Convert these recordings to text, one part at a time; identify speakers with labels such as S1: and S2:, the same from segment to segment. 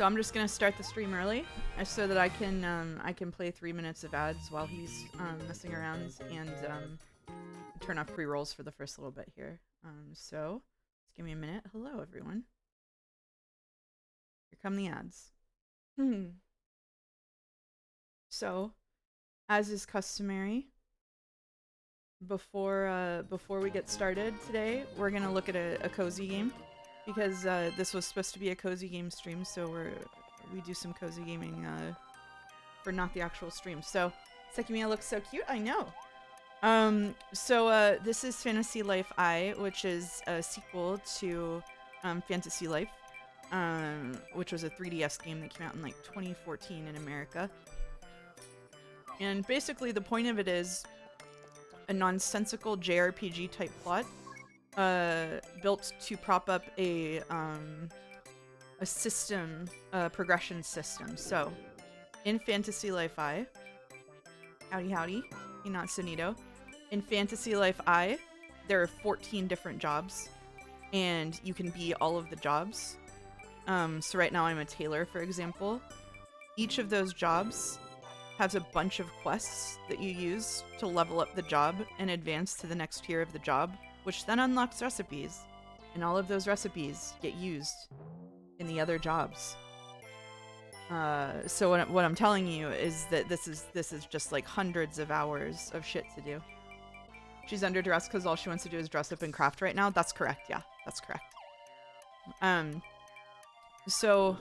S1: So I'm just gonna start the stream early, so that I can play 3 minutes of ads while he's messing around and turn off pre-rolls for the first little bit here. So just give me a minute. Hello everyone. Here come the ads. So, as is customary, before we get started today, we're gonna look at a cozy game. Because this was supposed to be a cozy game stream, so we do some cozy gaming for not the actual stream. So Sekimeiya looks so cute, I know. This is Fantasy Life I, which is a sequel to Fantasy Life, which was a 3DS game that came out in like 2014 in America. And basically the point of it is a nonsensical JRPG type plot. Built to prop up a system, progression system. So, in Fantasy Life I, howdy, Inatsunido. In Fantasy Life I, there are 14 different jobs, and you can be all of the jobs. So right now I'm a tailor, for example. Each of those jobs has a bunch of quests that you use to level up the job and advance to the next tier of the job, which then unlocks recipes, and all of those recipes get used in the other jobs. So what I'm telling you is that this is just like hundreds of hours of shit to do. She's under duress because all she wants to do is dress up and craft right now. That's correct. Yeah, that's correct. So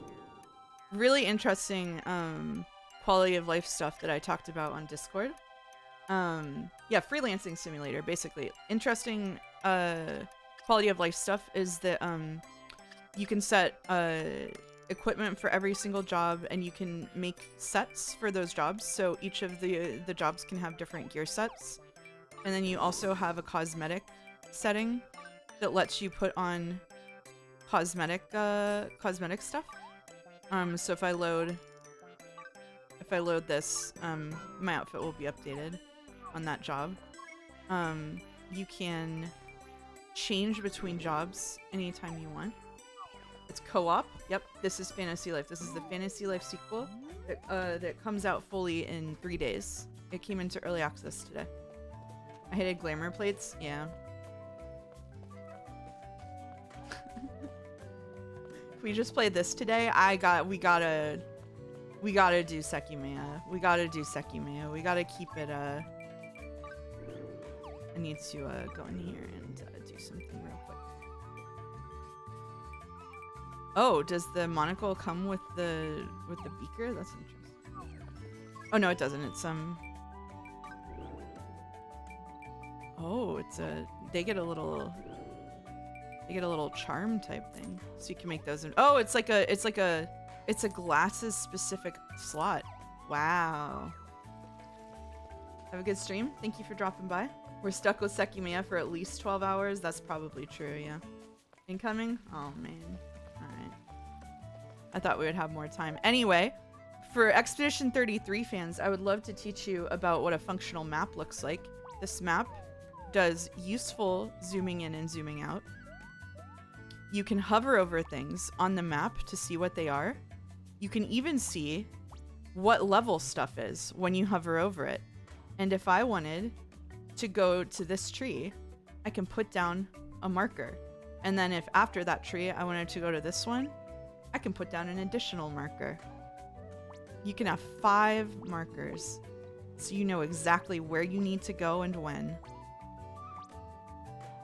S1: really interesting quality of life stuff that I talked about on Discord. Yeah, freelancing simulator, basically. Interesting quality of life stuff is that you can set equipment for every single job, and you can make sets for those jobs, so each of the jobs can have different gear sets. And then you also have a cosmetic setting that lets you put on cosmetic stuff. So if I load this, my outfit will be updated on that job. You can change between jobs anytime you want. It's co-op. Yep, this is Fantasy Life. This is the Fantasy Life sequel that comes out fully in 3 days. It came into early access today. I hated glamour plates. Yeah. If we just played this today, we gotta do Sekimeiya. We gotta do Sekimeiya. We gotta keep it I need to go in here and do something real quick. Oh, does the monocle come with the beaker? That's interesting. Oh no, it doesn't. It's oh, it's they get a little charm type thing, so you can make those. Oh, it's a glasses specific slot. Wow. Have a good stream. Thank you for dropping by. We're stuck with Sekimeiya for at least 12 hours. That's probably true, yeah. Incoming? Oh, man. Alright. I thought we would have more time. Anyway, for Expedition 33 fans, I would love to teach you about what a functional map looks like. This map does useful zooming in and zooming out. You can hover over things on the map to see what they are. You can even see what level stuff is when you hover over it. And if I wanted to go to this tree, I can put down a marker. And then if after that tree I wanted to go to this one, I can put down an additional marker. You can have 5 markers, so you know exactly where you need to go and when.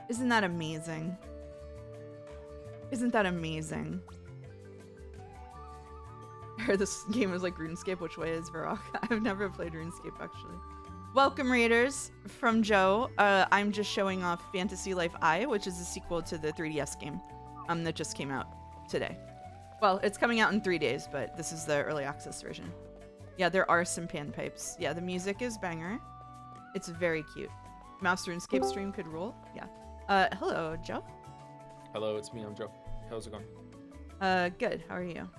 S1: Isn't that amazing? Isn't that amazing? I heard this game is like RuneScape. Which way is Varrock? I've never played RuneScape, actually. Welcome, Raiders, from Joe. I'm just showing off Fantasy Life I, which is a sequel to the 3DS game that just came out today. Well, it's coming out in 3 days, but this is the early access version. Yeah, there are some panpipes. Yeah, the music is banger. It's very cute. Mouse RuneScape stream could rule. Yeah. Hello, Joe.
S2: Hello, it's me. I'm Joe. How's it going?
S1: Good. How are you?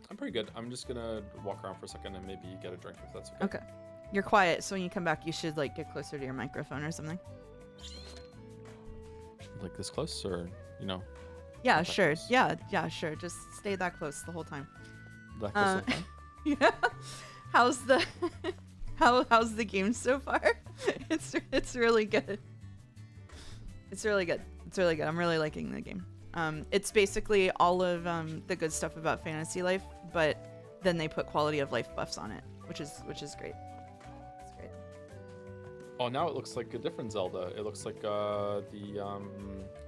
S2: I'm pretty good. I'm just gonna walk around for a second and maybe get a drink if that's okay.
S1: Okay. You're quiet, so when you come back, you should like get closer to your microphone or something.
S2: Like this close, or you know?
S1: Yeah,
S2: Not that
S1: sure.
S2: close.
S1: Yeah, sure. Just stay that close the whole time.
S2: That close to the phone?
S1: Yeah. How's the how's the game so far? It's really good. It's really good. It's really good. I'm really liking the game. It's basically all of the good stuff about Fantasy Life, but then they put quality of life buffs on it, which is great. It's great.
S2: Oh, now it looks like a different Zelda. It looks like the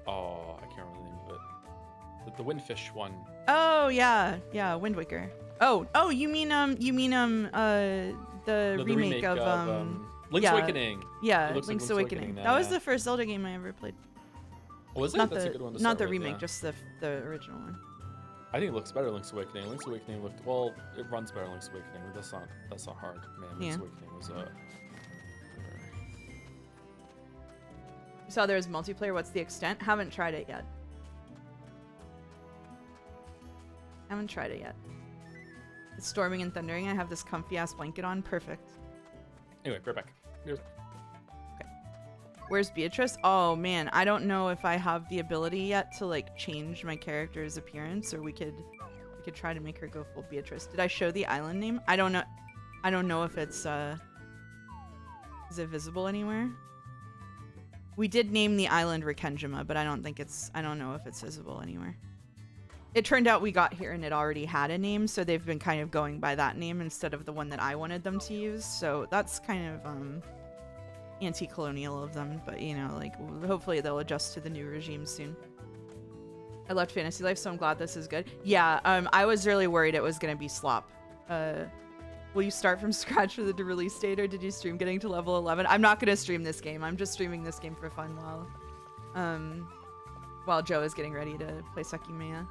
S2: oh, I can't remember the name of it. The Windfish one.
S1: Oh yeah, Wind Waker. Oh, you mean the
S2: No, the
S1: remake of
S2: Link's
S1: yeah.
S2: Awakening.
S1: Yeah,
S2: It looks like
S1: Link's Awakening.
S2: now,
S1: That was
S2: yeah.
S1: the first Zelda game I ever played.
S2: Oh, was it?
S1: Not
S2: That's
S1: the
S2: a good one to
S1: not
S2: start
S1: the
S2: with,
S1: remake,
S2: yeah.
S1: just the original one.
S2: I think it looks better Link's Awakening. Link's Awakening looked well. It runs better Link's Awakening. But that's not hard, man. Link's
S1: Yeah.
S2: Awakening was
S1: You saw there was multiplayer. What's the extent? Haven't tried it yet. Haven't tried it yet. It's storming and thundering. I have this comfy ass blanket on. Perfect.
S2: Anyway, right back. Here's...
S1: Where's Beatrice? Oh man, I don't know if I have the ability yet to like change my character's appearance, or we could try to make her go full Beatrice. Did I show the island name? I don't know. I don't know if it's is it visible anywhere? We did name the island Rikenjima, but I don't know if it's visible anywhere. It turned out we got here and it already had a name, so they've been kind of going by that name instead of the one that I wanted them to use. So that's kind of anti-colonial of them, but you know, like hopefully they'll adjust to the new regime soon. I left Fantasy Life, so I'm glad this is good. Yeah, I was really worried it was gonna be slop. Will you start from scratch for the release date, or did you stream getting to level 11? I'm not gonna stream this game. I'm just streaming this game for fun while Joe is getting ready to play Sekimeiya.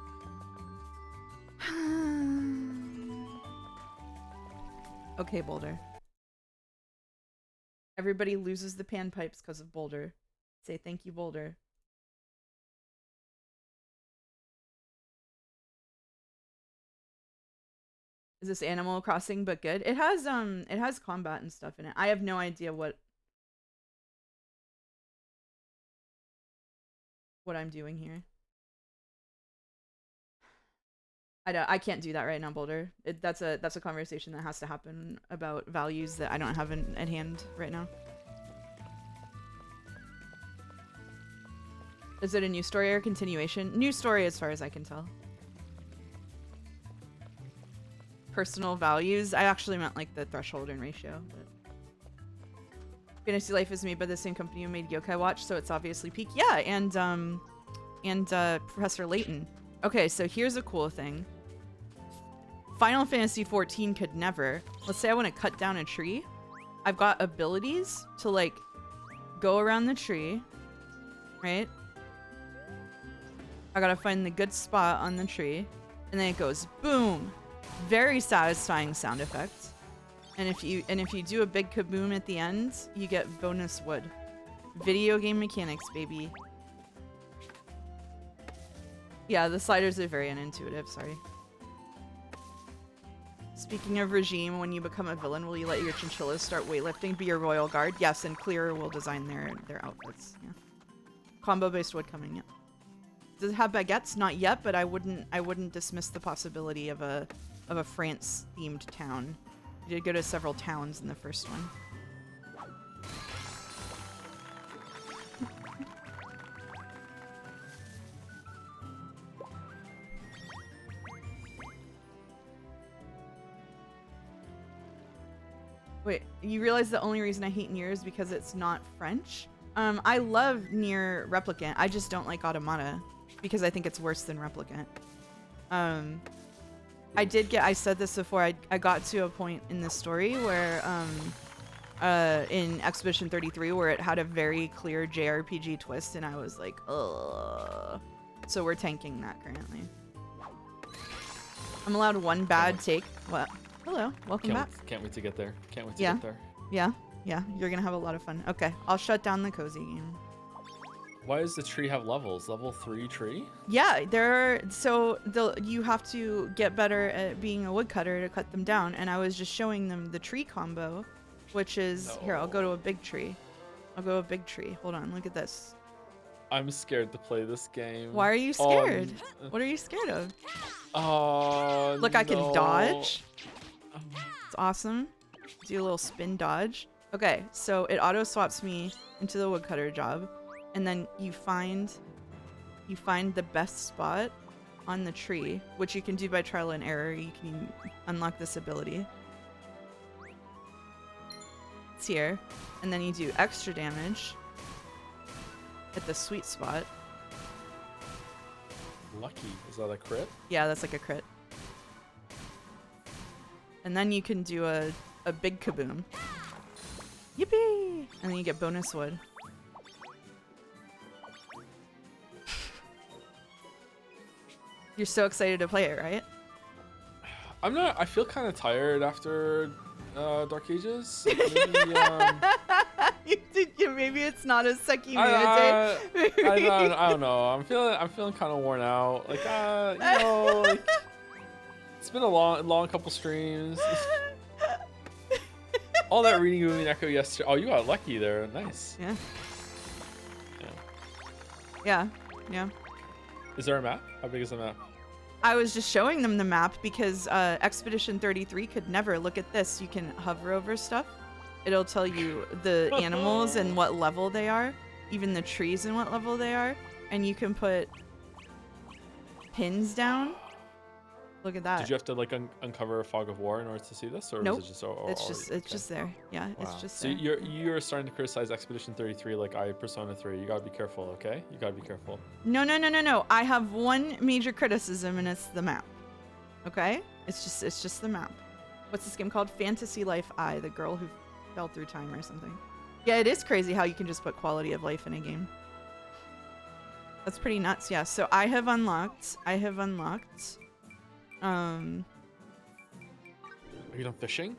S1: Okay, Boulder. Everybody loses the panpipes because of Boulder. Say thank you, Boulder. Is this Animal Crossing but good? It has combat and stuff in it. I have no idea what I'm doing here. I can't do that right now, Boulder. That's a conversation that has to happen about values that I don't have at hand right now. Is it a new story or continuation? New story as far as I can tell. Personal values? I actually meant like the threshold and ratio. But... Fantasy Life is made by the same company who made Yokai Watch, so it's obviously peak. Yeah, and Professor Layton. Okay, so here's a cool thing. Final Fantasy XIV could never. Let's say I want to cut down a tree. I've got abilities to like go around the tree, right? I gotta find the good spot on the tree, and then it goes boom. Very satisfying sound effect. And if you do a big kaboom at the end, you get bonus wood. Video game mechanics, baby. Yeah, the sliders are very unintuitive, sorry. Speaking of regime, when you become a villain, will you let your chinchillas start weightlifting, be your royal guard? Yes, and Clearer will design their outfits. Yeah. Combo-based wood coming, yeah. Does it have baguettes? Not yet, but I wouldn't dismiss the possibility of a France-themed town. We did go to several towns in the first one. Wait, you realize the only reason I hate Nier is because it's not French? I love Nier Replicant. I just don't like Automata because I think it's worse than Replicant. I said this before, I got to a point in this story where, in Expedition 33, where it had a very clear JRPG twist, and I was like, ugh. So we're tanking that currently. I'm allowed one bad take. What? Hello, welcome back.
S2: Can't wait to get there. Can't wait to get there.
S1: Yeah, you're gonna have a lot of fun. Okay, I'll shut down the cozy game.
S2: Why does the tree have levels? Level 3 tree?
S1: Yeah, you have to get better at being a woodcutter to cut them down, and I was just showing them the tree combo, which is here. I'll go to a big tree. Hold on, look at this.
S2: I'm scared to play this game.
S1: Why are you scared? What are you scared of?
S2: Oh,
S1: Look, I can
S2: no.
S1: dodge. It's awesome. Do a little spin dodge. Okay, so it auto swaps me into the woodcutter job, and then you find the best spot on the tree, which you can do by trial and error. You can unlock this ability. It's here, and then you do extra damage at the sweet spot.
S2: Lucky. Is that a crit?
S1: Yeah, that's like a crit. And then you can do a big kaboom. Yippee! And then you get bonus wood. You're so excited to play it, right?
S2: I'm not. I feel kind of tired after Dark Ages. Like, maybe,
S1: You think maybe it's not a Sekimeiya day?
S2: I don't know. I'm feeling kind of worn out. Like, you know, like, it's been a long couple streams. All that reading moving echo yesterday. Oh, you got lucky there. Nice.
S1: Yeah.
S2: Yeah.
S1: Yeah. Yeah.
S2: Is there a map? How big is the map?
S1: I was just showing them the map because Expedition 33 could never. Look at this. You can hover over stuff. It'll tell you the animals and what level they are, even the trees and what level they are, and you can put pins down. Look at that.
S2: Did you have to like uncover a fog of war in order to see this, or
S1: nope.
S2: was it just?
S1: It's just there. Yeah, wow. It's just
S2: so
S1: there.
S2: you're starting to criticize Expedition 33 like I Persona 3. You gotta be careful, okay? You gotta be careful.
S1: No. I have one major criticism, and it's the map. Okay? It's just the map. What's this game called? Fantasy Life I, the girl who fell through time or something. Yeah, it is crazy how you can just put quality of life in a game. That's pretty nuts. Yeah. So I have unlocked. Are
S2: you done fishing?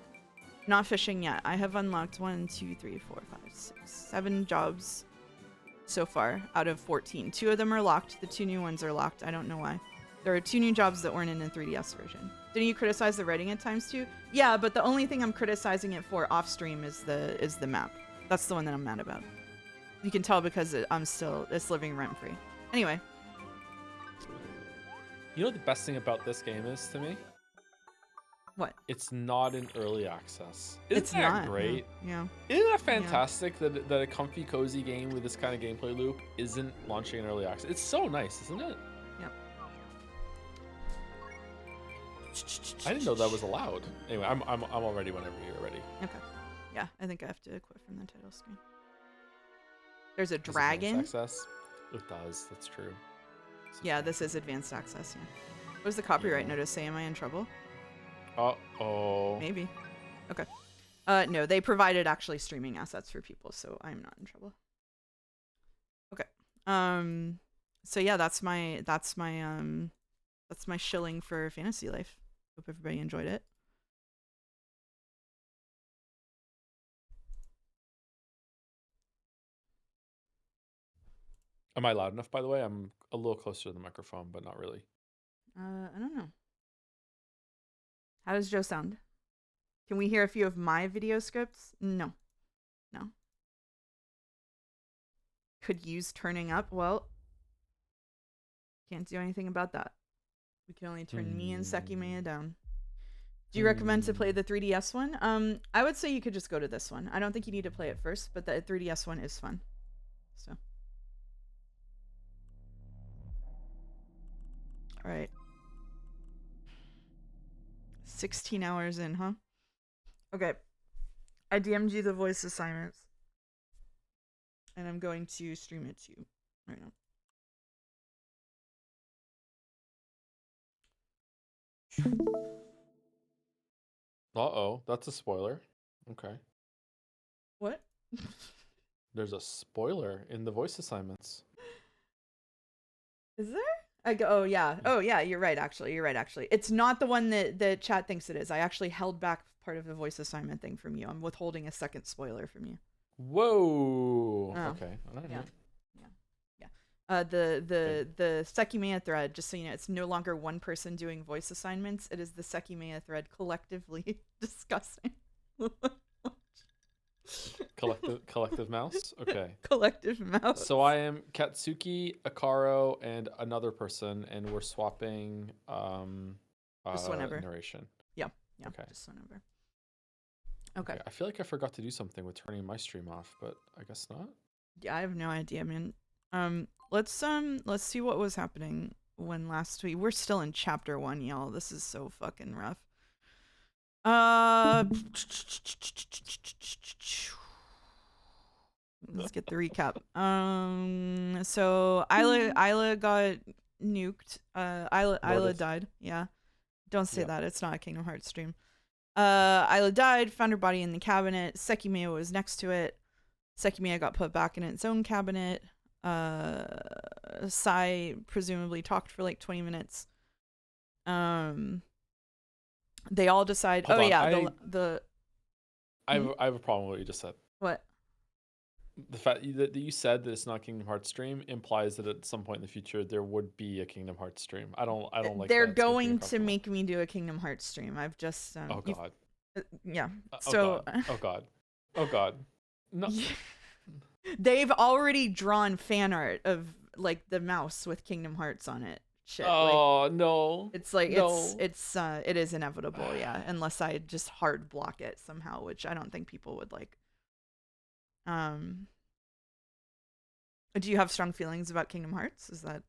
S1: Not fishing yet. I have unlocked 1, 2, 3, 4, 5, 6, 7 jobs so far out of 14. 2 of them are locked. The 2 new ones are locked. I don't know why. There are 2 new jobs that weren't in the 3DS version. Didn't you criticize the writing at times too? Yeah, but the only thing I'm criticizing it for off stream is the map. That's the one that I'm mad about. You can tell because it's living rent free. Anyway.
S2: You know what the best thing about this game is to me?
S1: What?
S2: It's not in early access. Isn't that
S1: not
S2: great?
S1: Yeah.
S2: Isn't that fantastic that a comfy, cozy game with this kind of gameplay loop isn't launching in early access? It's so nice, isn't it?
S1: Yep.
S2: I didn't know that was allowed. Anyway, I'm all ready whenever you're ready.
S1: Okay. Yeah, I think I have to quit from the title screen. There's a dragon.
S2: Access. It does. That's true.
S1: Yeah, this is advanced access. Yeah. What does the copyright notice say? Am I in trouble?
S2: Uh-oh.
S1: Maybe. Okay. No, they provided actually streaming assets for people, so I'm not in trouble. Okay. So yeah, that's my shilling for Fantasy Life. Hope everybody enjoyed it.
S2: Am I loud enough, by the way? I'm a little closer to the microphone, but not really.
S1: I don't know. How does Joe sound? Can we hear a few of my video scripts? No. No. Could use turning up. Well, can't do anything about that. We can only turn me and Sekimeiya down. Do you recommend to play the 3DS one? I would say you could just go to this one. I don't think you need to play it first, but the 3DS one is fun. So. All right. 16 hours in, huh? Okay. I DM'd you the voice assignments. And I'm going to stream it to you right now.
S2: Uh-oh, that's a spoiler. Okay.
S1: What?
S2: There's a spoiler in the voice assignments.
S1: Is there? Oh yeah, you're right actually. It's not the one that the chat thinks it is. I actually held back part of the voice assignment thing from you. I'm withholding a second spoiler from you.
S2: Whoa.
S1: Oh.
S2: Okay. All right.
S1: Yeah. The Sekimeiya thread, just so you know, it's no longer one person doing voice assignments. It is the Sekimeiya thread collectively discussing
S2: Collective mouse. Okay.
S1: Collective mouse.
S2: So I am Katsuki, Akaro, and another person, and we're swapping
S1: Just whenever.
S2: narration.
S1: Yeah.
S2: Okay.
S1: Just whenever. Okay.
S2: I feel like I forgot to do something with turning my stream off, but I guess not.
S1: Yeah, I have no idea, man. Let's see what was happening when last we're still in chapter 1, y'all. This is so fucking rough. Let's get the recap. So Isla got nuked. Isla died. Yeah. Don't say that. It's not a Kingdom Hearts stream. Isla died, found her body in the cabinet. Sekimeiya was next to it. Sekimeiya got put back in its own cabinet. Sai presumably talked for like 20 minutes. They all decide.
S2: Hold on,
S1: I
S2: have a problem with what you just said.
S1: What?
S2: The fact that you said that it's not a Kingdom Hearts stream implies that at some point in the future there would be a Kingdom Hearts stream. I don't like.
S1: They're going to make me do a Kingdom Hearts stream. I've just
S2: oh god.
S1: Yeah.
S2: So. Oh god. Oh god. No.
S1: They've already drawn fan art of like the mouse with Kingdom Hearts on it. Shit.
S2: Oh like, no.
S1: It's like no. It is inevitable, yeah. Unless I just hard block it somehow, which I don't think people would like. Do you have strong feelings about Kingdom Hearts? Is that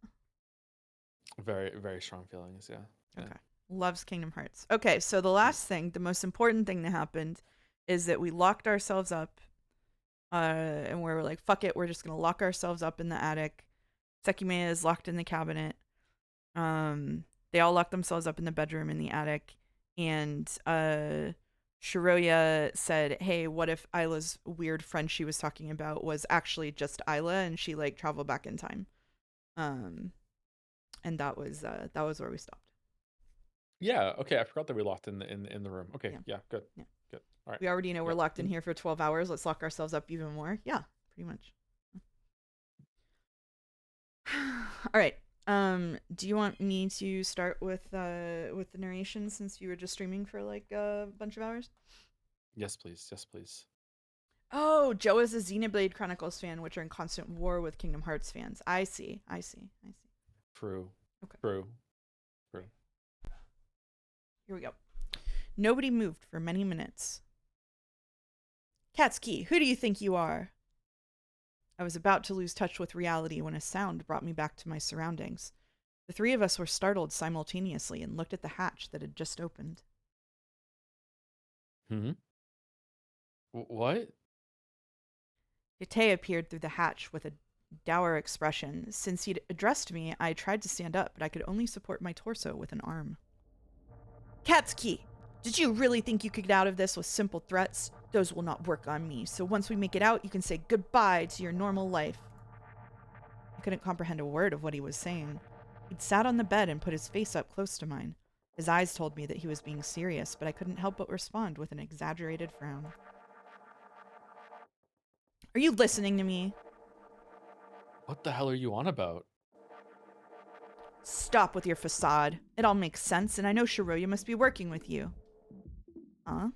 S2: very, very strong feelings, yeah.
S1: Okay. Loves Kingdom Hearts. Okay, so the last thing, the most important thing that happened is that we locked ourselves up and we were like, fuck it, we're just gonna lock ourselves up in the attic. Sekimeiya is locked in the cabinet. They all locked themselves up in the bedroom in the attic, and Shiroya said, hey, what if Isla's weird friend she was talking about was actually just Isla and she like traveled back in time. And that was where we stopped.
S2: Yeah, okay, I forgot that we locked in the room. Okay, yeah, good. Yeah. Good. All right.
S1: We already know we're locked in here for 12 hours. Let's lock ourselves up even more. Yeah, pretty much. All right. Do you want me to start with the narration since you were just streaming for like a bunch of hours?
S2: Yes, please. Yes, please.
S1: Oh, Joe is a Xenoblade Chronicles fan, which are in constant war with Kingdom Hearts fans. I see.
S2: True.
S1: Okay.
S2: True.
S1: Here we go. Nobody moved for many minutes. Katsuki, who do you think you are? I was about to lose touch with reality when a sound brought me back to my surroundings. The three of us were startled simultaneously and looked at the hatch that had just opened.
S2: What?
S1: Yate appeared through the hatch with a dour expression. Since he'd addressed me, I tried to stand up, but I could only support my torso with an arm. Katsuki, did you really think you could get out of this with simple threats? Those will not work on me, so once we make it out, you can say goodbye to your normal life. I couldn't comprehend a word of what he was saying. He'd sat on the bed and put his face up close to mine. His eyes told me that he was being serious, but I couldn't help but respond with an exaggerated frown. Are you listening to me?
S2: What the hell are you on about?
S1: Stop with your facade. It all makes sense, and I know Shiroya must be working with you. Huh?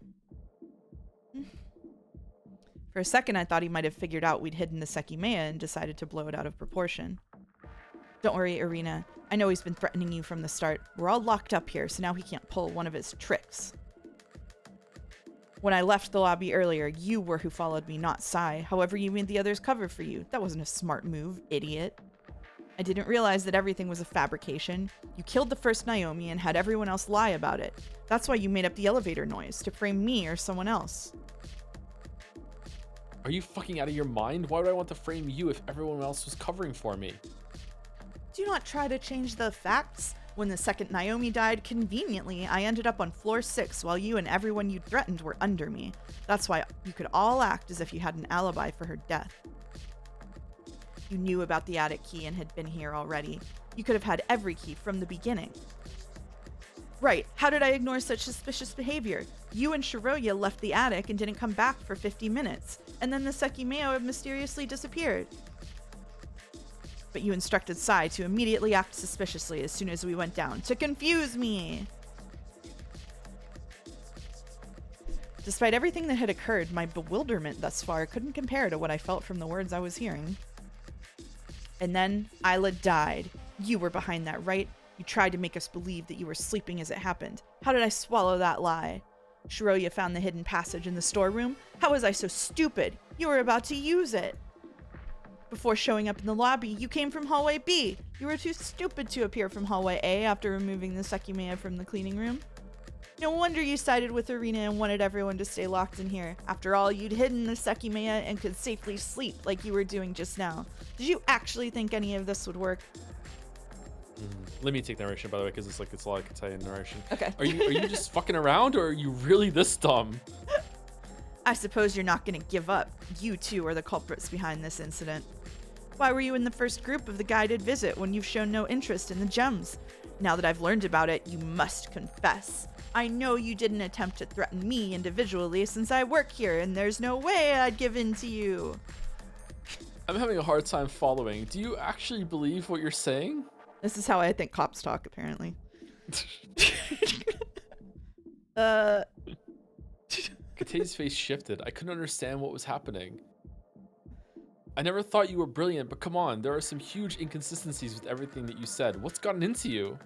S1: For a second, I thought he might have figured out we'd hidden the Sekimeiya and decided to blow it out of proportion. Don't worry, Irina. I know he's been threatening you from the start. We're all locked up here, so now he can't pull one of his tricks. When I left the lobby earlier, you were who followed me, not Sai. However, you made the others cover for you. That wasn't a smart move, idiot. I didn't realize that everything was a fabrication. You killed the first Naomi and had everyone else lie about it. That's why you made up the elevator noise, to frame me or someone else.
S2: Are you fucking out of your mind? Why would I want to frame you if everyone else was covering for me?
S1: Do not try to change the facts. When the second Naomi died, conveniently, I ended up on floor 6 while you and everyone you threatened were under me. That's why you could all act as if you had an alibi for her death. You knew about the attic key and had been here already. You could have had every key from the beginning. Right, how did I ignore such suspicious behavior? You and Shiroya left the attic and didn't come back for 50 minutes, and then the Sekimeiya mysteriously disappeared. But you instructed Sai to immediately act suspiciously as soon as we went down, to confuse me! Despite everything that had occurred, my bewilderment thus far couldn't compare to what I felt from the words I was hearing. And then Isla died. You were behind that, right? You tried to make us believe that you were sleeping as it happened. How did I swallow that lie? Shiroya found the hidden passage in the storeroom. How was I so stupid? You were about to use it. Before showing up in the lobby, you came from hallway B. You were too stupid to appear from hallway A after removing the Sekimeiya from the cleaning room. No wonder you sided with Arena and wanted everyone to stay locked in here. After all, you'd hidden the Sekimeiya and could safely sleep like you were doing just now. Did you actually think any of this would work?
S2: Let me take narration, by the way, because it's a lot of Italian narration.
S1: Okay.
S2: Are you just fucking around, or are you really this dumb?
S1: I suppose you're not going to give up. You two are the culprits behind this incident. Why were you in the first group of the guided visit when you've shown no interest in the gems? Now that I've learned about it, you must confess. I know you didn't attempt to threaten me individually since I work here, and there's no way I'd give in to you.
S2: I'm having a hard time following. Do you actually believe what you're saying?
S1: This is how I think cops talk, apparently.
S2: Kate's face shifted. I couldn't understand what was happening. I never thought you were brilliant, but come on, there are some huge inconsistencies with everything that you said. What's gotten into you?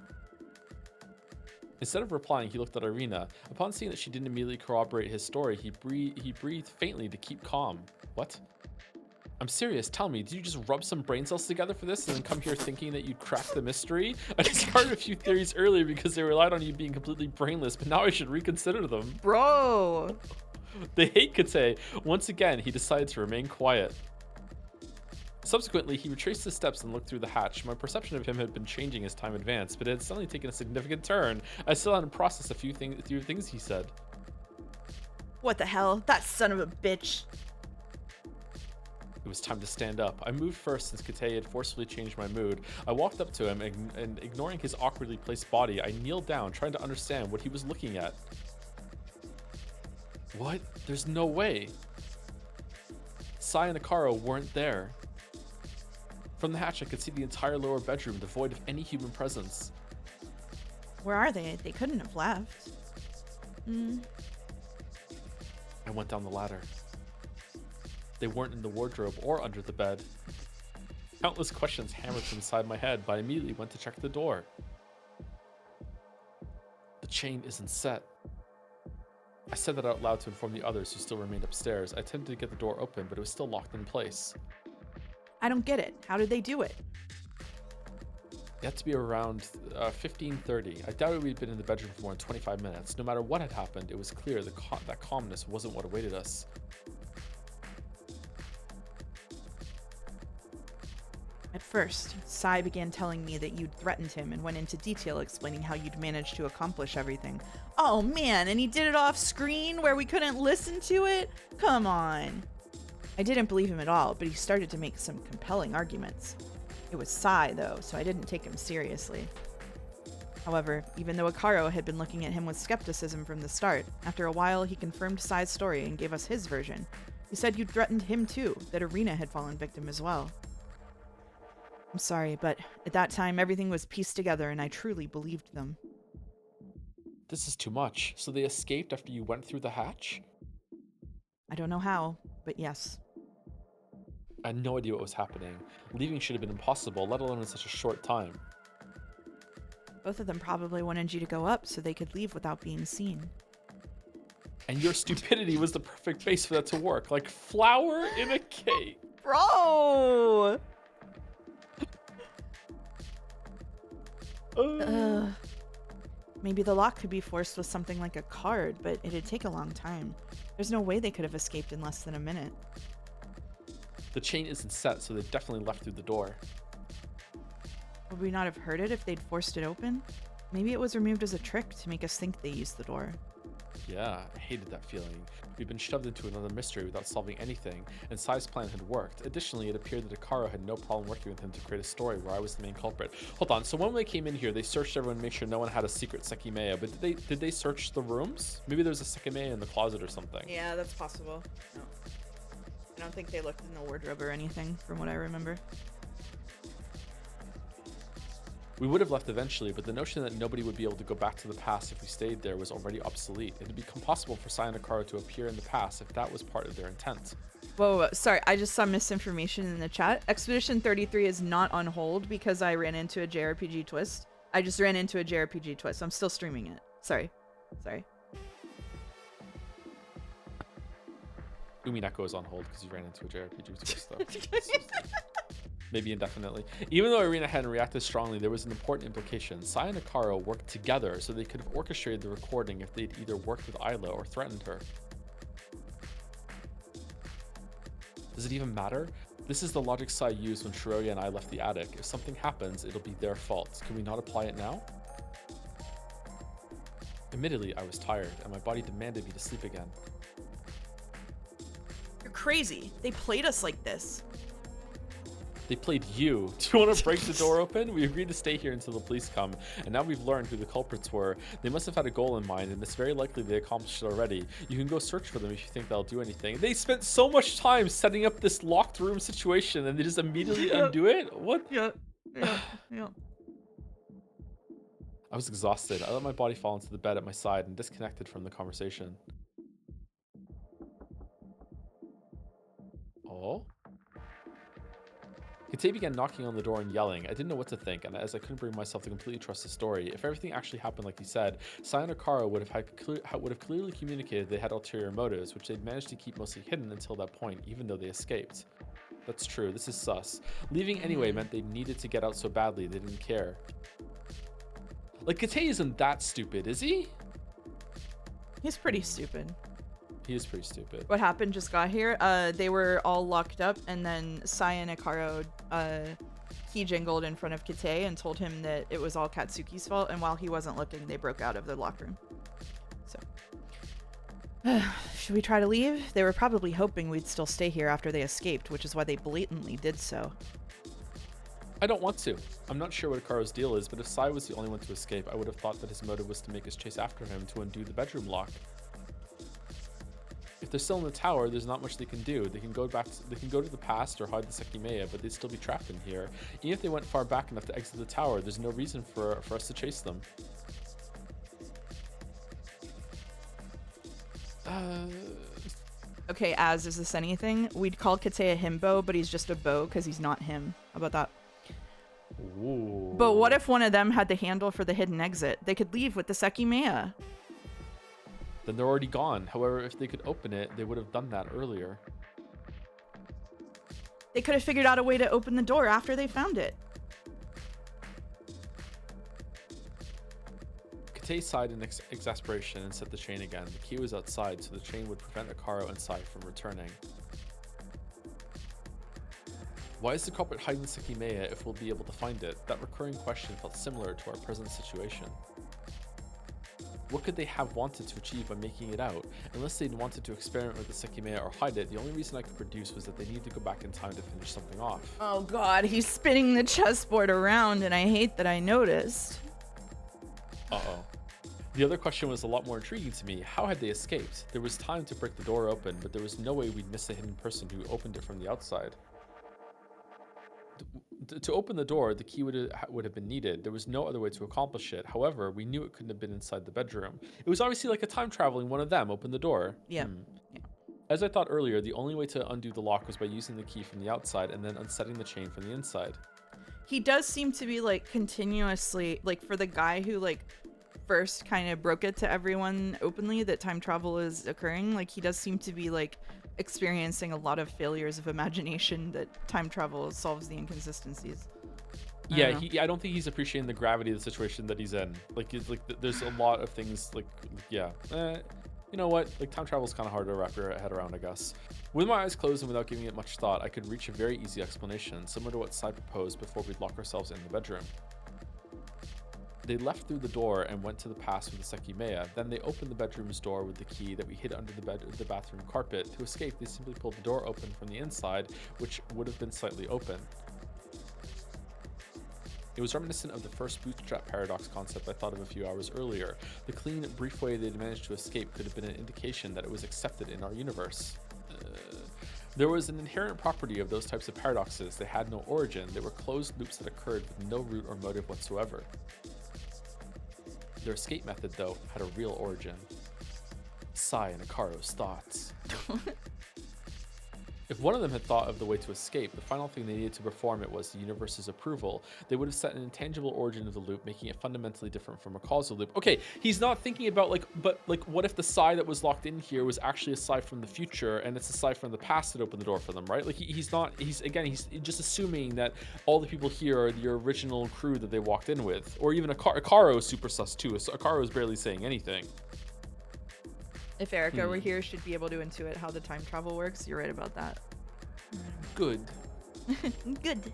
S2: Instead of replying, he looked at Irina. Upon seeing that she didn't immediately corroborate his story, he breathed faintly to keep calm. What? I'm serious, tell me, did you just rub some brain cells together for this and then come here thinking that you'd crack the mystery? I discarded a few theories earlier because they relied on you being completely brainless, but now I should reconsider them.
S1: Bro!
S2: They hate Kate. Once again, he decided to remain quiet. Subsequently, he retraced his steps and looked through the hatch. My perception of him had been changing as time advanced, but it had suddenly taken a significant turn. I still hadn't processed a few things he said.
S1: What the hell? That son of a bitch.
S2: It was time to stand up. I moved first since Kate had forcefully changed my mood. I walked up to him and ignoring his awkwardly placed body, I kneeled down, trying to understand what he was looking at. What? There's no way. Sai and Akaro weren't there. From the hatch, I could see the entire lower bedroom devoid of any human presence.
S1: Where are they? They couldn't have left.
S2: I went down the ladder. They weren't in the wardrobe or under the bed. Countless questions hammered inside my head, but I immediately went to check the door. The chain isn't set. I said that out loud to inform the others who still remained upstairs. I attempted to get the door open, but it was still locked in place.
S1: I don't get it. How did they do it?
S2: It had to be around 15:30. I doubted we'd been in the bedroom for more than 25 minutes. No matter what had happened, it was clear that calmness wasn't what awaited us.
S1: At first, Sai began telling me that you'd threatened him and went into detail explaining how you'd managed to accomplish everything. Oh man, and he did it off screen where we couldn't listen to it? Come on. I didn't believe him at all, but he started to make some compelling arguments. It was Sai, though, so I didn't take him seriously. However, even though Akaro had been looking at him with skepticism from the start, after a while he confirmed Sai's story and gave us his version. He said you'd threatened him too, that Arena had fallen victim as well. I'm sorry, but at that time everything was pieced together and I truly believed them.
S2: This is too much. So they escaped after you went through the hatch?
S1: I don't know how, but yes.
S2: I had no idea what was happening. Leaving should have been impossible, let alone in such a short time.
S1: Both of them probably wanted you to go up so they could leave without being seen.
S2: And your stupidity was the perfect base for that to work, like flour in a cake.
S1: Bro! Maybe the lock could be forced with something like a card, but it'd take a long time. There's no way they could have escaped in less than a minute.
S2: The chain isn't set, so they definitely left through the door.
S1: Would we not have heard it if they'd forced it open? Maybe it was removed as a trick to make us think they used the door.
S2: Yeah, I hated that feeling. We'd been shoved into another mystery without solving anything, and Sai's plan had worked. Additionally, it appeared that Akaro had no problem working with him to create a story where I was the main culprit. Hold on, so when they came in here, they searched everyone to make sure no one had a secret Sekimeiya, but did they search the rooms? Maybe there's a Sekimeiya in the closet or something.
S1: Yeah, that's possible. No. I don't think they looked in the wardrobe or anything, from what I remember.
S2: We would have left eventually, but the notion that nobody would be able to go back to the past if we stayed there was already obsolete. It'd become possible for Sai and Akaro to appear in the past if that was part of their intent.
S1: Whoa, sorry, I just saw misinformation in the chat. Expedition 33 is not on hold because I ran into a JRPG twist. I just ran into a JRPG twist. I'm still streaming it. Sorry.
S2: Umineko is on hold because you ran into a JRPG twist, though. Maybe indefinitely. Even though Irina hadn't reacted strongly, there was an important implication. Sai and Akaro worked together, so they could have orchestrated the recording if they'd either worked with Ayla or threatened her. Does it even matter? This is the logic Sai used when Shiroya and I left the attic. If something happens, it'll be their fault. Can we not apply it now? Admittedly, I was tired, and my body demanded me to sleep again.
S1: You're crazy. They played us like this.
S2: They played you. Do you want to break the door open? We agreed to stay here until the police come, and now we've learned who the culprits were. They must have had a goal in mind, and it's very likely they accomplished it already. You can go search for them if you think they'll do anything. They spent so much time setting up this locked room situation, and they just immediately undo it? What?
S1: Yeah.
S2: I was exhausted. I let my body fall into the bed at my side and disconnected from the conversation. Oh? Kate began knocking on the door and yelling. I didn't know what to think, and as I couldn't bring myself to completely trust the story, if everything actually happened like he said, Sai and Akaro would have clearly communicated they had ulterior motives, which they'd managed to keep mostly hidden until that point, even though they escaped. That's true, this is sus. Leaving anyway meant they needed to get out so badly they didn't care. Like, Kate isn't that stupid, is he?
S1: He's pretty stupid.
S2: He is pretty stupid.
S1: What happened just got here. They were all locked up, and then Sai and Akaro key jingled in front of Kite and told him that it was all Katsuki's fault, and while he wasn't looking, they broke out of the locker room. So, should we try to leave? They were probably hoping we'd still stay here after they escaped, which is why they blatantly did so.
S2: I don't want to. I'm not sure what Akaro's deal is, but if Sai was the only one to escape, I would have thought that his motive was to make us chase after him to undo the bedroom lock. If they're still in the tower, there's not much they can do. They can go to the past or hide the Sekimeiya, but they'd still be trapped in here. Even if they went far back enough to exit the tower, there's no reason for us to chase them.
S1: Okay, is this anything? We'd call Kite a himbo, but he's just a bow because he's not him. How about that?
S2: Ooh.
S1: But what if one of them had the handle for the hidden exit? They could leave with the Sekimeiya.
S2: Then they're already gone. However, if they could open it, they would have done that earlier.
S1: They could have figured out a way to open the door after they found it.
S2: Kate sighed in exasperation and set the chain again. The key was outside, so the chain would prevent Akaro and Sai from returning. Why is the culprit hiding the Sekimeiya if we'll be able to find it? That recurring question felt similar to our present situation. What could they have wanted to achieve by making it out? Unless they'd wanted to experiment with the Sekimeiya or hide it, the only reason I could produce was that they needed to go back in time to finish something off.
S1: Oh god, he's spinning the chessboard around, and I hate that I noticed.
S2: Uh-oh. The other question was a lot more intriguing to me. How had they escaped? There was time to break the door open, but there was no way we'd miss a hidden person who opened it from the outside. To open the door, the key would have been needed. There was no other way to accomplish it. However, we knew it couldn't have been inside the bedroom. It was obviously like a time traveling one of them opened the door.
S1: Yeah.
S2: As I thought earlier, the only way to undo the lock was by using the key from the outside and then unsetting the chain from the inside.
S1: He does seem to be like continuously, like for the guy who like first kind of broke it to everyone openly that time travel is occurring, like he does seem to be like experiencing a lot of failures of imagination that time travel solves the inconsistencies.
S2: Yeah, I don't think he's appreciating the gravity of the situation that he's in. There's a lot of things you know what? Like time travel is kind of hard to wrap your head around, I guess. With my eyes closed and without giving it much thought, I could reach a very easy explanation, similar to what Sai proposed before we'd lock ourselves in the bedroom. They left through the door and went to the past with the Sekimeiya. Then they opened the bedroom's door with the key that we hid under the bathroom carpet. To escape, they simply pulled the door open from the inside, which would have been slightly open. It was reminiscent of the first bootstrap paradox concept I thought of a few hours earlier. The clean, brief way they'd managed to escape could have been an indication that it was accepted in our universe. There was an inherent property of those types of paradoxes. They had no origin. They were closed loops that occurred with no root or motive whatsoever. Their escape method, though, had a real origin. Sai and Akaro's thoughts. If one of them had thought of the way to escape, the final thing they needed to perform it was the universe's approval. They would have set an intangible origin of the loop, making it fundamentally different from a causal loop. Okay, he's not thinking about what if the Sai that was locked in here was actually a Sai from the future, and it's a Sai from the past that opened the door for them, right? Like he's just assuming that all the people here are the original crew that they walked in with, or even Akaro is super sus too. Akaro is barely saying anything.
S1: If Erica were here, she'd be able to intuit how the time travel works. You're right about that.
S2: Good.
S1: Good.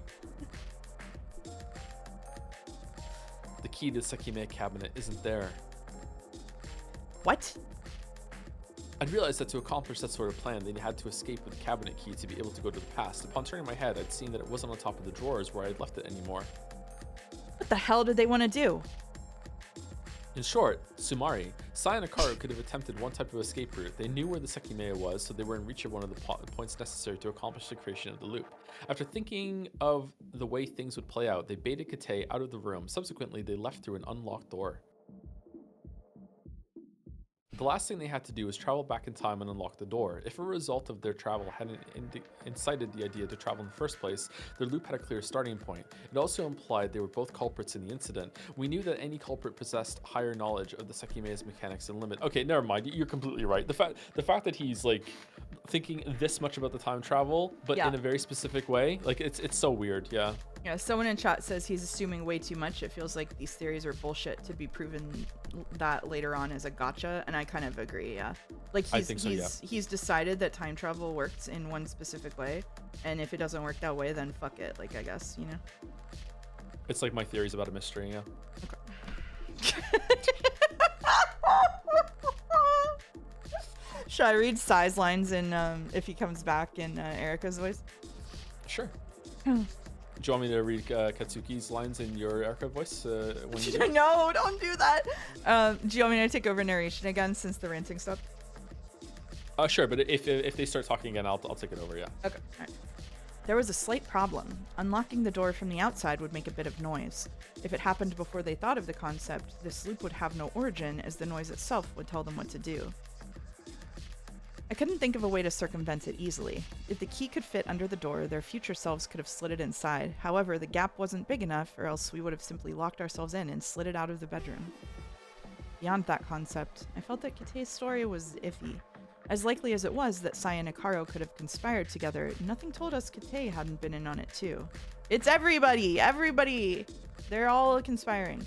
S2: The key to the Sekimeiya cabinet isn't there.
S1: What?
S2: I'd realized that to accomplish that sort of plan, they had to escape with the cabinet key to be able to go to the past. Upon turning my head, I'd seen that it wasn't on top of the drawers where I'd left it anymore.
S1: What the hell did they want to do?
S2: In short, Sumari, Sai and Akaro could have attempted one type of escape route. They knew where the Sekimeiya was, so they were in reach of one of the points necessary to accomplish the creation of the loop. After thinking of the way things would play out, they baited Kate out of the room. Subsequently, they left through an unlocked door. The last thing they had to do was travel back in time and unlock the door. If a result of their travel hadn't incited the idea to travel in the first place, their loop had a clear starting point. It also implied they were both culprits in the incident. We knew that any culprit possessed higher knowledge of the Sekimeiya's mechanics and limit. Okay, never mind. You're completely right. The fact that he's like thinking this much about the time travel, but in a very specific way, like it's so weird. Yeah.
S1: Yeah, someone in chat says he's assuming way too much. It feels like these theories are bullshit to be proven that later on as a gotcha, and I kind of agree, yeah. Like he's decided that time travel works in one specific way, and if it doesn't work that way, then fuck it, like I guess, you know?
S2: It's like my theories about a mystery, yeah.
S1: Okay. Should I read Sai's lines in if he comes back in Erica's voice?
S2: Sure. Do you want me to read Katsuki's lines in your Erica voice when you do it?
S1: No, don't do that. Do you want me to take over narration again since the ranting stopped?
S2: Sure, but if they start talking again, I'll take it over, yeah.
S1: Okay, all right. There was a slight problem. Unlocking the door from the outside would make a bit of noise. If it happened before they thought of the concept, this loop would have no origin, as the noise itself would tell them what to do. I couldn't think of a way to circumvent it easily. If the key could fit under the door, their future selves could have slid it inside. However, the gap wasn't big enough, or else we would have simply locked ourselves in and slid it out of the bedroom. Beyond that concept, I felt that Kate's story was iffy. As likely as it was that Sai and Akaro could have conspired together, nothing told us Kate hadn't been in on it too. It's everybody! Everybody! They're all conspiring.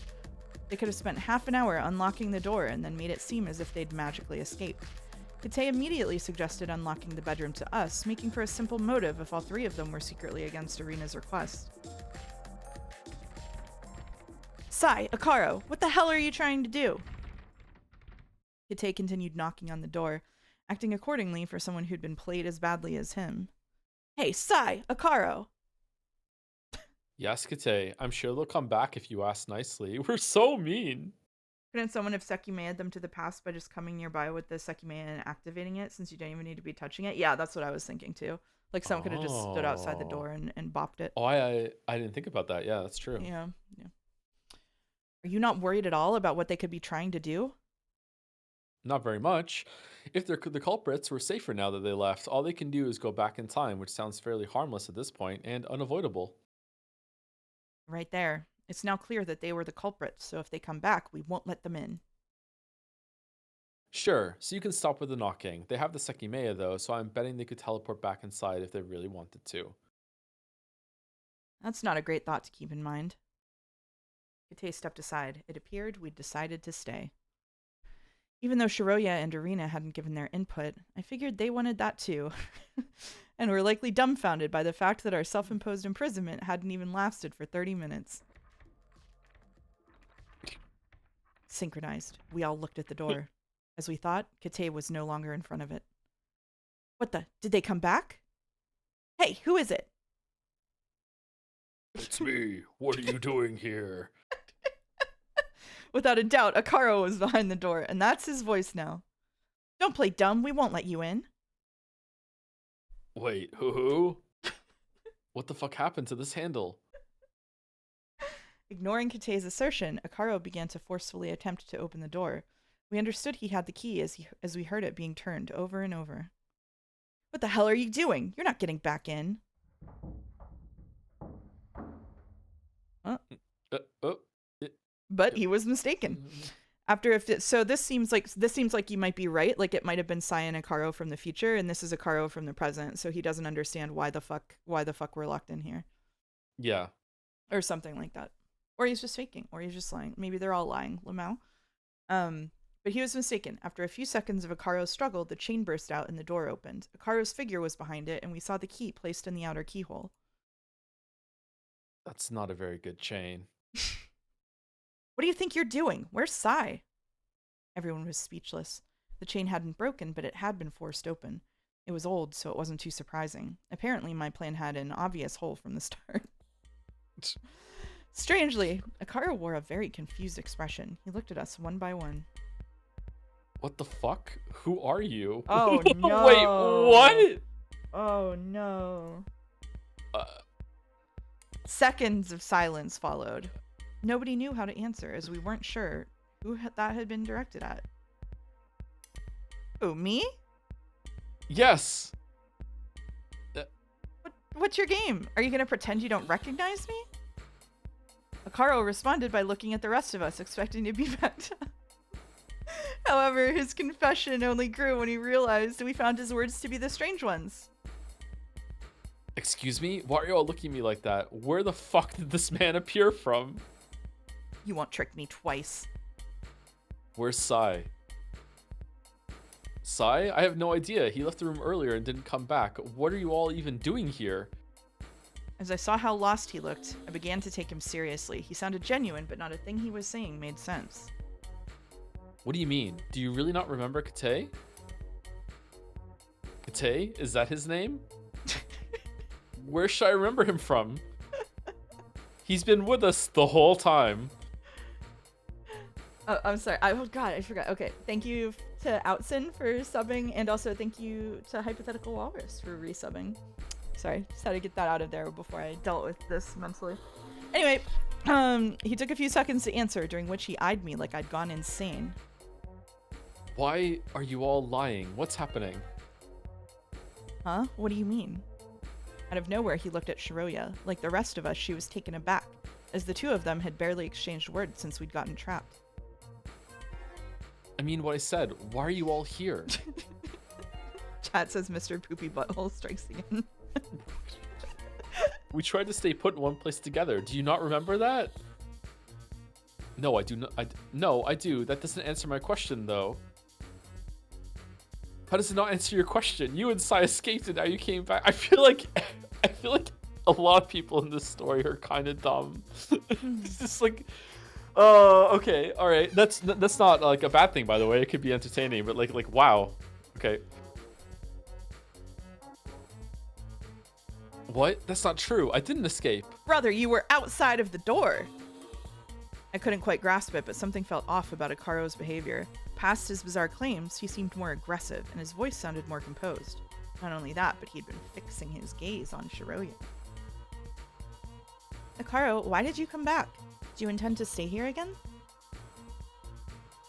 S1: They could have spent half an hour unlocking the door and then made it seem as if they'd magically escaped. Kate immediately suggested unlocking the bedroom to us, making for a simple motive if all three of them were secretly against Arena's request. Sai, Akaro, what the hell are you trying to do? Kate continued knocking on the door, acting accordingly for someone who'd been played as badly as him. Hey, Sai, Akaro!
S2: Yes, Kate. I'm sure they'll come back if you ask nicely. We're so mean.
S1: Couldn't someone have Sekimeiya them to the past by just coming nearby with the Sekimeiya and activating it, since you don't even need to be touching it? Yeah, that's what I was thinking too. Like someone could have just stood outside the door and bopped it.
S2: Oh, I didn't think about that. Yeah, that's true.
S1: Yeah. Are you not worried at all about what they could be trying to do?
S2: Not very much. If the culprits were safer now that they left, all they can do is go back in time, which sounds fairly harmless at this point and unavoidable.
S1: Right there. It's now clear that they were the culprits, so if they come back, we won't let them in.
S2: Sure, so you can stop with the knocking. They have the Sekimeiya though, so I'm betting they could teleport back inside if they really wanted to.
S1: That's not a great thought to keep in mind. Kate stepped aside. It appeared we'd decided to stay. Even though Shiroya and Arena hadn't given their input, I figured they wanted that too, and were likely dumbfounded by the fact that our self-imposed imprisonment hadn't even lasted for 30 minutes. Synchronized, we all looked at the door. As we thought, Kate was no longer in front of it. What the? Did they come back? Hey, who is it?
S2: It's me. What are you doing here?
S1: Without a doubt, Akaro was behind the door, and that's his voice now. Don't play dumb, we won't let you in.
S2: Wait, who? What the fuck happened to this handle?
S1: Ignoring Kate's assertion, Akaro began to forcefully attempt to open the door. We understood he had the key as we heard it being turned over and over. What the hell are you doing? You're not getting back in. Huh?
S2: Oh.
S1: But he was mistaken. So this seems like you might be right. Like it might have been Sai and Akaro from the future, and this is Akaro from the present. So he doesn't understand why the fuck we're locked in here.
S2: Yeah.
S1: Or something like that. Or he's just faking, or he's just lying. Maybe they're all lying, Lamau. But he was mistaken. After a few seconds of Akaro's struggle, the chain burst out and the door opened. Akaro's figure was behind it, and we saw the key placed in the outer keyhole.
S2: That's not a very good chain.
S1: What do you think you're doing? Where's Sai? Everyone was speechless. The chain hadn't broken, but it had been forced open. It was old, so it wasn't too surprising. Apparently, my plan had an obvious hole from the start. Strangely, Akaro wore a very confused expression. He looked at us one by one.
S2: What the fuck? Who are you?
S1: Oh, no.
S2: Wait, what?
S1: Oh, no. Seconds of silence followed. Nobody knew how to answer, as we weren't sure who that had been directed at. Oh, me?
S2: Yes.
S1: What's your game? Are you going to pretend you don't recognize me? Akaro responded by looking at the rest of us, expecting to be backed up. However, his confession only grew when he realized we found his words to be the strange ones.
S2: Excuse me? Why are you all looking at me like that? Where the fuck did this man appear from?
S1: You won't trick me twice.
S2: Where's Sai? Sai? I have no idea. He left the room earlier and didn't come back. What are you all even doing here?
S1: As I saw how lost he looked, I began to take him seriously. He sounded genuine, but not a thing he was saying made sense.
S2: What do you mean? Do you really not remember Kate? Kate? Is that his name? Where should I remember him from? He's been with us the whole time.
S1: Oh, I'm sorry. Oh god, I forgot. Okay, thank you to Outsin for subbing, and also thank you to Hypothetical Walrus for resubbing. Sorry, just had to get that out of there before I dealt with this mentally. Anyway, he took a few seconds to answer, during which he eyed me like I'd gone insane.
S2: Why are you all lying? What's happening?
S1: Huh? What do you mean? Out of nowhere, he looked at Shiroya. Like the rest of us, she was taken aback, as the two of them had barely exchanged words since we'd gotten trapped.
S2: I mean what I said. Why are you all here?
S1: Chat says Mr. Poopy Butthole strikes again.
S2: We tried to stay put in one place together. Do you not remember that? No, I do not. No, I do. That doesn't answer my question, though. How does it not answer your question? You and Sai escaped and now you came back. I feel like a lot of people in this story are kind of dumb. It's just like, okay, all right. That's not like a bad thing, by the way. It could be entertaining, but like wow. Okay. What? That's not true. I didn't escape.
S1: Brother, you were outside of the door. I couldn't quite grasp it, but something felt off about Akaro's behavior. Past his bizarre claims, he seemed more aggressive, and his voice sounded more composed. Not only that, but he'd been fixing his gaze on Shiroya. Akaro, why did you come back? Do you intend to stay here again?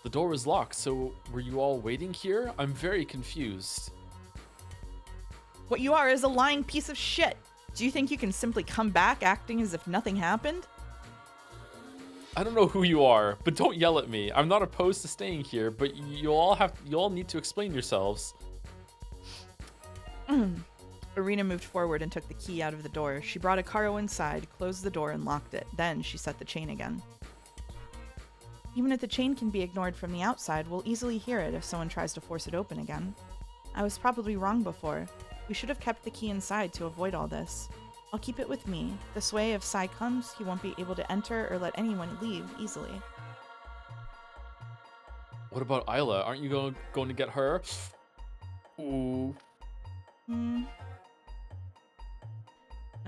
S2: The door was locked, so were you all waiting here? I'm very confused.
S1: What you are is a lying piece of shit. Do you think you can simply come back acting as if nothing happened?
S2: I don't know who you are, but don't yell at me. I'm not opposed to staying here, but you all need to explain yourselves.
S1: Irina moved forward and took the key out of the door. She brought Akaro inside, closed the door, and locked it. Then she set the chain again. Even if the chain can be ignored from the outside, we'll easily hear it if someone tries to force it open again. I was probably wrong before. We should have kept the key inside to avoid all this. I'll keep it with me. This way, if Sai comes, he won't be able to enter or let anyone leave easily.
S2: What about Isla? Aren't you going to get her? Ooh.
S1: None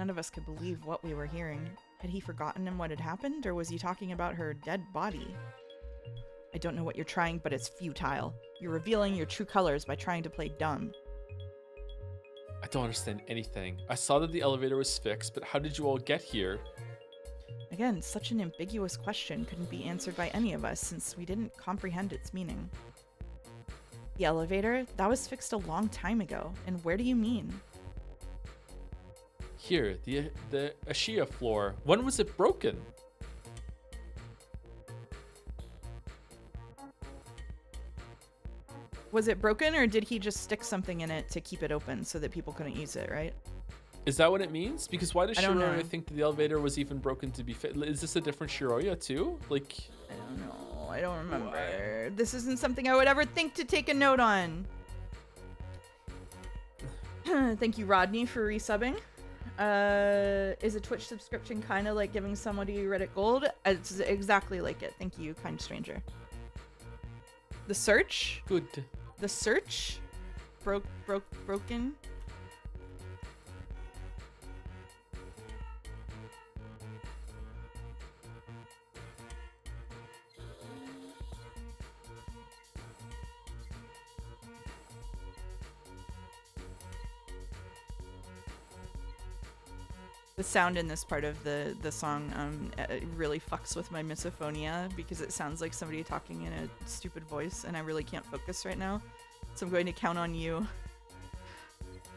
S1: of us could believe what we were hearing. Had he forgotten what had happened, or was he talking about her dead body? I don't know what you're trying, but it's futile. You're revealing your true colors by trying to play dumb.
S2: I don't understand anything. I saw that the elevator was fixed, but how did you all get here?
S1: Again, such an ambiguous question couldn't be answered by any of us since we didn't comprehend its meaning. The elevator? That was fixed a long time ago. And where do you mean?
S2: Here, the Ashia floor. When was it broken?
S1: Was it broken or did he just stick something in it to keep it open so that people couldn't use it, right?
S2: Is that what it means? Because why does
S1: I don't know.
S2: Shiroya think that the elevator was even broken to be fit? Is this a different Shiroya too? Like,
S1: I don't know. I don't remember. This isn't something I would ever think to take a note on. Thank you, Rodney, for resubbing. Is a Twitch subscription kind of like giving somebody Reddit gold? It's exactly like it. Thank you, kind stranger. The search?
S2: good.
S1: The search? Broken? The sound in this part of the song it really fucks with my misophonia because it sounds like somebody talking in a stupid voice and I really can't focus right now. So I'm going to count on you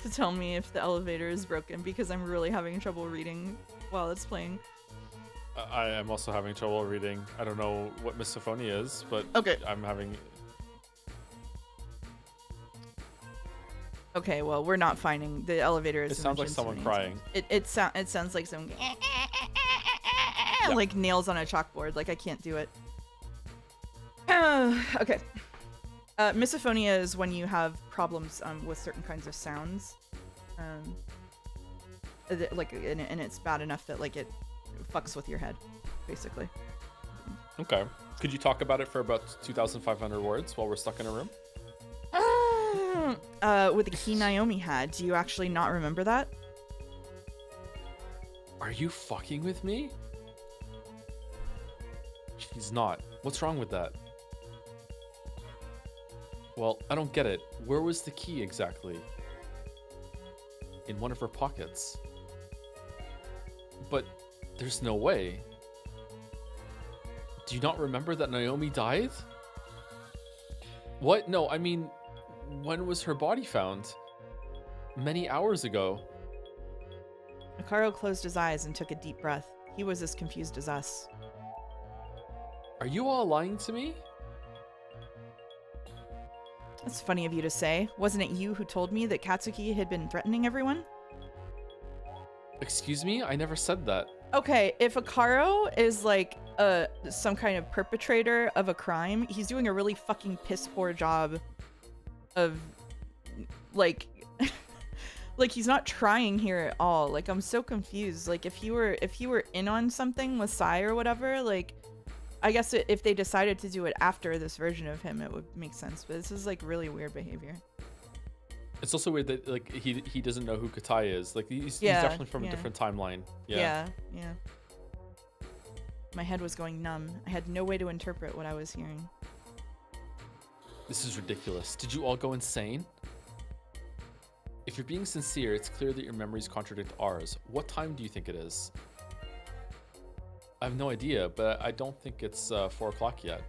S1: to tell me if the elevator is broken because I'm really having trouble reading while it's playing.
S2: I am also having trouble reading. I don't know what misophonia is, but
S1: Okay.
S2: I'm having...
S1: Okay, well, we're not finding the elevator.
S2: It sounds like someone crying.
S1: It sounds like some like nails on a chalkboard. Like I can't do it. Okay. Misophonia is when you have problems with certain kinds of sounds. Like and it's bad enough that like it fucks with your head, basically.
S2: Okay. Could you talk about it for about 2,500 words while we're stuck in a room?
S1: With the key Naomi had. Do you actually not remember that?
S2: Are you fucking with me? She's not. What's wrong with that? Well, I don't get it. Where was the key exactly? In one of her pockets. But there's no way. Do you not remember that Naomi died? What? No, I mean, when was her body found? Many hours ago.
S1: Hikaru closed his eyes and took a deep breath. He was as confused as us.
S2: Are you all lying to me?
S1: That's funny of you to say. Wasn't it you who told me that Katsuki had been threatening everyone?
S2: Excuse me? I never said that.
S1: Okay, if Hikaru is like some kind of perpetrator of a crime, he's doing a really fucking piss poor job of like like he's not trying here at all. Like I'm so confused. Like if you were in on something with Sai or whatever, like I guess if they decided to do it after this version of him, it would make sense. But this is like really weird behavior.
S2: It's also weird that like he doesn't know who Katai is. Like he's definitely from a different timeline.
S1: Yeah. My head was going numb. I had no way to interpret what I was hearing.
S2: This is ridiculous. Did you all go insane? If you're being sincere, it's clear that your memories contradict ours. What time do you think it is? I have no idea, but I don't think it's 4 o'clock yet.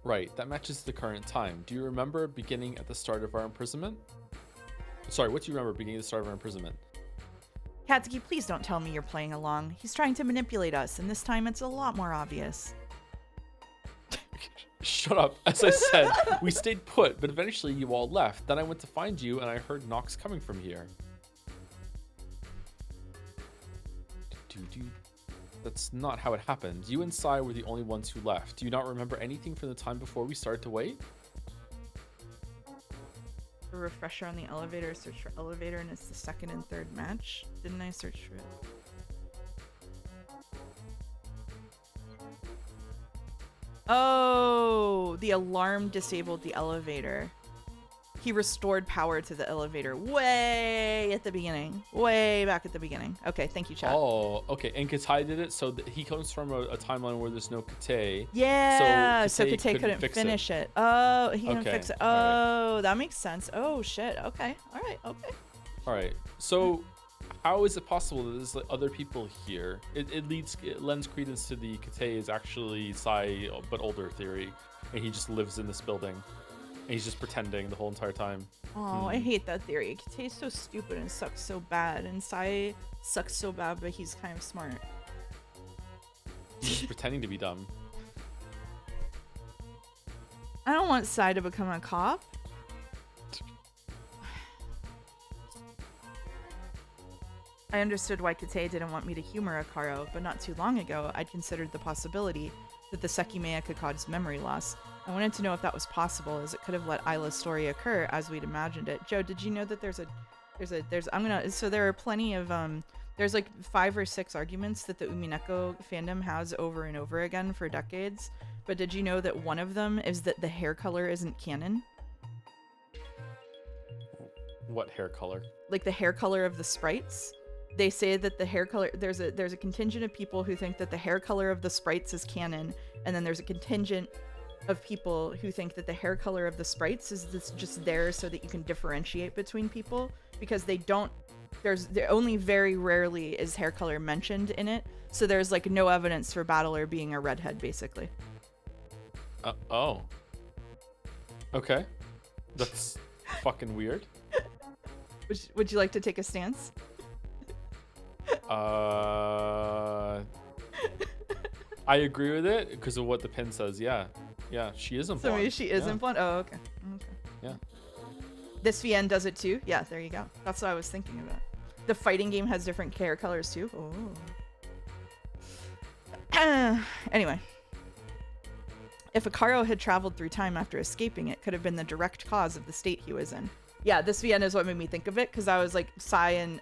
S2: Right, that matches the current time. Do you remember beginning at the start of our imprisonment? Sorry, what do you remember beginning at the start of our imprisonment?
S1: Katsuki, please don't tell me you're playing along. He's trying to manipulate us, and this time it's a lot more obvious.
S2: Shut up. As I said, we stayed put, but eventually you all left. Then I went to find you, and I heard knocks coming from here. That's not how it happened. You and Sai were the only ones who left. Do you not remember anything from the time before we started to wait?
S1: A refresher on the elevator, search for elevator, and it's the second and third match. Didn't I search for it? Oh, the alarm disabled the elevator. He restored power to the elevator way at the beginning. Way back at the beginning. Okay, thank you, chat.
S2: Oh, okay. And Katai did it, so he comes from a timeline where there's no Kate.
S1: Yeah, so Kate couldn't
S2: fix
S1: finish it. Oh, he couldn't
S2: Okay,
S1: fix it.
S2: all
S1: Oh, that makes sense. Oh, shit. Okay. All right. Okay.
S2: All right. So how is it possible that there's like, other people here? It lends credence to the Kate is actually Sai, but older theory, and he just lives in this building. And he's just pretending the whole entire time.
S1: Oh, I hate that theory. Kate's so stupid and sucks so bad, and Sai sucks so bad, but he's kind of smart.
S2: He's just pretending to be dumb.
S1: I don't want Sai to become a cop. I understood why Kate didn't want me to humor Akaro, but not too long ago, I'd considered the possibility that the Sekimeiya could cause memory loss. I wanted to know if that was possible, as it could have let Isla's story occur as we'd imagined it. Joe, did you know that so there are plenty of, there's like 5 or 6 arguments that the Umineko fandom has over and over again for decades, but did you know that one of them is that the hair color isn't canon?
S2: What hair color?
S1: Like the hair color of the sprites? They say that the hair color, there's a contingent of people who think that the hair color of the sprites is canon, and then there's a contingent of people who think that the hair color of the sprites is just there so that you can differentiate between people, because there only very rarely is hair color mentioned in it, so there's like no evidence for Battler being a redhead, basically.
S2: Oh. Okay. That's fucking weird.
S1: Would you like to take a stance?
S2: I agree with it because of what the pin says. Yeah, she isn't blonde.
S1: So maybe she isn't blonde. Oh, okay.
S2: Yeah.
S1: This VN does it too. Yeah, there you go. That's what I was thinking about. The fighting game has different hair colors too. Oh. Anyway, if Akaro had traveled through time after escaping, it could have been the direct cause of the state he was in. Yeah, this VN is what made me think of it, because I was like, Sai and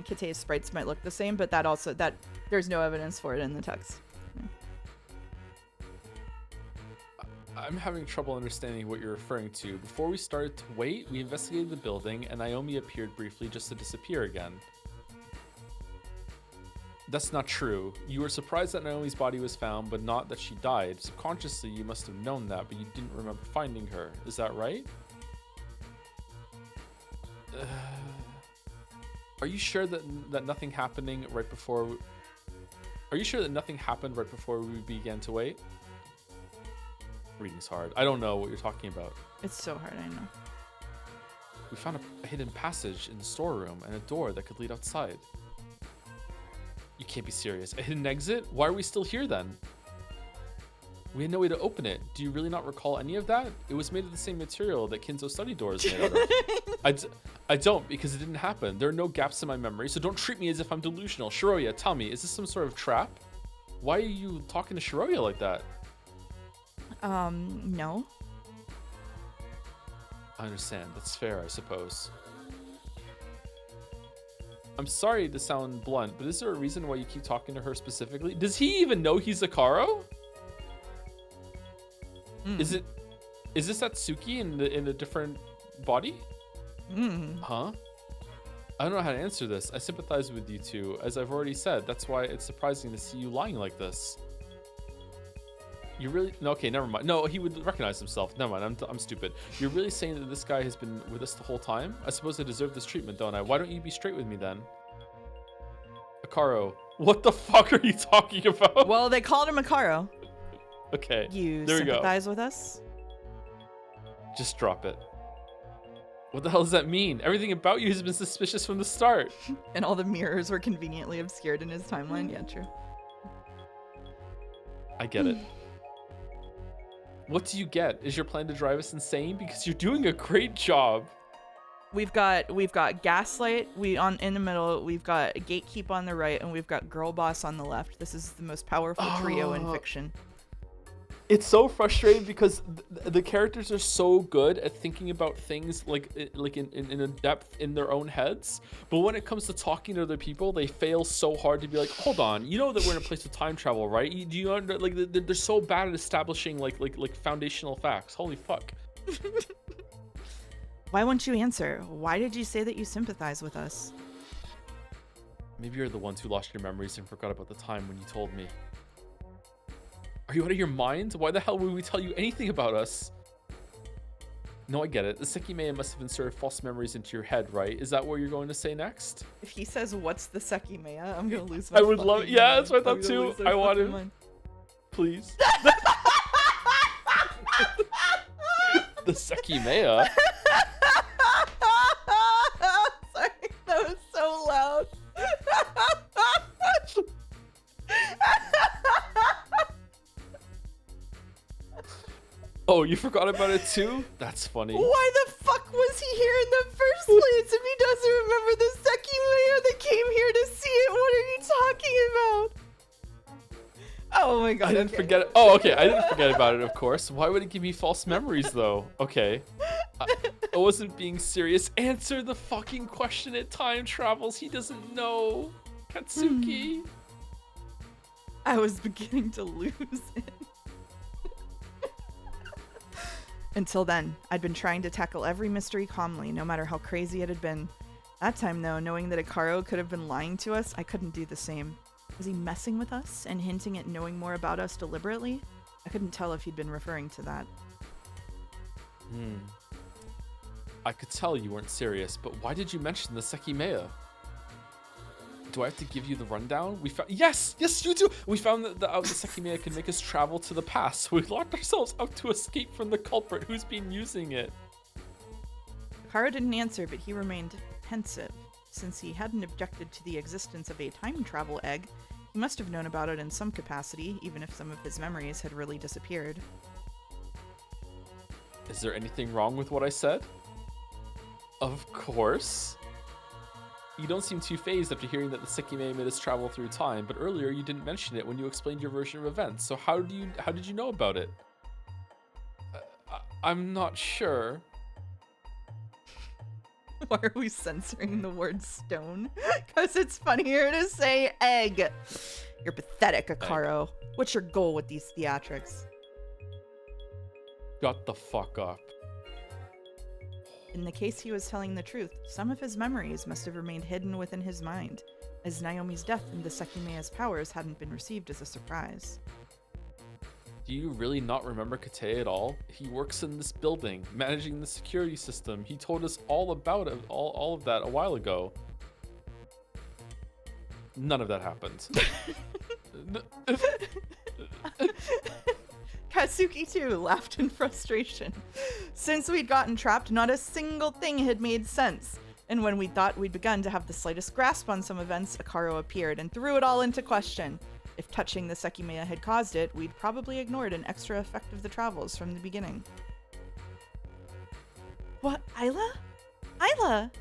S1: Kate's sprites might look the same, but that there's no evidence for it in the text.
S2: I'm having trouble understanding what you're referring to. Before we started to wait, we investigated the building, and Naomi appeared briefly just to disappear again. That's not true. You were surprised that Naomi's body was found, but not that she died. Subconsciously, you must have known that, but you didn't remember finding her. Is that right? Are you sure that nothing happened right before? Are you sure that nothing happened right before we began to wait? Reading's hard. I don't know what you're talking about.
S1: It's so hard, I know.
S2: We found a hidden passage in the storeroom and a door that could lead outside. You can't be serious. A hidden exit? Why are we still here then? We had no way to open it. Do you really not recall any of that? It was made of the same material that Kinzo study door is made out of. I don't, because it didn't happen. There are no gaps in my memory, so don't treat me as if I'm delusional. Shiroya, tell me, is this some sort of trap? Why are you talking to Shiroya like that?
S1: No.
S2: I understand. That's fair, I suppose. I'm sorry to sound blunt, but is there a reason why you keep talking to her specifically? Does he even know he's Akaro? Is this Satsuki in a different body? Huh? I don't know how to answer this. I sympathize with you two, as I've already said. That's why it's surprising to see you lying like this. You really? No, okay, never mind. No, he would recognize himself. Never mind. I'm stupid. You're really saying that this guy has been with us the whole time? I suppose I deserve this treatment, don't I? Why don't you be straight with me then? Akaro, what the fuck are you talking about?
S1: Well, they called him Akaro.
S2: Okay,
S1: You
S2: there we go.
S1: sympathize with us?
S2: Just drop it. What the hell does that mean? Everything about you has been suspicious from the start.
S1: And all the mirrors were conveniently obscured in his timeline. Yeah, true.
S2: I get it. What do you get? Is your plan to drive us insane? Because you're doing a great job.
S1: We've got Gaslight in the middle, we've got Gatekeep on the right, and we've got Girl Boss on the left. This is the most powerful trio in fiction.
S2: It's so frustrating because the characters are so good at thinking about things like in a depth in their own heads, but when it comes to talking to other people, they fail so hard to be like, hold on, you know that we're in a place with time travel, right? Do you under like they're so bad at establishing like foundational facts. Holy fuck.
S1: Why won't you answer? Why did you say that you sympathize with us?
S2: Maybe you're the ones who lost your memories and forgot about the time when you told me. Are you out of your mind? Why the hell would we tell you anything about us? No, I get it. The Sekimeiya must have inserted false memories into your head, right? Is that what you're going to say next?
S1: If he says, what's the Sekimeiya? I'm going to lose my
S2: I would love it. Yeah, that's what I thought too. I want him.
S1: Mind.
S2: Please. The Sekimeiya?
S1: Sorry, that was so loud.
S2: Oh, you forgot about it too? That's funny.
S1: Why the fuck was he here in the first place if he doesn't remember the Sekimeiya that came here to see it? What are you talking about? Oh my god.
S2: I didn't forget it. Oh, okay. I didn't forget about it, of course. Why would it give me false memories, though? Okay. I wasn't being serious. Answer the fucking question. It time travels. He doesn't know. Katsuki.
S1: I was beginning to lose it. Until then, I'd been trying to tackle every mystery calmly, no matter how crazy it had been. That time, though, knowing that Akaro could have been lying to us, I couldn't do the same. Was he messing with us and hinting at knowing more about us deliberately? I couldn't tell if he'd been referring to that.
S2: I could tell you weren't serious, but why did you mention the Sekimeiya? Do I have to give you the rundown? We found— Yes, you do. We found that the Sekimeiya can make us travel to the past, so we locked ourselves up to escape from the culprit who's been using it.
S1: Akaro didn't answer, but he remained pensive. Since he hadn't objected to the existence of a time travel egg, he must have known about it in some capacity, even if some of his memories had really disappeared.
S2: Is there anything wrong with what I said? Of course. You don't seem too phased after hearing that the Sekimeiya made us travel through time, but earlier you didn't mention it when you explained your version of events. So how did you know about it? I'm not sure.
S1: Why are we censoring the word stone? Because it's funnier to say egg. You're pathetic, Akaro. What's your goal with these theatrics?
S2: Shut the fuck up.
S1: In the case he was telling the truth, some of his memories must have remained hidden within his mind, as Naomi's death and the Sekimeiya's powers hadn't been received as a surprise.
S2: Do you really not remember Kate at all? He works in this building, managing the security system. He told us all about it, all of that a while ago. None of that happened.
S1: Katsuki, too, laughed in frustration. Since we'd gotten trapped, not a single thing had made sense. And when we thought we'd begun to have the slightest grasp on some events, Akaro appeared and threw it all into question. If touching the Sekimeiya had caused it, we'd probably ignored an extra effect of the travels from the beginning. What? Isla? Isla!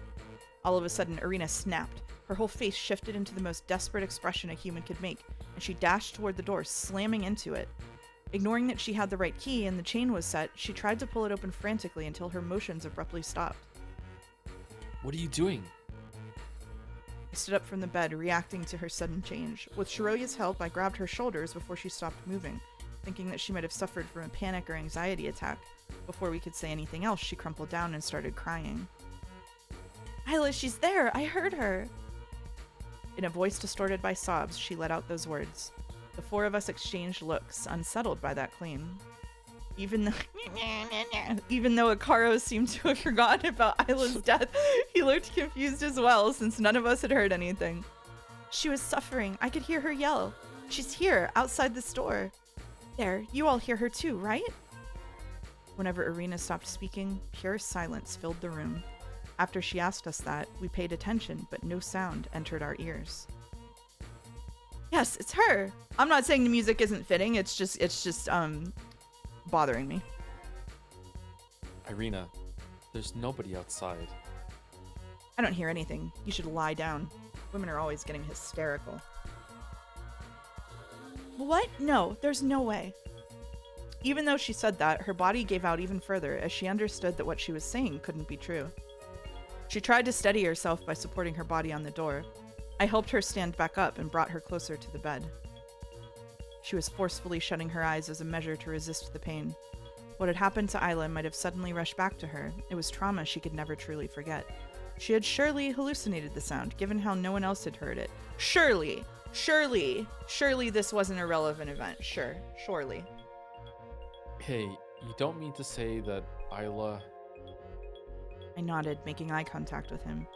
S1: All of a sudden, Irina snapped. Her whole face shifted into the most desperate expression a human could make, and she dashed toward the door, slamming into it. Ignoring that she had the right key and the chain was set, she tried to pull it open frantically until her motions abruptly stopped.
S2: What are you doing?
S1: I stood up from the bed, reacting to her sudden change. With Shiroya's help, I grabbed her shoulders before she stopped moving, thinking that she might have suffered from a panic or anxiety attack. Before we could say anything else, she crumpled down and started crying. Isla, she's there! I heard her! In a voice distorted by sobs, she let out those words. The four of us exchanged looks, unsettled by that claim. Even though Akaro seemed to have forgotten about Isla's death, he looked confused as well, since none of us had heard anything. She was suffering. I could hear her yell. She's here, outside the store. There, you all hear her too, right? Whenever Irina stopped speaking, pure silence filled the room. After she asked us that, we paid attention, but no sound entered our ears. Yes, it's her. I'm not saying the music isn't fitting. It's just bothering me.
S2: Irina, there's nobody outside.
S1: I don't hear anything. You should lie down. Women are always getting hysterical. What? No, there's no way. Even though she said that, her body gave out even further as she understood that what she was saying couldn't be true. She tried to steady herself by supporting her body on the door. I helped her stand back up and brought her closer to the bed. She was forcefully shutting her eyes as a measure to resist the pain. What had happened to Isla might have suddenly rushed back to her. It was trauma she could never truly forget. She had surely hallucinated the sound, given how no one else had heard it. Surely this was an irrelevant event. Surely.
S2: Hey, you don't mean to say that Isla...
S1: I nodded, making eye contact with him.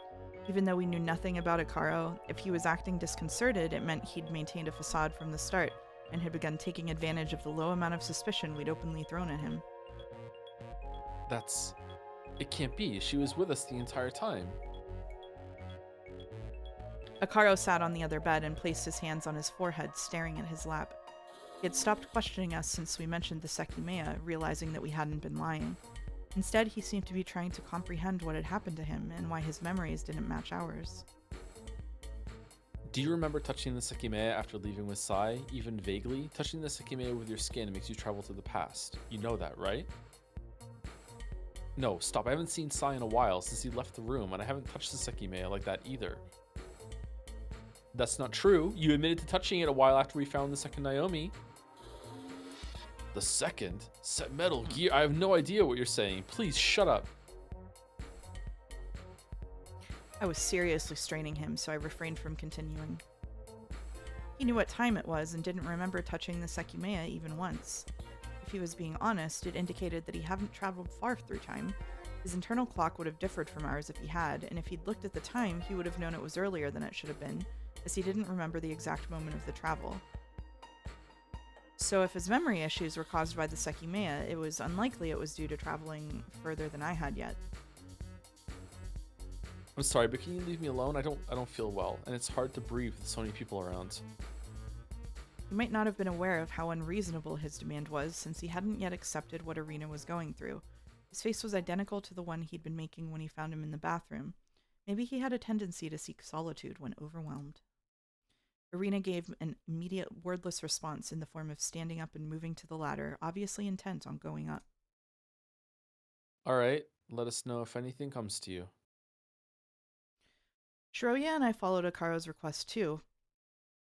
S1: Even though we knew nothing about Akaro, if he was acting disconcerted, it meant he'd maintained a facade from the start, and had begun taking advantage of the low amount of suspicion we'd openly thrown at him.
S2: It can't be. She was with us the entire time.
S1: Akaro sat on the other bed and placed his hands on his forehead, staring at his lap. He had stopped questioning us since we mentioned the Sekimeiya, realizing that we hadn't been lying. Instead, he seemed to be trying to comprehend what had happened to him and why his memories didn't match ours.
S2: Do you remember touching the Sekimeiya after leaving with Sai, even vaguely? Touching the Sekimeiya with your skin makes you travel to the past. You know that, right? No, stop. I haven't seen Sai in a while since he left the room, and I haven't touched the Sekimeiya like that either. That's not true. You admitted to touching it a while after we found the second Naomi. The second? Set Metal Gear? I have no idea what you're saying. Please shut up.
S1: I was seriously straining him, so I refrained from continuing. He knew what time it was and didn't remember touching the Sekimeiya even once. If he was being honest, it indicated that he hadn't traveled far through time. His internal clock would have differed from ours if he had, and if he'd looked at the time, he would have known it was earlier than it should have been, as he didn't remember the exact moment of the travel. So if his memory issues were caused by the Sekimeiya, it was unlikely it was due to traveling further than I had yet.
S2: I'm sorry, but can you leave me alone? I don't feel well, and it's hard to breathe with so many people around.
S1: He might not have been aware of how unreasonable his demand was, since he hadn't yet accepted what Irina was going through. His face was identical to the one he'd been making when he found him in the bathroom. Maybe he had a tendency to seek solitude when overwhelmed. Irina gave an immediate wordless response in the form of standing up and moving to the ladder, obviously intent on going up.
S2: Alright, let us know if anything comes to you.
S1: Shiroya and I followed Akaro's request too.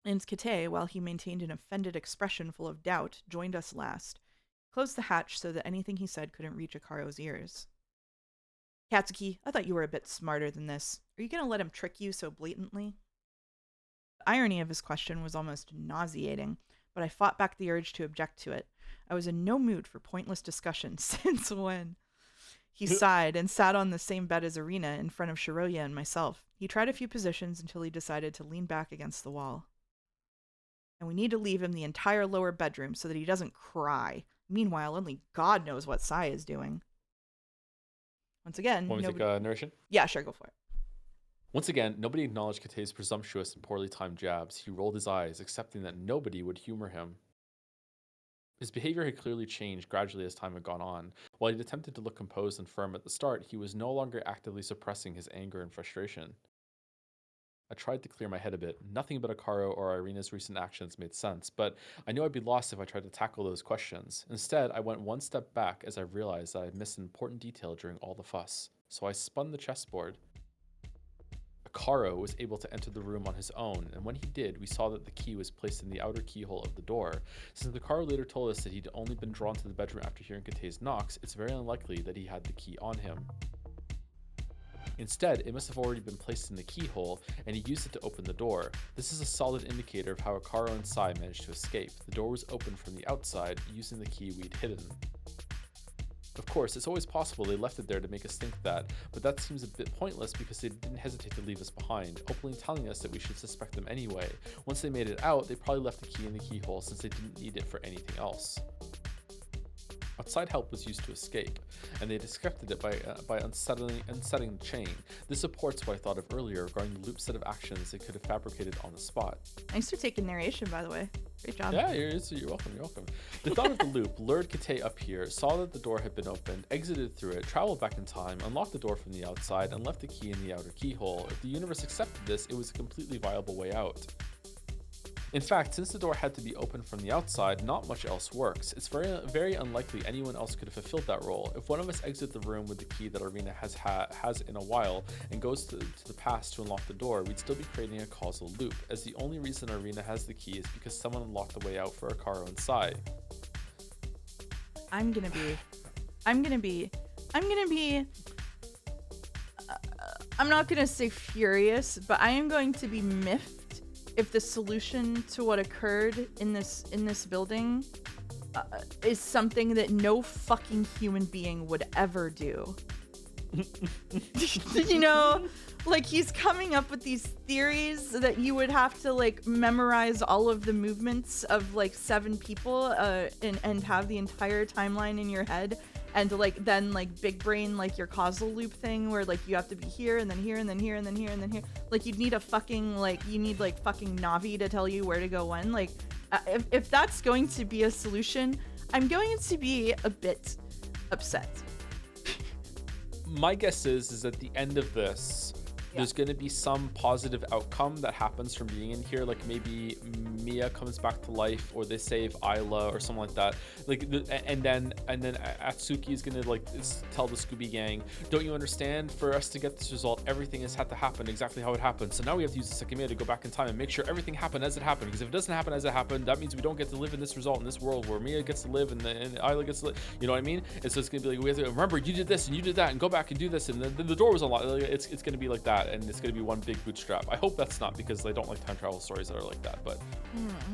S1: And Kite, while he maintained an offended expression full of doubt, joined us last. He closed the hatch so that anything he said couldn't reach Akaro's ears. Katsuki, I thought you were a bit smarter than this. Are you going to let him trick you so blatantly? The irony of his question was almost nauseating, but I fought back the urge to object to it. I was in no mood for pointless discussion. Since when? He sighed and sat on the same bed as Irina in front of Shiroya and myself. He tried a few positions until he decided to lean back against the wall. And we need to leave him the entire lower bedroom so that he doesn't cry. Meanwhile, only God knows what Sai is doing. Once again,
S2: Want me to take narration?
S1: Yeah, sure, go for it.
S2: Once again, nobody acknowledged Kate's presumptuous and poorly timed jabs. He rolled his eyes, accepting that nobody would humor him. His behavior had clearly changed gradually as time had gone on. While he'd attempted to look composed and firm at the start, he was no longer actively suppressing his anger and frustration. I tried to clear my head a bit. Nothing about Akaro or Irina's recent actions made sense, but I knew I'd be lost if I tried to tackle those questions. Instead, I went one step back as I realized that I had missed an important detail during all the fuss. So I spun the chessboard. Akaro was able to enter the room on his own, and when he did, we saw that the key was placed in the outer keyhole of the door. Since Akaro later told us that he'd only been drawn to the bedroom after hearing Kate's knocks, it's very unlikely that he had the key on him. Instead, it must have already been placed in the keyhole, and he used it to open the door. This is a solid indicator of how Akaro and Sai managed to escape. The door was opened from the outside, using the key we'd hidden. Of course, it's always possible they left it there to make us think that, but that seems a bit pointless because they didn't hesitate to leave us behind, openly telling us that we should suspect them anyway. Once they made it out, they probably left the key in the keyhole since they didn't need it for anything else. Outside help was used to escape, and they disrupted it by unsettling the chain. This supports what I thought of earlier regarding the loop set of actions they could have fabricated on the spot.
S1: Thanks for taking narration, by the way. Great job.
S2: Yeah, you're welcome. The thought of the loop lured Kite up here, saw that the door had been opened, exited through it, traveled back in time, unlocked the door from the outside, and left the key in the outer keyhole. If the universe accepted this, it was a completely viable way out. In fact, since the door had to be opened from the outside, not much else works. It's very unlikely anyone else could have fulfilled that role. If one of us exits the room with the key that Irina has in a while and goes to the past to unlock the door, we'd still be creating a causal loop, as the only reason Irina has the key is because someone unlocked the way out for Akaro and Sai.
S1: I'm gonna be I'm not gonna say furious, but I am going to be miffed if the solution to what occurred in this building is something that no fucking human being would ever do. You know, like he's coming up with these theories that you would have to like memorize all of the movements of like 7 people and have the entire timeline in your head, and like then like big brain like your causal loop thing where like you have to be here and then here and then here and then here and then here. Like you'd need a fucking fucking Navi to tell you where to go when. Like if that's going to be a solution, I'm going to be a bit upset.
S2: My guess is at the end of this, there's going to be some positive outcome that happens from being in here. Like maybe Mia comes back to life, or they save Isla or something like that. Like, and then Atsuki is going to like tell the Scooby Gang, "Don't you understand? For us to get this result, everything has had to happen exactly how it happened. So now we have to use the Sekimeiya to go back in time and make sure everything happened as it happened. Because if it doesn't happen as it happened, that means we don't get to live in this result in this world where Mia gets to live and Isla gets to live." You know what I mean? And so it's going to be like, we have to remember you did this and you did that and go back and do this, and then the door was unlocked. It's going to be like that. And it's going to be one big bootstrap. I hope that's not, because I don't like time travel stories that are like that, but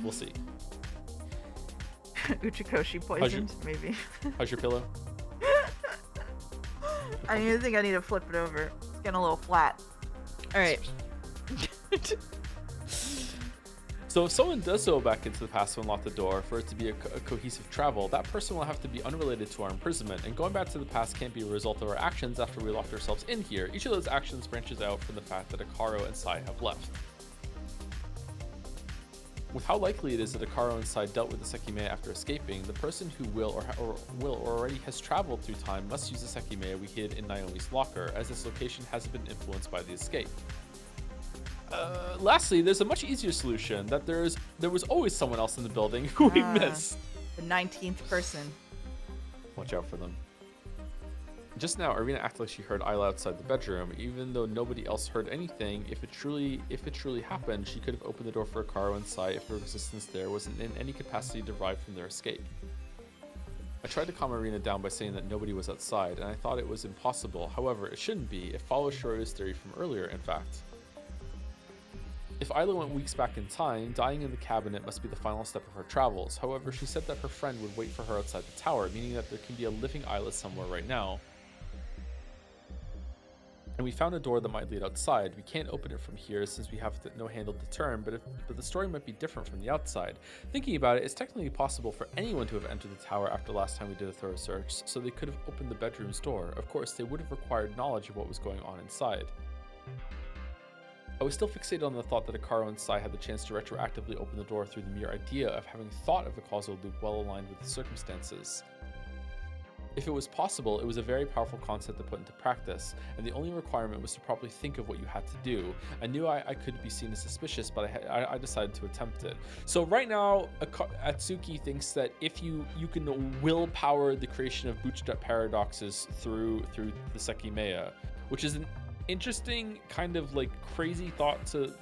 S2: we'll see.
S1: Uchikoshi poisoned, maybe.
S2: How's your pillow?
S1: I think I need to flip it over. It's getting a little flat. All right.
S2: So if someone does go back into the past to unlock the door for it to be a cohesive travel, that person will have to be unrelated to our imprisonment, and going back to the past can't be a result of our actions after we locked ourselves in here. Each of those actions branches out from the fact that Akaro and Sai have left. With how likely it is that Akaro and Sai dealt with the Sekimeiya after escaping, the person who will or already has traveled through time must use the Sekimeiya we hid in Naomi's locker, as this location hasn't been influenced by the escape. Lastly, there's a much easier solution, that there was always someone else in the building who we missed.
S1: The 19th person.
S2: Watch out for them. Just now, Arena acted like she heard Isla outside the bedroom, even though nobody else heard anything. If it truly happened, she could have opened the door for Akaro and Sai if her existence there wasn't in any capacity derived from their escape. I tried to calm Arena down by saying that nobody was outside, and I thought it was impossible. However, it shouldn't be. It follows Shiroya's theory from earlier, in fact. If Isla went weeks back in time, dying in the cabinet must be the final step of her travels. However, she said that her friend would wait for her outside the tower, meaning that there can be a living Isla somewhere right now. And we found a door that might lead outside. We can't open it from here since we have no handle to turn, but the story might be different from the outside. Thinking about it, it's technically possible for anyone to have entered the tower after the last time we did a thorough search, so they could have opened the bedroom's door. Of course, they would have required knowledge of what was going on inside. I was still fixated on the thought that Akaro and Sai had the chance to retroactively open the door through the mere idea of having thought of the causal loop well aligned with the circumstances. If it was possible, it was a very powerful concept to put into practice, and the only requirement was to properly think of what you had to do. I knew I could be seen as suspicious, but I decided to attempt it. So right now, Atsuki thinks that if you can willpower the creation of bootstrap paradoxes through the Sekimeiya, which is an interesting kind of like crazy thought to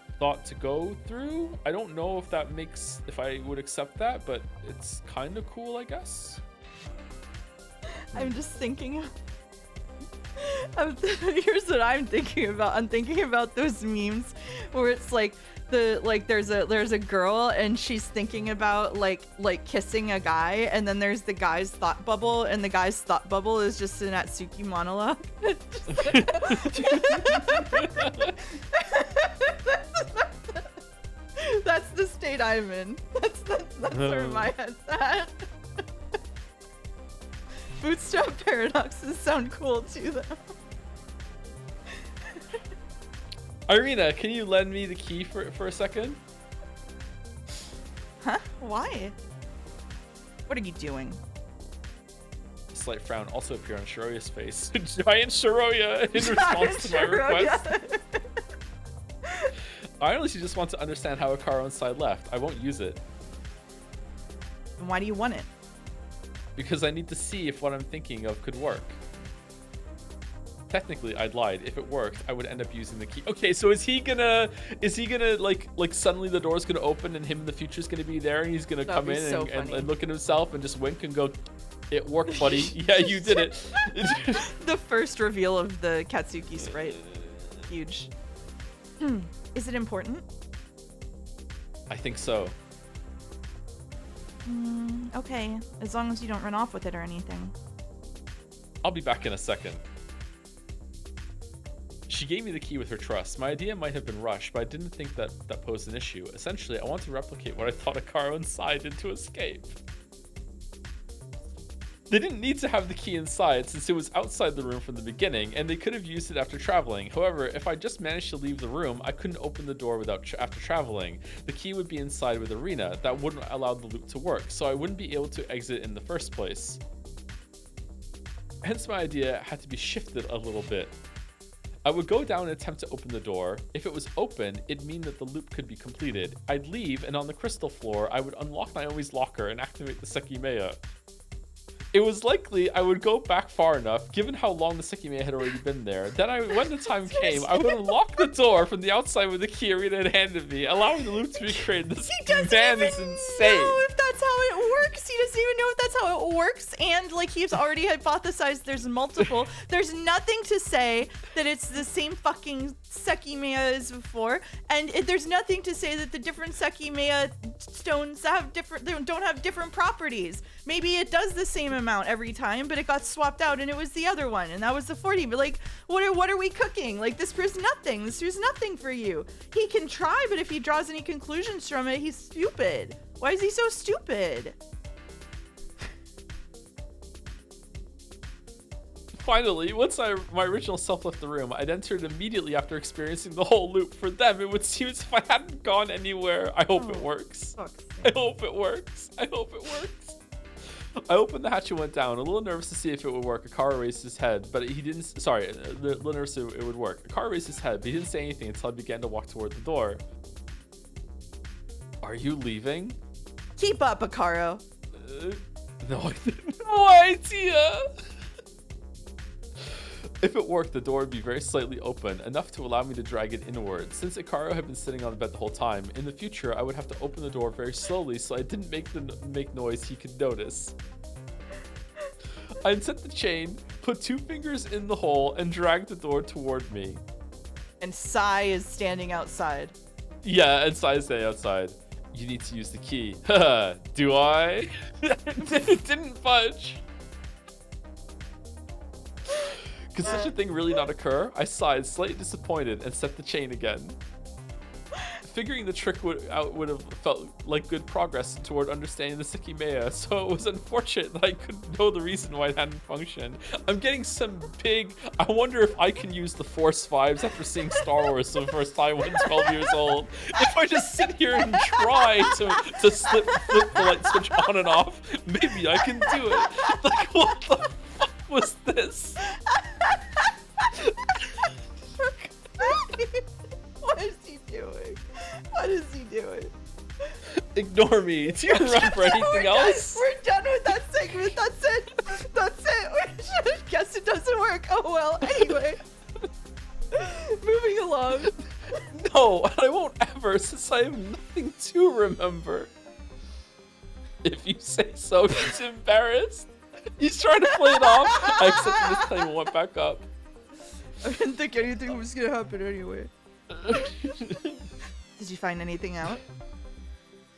S2: go through. I don't know if I would accept that, but it's kind of cool, I guess.
S1: I'm just thinking here's what I'm thinking about. I'm thinking about those memes where it's like there's a girl and she's thinking about like kissing a guy, and then there's the guy's thought bubble, and the guy's thought bubble is just an Atsuki monologue. That's the state I'm in. That's where my head's at. Bootstrap paradoxes sound cool too, though.
S2: Irina, can you lend me the key for a second?
S1: Huh? Why? What are you doing?
S2: A slight frown also appeared on Shiroya's face. Giant Shiroya in response to my request. I honestly just want to understand how Akaro and Sai left. I won't use it.
S1: And why do you want it?
S2: Because I need to see if what I'm thinking of could work. Technically, I'd lied. If it worked, I would end up using the key. Okay, so is he gonna like suddenly the door's gonna open and him in the future's gonna be there and he's gonna come in and look at himself and just wink and go, It worked, buddy. Yeah, you did it.
S1: The first reveal of the Katsuki sprite. Huge. Is it important?
S2: I think so.
S1: Okay, as long as you don't run off with it or anything.
S2: I'll be back in a second. She gave me the key with her trust. My idea might have been rushed, but I didn't think that posed an issue. Essentially, I want to replicate what I thought Akaro inside did to escape. They didn't need to have the key inside since it was outside the room from the beginning, and they could have used it after traveling. However, if I just managed to leave the room, I couldn't open the door after traveling. The key would be inside with Arena. That wouldn't allow the loop to work, so I wouldn't be able to exit in the first place. Hence my idea had to be shifted a little bit. I would go down and attempt to open the door. If it was open, it'd mean that the loop could be completed. I'd leave, and on the crystal floor, I would unlock Naomi's locker and activate the Sekimeiya. It was likely I would go back far enough, given how long the Sekimeiya had already been there. Then when the time came, I would unlock the door from the outside with the key Arena had handed me, allowing the loop to be created. This man is insane.
S1: Know if that's how it works. He doesn't even know if that's how it works. And like he's already hypothesized there's multiple. There's nothing to say that it's the same fucking Sekimeiya as before. And there's nothing to say that the different Sekimeiya stones don't have different properties. Maybe it does the same amount every time, but it got swapped out and it was the other one, and that was the 40. But like, what are we cooking? Like, this proves nothing. This proves nothing for you. He can try, but if he draws any conclusions from it, he's stupid. Why is he so stupid?
S2: Finally, once my original self left the room, I'd entered immediately after experiencing the whole loop. For them, it would seem as if I hadn't gone anywhere. I hope it works. I hope it works. I hope it works. I opened the hatch and went down, a little nervous to see if it would work. Akaro raised his head, but he didn't. Sorry, a little nervous it would work. Akaro raised his head, but he didn't say anything until I began to walk toward the door. Are you leaving?
S1: Keep up, Akaro.
S2: No, I have no idea. If it worked, the door would be very slightly open, enough to allow me to drag it inward. Since Akaro had been sitting on the bed the whole time, in the future I would have to open the door very slowly so I didn't make noise he could notice. I unset the chain, put 2 fingers in the hole, and dragged the door toward me.
S1: And Sai is standing outside.
S2: Yeah, and Sai is standing outside. You need to use the key. Do I? It didn't budge. Could such a thing really not occur? I sighed, slightly disappointed, and set the chain again. Figuring the trick would have felt like good progress toward understanding the Sekimeiya, so it was unfortunate that I couldn't know the reason why it hadn't functioned. I'm getting some big, I wonder if I can use the Force vibes after seeing Star Wars for the first time when 12 years old. If I just sit here and try to flip the light switch on and off, maybe I can do it. Like, what the fuck was this?
S1: What is he doing? What is he doing?
S2: Ignore me. Do you remember anything else?
S1: We're done with that segment. That's it. That's it. Guess it doesn't work. Oh well. Anyway. Moving along.
S2: No, I won't ever, since I have nothing to remember. If you say so, he's embarrassed. He's trying to play it off. I accepted this time and went back up.
S1: I didn't think anything was gonna happen anyway. Did you find anything out?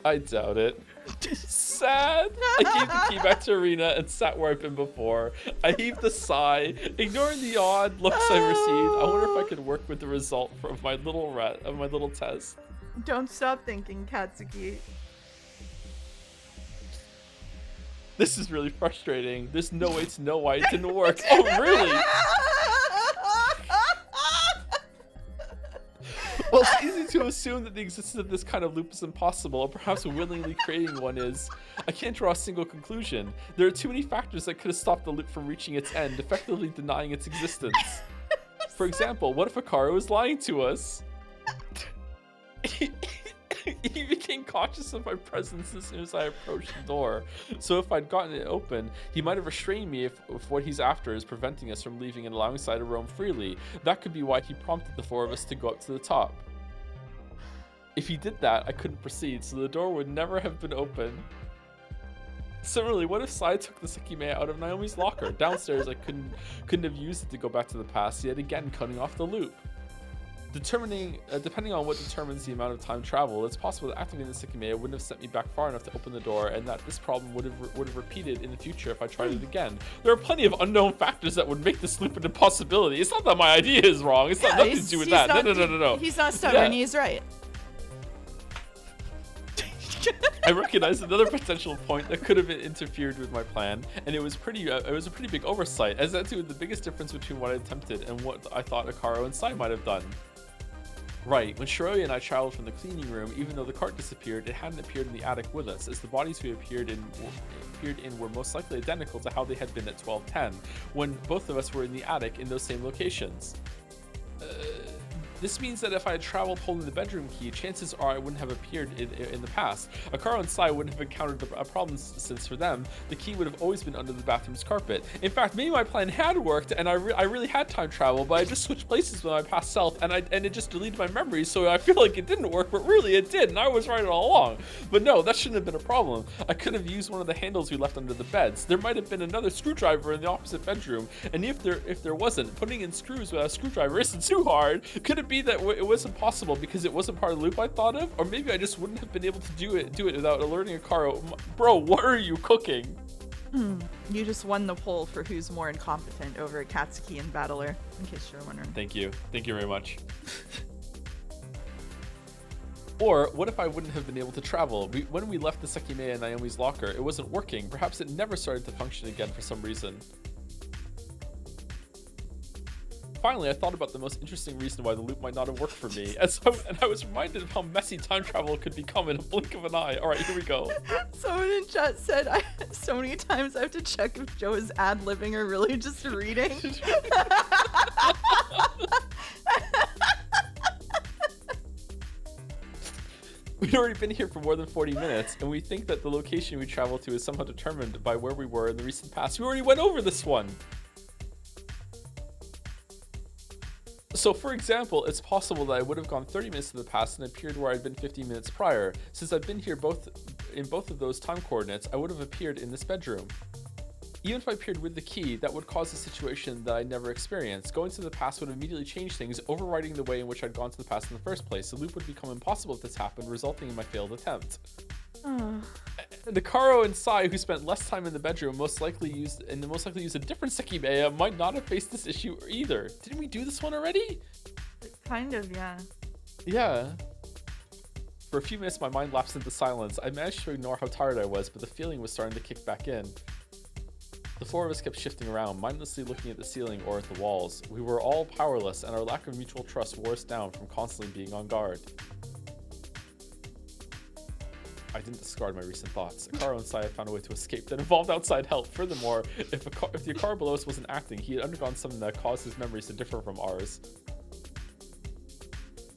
S2: I doubt it. Sad. I gave the key back to Arena and sat where I've been before. I heaved a sigh, ignoring the odd looks I received. I wonder if I could work with the result from my little test.
S1: Don't stop thinking, Katsuki.
S2: This is really frustrating. There's no way to know why it didn't work. Oh, really? Well, it's easy to assume that the existence of this kind of loop is impossible, or perhaps willingly creating one is. I can't draw a single conclusion. There are too many factors that could have stopped the loop from reaching its end, effectively denying its existence. For example, what if Akaro is lying to us? He became conscious of my presence as soon as I approached the door. So if I'd gotten it open, he might have restrained me if what he's after is preventing us from leaving and allowing Sai to roam freely. That could be why he prompted the 4 of us to go up to the top. If he did that, I couldn't proceed, so the door would never have been open. Similarly, what if Sai took the Sekimeiya out of Naomi's locker? Downstairs, I couldn't have used it to go back to the past, yet again cutting off the loop. Depending on what determines the amount of time travel, it's possible that activating the Sekimeiya wouldn't have sent me back far enough to open the door, and that this problem would have repeated in the future if I tried it again. There are plenty of unknown factors that would make this loop an impossibility. It's not that my idea is wrong. It's not nothing to do with that. No.
S1: He's not stubborn. Yeah. He's right.
S2: I recognize another potential point that could have interfered with my plan, and it was a pretty big oversight, as that too the biggest difference between what I attempted and what I thought Akaro and Sai might have done. Right, when Shiroya and I traveled from the cleaning room, even though the cart disappeared, it hadn't appeared in the attic with us, as the bodies we appeared in were most likely identical to how they had been at 12:10, when both of us were in the attic in those same locations. This means that if I had traveled holding the bedroom key, chances are I wouldn't have appeared in the past. Akaro and Sai wouldn't have encountered a problem, since for them, the key would have always been under the bathroom's carpet. In fact, maybe my plan had worked and I really had time travel, but I just switched places with my past self and it just deleted my memories, so I feel like it didn't work, but really it did, and I was right all along. But no, that shouldn't have been a problem. I could have used one of the handles we left under the beds. There might have been another screwdriver in the opposite bedroom, and if there wasn't, putting in screws without a screwdriver isn't too hard. Could it be that it wasn't possible because it wasn't part of the loop I thought of? Or maybe I just wouldn't have been able to do it without alerting Akaro. Bro, what are you cooking?
S1: You just won the poll for who's more incompetent over Katsuki and Battler, in case you're wondering.
S2: Thank you very much. Or what if I wouldn't have been able to travel? When we left the Sekimeiya in Naomi's locker, it wasn't working. Perhaps it never started to function again for some reason. Finally, I thought about the most interesting reason why the loop might not have worked for me, and I was reminded of how messy time travel could become in a blink of an eye. All right, here we go.
S1: Someone in chat said, so many times I have to check if Joe is ad-libbing or really just reading.
S2: We'd already been here for more than 40 minutes, and we think that the location we traveled to is somehow determined by where we were in the recent past. We already went over this one. So, for example, it's possible that I would have gone 30 minutes to the past and appeared where I'd been 15 minutes prior. Since I've been here in both of those time coordinates, I would have appeared in this bedroom. Even if I appeared with the key, that would cause a situation that I never experienced. Going to the past would immediately change things, overriding the way in which I'd gone to the past in the first place. The loop would become impossible if this happened, resulting in my failed attempt. Akaro and Sai, who spent less time in the bedroom, most likely used a different Sekimeiya, might not have faced this issue either. Didn't we do this one already?
S1: Kind of, yeah.
S2: Yeah. For a few minutes, my mind lapsed into silence. I managed to ignore how tired I was, but the feeling was starting to kick back in. The four of us kept shifting around, mindlessly looking at the ceiling or at the walls. We were all powerless, and our lack of mutual trust wore us down from constantly being on guard. I didn't discard my recent thoughts. Akaro and Sai had found a way to escape that involved outside help. Furthermore, if the Akaro below us wasn't acting, he had undergone something that caused his memories to differ from ours.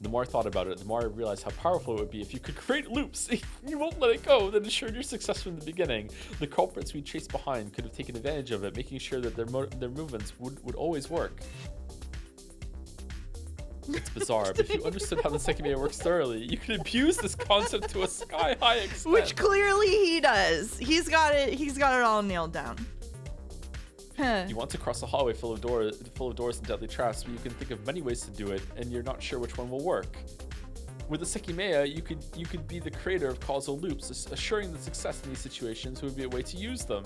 S2: The more I thought about it, the more I realized how powerful it would be if you could create loops. You won't let it go, that ensured your success from the beginning. The culprits we chased behind could have taken advantage of it, making sure that their movements would always work. It's bizarre, but if you understood how the Sekimeiya works thoroughly, you could abuse this concept to a sky-high extent.
S1: Which clearly he does. He's got it all nailed down.
S2: You want to cross a hallway full of doors and deadly traps, but you can think of many ways to do it, and you're not sure which one will work. With the Sekimeiya, you could be the creator of causal loops, assuring that success in these situations would be a way to use them.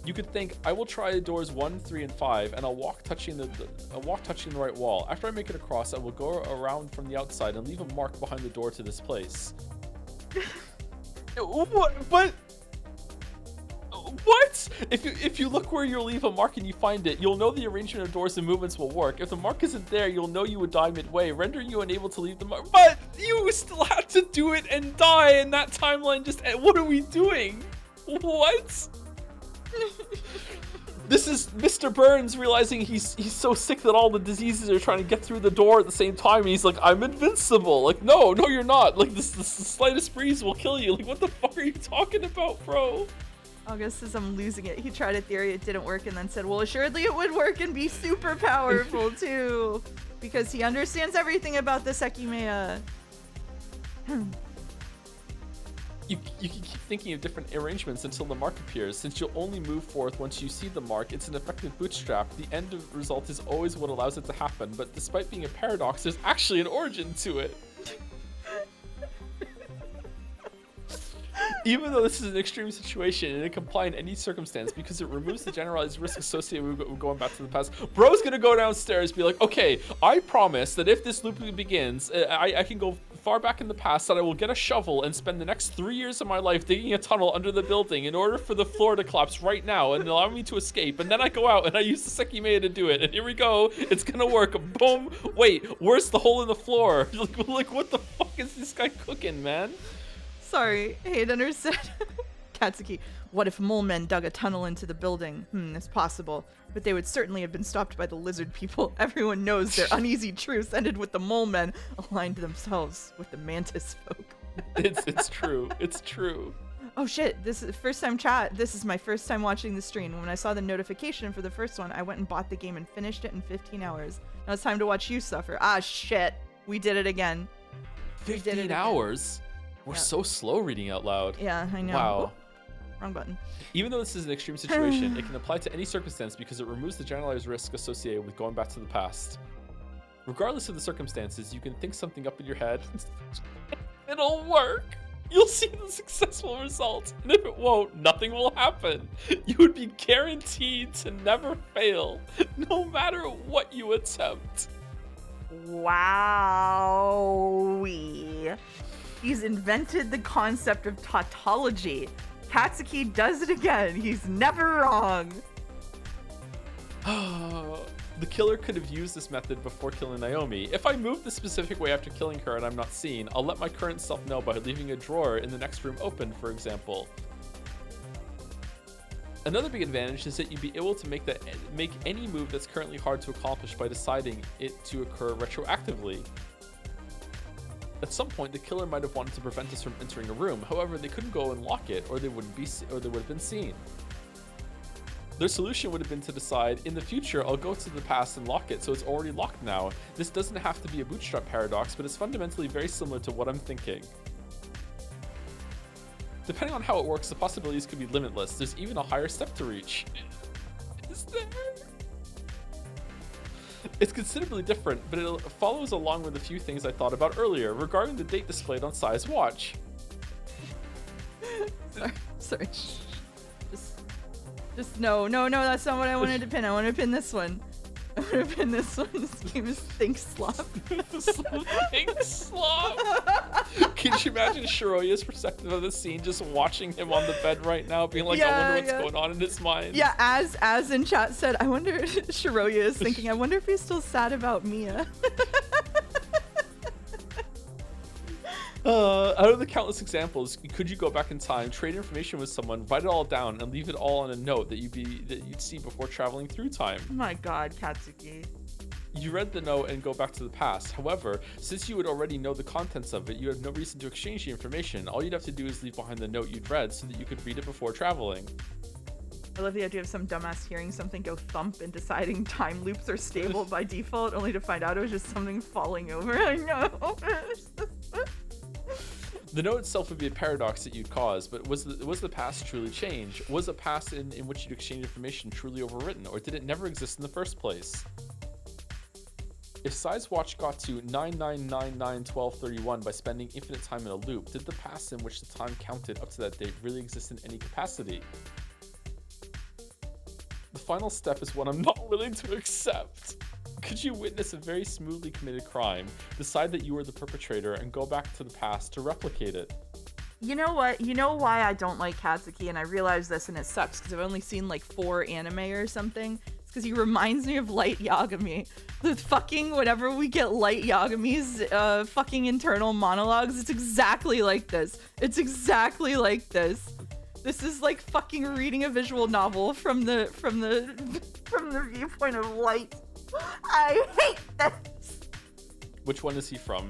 S2: You could think, I will try doors 1, 3, and 5, and I'll walk touching the right wall. After I make it across, I will go around from the outside and leave a mark behind the door to this place. What? What? If you look where you'll leave a mark and you find it, you'll know the arrangement of doors and movements will work. If the mark isn't there, you'll know you would die midway, rendering you unable to leave the mark. But you still have to do it and die, and that timeline just... What are we doing? What? This is Mr. Burns realizing he's so sick that all the diseases are trying to get through the door at the same time. And he's like, I'm invincible. Like, no, you're not. Like, the slightest breeze will kill you. Like, what the fuck are you talking about, bro?
S1: August says I'm losing it. He tried a theory, it didn't work, and then said, well, assuredly it would work and be super powerful too. Because he understands everything about the Sekimeiya.
S2: You can keep thinking of different arrangements until the mark appears. Since you'll only move forth once you see the mark, it's an effective bootstrap. The end result is always what allows it to happen, but despite being a paradox, there's actually an origin to it. Even though this is an extreme situation, and it can apply in any circumstance because it removes the generalized risk associated with going back to the past. Bro's gonna go downstairs and be like, okay, I promise that if this loop begins, I can go far back in the past, that I will get a shovel and spend the next 3 years of my life digging a tunnel under the building in order for the floor to collapse right now and allow me to escape. And then I go out and I use the Sekimeiya to do it. And here we go. It's gonna work. Boom. Wait, where's the hole in the floor? Like what the fuck is this guy cooking, man?
S1: Sorry, Haydener said. Katsuki, what if mole men dug a tunnel into the building? It's possible. But they would certainly have been stopped by the lizard people. Everyone knows their uneasy truce ended with the mole men aligned themselves with the mantis folk.
S2: It's true. It's true.
S1: Oh shit, this is first time chat. This is my first time watching the stream. When I saw the notification for the first one, I went and bought the game and finished it in 15 hours. Now it's time to watch you suffer. Ah shit, we did it again.
S2: 15 hours? We're so slow reading out loud.
S1: Yeah, I know.
S2: Wow.
S1: Oh, wrong button.
S2: Even though this is an extreme situation, it can apply to any circumstance because it removes the generalized risk associated with going back to the past. Regardless of the circumstances, you can think something up in your head. It'll work. You'll see the successful result. And if it won't, nothing will happen. You would be guaranteed to never fail, no matter what you attempt.
S1: Wow. He's invented the concept of tautology. Katsuki does it again. He's never wrong.
S2: The killer could have used this method before killing Naomi. If I move the specific way after killing her and I'm not seen, I'll let my current self know by leaving a drawer in the next room open, for example. Another big advantage is that you'd be able to make any move that's currently hard to accomplish by deciding it to occur retroactively. At some point, the killer might have wanted to prevent us from entering a room. However, they couldn't go and lock it, or they would have been seen. Their solution would have been to decide, in the future, I'll go to the past and lock it, so it's already locked now. This doesn't have to be a bootstrap paradox, but it's fundamentally very similar to what I'm thinking. Depending on how it works, the possibilities could be limitless. There's even a higher step to reach. Is there? It's considerably different, but it follows along with a few things I thought about earlier regarding the date displayed on Sai's watch.
S1: Sorry. Just no, that's not what I wanted to pin. I want to pin this one. I want to pin this one. This game is Think Slop.
S2: Think Slop. Can you imagine Shiroya's perspective of the scene, just watching him on the bed right now, being like, I wonder what's going on in his mind?
S1: Yeah, as in chat said, I wonder, Shiroya is thinking, I wonder if he's still sad about Mia.
S2: Out of the countless examples, could you go back in time, trade information with someone, write it all down, and leave it all on a note that you'd see before traveling through time?
S1: Oh my god, Katsuki.
S2: You read the note and go back to the past. However, since you would already know the contents of it, you have no reason to exchange the information. All you'd have to do is leave behind the note you'd read so that you could read it before traveling.
S1: I love the idea of some dumbass hearing something go thump and deciding time loops are stable by default, only to find out it was just something falling over. I know.
S2: The note itself would be a paradox that you'd cause, but was the past truly changed? Was a past in which you'd exchange information truly overwritten, or did it never exist in the first place? If Sai's watch got to 99991231 by spending infinite time in a loop, did the past in which the time counted up to that date really exist in any capacity? The final step is one I'm not willing to accept. Could you witness a very smoothly committed crime, decide that you were the perpetrator, and go back to the past to replicate it?
S1: You know what? You know why I don't like Katsuki, and I realize this, and it sucks, because I've only seen like 4 anime or something. It's because he reminds me of Light Yagami. The fucking, whenever we get Light Yagami's fucking internal monologues, it's exactly like this. It's exactly like this. This is like fucking reading a visual novel from the viewpoint of Light. I hate this.
S2: Which one is he from?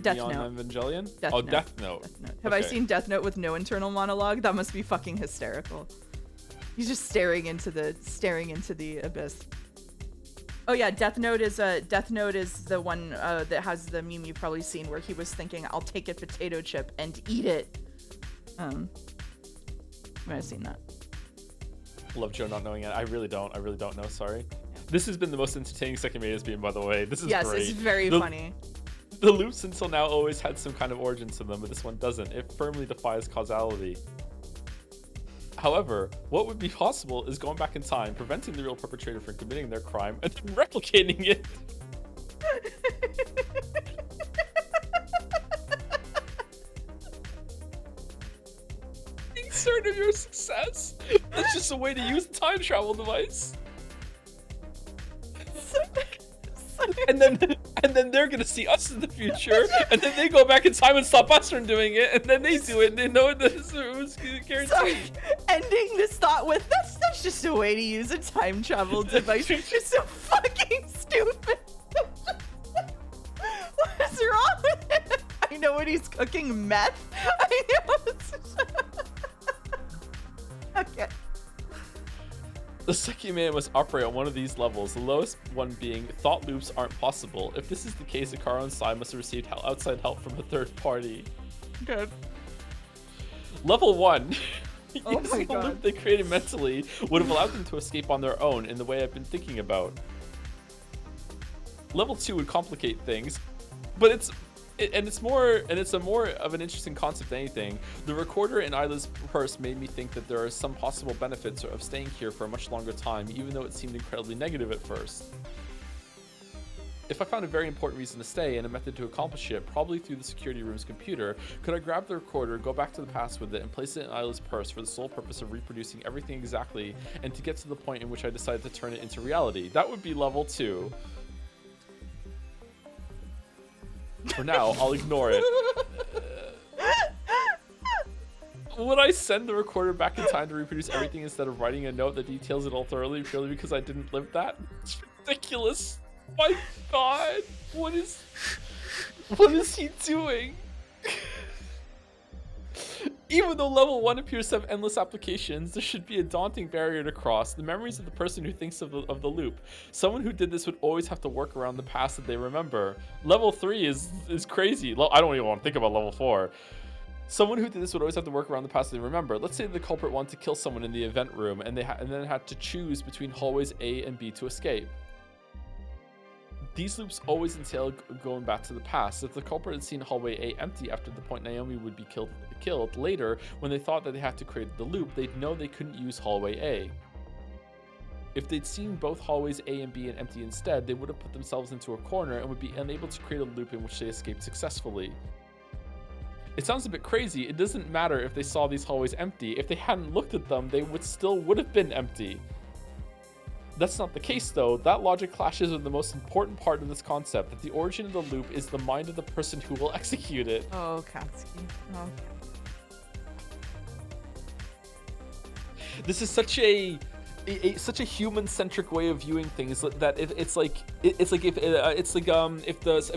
S1: Death
S2: Neon
S1: Note.
S2: Evangelion?
S1: Death
S2: Death
S1: Note.
S2: Death Note.
S1: Have I seen Death Note with no internal monologue? That must be fucking hysterical. He's just staring into the abyss. Oh yeah, Death Note is the one that has the meme you've probably seen where he was thinking, I'll take a potato chip and eat it. I might have seen that.
S2: Love Joe not knowing it. I really don't know, sorry. This has been the most entertaining Sekimeiya's been, by the way. This is
S1: yes,
S2: great.
S1: It's very funny.
S2: The loops until now always had some kind of origin to them, but this one doesn't. It firmly defies causality. However, what would be possible is going back in time, preventing the real perpetrator from committing their crime, and then replicating it. Being certain of your success. That's just a way to use a time travel device. And then they're gonna see us in the future, and then they go back in time and stop us from doing it, and then they do it, and they know this was guaranteed.
S1: Sorry, ending this thought with that's just a way to use a time travel device. It's so fucking stupid. What is wrong with him? I know when he's cooking meth. I know. Okay.
S2: The Sekimeiya must operate on one of these levels, the lowest one being thought loops aren't possible. If this is the case, Ikaro and Sai must have received outside help from a third party.
S1: Good.
S2: Level 1.
S1: Oh my
S2: The
S1: God.
S2: loop they created mentally would have allowed them to escape on their own in the way I've been thinking about. Level 2 would complicate things, but it's a more of an interesting concept than anything. The recorder in Isla's purse made me think that there are some possible benefits of staying here for a much longer time, even though it seemed incredibly negative at first. If I found a very important reason to stay and a method to accomplish it, probably through the security room's computer, could I grab the recorder, go back to the past with it, and place it in Isla's purse for the sole purpose of reproducing everything exactly, and to get to the point in which I decided to turn it into reality? That would be level 2. For now, I'll ignore it. Would I send the recorder back in time to reproduce everything instead of writing a note that details it all thoroughly purely because I didn't live that? It's ridiculous. My God, what is he doing? Even though level 1 appears to have endless applications, there should be a daunting barrier to cross: the memories of the person who thinks of the loop. Someone who did this would always have to work around the past that they remember. Level 3 is crazy. I don't even want to think about level 4. Someone who did this would always have to work around the past that they remember. Let's say the culprit wanted to kill someone in the event room, and then had to choose between hallways A and B to escape. These loops always entail going back to the past. If the culprit had seen hallway A empty after the point Naomi would be killed later, when they thought that they had to create the loop, they'd know they couldn't use hallway A. If they'd seen both hallways A and B and empty instead, they would have put themselves into a corner and would be unable to create a loop in which they escaped successfully. It sounds a bit crazy. It doesn't matter if they saw these hallways empty. If they hadn't looked at them, they would have been empty. That's not the case, though. That logic clashes with the most important part of this concept, that the origin of the loop is the mind of the person who will execute it.
S1: Oh, Katsuki. Oh.
S2: This is such a human-centric way of viewing things that if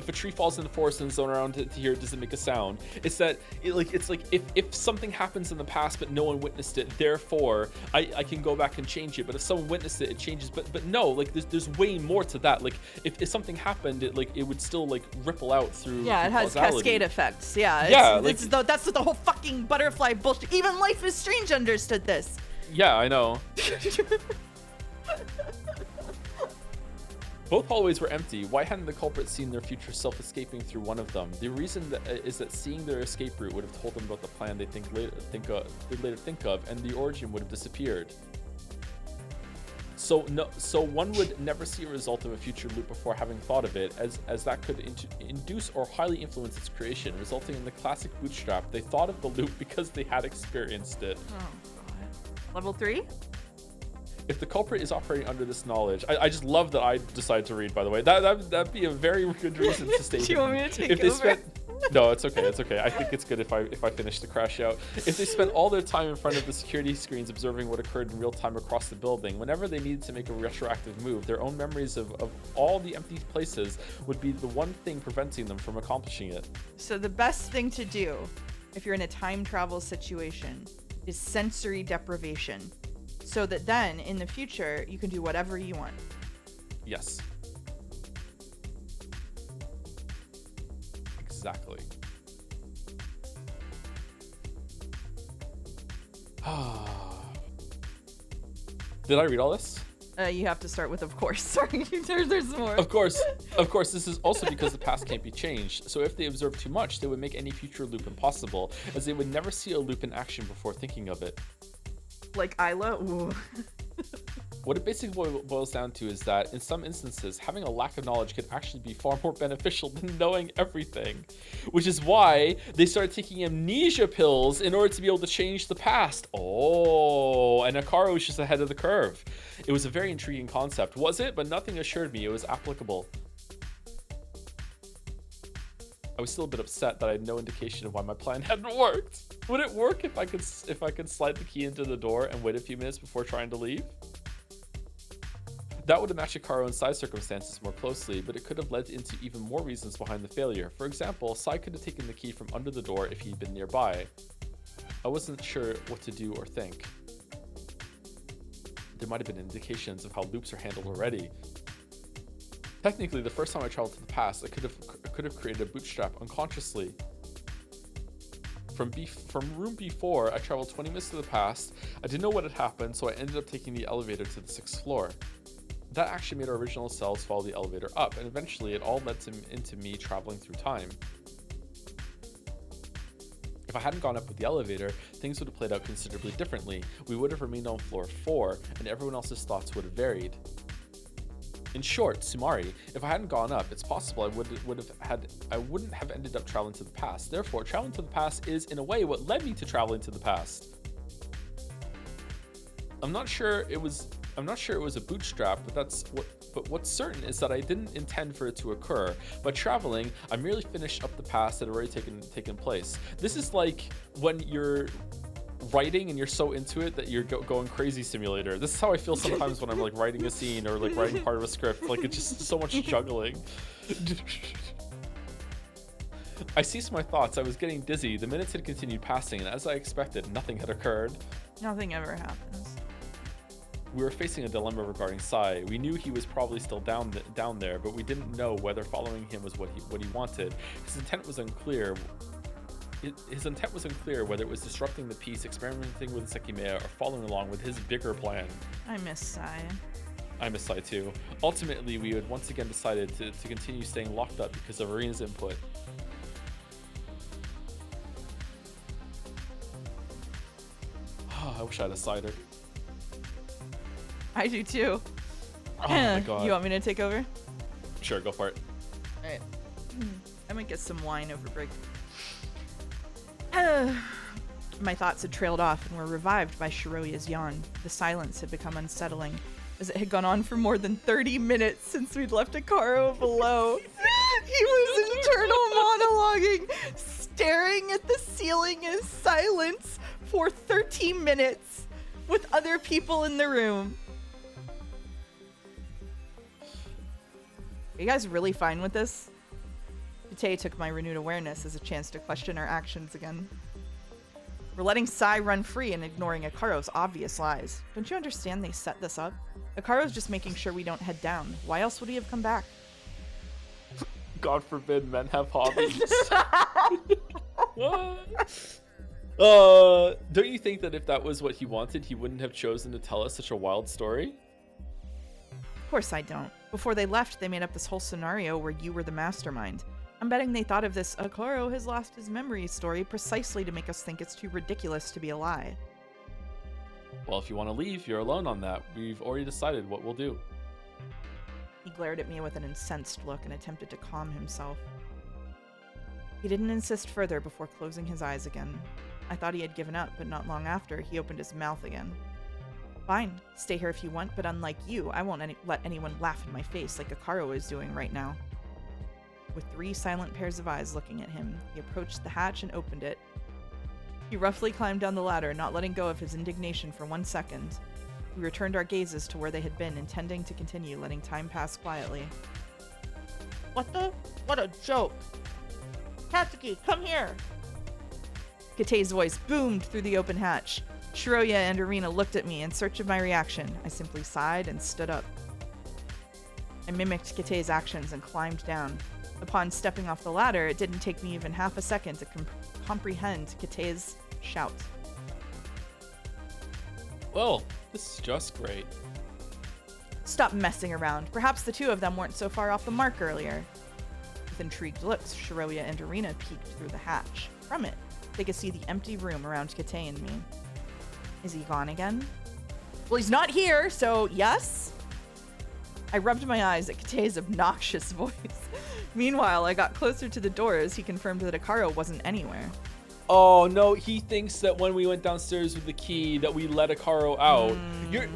S2: a tree falls in the forest and is thrown around to hear it doesn't make a sound. It's like if something happens in the past but no one witnessed it, therefore I can go back and change it. But if someone witnessed it, it changes. But no, like there's way more to that. Like if something happened, it would still ripple out through.
S1: Yeah, it has
S2: causality.
S1: cascade effects. Yeah. That's the whole fucking butterfly bullshit. Even Life is Strange understood this.
S2: Yeah, I know. Both hallways were empty. Why hadn't the culprit seen their future self escaping through one of them? The reason is that seeing their escape route would have told them about the plan they'd later think of, and the origin would have disappeared. So one would never see a result of a future loop before having thought of it, as that could induce or highly influence its creation, resulting in the classic bootstrap. They thought of the loop because they had experienced it.
S1: Oh, God. Level 3?
S2: If the culprit is operating under this knowledge, I just love that I decided to read, by the way. That'd be a very good reason to stay.
S1: Do you want me to take over?
S2: No, it's okay. It's okay. I think it's good if I finish the crash out. If they spent all their time in front of the security screens observing what occurred in real time across the building, whenever they needed to make a retroactive move, their own memories of all the empty places would be the one thing preventing them from accomplishing it.
S1: So the best thing to do if you're in a time travel situation is sensory deprivation, so that then in the future you can do whatever you want.
S2: Yes. Exactly. Did I read all this?
S1: You have to start with of course. Sorry, there's more.
S2: Of course, this is also because the past can't be changed. So if they observe too much, they would make any future loop impossible, as they would never see a loop in action before thinking of it.
S1: Like Isla? Ooh.
S2: What it basically boils down to is that, in some instances, having a lack of knowledge can actually be far more beneficial than knowing everything. Which is why they started taking amnesia pills in order to be able to change the past. Oh, and Akaro was just ahead of the curve. It was a very intriguing concept, was it? But nothing assured me it was applicable. I was still a bit upset that I had no indication of why my plan hadn't worked. Would it work if I could slide the key into the door and wait a few minutes before trying to leave? That would have matched Akaro in Sai's circumstances more closely, but it could have led into even more reasons behind the failure. For example, Sai could have taken the key from under the door if he'd been nearby. I wasn't sure what to do or think. There might have been indications of how loops are handled already. Technically, the first time I traveled to the past, I could have created a bootstrap unconsciously. From room B4, I traveled 20 minutes to the past. I didn't know what had happened, so I ended up taking the elevator to the 6th floor. That actually made our original selves follow the elevator up, and eventually it all led into me traveling through time. If I hadn't gone up with the elevator, things would have played out considerably differently. We would have remained on floor 4, and everyone else's thoughts would have varied. In short, Sumari, if I hadn't gone up, it's possible I wouldn't have ended up traveling to the past. Therefore, traveling to the past is, in a way, what led me to traveling to the past. I'm not sure it was a bootstrap, but what's certain is that I didn't intend for it to occur. By traveling, I merely finished up the past that had already taken place. This is like when you're writing and you're so into it that you're going crazy simulator. This is how I feel sometimes when I'm like writing a scene or like writing part of a script. Like it's just so much juggling. I ceased my thoughts. I was getting dizzy. The minutes had continued passing, and as I expected, nothing had occurred.
S1: Nothing ever happens.
S2: We were facing a dilemma regarding Sai. We knew he was probably still down there, but we didn't know whether following him was what he wanted. His intent was unclear. Whether it was disrupting the peace, experimenting with the Sekimeiya, or following along with his bigger plan.
S1: I miss Sai.
S2: I miss Sai too. Ultimately, we had once again decided to continue staying locked up because of Arena's input. I wish I had a cider.
S1: I do too.
S2: Oh my god.
S1: You want me to take over?
S2: Sure, go for it.
S1: Alright. I might get some wine over break. My thoughts had trailed off and were revived by Shiroya's yawn. The silence had become unsettling, as it had gone on for more than 30 minutes since we'd left Akaro below. He was internal monologuing, staring at the ceiling in silence for 30 minutes with other people in the room. Are you guys really fine with this? Kitei took my renewed awareness as a chance to question our actions again. We're letting Sai run free and ignoring Akaro's obvious lies. Don't you understand they set this up? Akaro's just making sure we don't head down. Why else would he have come back?
S2: God forbid men have hobbies. Don't you think that if that was what he wanted, he wouldn't have chosen to tell us such a wild story?
S1: Of course I don't. Before they left, they made up this whole scenario where you were the mastermind. I'm betting they thought of this Akaro has lost his memory story precisely to make us think it's too ridiculous to be a lie.
S2: Well, if you want to leave, you're alone on that. We've already decided what we'll do.
S1: He glared at me with an incensed look and attempted to calm himself. He didn't insist further before closing his eyes again. I thought he had given up, but not long after, he opened his mouth again. Fine, stay here if you want, but unlike you, I won't let anyone laugh in my face like Akaro is doing right now. With 3 silent pairs of eyes looking at him, he approached the hatch and opened it. He roughly climbed down the ladder, not letting go of his indignation for 1 second. We returned our gazes to where they had been, intending to continue letting time pass quietly. What a joke! Katsuki, come here! Kitei's voice boomed through the open hatch. Shiroya and Arena looked at me in search of my reaction. I simply sighed and stood up. I mimicked Kitei's actions and climbed down. Upon stepping off the ladder, it didn't take me even half a second to comprehend Kitei's shout.
S2: Well, this is just great.
S1: Stop messing around. Perhaps the two of them weren't so far off the mark earlier. With intrigued looks, Shiroya and Irina peeked through the hatch. From it, they could see the empty room around Kate and me. Is he gone again? Well, he's not here, so yes? I rubbed my eyes at Kate's obnoxious voice. Meanwhile, I got closer to the door as he confirmed that Akaro wasn't anywhere.
S2: Oh, no, he thinks that when we went downstairs with the key that we let Akaro out. Your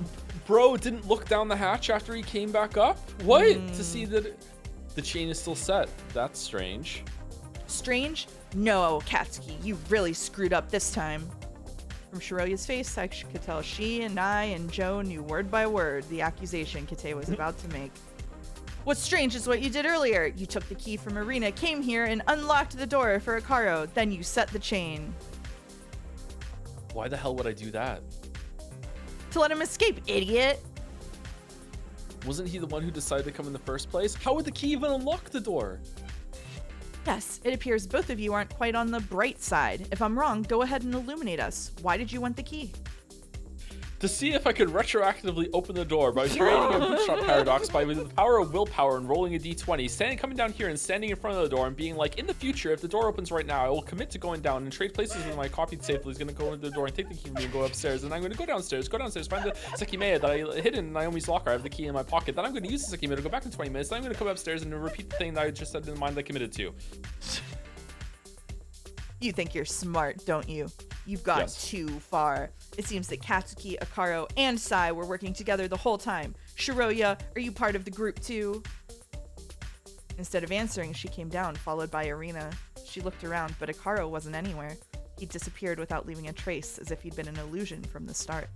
S2: bro didn't look down the hatch after he came back up? What? To see that the chain is still set. That's strange.
S1: Strange? No, Katsuki, you really screwed up this time. From Shiroya's face, I could tell she and I and Joe knew word by word the accusation Kate was about to make. What's strange is what you did earlier. You took the key from Irina, came here, and unlocked the door for Akaro. Then you set the chain.
S2: Why the hell would I do that?
S1: To let him escape, idiot!
S2: Wasn't he the one who decided to come in the first place? How would the key even unlock the door?
S1: Yes, it appears both of you aren't quite on the bright side. If I'm wrong, go ahead and illuminate us. Why did you want the key?
S2: To see if I could retroactively open the door by creating a bootstrap paradox by with the power of willpower and rolling a d20, coming down here and standing in front of the door and being like, in the future, if the door opens right now, I will commit to going down and trade places with my copied safe. He's going to go into the door and take the key from me and go upstairs. And I'm going to go downstairs, find the Sekimeiya that I hid in Naomi's locker. I have the key in my pocket. Then I'm going to use the Sekimeiya to go back in 20 minutes. Then I'm going to come upstairs and repeat the thing that I just said in the mind I committed to.
S1: You think you're smart, don't you? You've gone too far. It seems that Katsuki, Akaro, and Sai were working together the whole time. Shiroya, are you part of the group too? Instead of answering, she came down, followed by Irina. She looked around, but Akaro wasn't anywhere. He disappeared without leaving a trace, as if he'd been an illusion from the start.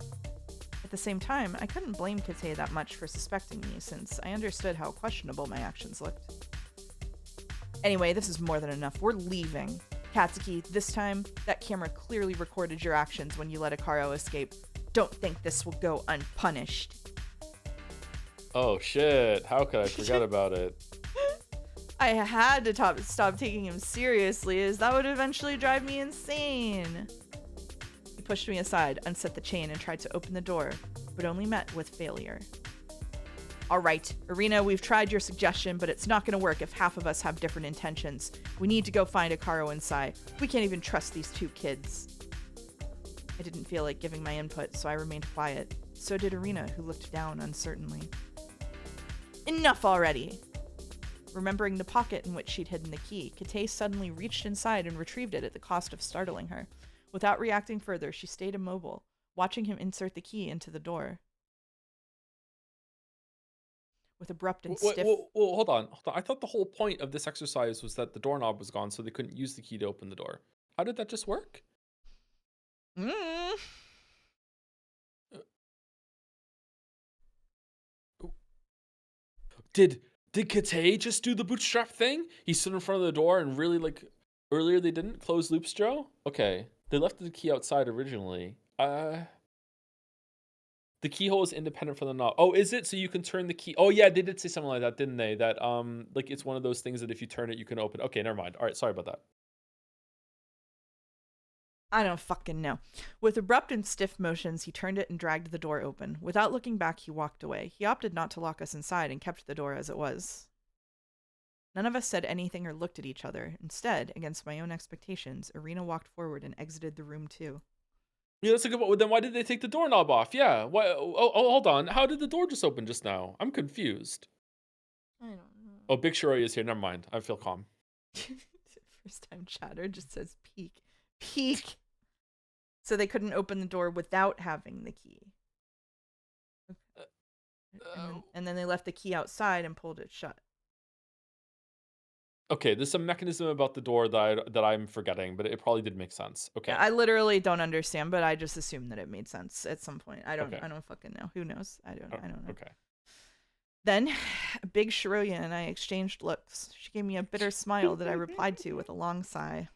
S1: At the same time, I couldn't blame Kate that much for suspecting me, since I understood how questionable my actions looked. Anyway, this is more than enough. We're leaving. Katsuki, this time, that camera clearly recorded your actions when you let Akaro escape. Don't think this will go unpunished.
S2: Oh shit, how could I forget about it?
S1: I had to stop taking him seriously, as that would eventually drive me insane. He pushed me aside, unset the chain, and tried to open the door, but only met with failure. All right, Irina, we've tried your suggestion, but it's not going to work if half of us have different intentions. We need to go find Akaro and Sai. We can't even trust these two kids. I didn't feel like giving my input, so I remained quiet. So did Irina, who looked down uncertainly. Enough already! Remembering the pocket in which she'd hidden the key, Kate suddenly reached inside and retrieved it at the cost of startling her. Without reacting further, she stayed immobile, watching him insert the key into the door. With abrupt and stiff...
S2: Whoa, hold on. I thought the whole point of this exercise was that the doorknob was gone, so they couldn't use the key to open the door. How did that just work? Did Kate just do the bootstrap thing? He stood in front of the door and really, like, earlier they didn't close loops, Joe? Okay. They left the key outside originally. The keyhole is independent from the knob. Oh, is it? So you can turn the key. Oh, yeah, they did say something like that, didn't they? That, like, it's one of those things that if you turn it, you can open. Okay, never mind. All right, sorry about that.
S1: I don't fucking know. With abrupt and stiff motions, he turned it and dragged the door open. Without looking back, he walked away. He opted not to lock us inside and kept the door as it was. None of us said anything or looked at each other. Instead, against my own expectations, Irina walked forward and exited the room too.
S2: Yeah, that's a good one. Then why did they take the doorknob off? Yeah. Why? Oh, hold on. How did the door just open just now? I'm confused.
S1: I don't know.
S2: Oh, Big Shiroya is here. Never mind. I feel calm.
S1: First time chatter just says peek. Peek! So they couldn't open the door without having the key. And then they left the key outside and pulled it shut.
S2: Okay, there's some mechanism about the door that I'm forgetting, but it probably did make sense. Okay.
S1: Yeah, I literally don't understand, but I just assume that it made sense at some point. I don't fucking know. Who knows? I don't know.
S2: Okay.
S1: Then, Big Shiroya and I exchanged looks. She gave me a bitter smile that I replied to with a long sigh.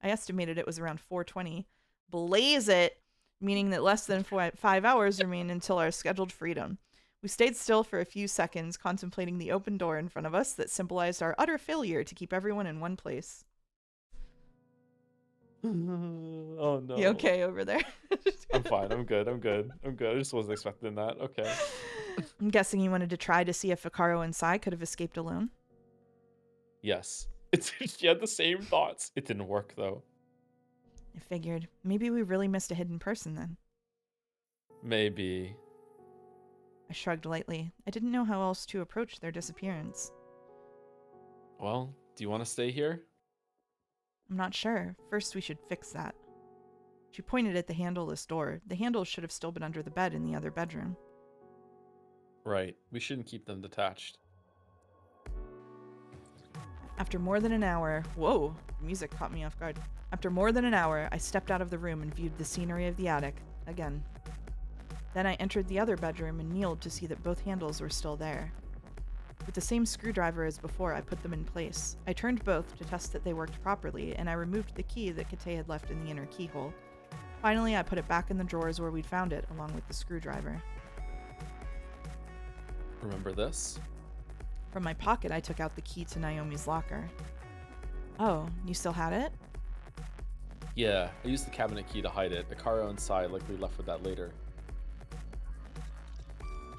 S1: I estimated it was around 4:20. Blaze it, meaning that less than 5 hours remain until our scheduled freedom. We stayed still for a few seconds, contemplating the open door in front of us that symbolized our utter failure to keep everyone in one place.
S2: Oh
S1: You
S2: no.
S1: okay over there?
S2: I'm fine. I'm good. I'm good. I'm good. I just wasn't expecting that. Okay.
S1: I'm guessing you wanted to try to see if Hikaru and Sai could have escaped alone.
S2: Yes. She had the same thoughts. It didn't work though.
S1: I figured maybe we really missed a hidden person then.
S2: Maybe.
S1: I shrugged lightly. I didn't know how else to approach their disappearance.
S2: Well, do you want to stay here?
S1: I'm not sure. First, we should fix that. She pointed at the handleless door. The handle should have still been under the bed in the other bedroom.
S2: Right. We shouldn't keep them detached.
S1: After more than an hour, whoa, the music caught me off guard. After more than an hour, I stepped out of the room and viewed the scenery of the attic again. Then I entered the other bedroom and kneeled to see that both handles were still there. With the same screwdriver as before, I put them in place. I turned both to test that they worked properly, and I removed the key that Kate had left in the inner keyhole. Finally, I put it back in the drawers where we'd found it, along with the screwdriver.
S2: Remember this?
S1: From my pocket, I took out the key to Naomi's locker. Oh, you still had it?
S2: Yeah, I used the cabinet key to hide it. Hikaru and Sai likely left with that later.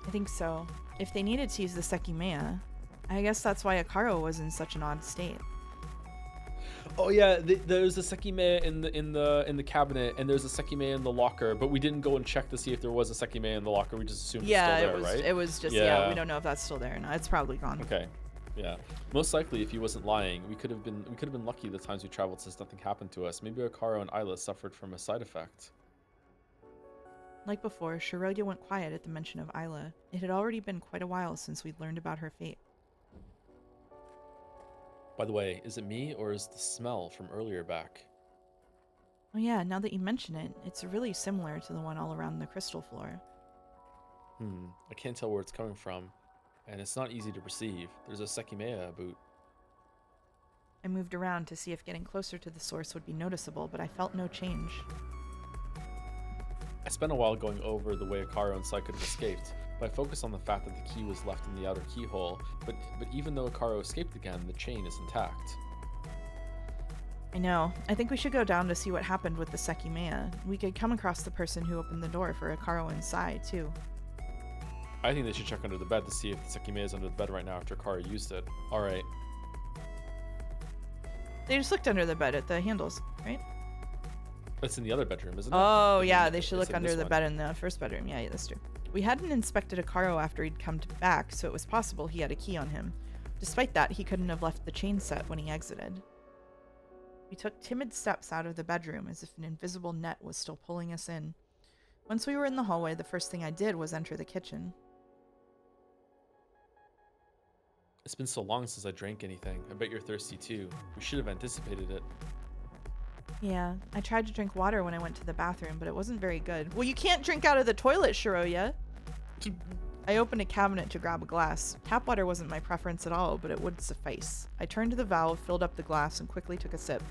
S1: I think so. If they needed to use the Sekimeiya, I guess that's why Hikaru was in such an odd state.
S2: Oh yeah, there's a Sekimeiya in the cabinet, and there's a Sekimeiya in the locker, but we didn't go and check to see if there was a Sekimeiya in the locker. We just assumed it's still there, right?
S1: It was just we don't know if that's still there or not. It's probably gone.
S2: Okay. Yeah. Most likely, if he wasn't lying, we could have been lucky the times we traveled since nothing happened to us. Maybe Hikaru and Isla suffered from a side effect.
S1: Like before, Shiroya went quiet at the mention of Isla. It had already been quite a while since we'd learned about her fate.
S2: By the way, is it me or is the smell from earlier back?
S1: Oh yeah, now that you mention it, it's really similar to the one all around the crystal floor.
S2: I can't tell where it's coming from, and it's not easy to perceive. There's a Sekimeiya boot.
S1: I moved around to see if getting closer to the source would be noticeable, but I felt no change.
S2: I spent a while going over the way Hikaru and Sai could have escaped, but I focused on the fact that the key was left in the outer keyhole, but even though Hikaru escaped again, the chain is intact.
S1: I know. I think we should go down to see what happened with the Sekimeiya. We could come across the person who opened the door for Hikaru and Sai, too.
S2: I think they should check under the bed to see if the Sekimeiya is under the bed right now after Hikaru used it. Alright.
S1: They just looked under the bed at the handles, right?
S2: It's in the other bedroom, isn't it?
S1: Oh, yeah, they should
S2: It's
S1: look
S2: in
S1: under
S2: this
S1: the
S2: one.
S1: bed in the first bedroom. Yeah, that's true. We hadn't inspected Hikaru after he'd come back, so it was possible he had a key on him. Despite that, he couldn't have left the chain set when he exited. We took timid steps out of the bedroom as if an invisible net was still pulling us in. Once we were in the hallway, the first thing I did was enter the kitchen.
S2: It's been so long since I drank anything. I bet you're thirsty too. We should have anticipated it.
S1: Yeah, I tried to drink water when I went to the bathroom, but it wasn't very good. Well, you can't drink out of the toilet, Shiroya! I opened a cabinet to grab a glass. Tap water wasn't my preference at all, but it would suffice. I turned to the valve, filled up the glass, and quickly took a sip.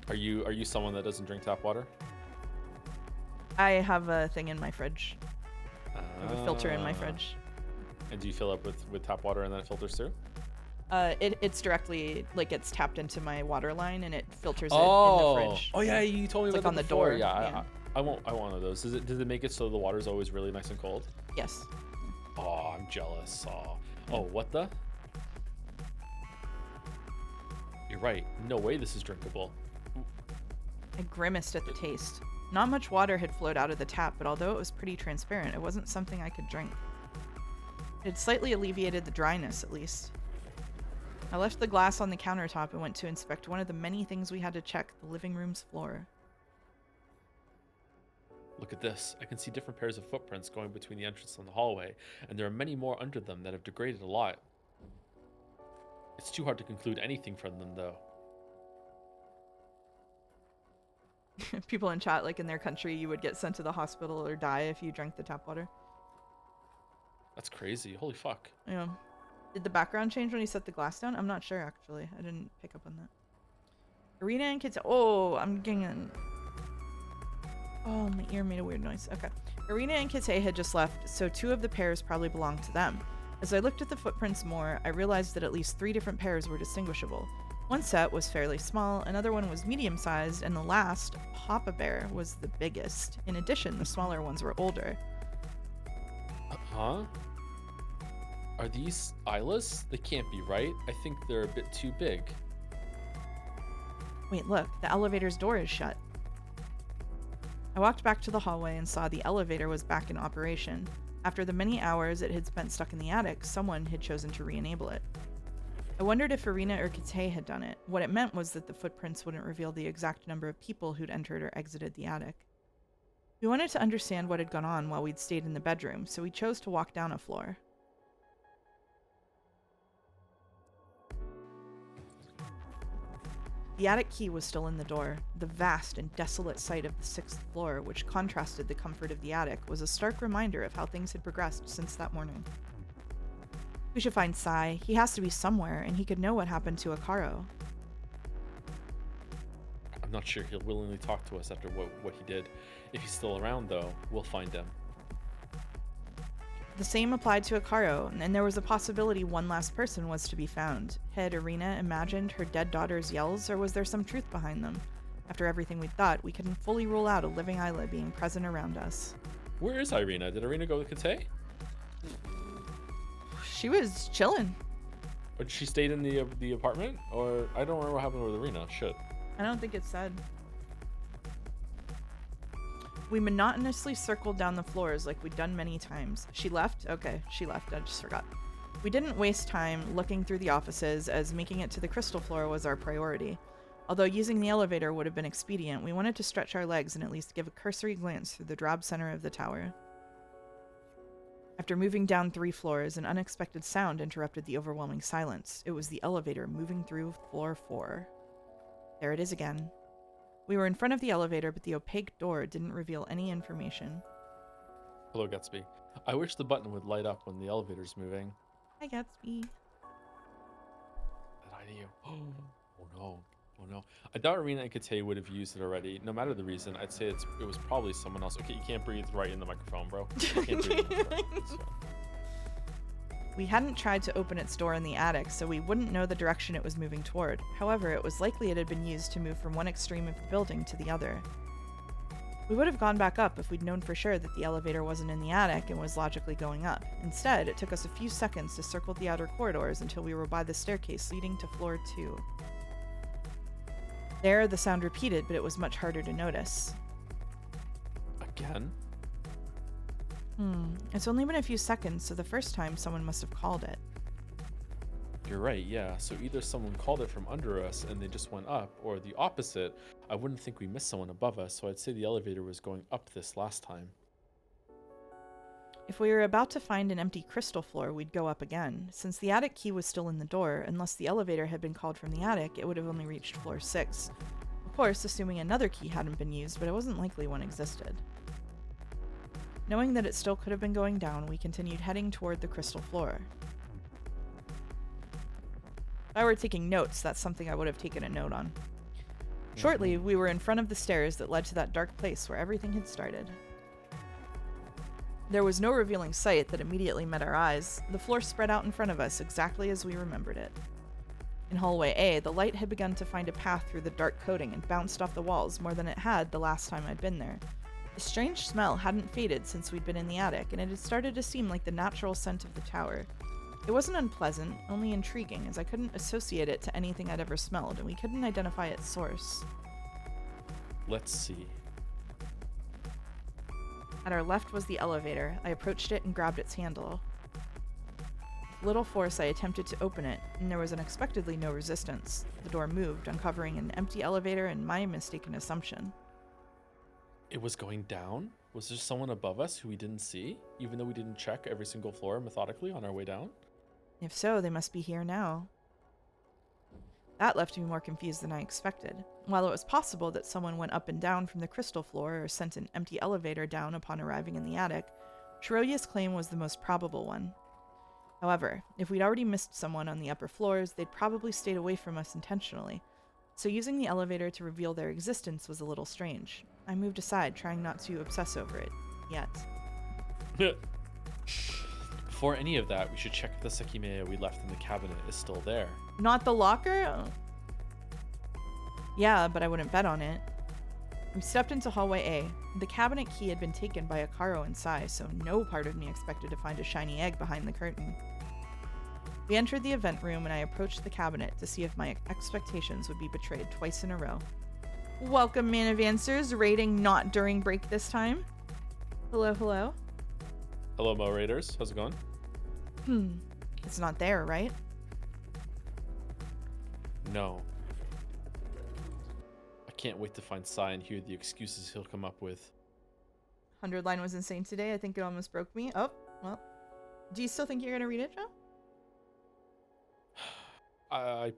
S2: Are you someone that doesn't drink tap water?
S1: I have a thing in my fridge. I have a filter in my fridge.
S2: And do you fill up with tap water and then it filters through?
S1: It's directly, like, it's tapped into my water line and it filters it in
S2: Oh,
S1: the fridge.
S2: oh yeah, you told me
S1: It's
S2: about
S1: like on
S2: that
S1: the
S2: before.
S1: door,
S2: Yeah,
S1: yeah.
S2: I want one of those. Does it make it so the water's always really nice and cold?
S1: Yes.
S2: Oh, I'm jealous. Oh, what the? You're right. No way this is drinkable.
S1: I grimaced at the taste. Not much water had flowed out of the tap, but although it was pretty transparent, it wasn't something I could drink. It had slightly alleviated the dryness, at least. I left the glass on the countertop and went to inspect one of the many things we had to check, the living room's floor.
S2: Look at this. I can see different pairs of footprints going between the entrance and the hallway, and there are many more under them that have degraded a lot. It's too hard to conclude anything from them, though.
S1: People in chat, like in their country, you would get sent to the hospital or die if you drank the tap water.
S2: That's crazy. Holy fuck.
S1: Yeah. Did the background change when you set the glass down? I'm not sure, actually. I didn't pick up on that. Arena and Kate... Oh, I'm getting... Oh, my ear made a weird noise. Okay. Arena and Kate had just left, so two of the pairs probably belonged to them. As I looked at the footprints more, I realized that at least 3 different pairs were distinguishable. One set was fairly small, another one was medium-sized, and the last, Papa Bear, was the biggest. In addition, the smaller ones were older.
S2: Huh? Are these eyeless? They can't be, right? I think they're a bit too big.
S1: Wait, look, the elevator's door is shut. I walked back to the hallway and saw the elevator was back in operation. After the many hours it had spent stuck in the attic, someone had chosen to re-enable it. I wondered if Irina or Kate had done it. What it meant was that the footprints wouldn't reveal the exact number of people who'd entered or exited the attic. We wanted to understand what had gone on while we'd stayed in the bedroom, so we chose to walk down a floor. The attic key was still in the door. The vast and desolate sight of the 6th floor, which contrasted the comfort of the attic, was a stark reminder of how things had progressed since that morning. We should find Sai. He has to be somewhere, and he could know what happened to Akaro.
S2: I'm not sure he'll willingly talk to us after what he did. If he's still around, though, we'll find him.
S1: The same applied to Akaro, and there was a possibility one last person was to be found. Had Irina imagined her dead daughter's yells, or was there some truth behind them? After everything we'd thought, we couldn't fully rule out a living Isla being present around us.
S2: Where is Irina? Did Irina go with Kate?
S1: She was chilling.
S2: Or she stayed in the apartment? Or I don't remember what happened with Irina. Shit.
S1: I don't think it said. We monotonously circled down the floors like we'd done many times. She left? Okay, she left. I just forgot. We didn't waste time looking through the offices, as making it to the crystal floor was our priority. Although using the elevator would have been expedient, we wanted to stretch our legs and at least give a cursory glance through the drab center of the tower. After moving down 3 floors, an unexpected sound interrupted the overwhelming silence. It was the elevator moving through floor 4. There it is again. We were in front of the elevator, but the opaque door didn't reveal any information.
S2: Hello, Gatsby. I wish the button would light up when the elevator's moving.
S1: Hi, Gatsby.
S2: That eye to you. Oh no. Oh no. I doubt Irina and Kate would have used it already. No matter the reason, I'd say it was probably someone else. Okay, you can't breathe right in the microphone, bro. You can't breathe in the microphone. So.
S1: We hadn't tried to open its door in the attic, so we wouldn't know the direction it was moving toward. However, it was likely it had been used to move from one extreme of the building to the other. We would have gone back up if we'd known for sure that the elevator wasn't in the attic and was logically going up. Instead, it took us a few seconds to circle the outer corridors until we were by the staircase leading to floor 2. There, the sound repeated, but it was much harder to notice.
S2: Again?
S1: It's only been a few seconds, so the first time someone must have called it.
S2: You're right, yeah. So either someone called it from under us and they just went up, or the opposite. I wouldn't think we missed someone above us, so I'd say the elevator was going up this last time.
S1: If we were about to find an empty crystal floor, we'd go up again. Since the attic key was still in the door, unless the elevator had been called from the attic, it would have only reached floor 6. Of course, assuming another key hadn't been used, but it wasn't likely one existed. Knowing that it still could have been going down, we continued heading toward the crystal floor. If I were taking notes, that's something I would have taken a note on. Shortly, we were in front of the stairs that led to that dark place where everything had started. There was no revealing sight that immediately met our eyes. The floor spread out in front of us exactly as we remembered it. In hallway A, the light had begun to find a path through the dark coating and bounced off the walls more than it had the last time I'd been there. The strange smell hadn't faded since we'd been in the attic, and it had started to seem like the natural scent of the tower. It wasn't unpleasant, only intriguing, as I couldn't associate it to anything I'd ever smelled, and we couldn't identify its source.
S2: Let's see.
S1: At our left was the elevator. I approached it and grabbed its handle. With little force, I attempted to open it, and there was unexpectedly no resistance. The door moved, uncovering an empty elevator and my mistaken assumption.
S2: It was going down? Was there someone above us who we didn't see, even though we didn't check every single floor methodically on our way down?
S1: If so, they must be here now. That left me more confused than I expected. While it was possible that someone went up and down from the crystal floor or sent an empty elevator down upon arriving in the attic, Shiroya's claim was the most probable one. However, if we'd already missed someone on the upper floors, they'd probably stayed away from us intentionally. So using the elevator to reveal their existence was a little strange. I moved aside, trying not to obsess over it. Yet.
S2: Before any of that, we should check if the Sekimeiya we left in the cabinet is still there.
S1: Not the locker? Yeah, but I wouldn't bet on it. We stepped into hallway A. The cabinet key had been taken by a Karo and Sai, so no part of me expected to find a shiny egg behind the curtain. We entered the event room and I approached the cabinet to see if my expectations would be betrayed twice in a row. Welcome, Manavancers, raiding not during break this time. Hello, hello.
S2: Hello, Mo Raiders. How's it going?
S1: It's not there, right?
S2: No. I can't wait to find Sai and hear the excuses he'll come up with.
S1: 100 line was insane today. I think it almost broke me. Oh, well. Do you still think you're going to read it, Joe?
S2: I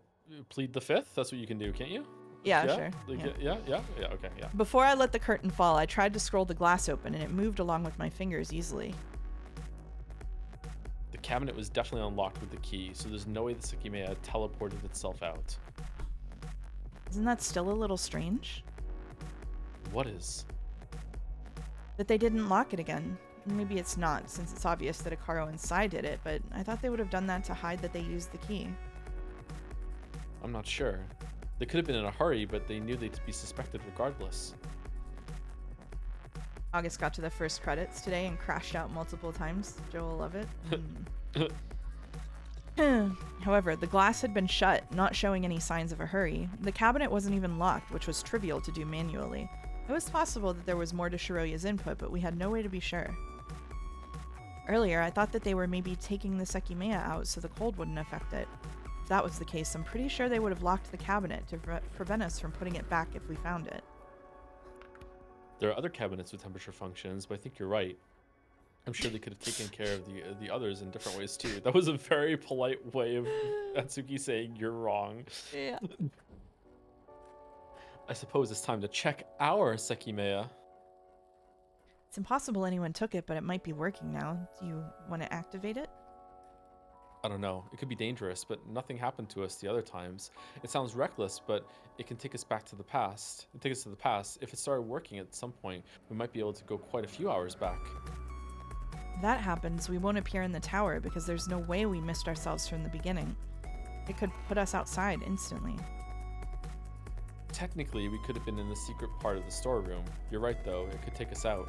S2: plead the fifth. That's what you can do, can't you?
S1: Yeah, sure.
S2: Like,
S1: Yeah.
S2: Yeah. Okay, yeah.
S1: Before I let the curtain fall, I tried to scroll the glass open and it moved along with my fingers easily.
S2: The cabinet was definitely unlocked with the key, so there's no way the Sekimeiya teleported itself out.
S1: Isn't that still a little strange?
S2: What is?
S1: That they didn't lock it again. Maybe it's not, since it's obvious that Akaro and Sai did it, but I thought they would have done that to hide that they used the key.
S2: I'm not sure. They could have been in a hurry, but they knew they'd be suspected regardless.
S1: August got to the first credits today and crashed out multiple times. Joe will love it. However, the glass had been shut, not showing any signs of a hurry. The cabinet wasn't even locked, which was trivial to do manually. It was possible that there was more to Shiroya's input, but we had no way to be sure. Earlier, I thought that they were maybe taking the Sekimeiya out so the cold wouldn't affect it. If that was the case, I'm pretty sure they would have locked the cabinet to prevent us from putting it back if we found it.
S2: There are other cabinets with temperature functions, but I think you're right. I'm sure they could have taken care of the others in different ways too. That was a very polite way of Atsuki saying you're wrong.
S1: Yeah.
S2: I suppose it's time to check our Sekimeiya.
S1: It's impossible anyone took it, but it might be working now. Do you want to activate it?
S2: I don't know. It could be dangerous, but nothing happened to us the other times. It sounds reckless, but it can take us back to the past. Take us to the past. If it started working at some point, we might be able to go quite a few hours back.
S1: If that happens, we won't appear in the tower because there's no way we missed ourselves from the beginning. It could put us outside instantly.
S2: Technically, we could have been in the secret part of the storeroom. You're right, though. It could take us out.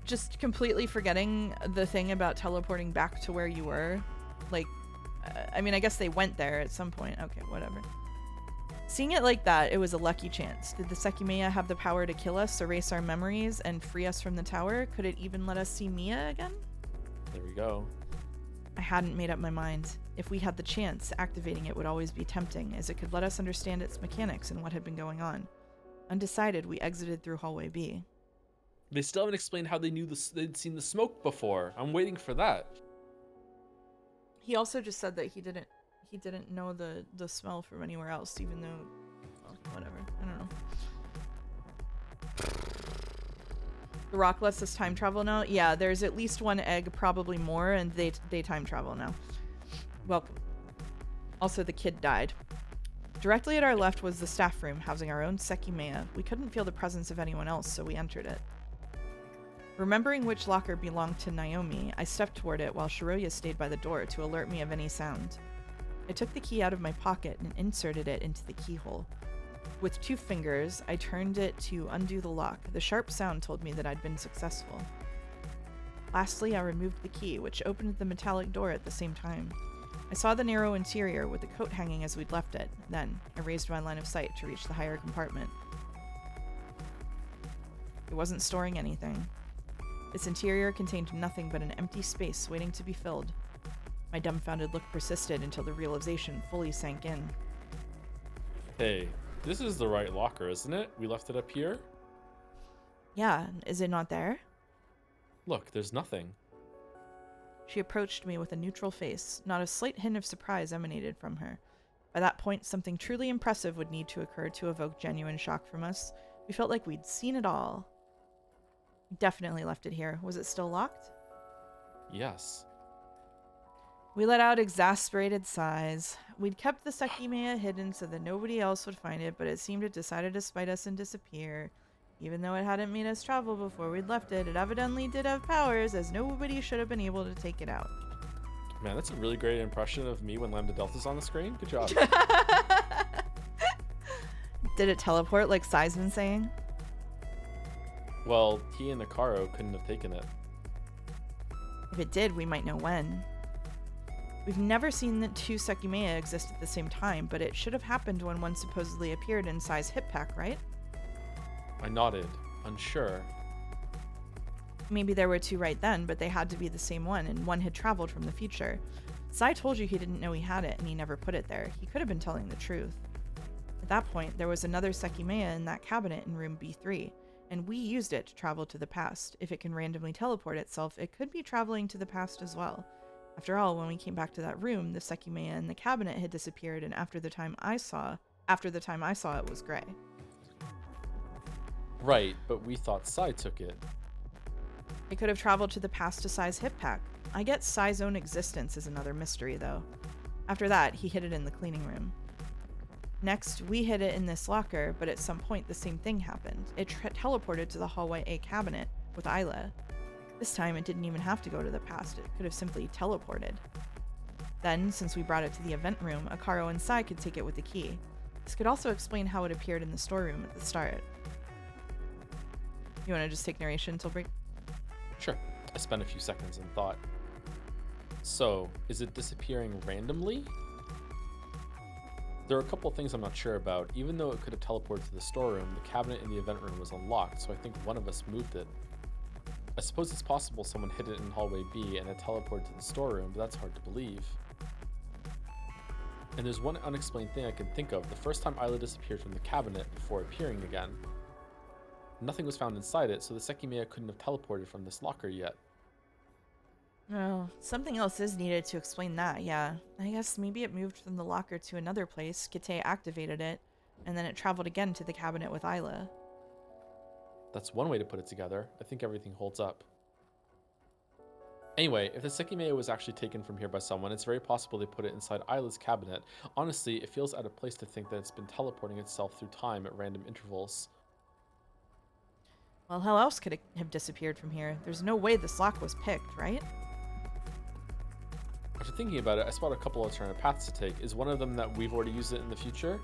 S1: Just completely forgetting the thing about teleporting back to where you were. Like, I mean, I guess they went there at some point. Okay, whatever. Seeing it like that, it was a lucky chance. Did the Sekimeiya have the power to kill us, erase our memories, and free us from the tower? Could it even let us see Mia again?
S2: There we go.
S1: I hadn't made up my mind. If we had the chance, activating it would always be tempting, as it could let us understand its mechanics and what had been going on. Undecided, we exited through hallway B.
S2: They still haven't explained how they knew they'd seen the smoke before. I'm waiting for that.
S1: He also just said that he didn't know the smell from anywhere else, even though, well, whatever. I don't know. The rock lets us time travel now. Yeah, there's at least one egg, probably more, and they time travel now. Welcome. Also, the kid died. Directly at our left was the staff room, housing our own Sekimeiya. We couldn't feel the presence of anyone else, so we entered it. Remembering which locker belonged to Naomi, I stepped toward it while Shiroya stayed by the door to alert me of any sound. I took the key out of my pocket and inserted it into the keyhole. With 2 fingers, I turned it to undo the lock. The sharp sound told me that I'd been successful. Lastly, I removed the key, which opened the metallic door at the same time. I saw the narrow interior with the coat hanging as we'd left it. Then, I raised my line of sight to reach the higher compartment. It wasn't storing anything. Its interior contained nothing but an empty space waiting to be filled. My dumbfounded look persisted until the realization fully sank in.
S2: Hey, this is the right locker, isn't it? We left it up here?
S1: Yeah, is it not there?
S2: Look, there's nothing.
S1: She approached me with a neutral face. Not a slight hint of surprise emanated from her. By that point, something truly impressive would need to occur to evoke genuine shock from us. We felt like we'd seen it all. We definitely left it here. Was it still locked?
S2: Yes.
S1: We let out exasperated sighs. We'd kept the Sekimeiya hidden so that nobody else would find it, but it seemed it decided to spite us and disappear. Even though it hadn't made us travel before we'd left it, it evidently did have powers, as nobody should have been able to take it out.
S2: Man, that's a really great impression of me when Lambda Delta's on the screen. Good job.
S1: Did it teleport like Sai's been saying?
S2: Well, he and Nakaro couldn't have taken it.
S1: If it did, we might know when. We've never seen the two Sekimeiya exist at the same time, but it should have happened when one supposedly appeared in Sai's hip pack, right?
S2: I nodded, unsure.
S1: Maybe there were two right then, but they had to be the same one, and one had traveled from the future. Sai told you he didn't know he had it, and he never put it there. He could have been telling the truth. At that point, there was another Sekimeiya in that cabinet in room B3, and we used it to travel to the past. If it can randomly teleport itself, it could be traveling to the past as well. After all, when we came back to that room, the Sekimeiya in the cabinet had disappeared, and after the time I saw it was gray.
S2: Right, but we thought Sai took it.
S1: It could have traveled to the past to Sai's hip pack. I get Sai's own existence is another mystery, though. After that, he hid it in the cleaning room. Next, we hid it in this locker, but at some point the same thing happened. It teleported to the hallway A cabinet with Isla. This time, it didn't even have to go to the past. It could have simply teleported. Then, since we brought it to the event room, Akaro and Sai could take it with the key. This could also explain how it appeared in the storeroom at the start. You want to just take narration until break?
S2: Sure. I spent a few seconds and thought. So, is it disappearing randomly? There are a couple of things I'm not sure about. Even though it could have teleported to the storeroom, the cabinet in the event room was unlocked, so I think one of us moved it. I suppose it's possible someone hid it in hallway B and it teleported to the storeroom, but that's hard to believe. And there's one unexplained thing I can think of. The first time Isla disappeared from the cabinet before appearing again. Nothing was found inside it, so the Sekimeiya couldn't have teleported from this locker yet.
S1: Oh, something else is needed to explain that, yeah. I guess maybe it moved from the locker to another place, Kite activated it, and then it traveled again to the cabinet with Isla.
S2: That's one way to put it together. I think everything holds up. Anyway, if the Sekimeiya was actually taken from here by someone, it's very possible they put it inside Isla's cabinet. Honestly, it feels out of place to think that it's been teleporting itself through time at random intervals.
S1: Well, how else could it have disappeared from here? There's no way this lock was picked, right?
S2: After thinking about it, I spot a couple alternative paths to take. Is one of them that we've already used it in the future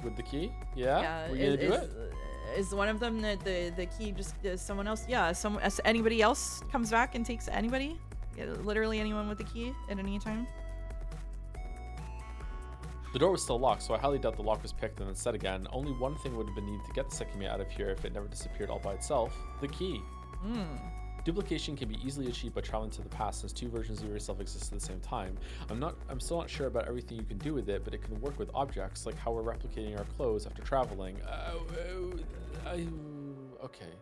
S2: with the key? Yeah? We're gonna do it?
S1: Is one of them that the key just someone else? Yeah, anybody else comes back and takes anybody? Yeah, literally anyone with the key at any time?
S2: The door was still locked, so I highly doubt the lock was picked and then set again. Only one thing would have been needed to get the Sekimeiya out of here if it never disappeared all by itself. The key. Duplication can be easily achieved by traveling to the past, since two versions of yourself exist at the same time. I'm still not sure about everything you can do with it, but it can work with objects, like how we're replicating our clothes after traveling. Okay.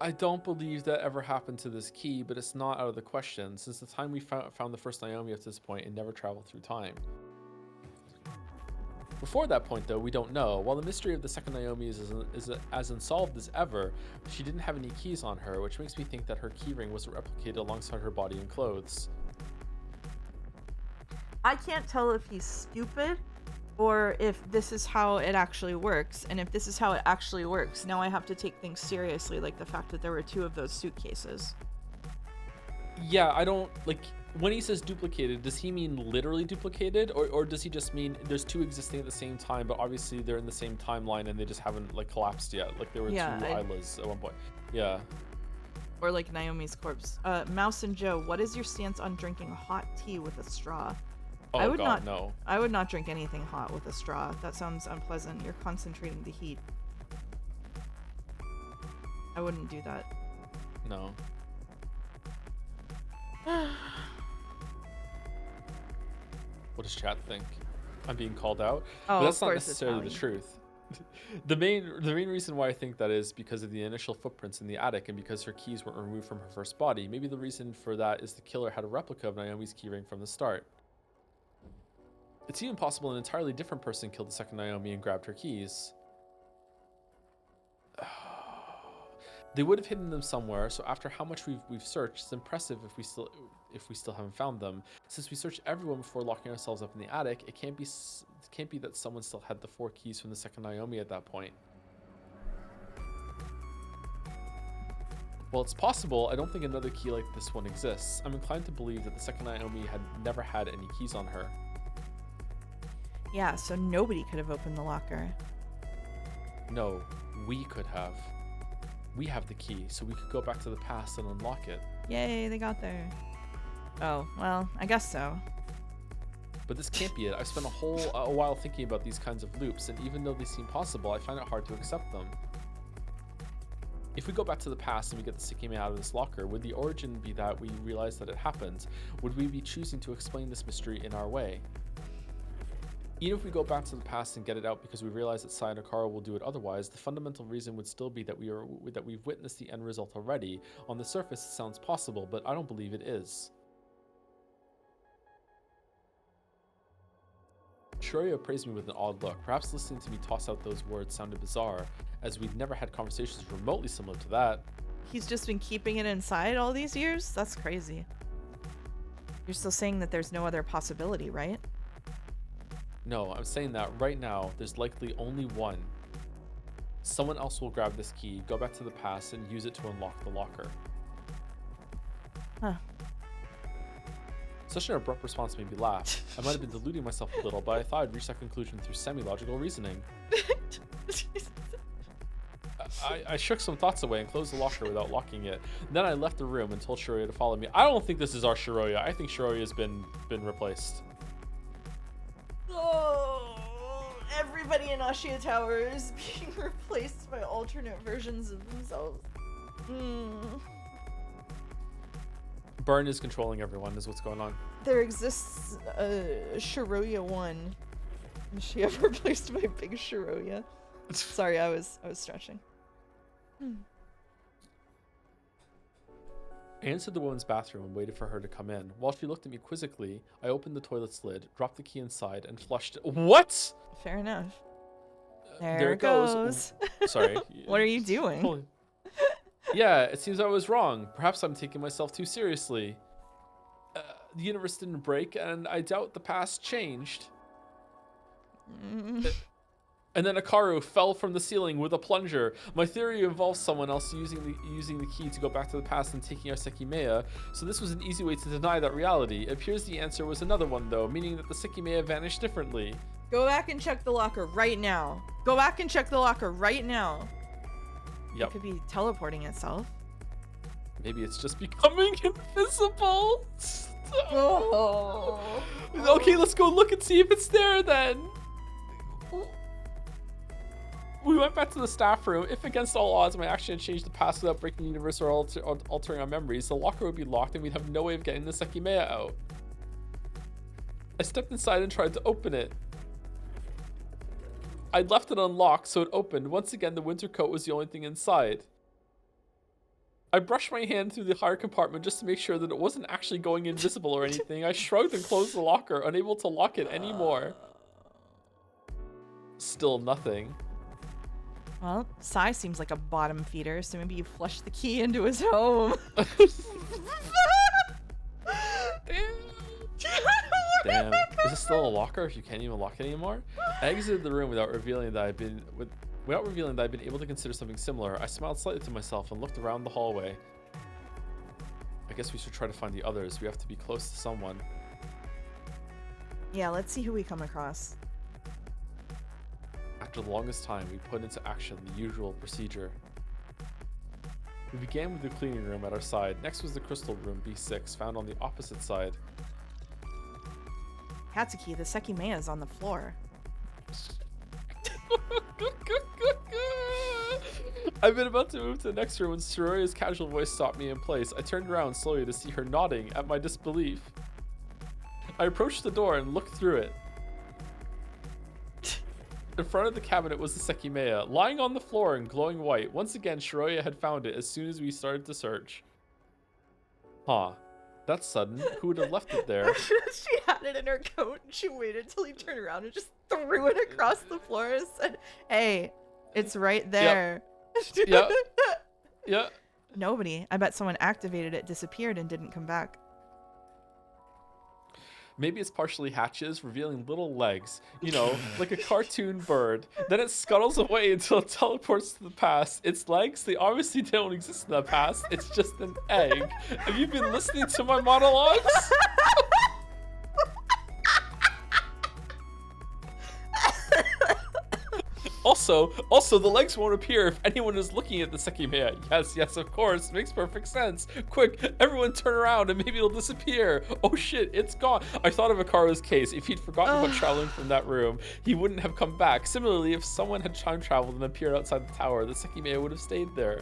S2: I don't believe that ever happened to this key, but it's not out of the question. Since the time we found the first Naomi up to this point, it never traveled through time. Before that point, though, we don't know. While the mystery of the second Naomi is as unsolved as ever, she didn't have any keys on her, which makes me think that her keyring was replicated alongside her body and clothes.
S1: I can't tell if he's stupid or if this is how it actually works. And if this is how it actually works, now I have to take things seriously, like the fact that there were two of those suitcases.
S2: Yeah, I don't, like, when he says duplicated, does he mean literally duplicated? Or does he just mean there's two existing at the same time, but obviously they're in the same timeline and they just haven't, like, collapsed yet? Like, there were two Islas at one point. Yeah.
S1: Or like Naomi's corpse. Mouse and Joe, what is your stance on drinking hot tea with a straw?
S2: Oh, God, no.
S1: I would not drink anything hot with a straw. That sounds unpleasant. You're concentrating the heat. I wouldn't do that.
S2: No. What does chat think? I'm being called out?
S1: Oh,
S2: but that's
S1: of
S2: not
S1: course
S2: necessarily the truth. The main reason why I think that is because of the initial footprints in the attic and because her keys weren't removed from her first body. Maybe the reason for that is the killer had a replica of Naomi's keyring from the start. It's even possible an entirely different person killed the second Naomi and grabbed her keys. They would have hidden them somewhere, so after how much we've searched, it's impressive if we still haven't found them. Since we searched everyone before locking ourselves up in the attic, it can't be that someone still had the 4 keys from the second Naomi at that point. Well, it's possible. I don't think another key like this one exists. I'm inclined to believe that the second Naomi had never had any keys on her.
S1: Yeah, so nobody could have opened the locker.
S2: No, we could have. We have the key, so we could go back to the past and unlock it.
S1: Yay, they got there. Oh, well, I guess so.
S2: But this can't be it. I've spent a while thinking about these kinds of loops, and even though they seem possible, I find it hard to accept them. If we go back to the past and we get the Sekimeiya out of this locker, would the origin be that we realize that it happened? Would we be choosing to explain this mystery in our way? Even if we go back to the past and get it out because we realize that Sai and Akara will do it otherwise, the fundamental reason would still be that we've witnessed the end result already. On the surface, it sounds possible, but I don't believe it is. Shiroya praised me with an odd look. Perhaps listening to me toss out those words sounded bizarre, as we'd never had conversations remotely similar to that.
S1: He's just been keeping it inside all these years? That's crazy. You're still saying that there's no other possibility, right?
S2: No, I'm saying that right now, there's likely only one. Someone else will grab this key, go back to the past, and use it to unlock the locker.
S1: Huh.
S2: Such an abrupt response made me laugh. I might have been deluding myself a little, but I thought I'd reach that conclusion through semi-logical reasoning. I shook some thoughts away and closed the locker without locking it. Then I left the room and told Shiroya to follow me. I don't think this is our Shiroya. I think Shiroya's been replaced.
S1: Oh, everybody in Ashia Tower is being replaced by alternate versions of themselves.
S2: Burn is controlling everyone, is what's going on.
S1: There exists a Shiroya 1. Is she ever replaced by Big Shiroya? Sorry, I was stretching.
S2: I entered the woman's bathroom and waited for her to come in. While she looked at me quizzically, I opened the toilet's lid, dropped the key inside, and flushed it. What?
S1: Fair enough. There it goes.
S2: Sorry.
S1: What are you doing?
S2: Yeah, it seems I was wrong. Perhaps I'm taking myself too seriously. The universe didn't break, and I doubt the past changed. And then Akaru fell from the ceiling with a plunger. My theory involves someone else using the key to go back to the past and taking our Sekimeiya, so this was an easy way to deny that reality. It appears the answer was another one, though, meaning that the Sekimeiya vanished differently.
S1: Go back and check the locker right now. Go back and check the locker right now.
S2: Yep.
S1: It could be teleporting itself.
S2: Maybe it's just becoming invisible.
S1: Oh.
S2: Okay, let's go look and see if it's there then. We went back to the staff room. If against all odds my action had changed the past without breaking the universe or altering our memories, the locker would be locked and we'd have no way of getting the Sekimeiya out. I stepped inside and tried to open it. I'd left it unlocked, so it opened. Once again, the winter coat was the only thing inside. I brushed my hand through the higher compartment just to make sure that it wasn't actually going invisible or anything. I shrugged and closed the locker, unable to lock it anymore. Still nothing.
S1: Well, Sai seems like a bottom feeder, so maybe you flushed the key into his home.
S2: Damn. Is it still a locker if you can't even lock it anymore? I exited the room without revealing that I'd been able to consider something similar. I smiled slightly to myself and looked around the hallway. I guess we should try to find the others. We have to be close to someone.
S1: Yeah, let's see who we come across.
S2: After the longest time, we put into action the usual procedure. We began with the cleaning room at our side. Next was the crystal room B6, found on the opposite side.
S1: Katsuki, the Sekimeiya is on the floor.
S2: I've been about to move to the next room when Shiroya's casual voice stopped me in place. I turned around slowly to see her nodding at my disbelief. I approached the door and looked through it. In front of the cabinet was the Sekimeiya, lying on the floor in glowing white. Once again, Shiroya had found it as soon as we started to search. Huh. That's sudden. Who would have left it there?
S1: She had it in her coat and she waited till he turned around and just threw it across the floor and said, "Hey, it's right there."
S2: Yep. Yeah.
S1: Nobody. I bet someone activated it, disappeared, and didn't come back.
S2: Maybe it's partially hatches, revealing little legs, you know, like a cartoon bird. Then it scuttles away until it teleports to the past. Its legs, they obviously don't exist in the past. It's just an egg. Have you been listening to my monologues? Also, the legs won't appear if anyone is looking at the Sekimeiya. Yes, of course. Makes perfect sense. Quick, everyone turn around and maybe it'll disappear. Oh shit, it's gone. I thought of Akaru's case. If he'd forgotten about traveling from that room, he wouldn't have come back. Similarly, if someone had time traveled and appeared outside the tower, the Sekimeiya would have stayed there.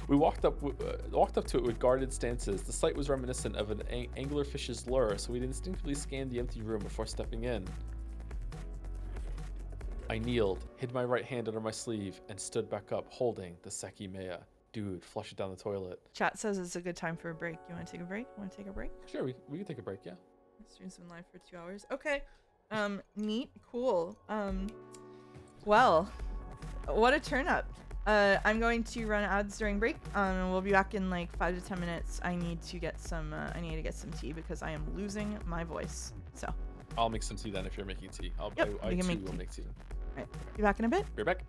S2: We walked up to it with guarded stances. The sight was reminiscent of an anglerfish's lure, so we instinctively scanned the empty room before stepping in. I kneeled, hid my right hand under my sleeve, and stood back up, holding the Sekimeiya. Dude, flush it down the toilet.
S1: Chat says it's a good time for a break. You want to take a break? Want to take a break?
S2: Sure, we can take a break, yeah.
S1: Stream's been live for 2 hours. Okay. Neat. Cool. Well, what a turn up. I'm going to run ads during break. We'll be back in like 5 to 10 minutes. I need to get some tea because I am losing my voice. So.
S2: I'll make some tea then if you're making tea. I too will make tea.
S1: All right. Be back in a bit.
S2: Be right back.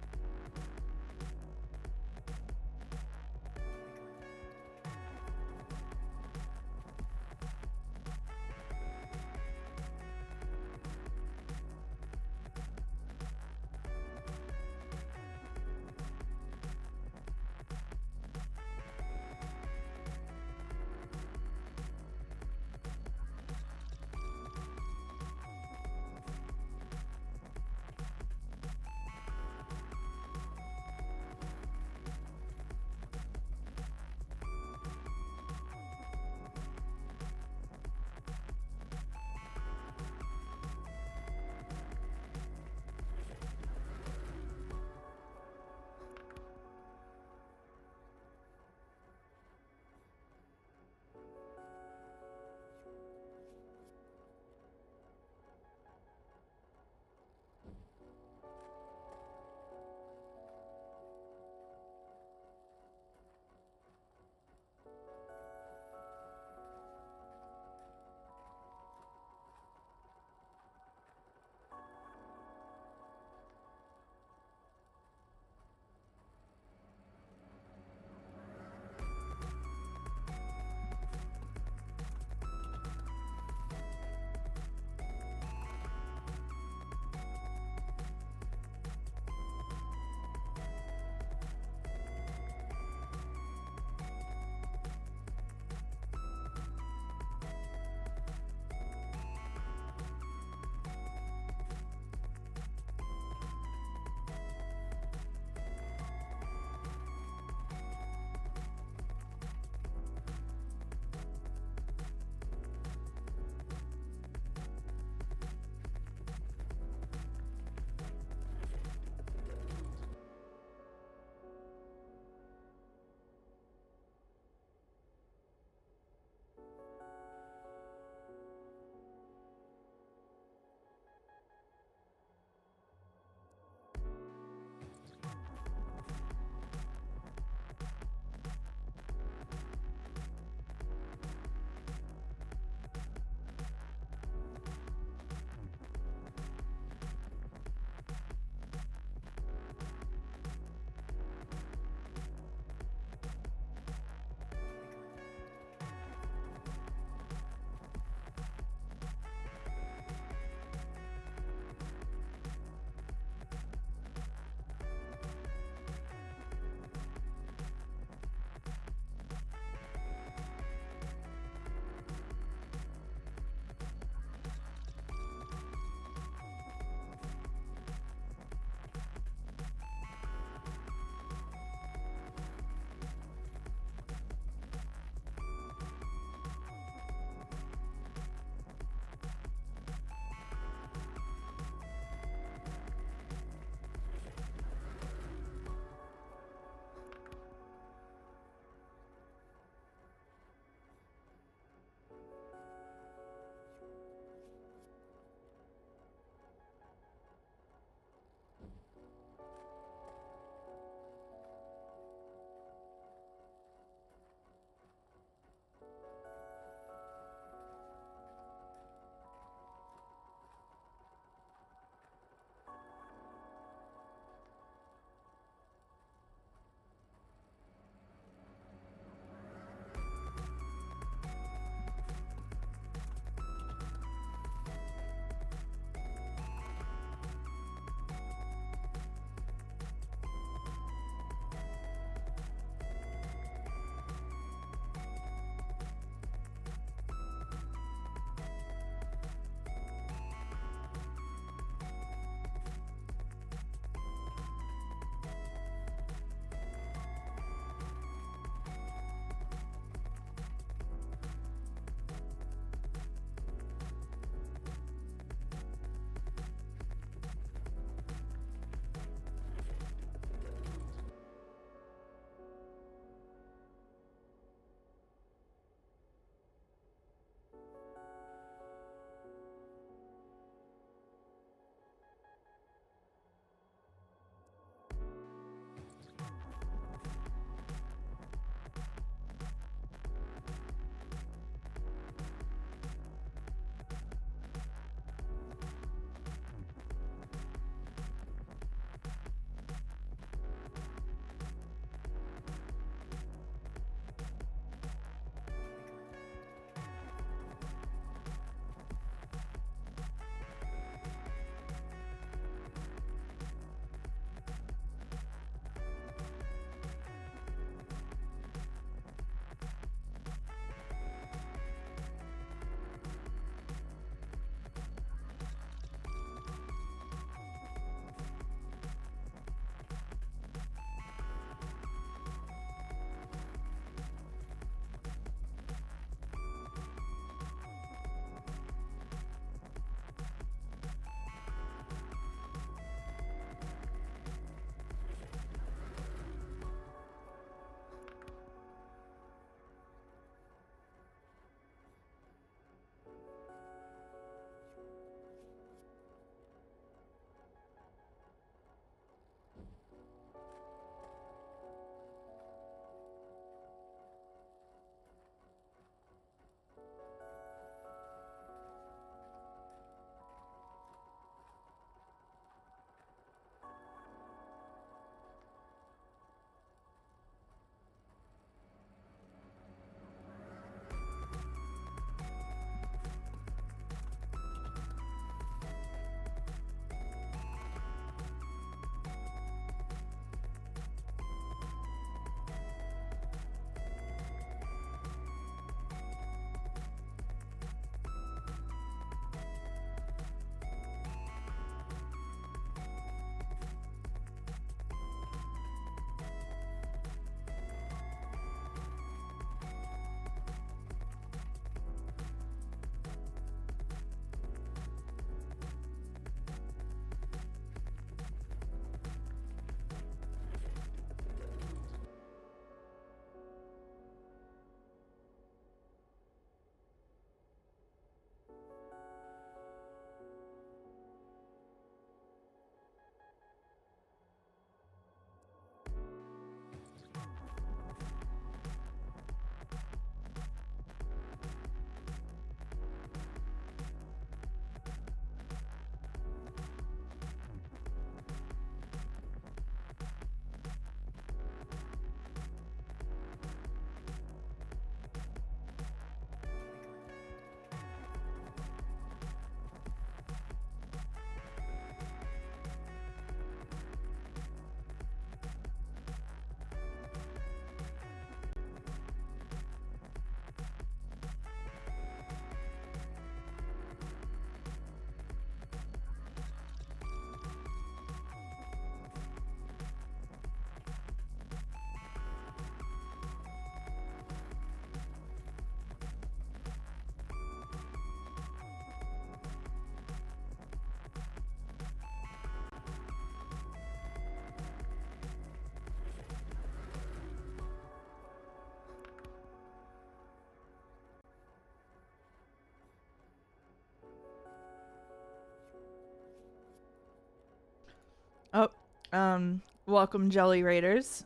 S1: Welcome, Jelly Raiders.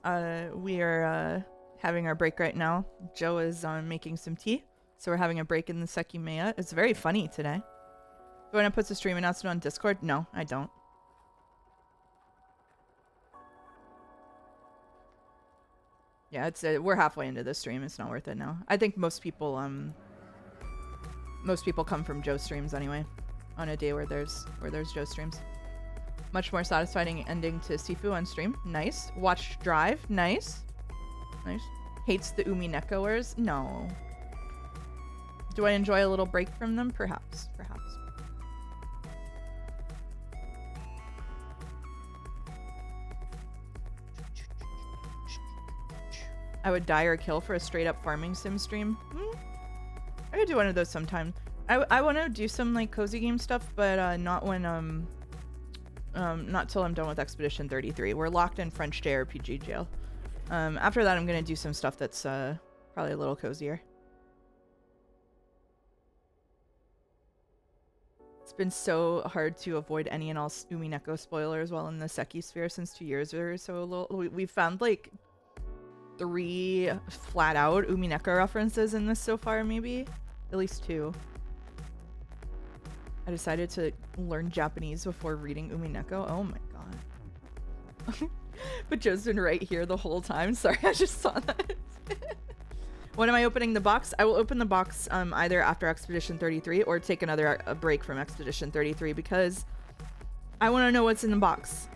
S1: We are having our break right now. Joe is making some tea, so we're having a break in the Sekimeiya. It's very funny today. Do you want to put the stream announcement on Discord? No, I don't. Yeah, it's we're halfway into the stream. It's not worth it now. I think most people come from Joe streams anyway, on a day where there's Joe streams. Much more satisfying ending to Sifu on stream. Nice. Watched Drive. Nice. Nice. Hates the Uminekoers. No. Do I enjoy a little break from them? Perhaps. Perhaps. I would die or kill for a straight up farming sim stream. I could do one of those sometime. I want to do some like cozy game stuff, but not when not till I'm done with Expedition 33. We're locked in French JRPG jail. After that, I'm gonna do some stuff that's probably a little cozier. It's been so hard to avoid any and all Umineko spoilers while in the Seki sphere since 2 years or so. We've found like 3 flat out Umineko references in this so far, maybe at least 2. I decided to learn Japanese before reading Umineko. Oh my god. But Joe's been right here the whole time. Sorry, I just saw that. When am I opening the box? I will open the box either after Expedition 33 or take another break from Expedition 33 because I want to know what's in the box.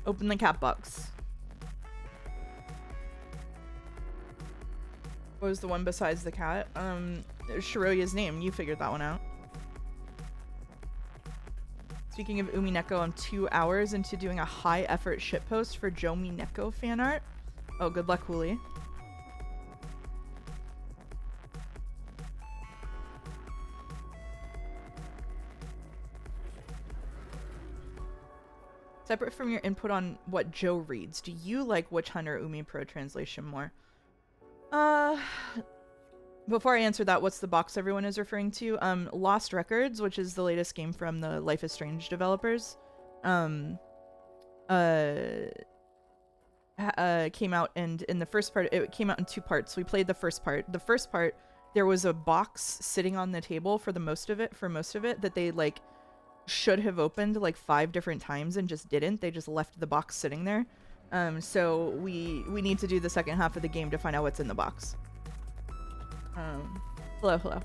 S1: Open the cat box. What was the one besides the cat? Shiroya's name. You figured that one out. Speaking of Umineko, I'm 2 hours into doing a high effort shitpost for Joe Mineko fan art. Oh, good luck, Huli. Separate from your input on what Joe reads, do you like Witch Hunter Umi Pro translation more? Before I answer that, what's the box everyone is referring to? Lost Records, which is the latest game from the Life is Strange developers, came out, and in the first part, it came out in 2 parts. We played the first part. The first part, there was a box sitting on the table for most of it, that they like should have opened like 5 different times and just didn't. They just left the box sitting there. So we need to do the second half of the game to find out what's in the box. Hello.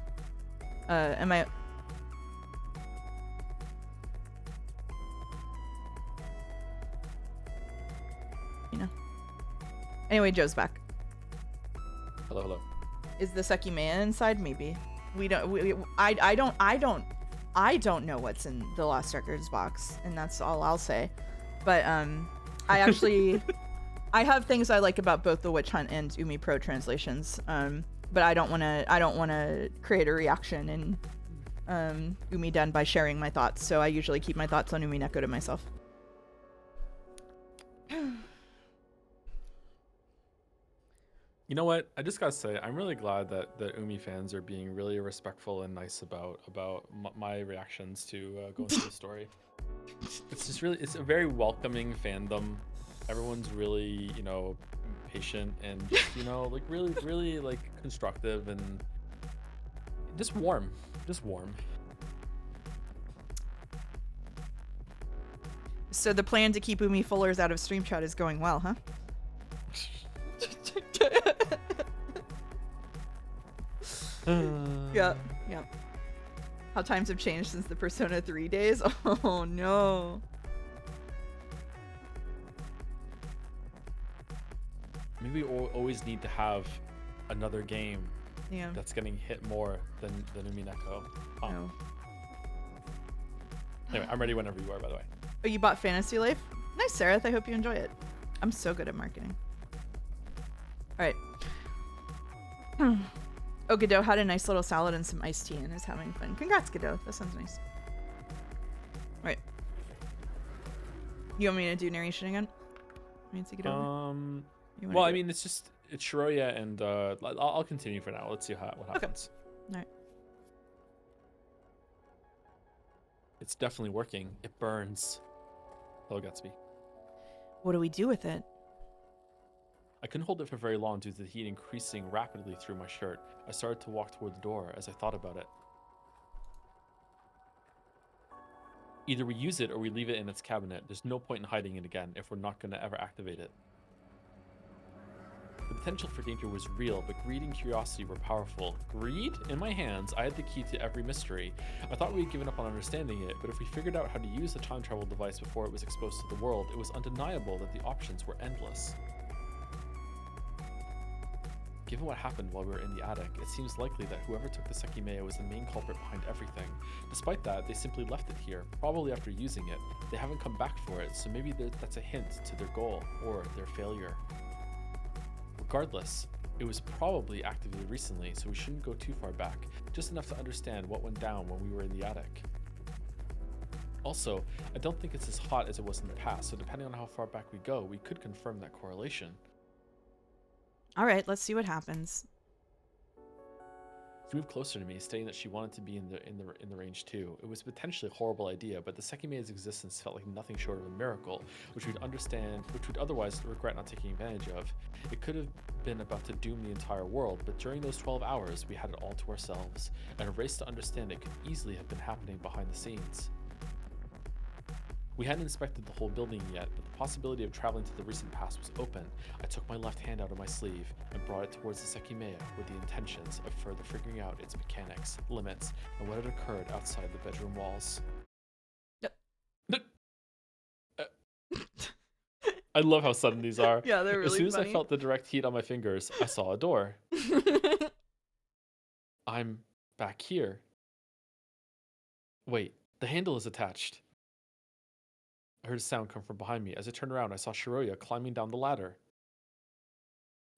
S1: Am I... You know. Anyway, Joe's back.
S2: Hello.
S1: Is the Sekimeiya inside? Maybe. We don't... I don't know what's in the Lost Records box, and that's all I'll say. But, I actually... I have things I like about both the Witch Hunt and Umi Pro translations. But I don't want to create a reaction in Umi Den by sharing my thoughts, so I usually keep my thoughts on Umineko to myself.
S2: You know what? I just gotta say, I'm really glad that the Umi fans are being really respectful and nice about my reactions to going through the story. It's just really, it's a very welcoming fandom. Everyone's really, you know, patient and just, you know, like really like constructive and just warm.
S1: So the plan to keep Umi Fullers out of stream chat is going well, huh? Yeah. How times have changed since the Persona 3 days. Oh no.
S2: Maybe we always need to have another game that's getting hit more than Umineko.
S1: No.
S2: Anyway, I'm ready whenever you are, by the way.
S1: Oh, you bought Fantasy Life? Nice, Sarah. I hope you enjoy it. I'm so good at marketing. All right. Oh, Godot had a nice little salad and some iced tea and is having fun. Congrats, Godot. That sounds nice. All right. You want me to do narration again?
S2: Well, I mean, it's Shiroya and I'll continue for now. Let's see what happens.
S1: All right.
S2: It's definitely working. It burns. Hello, Gatsby.
S1: What do we do with it?
S2: I couldn't hold it for very long due to the heat increasing rapidly through my shirt. I started to walk toward the door as I thought about it. Either we use it or we leave it in its cabinet. There's no point in hiding it again if we're not going to ever activate it. The potential for danger was real, but greed and curiosity were powerful. Greed? In my hands, I had the key to every mystery. I thought we had given up on understanding it, but if we figured out how to use the time travel device before it was exposed to the world, it was undeniable that the options were endless. Given what happened while we were in the attic, it seems likely that whoever took the Sekimeiya was the main culprit behind everything. Despite that, they simply left it here, probably after using it. They haven't come back for it, so maybe that's a hint to their goal, or their failure. Regardless, it was probably activated recently, so we shouldn't go too far back, just enough to understand what went down when we were in the attic. Also, I don't think it's as hot as it was in the past, so depending on how far back we go, we could confirm that correlation.
S1: All right, let's see what happens.
S2: She moved closer to me, stating that she wanted to be in the range too. It was potentially a horrible idea, but the Sekimeiya's existence felt like nothing short of a miracle, which we'd otherwise regret not taking advantage of. It could have been about to doom the entire world, but during those 12 hours, we had it all to ourselves, and a race to understand it could easily have been happening behind the scenes. We hadn't inspected the whole building yet, but the possibility of traveling to the recent past was open. I took my left hand out of my sleeve and brought it towards the Sekimeiya with the intentions of further figuring out its mechanics, limits, and what had occurred outside the bedroom walls. I love how sudden these are.
S1: Yeah, they're really
S2: As soon as
S1: funny.
S2: I felt the direct heat on my fingers, I saw a door. I'm back here. Wait, the handle is attached. I heard a sound come from behind me. As I turned around, I saw Shiroya climbing down the ladder.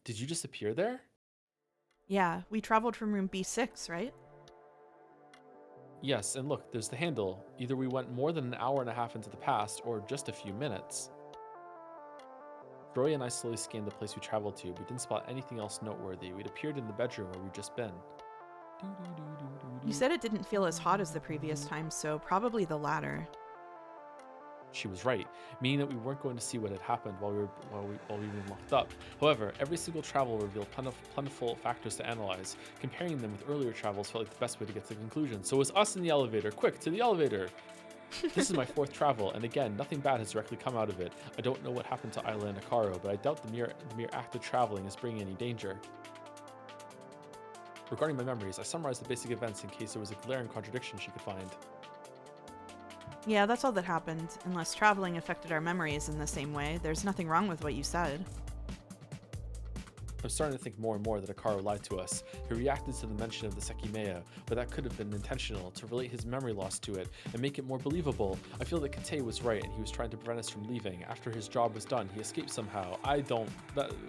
S2: Did you just appear there?
S1: Yeah, we traveled from room B6, right?
S2: Yes, and look, there's the handle. Either we went more than an hour and a half into the past, or just a few minutes. Shiroya and I slowly scanned the place we traveled to. We didn't spot anything else noteworthy. We'd appeared in the bedroom where we'd just been.
S1: You said it didn't feel as hot as the previous time, so probably the ladder.
S2: She was right, meaning that we weren't going to see what had happened while we were locked up. However, every single travel revealed plentiful factors to analyze. Comparing them with earlier travels felt like the best way to get to the conclusion. So it was us in the elevator. Quick, to the elevator! This is my fourth travel, and again, nothing bad has directly come out of it. I don't know what happened to Ayla and Akaro, but I doubt the mere act of traveling is bringing any danger. Regarding my memories, I summarized the basic events in case there was a glaring contradiction she could find.
S1: Yeah, that's all that happened. Unless traveling affected our memories in the same way, there's nothing wrong with what you said.
S2: I'm starting to think more and more that Akaro lied to us. He reacted to the mention of the Sekimeiya, but that could have been intentional, to relate his memory loss to it and make it more believable. I feel that Kate was right and he was trying to prevent us from leaving. After his job was done, he escaped somehow.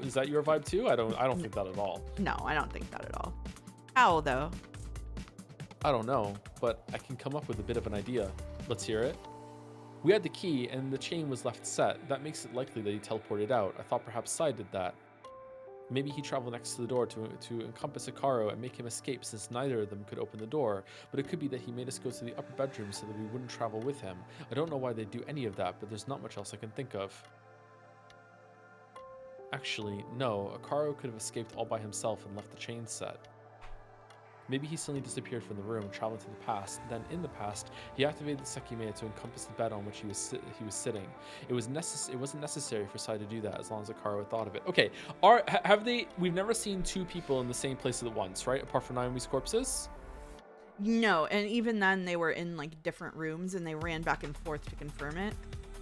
S2: Is that your vibe too? I don't think that at all.
S1: No, I don't think that at all. How, though?
S2: I don't know, but I can come up with a bit of an idea. Let's hear it. We had the key and the chain was left set. That makes it likely that he teleported out. I thought perhaps Sai did that. Maybe he traveled next to the door to encompass Akaro and make him escape since neither of them could open the door. But it could be that he made us go to the upper bedroom so that we wouldn't travel with him. I don't know why they'd do any of that, but there's not much else I can think of. Actually, no. Akaro could have escaped all by himself and left the chain set. Maybe he suddenly disappeared from the room and traveled to the past. Then, in the past, he activated the Sekimeiya to encompass the bed on which he was sitting. It wasn't necessary for Sai to do that as long as Akaro had thought of it. Okay, we've never seen two people in the same place at once, right? Apart from Naomi's corpses?
S1: No, and even then they were in like different rooms and they ran back and forth to confirm it.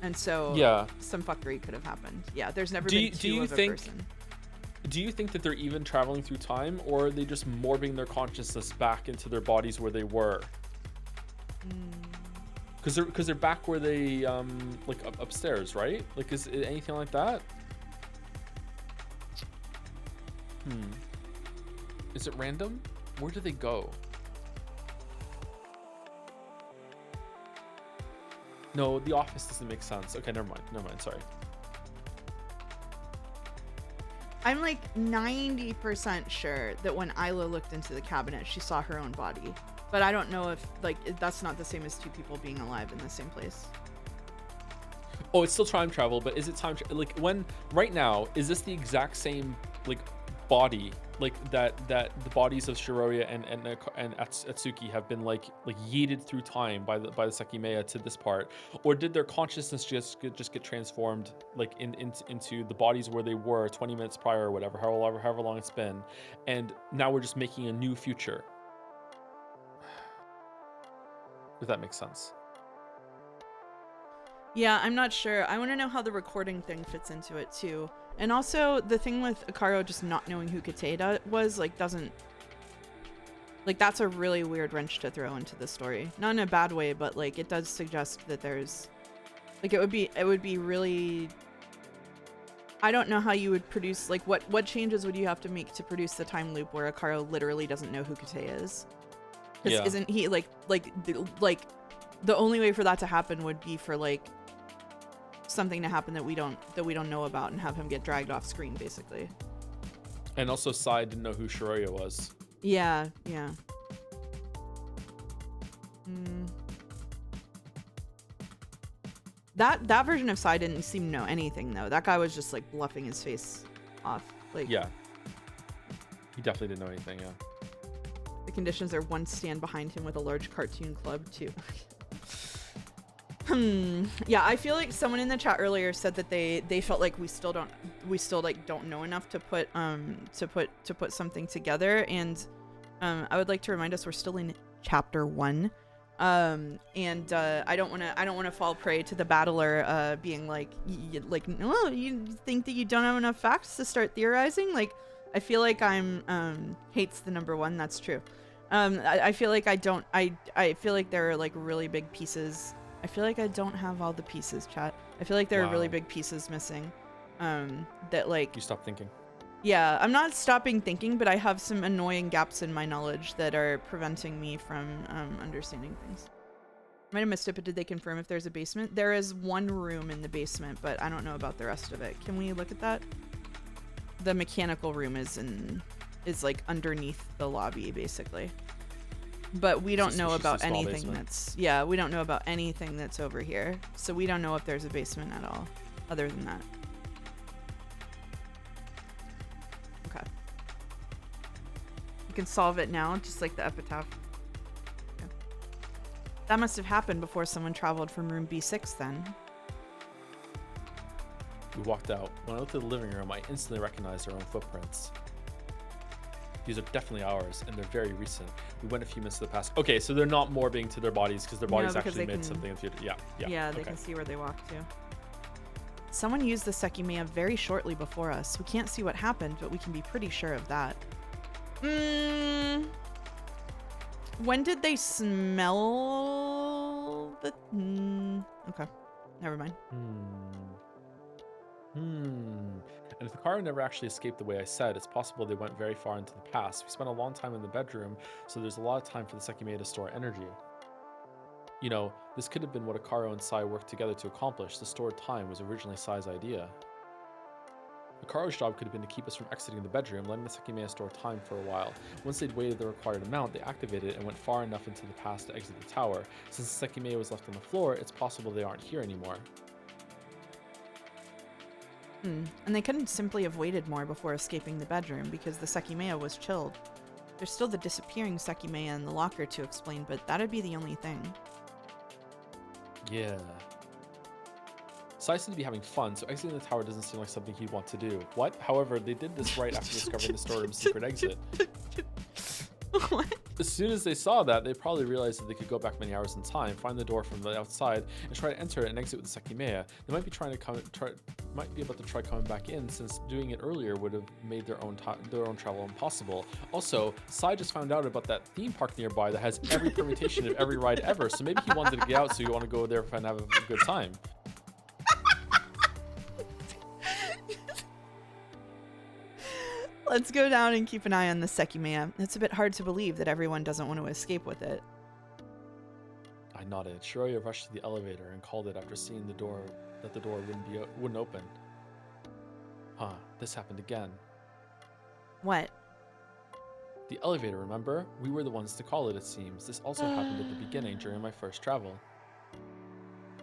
S1: And so
S2: yeah,
S1: some fuckery could have happened. Yeah, there's never been two of a person.
S2: Do you think that they're even traveling through time, or are they just morbing their consciousness back into their bodies where they were? Because they're back where they like upstairs, right? Like, is it anything like that? Is it random? Where do they go? No, the office doesn't make sense. Okay, never mind, sorry.
S1: I'm like 90% sure that when Isla looked into the cabinet, she saw her own body. But I don't know if, like, that's not the same as two people being alive in the same place.
S2: Oh, it's still time travel, but is it like when right now is this the exact same like body like that the bodies of Shiroya and Atsuki have been like yeeted through time by the Sekimeiya to this part, or did their consciousness just get transformed like into the bodies where they were 20 minutes prior or whatever, however long it's been, and now we're just making a new future? If that makes sense.
S1: Yeah, I'm not sure. I want to know how the recording thing fits into it too. And also the thing with Akaro just not knowing who Kateda was, like, doesn't, like, that's a really weird wrench to throw into the story. Not in a bad way, but like it does suggest that there's, like, it would be really, I don't know how you would produce, like, what changes would you have to make to produce the time loop where Akaro literally doesn't know who Kate is? Because isn't he like the only way for that to happen would be for like something to happen that we don't know about and have him get dragged off screen, basically.
S2: And also Sai didn't know who Shiroya was.
S1: Yeah. That version of Sai didn't seem to know anything though. That guy was just like bluffing his face off. Like,
S2: yeah, he definitely didn't know anything. Yeah.
S1: The conditions are one stand behind him with a large cartoon club too. Yeah, I feel like someone in the chat earlier said that they felt like we still like don't know enough to put something together, and I would like to remind us we're still in chapter 1, and I don't want to fall prey to the battler being like no, you think that you don't have enough facts to start theorizing. Like, I feel like I'm hates the number one. That's true. I feel like I feel like there are like really big pieces. I feel like I don't have all the pieces, chat. I feel like there are really big pieces missing. That like
S2: you stop thinking.
S1: Yeah, I'm not stopping thinking, but I have some annoying gaps in my knowledge that are preventing me from understanding things. Might have missed it, but did they confirm if there's a basement? There is one room in the basement, but I don't know about the rest of it. Can we look at that? The mechanical room is like underneath the lobby, basically. But we don't know about anything we don't know about anything that's over here. So we don't know if there's a basement at all, other than that. Okay. You can solve it now, just like the epitaph. Okay. That must have happened before someone traveled from room B6 then.
S2: We walked out. When I looked at the living room, I instantly recognized our own footprints. These are definitely ours, and they're very recent. We went a few minutes to the past. Okay, so they're not morbing to their bodies because their bodies actually made something in the future. Yeah,
S1: they can see where they walked to. Someone used the Sekimeiya very shortly before us. We can't see what happened, but we can be pretty sure of that. When did they smell the... Okay, never mind.
S2: And if the car never actually escaped the way I said, it's possible they went very far into the past. We spent a long time in the bedroom, so there's a lot of time for the Sekimeiya to store energy. You know, this could have been what Akaro and Sai worked together to accomplish. The stored time was originally Sai's idea. Akaro's job could have been to keep us from exiting the bedroom, letting the Sekimeiya store time for a while. Once they'd weighted the required amount, they activated it and went far enough into the past to exit the tower. Since the Sekimeiya was left on the floor, it's possible they aren't here anymore.
S1: And they couldn't simply have waited more before escaping the bedroom because the Sekimeiya was chilled. There's still the disappearing Sekimeiya in the locker to explain, but that'd be the only thing.
S2: Yeah. Sai seemed to be having fun, so exiting the tower doesn't seem like something he'd want to do. What? However, they did this right after discovering the storeroom's secret exit.
S1: What?
S2: As soon as they saw that, they probably realized that they could go back many hours in time, find the door from the outside, and try to enter it and exit with the Sekimeiya. They might be might be able to try coming back in, since doing it earlier would have made their own travel impossible. Also, Sai just found out about that theme park nearby that has every permutation of every ride ever, so maybe he wanted to get out, so he wanted to go there and have a good time.
S1: Let's go down and keep an eye on the Sekimeiya. It's a bit hard to believe that everyone doesn't want to escape with it.
S2: I nodded. Shiroya rushed to the elevator and called it after seeing the door wouldn't open. Huh, this happened again.
S1: What?
S2: The elevator, remember? We were the ones to call it, it seems. This also happened at the beginning during my first travel.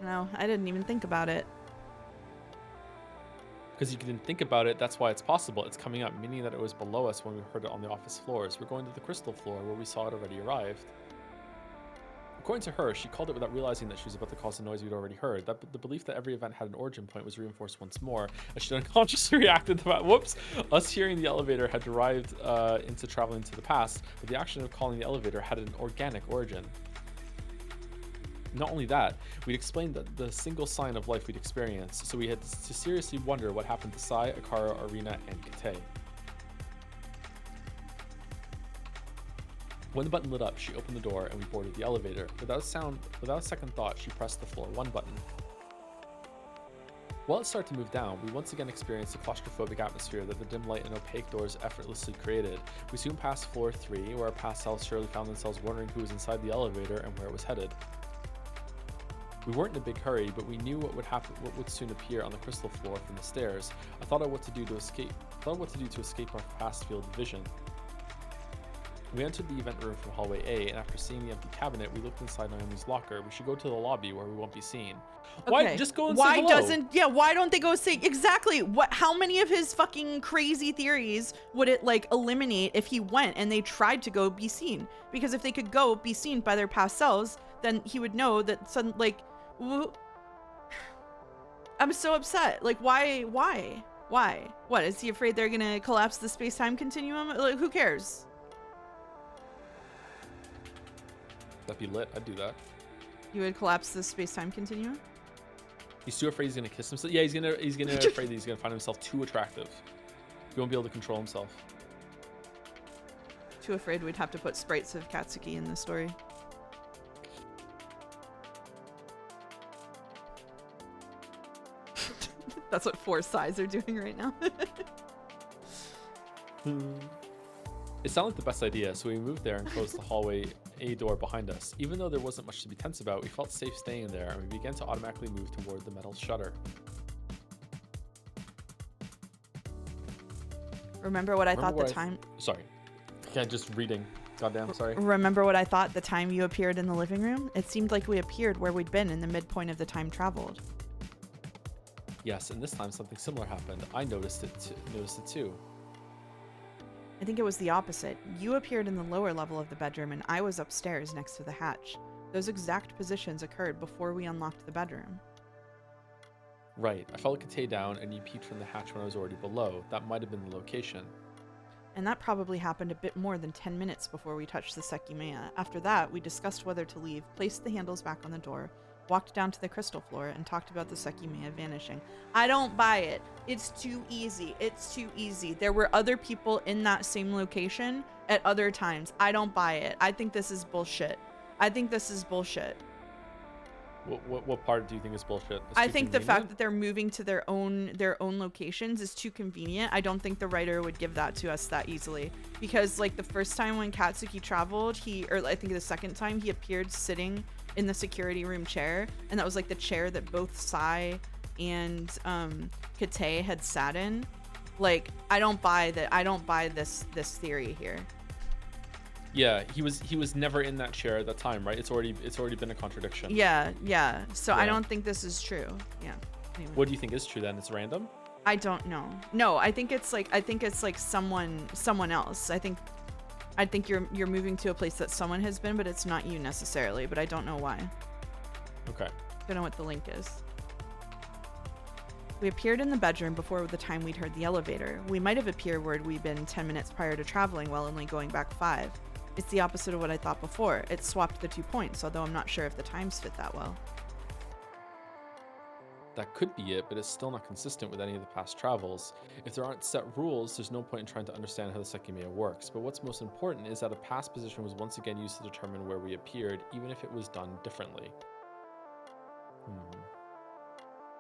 S1: No, I didn't even think about it.
S2: Because you didn't think about it, that's why it's possible. It's coming up, meaning that it was below us when we heard it on the office floors. We're going to the crystal floor where we saw it already arrived. According to her, she called it without realizing that she was about to cause the noise we'd already heard. That the belief that every event had an origin point was reinforced once more, as she unconsciously reacted to that. Whoops! Us hearing the elevator had derived into traveling to the past, but the action of calling the elevator had an organic origin. Not only that, we'd explained the single sign of life we'd experienced, so we had to seriously wonder what happened to Sai, Akara, Arena, and Kate. When the button lit up, she opened the door and we boarded the elevator. Without a second thought, she pressed the floor 1 button. While it started to move down, we once again experienced the claustrophobic atmosphere that the dim light and opaque doors effortlessly created. We soon passed floor 3, where our past selves surely found themselves wondering who was inside the elevator and where it was headed. We weren't in a big hurry, but we knew what would soon appear on the crystal floor from the stairs. I thought of what to do to escape our past field of vision. We entered the event room from hallway A, and after seeing the empty cabinet, we looked inside Naomi's locker. We should go to the lobby where we won't be seen.
S1: Okay.
S2: Why just go and say hello?
S1: Why don't they go say exactly how many of his fucking crazy theories would it like eliminate if he went and they tried to go be seen? Because if they could go be seen by their past selves, then he would know that I'm so upset. Like why? What, is he afraid they're gonna collapse the space-time continuum? Like, who cares?
S2: That'd be lit. I'd do that.
S1: You would collapse the space-time continuum?
S2: He's too afraid he's gonna kiss himself. Yeah, he's gonna afraid that he's gonna find himself too attractive. He won't be able to control himself.
S1: Too afraid we'd have to put sprites of Katsuki in the story. That's what 4 sides are doing right now.
S2: It sounded like the best idea, so we moved there and closed the hallway A door behind us. Even though there wasn't much to be tense about, we felt safe staying there, and we began to automatically move toward the metal shutter.
S1: Remember what I thought the time...
S2: Sorry. Okay, just reading. Goddamn, sorry.
S1: Remember what I thought the time you appeared in the living room? It seemed like we appeared where we'd been in the midpoint of the time traveled.
S2: Yes, and this time something similar happened. I noticed it too.
S1: I think it was the opposite. You appeared in the lower level of the bedroom and I was upstairs next to the hatch. Those exact positions occurred before we unlocked the bedroom.
S2: Right. I followed Kate down and you peeked from the hatch when I was already below. That might have been the location.
S1: And that probably happened a bit more than 10 minutes before we touched the Sekimeiya. After that, we discussed whether to leave, placed the handles back on the door, walked down to the crystal floor, and talked about the Sekimeiya vanishing. I don't buy it. It's too easy. It's too easy. There were other people in that same location at other times. I don't buy it. I think this is bullshit.
S2: What part do you think is bullshit?
S1: I think the fact that they're moving to their own locations is too convenient. I don't think the writer would give that to us that easily, because like the first time when Katsuki traveled, I think the second time he appeared sitting in the security room chair, and that was like the chair that both Sai and Kate had sat in. Like I don't buy this theory here.
S2: Yeah, he was never in that chair at that time, right? It's already been a contradiction.
S1: Yeah. So yeah. I don't think this is true. Yeah. Anyway.
S2: What do you think is true then? It's random?
S1: I don't know. No, I think it's like someone else. I think you're moving to a place that someone has been, but it's not you necessarily, but I don't know why.
S2: Okay.
S1: Don't know what the link is. We appeared in the bedroom before the time we'd heard the elevator. We might have appeared where we'd been 10 minutes prior to traveling while only going back 5. It's the opposite of what I thought before. It swapped the 2 points, although I'm not sure if the times fit that well.
S2: That could be it, but it's still not consistent with any of the past travels. If there aren't set rules, there's no point in trying to understand how the Sekimeiya works. But what's most important is that a past position was once again used to determine where we appeared, even if it was done differently.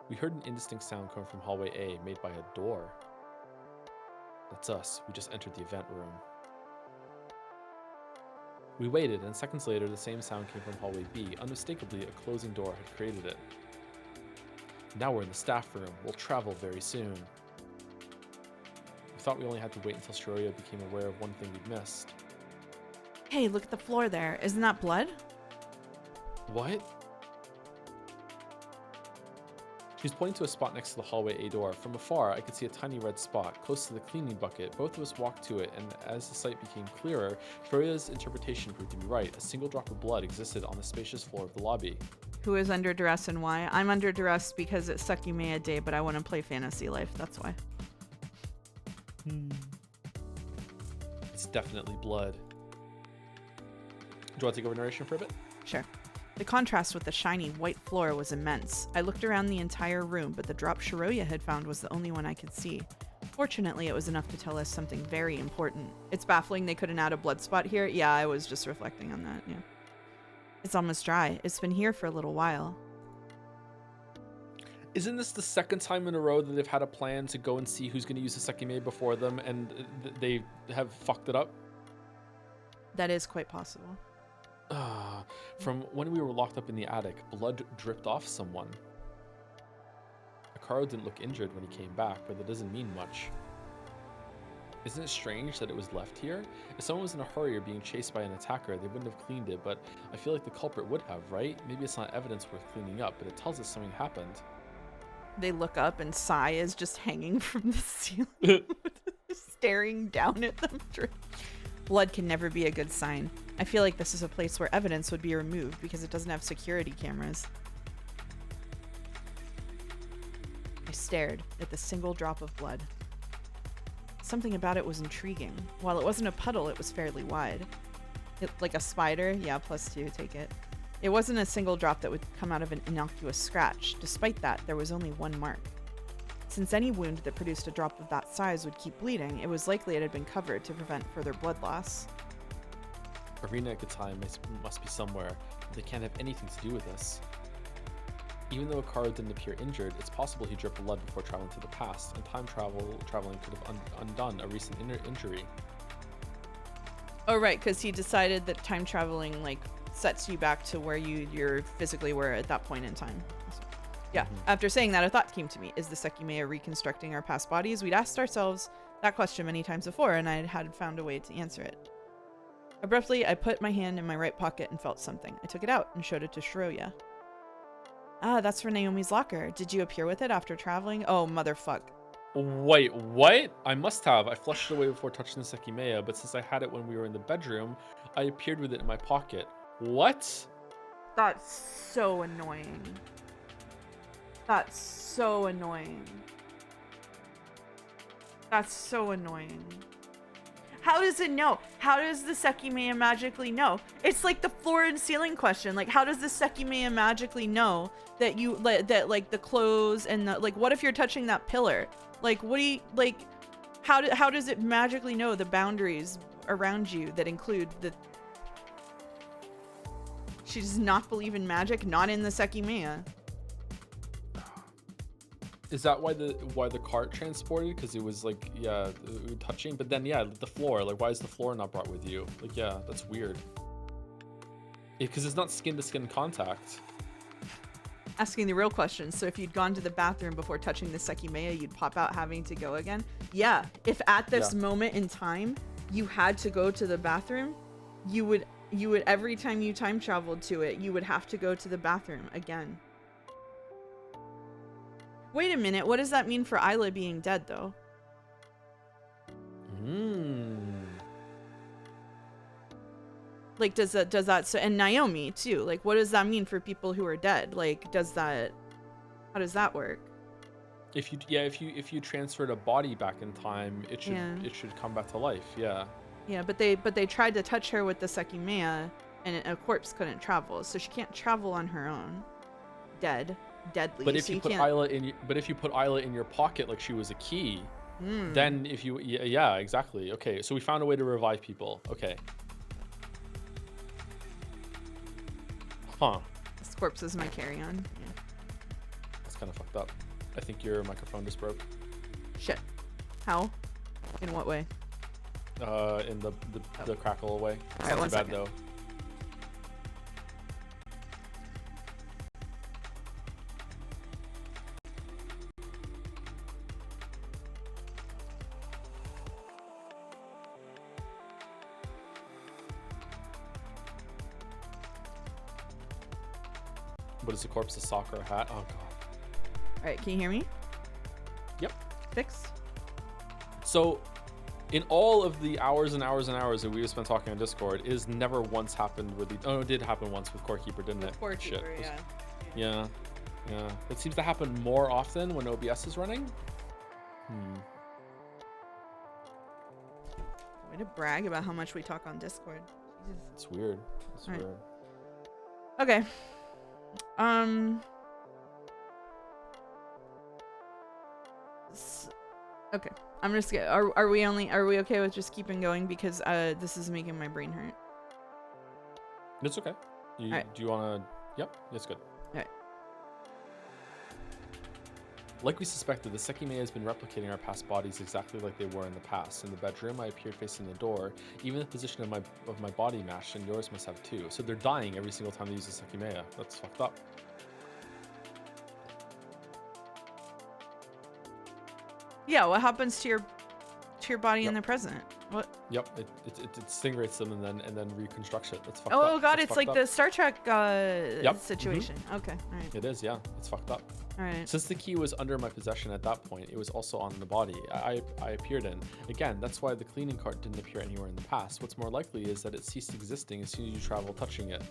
S2: We heard an indistinct sound coming from hallway A, made by a door. That's us. We just entered the event room. We waited, and seconds later, the same sound came from hallway B. Unmistakably, a closing door had created it. Now we're in the staff room. We'll travel very soon. We thought we only had to wait until Shiroya became aware of one thing we'd missed.
S1: Hey, look at the floor there. Isn't that blood?
S2: What? She's pointing to a spot next to the hallway A door. From afar, I could see a tiny red spot, close to the cleaning bucket. Both of us walked to it, and as the sight became clearer, Floria's interpretation proved to be right. A single drop of blood existed on the spacious floor of the lobby.
S1: Who is under duress and why? I'm under duress because it's Sekimeiya Day, but I want to play Fantasy Life. That's why.
S2: It's definitely blood. Do you want to take over narration for a bit?
S1: Sure. The contrast with the shiny white floor was immense. I looked around the entire room, but the drop Shiroya had found was the only one I could see. Fortunately, it was enough to tell us something very important. It's baffling they couldn't add a blood spot here. Yeah, I was just reflecting on that, yeah. It's almost dry. It's been here for a little while.
S2: Isn't this the second time in a row that they've had a plan to go and see who's going to use the Sekimeiya before them, and they have fucked it up?
S1: That is quite possible.
S2: From when we were locked up in the attic, blood dripped off someone. Akaro didn't look injured when he came back, but that doesn't mean much. Isn't it strange that it was left here? If someone was in a hurry or being chased by an attacker, they wouldn't have cleaned it, but I feel like the culprit would have, right? Maybe it's not evidence worth cleaning up, but it tells us something happened.
S1: They look up and Sai is just hanging from the ceiling, staring down at them. Blood can never be a good sign. I feel like this is a place where evidence would be removed because it doesn't have security cameras. I stared at the single drop of blood. Something about it was intriguing. While it wasn't a puddle, it was fairly wide. Like a spider? Yeah, +2, take it. It wasn't a single drop that would come out of an innocuous scratch. Despite that, there was only one mark. Since any wound that produced a drop of that size would keep bleeding, it was likely it had been covered to prevent further blood loss.
S2: Arena Gatai must be somewhere, but they can't have anything to do with this. Even though Akaro didn't appear injured, it's possible he dripped blood before traveling to the past, and traveling could have undone a recent injury.
S1: Oh, right, because he decided that time traveling, like, sets you back to where you're physically were at that point in time. Yeah, After saying that, a thought came to me. Is the Sekimeiya reconstructing our past bodies? We'd asked ourselves that question many times before, and I had found a way to answer it. Abruptly, I put my hand in my right pocket and felt something. I took it out and showed it to Shiroya. Ah, that's for Naomi's locker. Did you appear with it after traveling? Oh, motherfuck.
S2: Wait, what? I must have. I flushed it away before touching the Sekimeiya, but since I had it when we were in the bedroom, I appeared with it in my pocket. What?
S1: That's so annoying. That's so annoying. That's so annoying. How does it know? How does the Sekimeiya magically know? It's like the floor and ceiling question. Like, how does the Sekimeiya magically know that you that like the clothes and the like? What if you're touching that pillar? Like, what do you like? How does it magically know the boundaries around you that include the? She does not believe in magic. Not in the Sekimeiya.
S2: Is that why the cart transported? Because it was like, yeah, touching. But then, yeah, the floor. Like, why is the floor not brought with you? Like, yeah, that's weird. Because it's not skin-to-skin contact.
S1: Asking the real question. So if you'd gone to the bathroom before touching the Sekimeiya, you'd pop out having to go again? Yeah. If at this moment in time you had to go to the bathroom, you would every time you time traveled to it, you would have to go to the bathroom again. Wait a minute, what does that mean for Isla being dead, though? Like, does that, so, and Naomi, too. Like, what does that mean for people who are dead? Like, how does that work?
S2: If you transferred a body back in time, it should come back to life, yeah.
S1: Yeah, but they tried to touch her with the Sekimeiya, and a corpse couldn't travel, so she can't travel on her own. Deadly.
S2: But if you put Isla in your pocket like she was a key, then if you yeah, exactly. Okay, so we found a way to revive people. Okay. Huh.
S1: This corpse is my carry-on. Yeah.
S2: That's kind of fucked up. I think your microphone just broke.
S1: Shit. How? In what way?
S2: In the crackle away. It's not too bad though. What is the corpse? A sock or a hat? Oh god.
S1: All right, can you hear me?
S2: Yep.
S1: Fixed.
S2: So, in all of the hours and hours and hours that we have spent talking on Discord, it has never once happened with the. Oh, it did happen once with Core Keeper, didn't it?
S1: Core Keeper,
S2: Shit.
S1: yeah.
S2: Yeah. It seems to happen more often when OBS is running.
S1: Way to brag about how much we talk on Discord. Jesus.
S2: It's weird. It's
S1: All right.
S2: weird.
S1: Okay. Okay. I'm just get. Are we okay with just keeping going because this is making my brain hurt.
S2: It's okay.
S1: Right.
S2: Do you want to? Yep. It's good.
S1: All right.
S2: Like we suspected, the Sekimeiya has been replicating our past bodies exactly like they were in the past. In the bedroom, I appeared facing the door. Even the position of my body matched, and yours must have too. So they're dying every single time they use the Sekimeiya. That's fucked up.
S1: Yeah, what happens to your body in the present? What?
S2: Yep, it stingrates them and then reconstructs it. That's fucked up.
S1: Oh god,
S2: That's
S1: it's like
S2: up.
S1: the Star Trek situation. Okay, all right.
S2: It is, yeah. It's fucked up.
S1: All right.
S2: Since the key was under my possession at that point, it was also on the body I appeared in. Again, that's why the cleaning cart didn't appear anywhere in the past. What's more likely is that it ceased existing as soon as you travel touching it.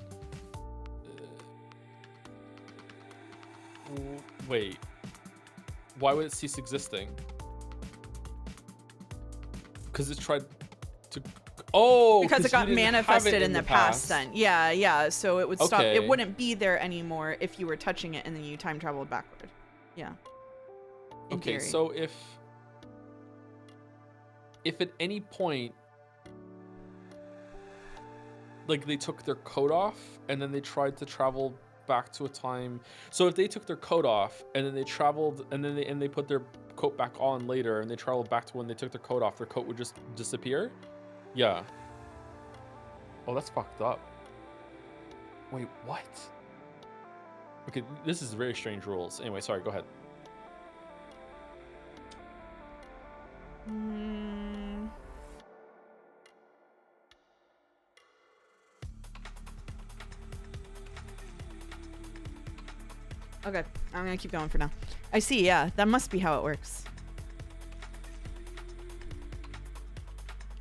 S2: Wait. Why would it cease existing? Because it tried to. Oh,
S1: because it got manifested in the past. Then yeah, so it would stop.
S2: Okay.
S1: It wouldn't be there anymore if you were touching it and then you time traveled backward. Yeah. In
S2: okay,
S1: theory.
S2: so if at any point like they took their coat off and then they tried to travel back to a time, so if they took their coat off and then they traveled and then they put their coat back on later and they traveled back to when they took their coat off, their coat would just disappear. Yeah. Oh, that's fucked up. Wait, what? Okay, this is very strange rules. Anyway, sorry, go ahead.
S1: Okay, I'm gonna keep going for now. I see, yeah, that must be how it works.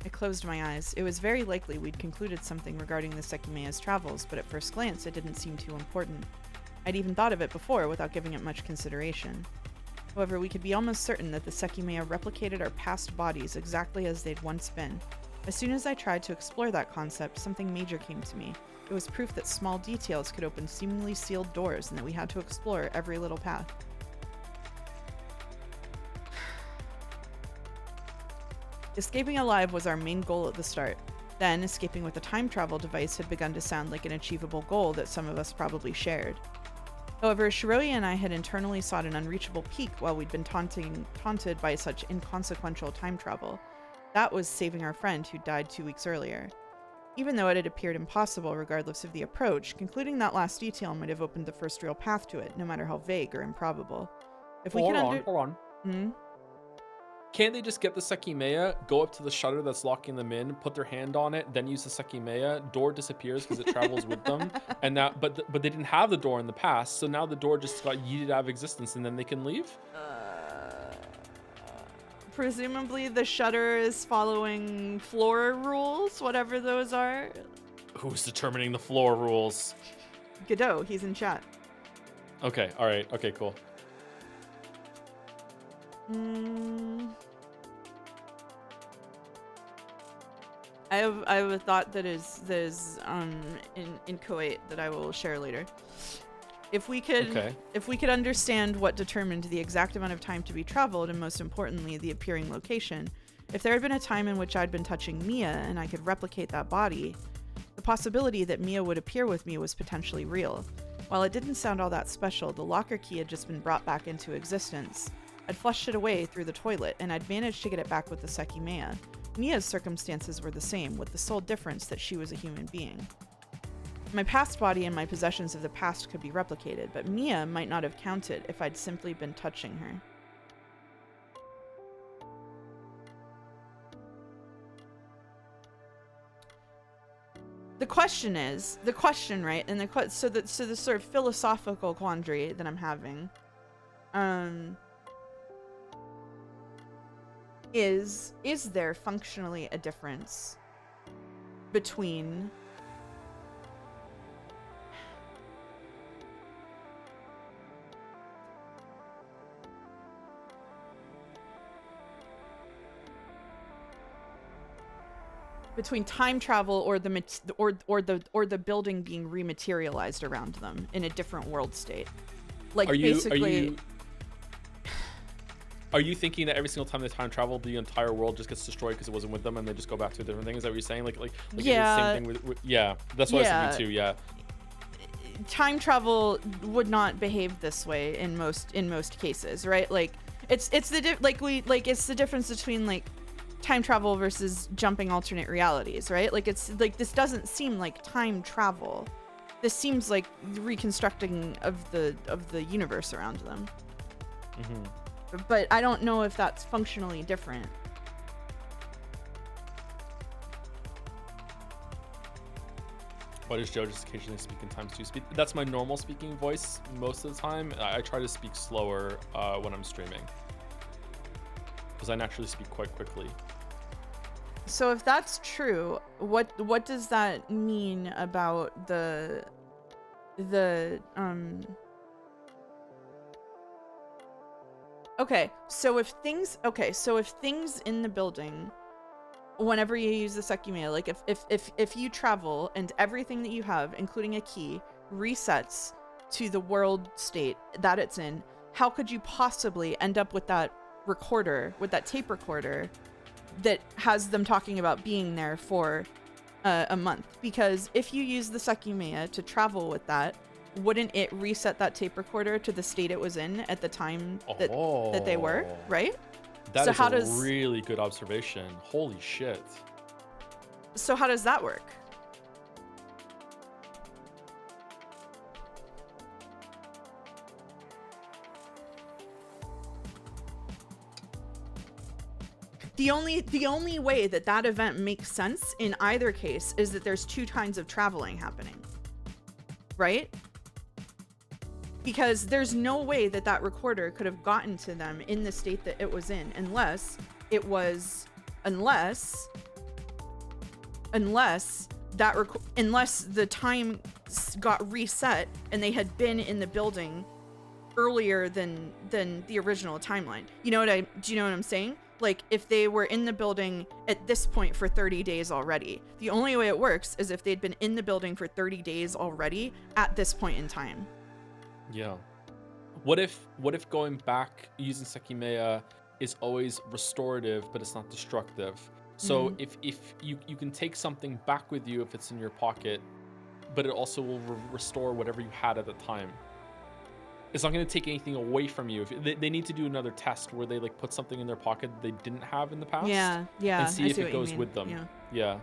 S1: I closed my eyes. It was very likely we'd concluded something regarding the Sekimeiya's travels, but at first glance it didn't seem too important. I'd even thought of it before without giving it much consideration. However, we could be almost certain that the Sekimeiya replicated our past bodies exactly as they'd once been. As soon as I tried to explore that concept, something major came to me. It was proof that small details could open seemingly sealed doors and that we had to explore every little path. Escaping alive was our main goal at the start. Then, escaping with a time travel device had begun to sound like an achievable goal that some of us probably shared. However, Shiroya and I had internally sought an unreachable peak while we'd been taunted by such inconsequential time travel. That was saving our friend who died 2 weeks earlier. Even though it had appeared impossible regardless of the approach, concluding that last detail might have opened the first real path to it, no matter how vague or improbable. If we
S2: Hold
S1: could
S2: on. Can't they just get the Sekimeiya, go up to the shutter that's locking them in, put their hand on it, then use the Sekimeiya? Door disappears because it travels with them, and now, but they didn't have the door in the past, so now the door just got yeeted out of existence, and then they can leave.
S1: Presumably, the shutter is following floor rules, whatever those are.
S2: Who's determining the floor rules?
S1: Godot, he's in chat.
S2: Okay, all right, okay, cool.
S1: I have a thought that is inchoate that I will share later. If we could understand what determined the exact amount of time to be traveled, and most importantly the appearing location, if there had been a time in which I'd been touching Mia and I could replicate that body, the possibility that Mia would appear with me was potentially real. While it didn't sound all that special, the locker key had just been brought back into existence. I'd flushed it away through the toilet, and I'd managed to get it back with the Sekimeiya. Mia's circumstances were the same, with the sole difference that she was a human being. My past body and my possessions of the past could be replicated, but Mia might not have counted if I'd simply been touching her. the question, right? And so the sort of philosophical quandary that I'm having, is there functionally a difference between time travel or the building being rematerialized around them in a different world state? Like,
S2: are you thinking that every single time they time travel, the entire world just gets destroyed because it wasn't with them, and they just go back to a different thing? Is that what you're saying?
S1: Yeah,
S2: the same thing with yeah. That's what I was thinking too. Yeah.
S1: Time travel would not behave this way in most cases, right? Like, it's the difference between like time travel versus jumping alternate realities, right? Like, it's like, this doesn't seem like time travel. This seems like reconstructing of the universe around them. But I don't know if that's functionally different.
S2: Why does Joe just occasionally speak in times 2 speed? That's my normal speaking voice most of the time. I try to speak slower when I'm streaming, because I naturally speak quite quickly.
S1: So if that's true, what does that mean about the Okay, so if things in the building, whenever you use the Sekimeiya, like if you travel and everything that you have, including a key, resets to the world state that it's in, how could you possibly end up with that recorder, with that tape recorder that has them talking about being there for a month? Because if you use the Sekimeiya to travel with that, wouldn't it reset that tape recorder to the state it was in at the time that they were, right?
S2: That is a really good observation. Holy shit.
S1: So how does that work? The only way that event makes sense in either case is that there's 2 kinds of traveling happening, right? Because there's no way that recorder could have gotten to them in the state that it was in unless the time got reset and they had been in the building earlier than the original timeline. Do you know what I'm saying? Like, if they were in the building at this point for 30 days already, the only way it works is if they'd been in the building for 30 days already at this point in time.
S2: Yeah. What if going back using Sekimeiya is always restorative, but it's not destructive? So if you can take something back with you if it's in your pocket, but it also will restore whatever you had at the time. It's not going to take anything away from you. If they need to do another test where they like put something in their pocket that they didn't have in the past.
S1: Yeah.
S2: And see if it goes with them. Yeah.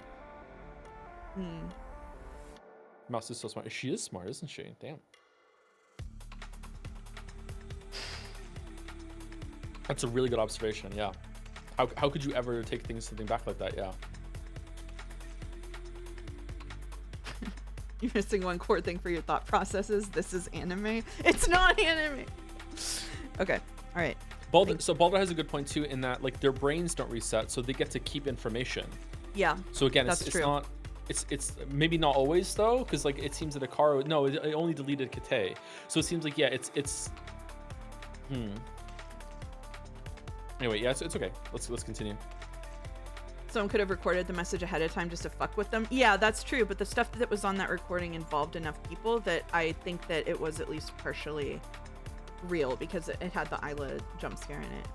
S2: Mouse is so smart. She is smart, isn't she? Damn. That's a really good observation. Yeah. How could you ever take something back like that? Yeah.
S1: You're missing one core thing for your thought processes. This is anime. It's not anime. Okay. All right.
S2: Baldur has a good point too, in that like their brains don't reset, so they get to keep information.
S1: Yeah.
S2: So again, it's not. It's maybe not always though, because like it seems that Akaro. No, it only deleted Kate. So it seems like it's. Anyway, yeah, it's okay. Let's continue.
S1: Someone could have recorded the message ahead of time just to fuck with them. Yeah, that's true. But the stuff that was on that recording involved enough people that I think that it was at least partially real, because it had the Isla jump scare in it.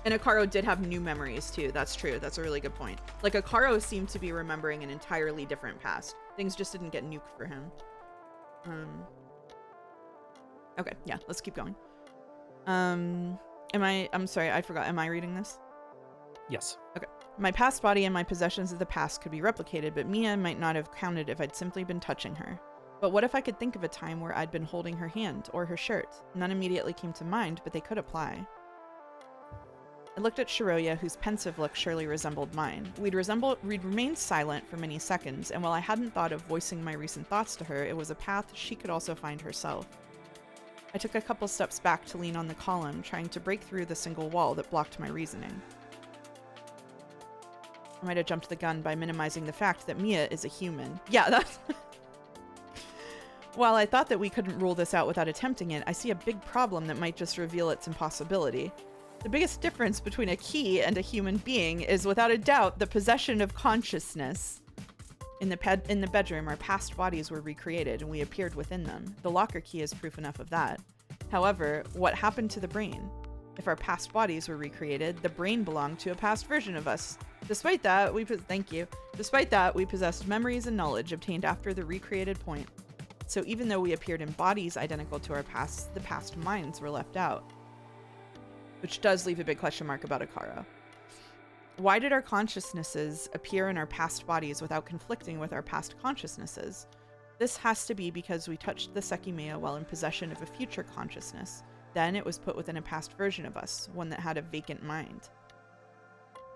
S1: And Akaro did have new memories too. That's true. That's a really good point. Like, Akaro seemed to be remembering an entirely different past. Things just didn't get nuked for him. Okay, yeah, let's keep going. I'm sorry, I forgot. Am I reading this?
S2: Yes.
S1: Okay. My past body and my possessions of the past could be replicated, but Mia might not have counted if I'd simply been touching her. But what if I could think of a time where I'd been holding her hand or her shirt? None immediately came to mind, but they could apply. I looked at Shiroya, whose pensive look surely resembled mine. We'd remained silent for many seconds, and while I hadn't thought of voicing my recent thoughts to her, it was a path she could also find herself. I took a couple steps back to lean on the column, trying to break through the single wall that blocked my reasoning. I might have jumped the gun by minimizing the fact that Mia is a human. Yeah, that's... While I thought that we couldn't rule this out without attempting it, I see a big problem that might just reveal its impossibility. The biggest difference between a key and a human being is without a doubt the possession of consciousness. In the bedroom, our past bodies were recreated and we appeared within them. The locker key is proof enough of that. However, what happened to the brain? If our past bodies were recreated, the brain belonged to a past version of us. Despite that, we possessed memories and knowledge obtained after the recreated point. So even though we appeared in bodies identical to our past, the past minds were left out. Which does leave a big question mark about Akaro. Why did our consciousnesses appear in our past bodies without conflicting with our past consciousnesses? This has to be because we touched the Sekimeiya while in possession of a future consciousness. Then it was put within a past version of us, one that had a vacant mind.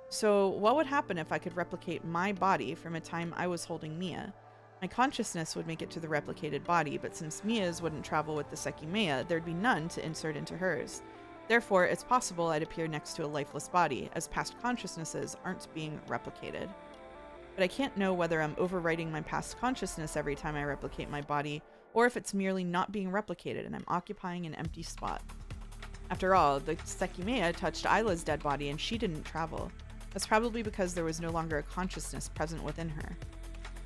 S1: So what would happen if I could replicate my body from a time I was holding Mia? My consciousness would make it to the replicated body, but since Mia's wouldn't travel with the Sekimeiya, there'd be none to insert into hers. Therefore, it's possible I'd appear next to a lifeless body, as past consciousnesses aren't being replicated. But I can't know whether I'm overwriting my past consciousness every time I replicate my body, or if it's merely not being replicated and I'm occupying an empty spot. After all, the Sekimeiya touched Isla's dead body and she didn't travel. That's probably because there was no longer a consciousness present within her.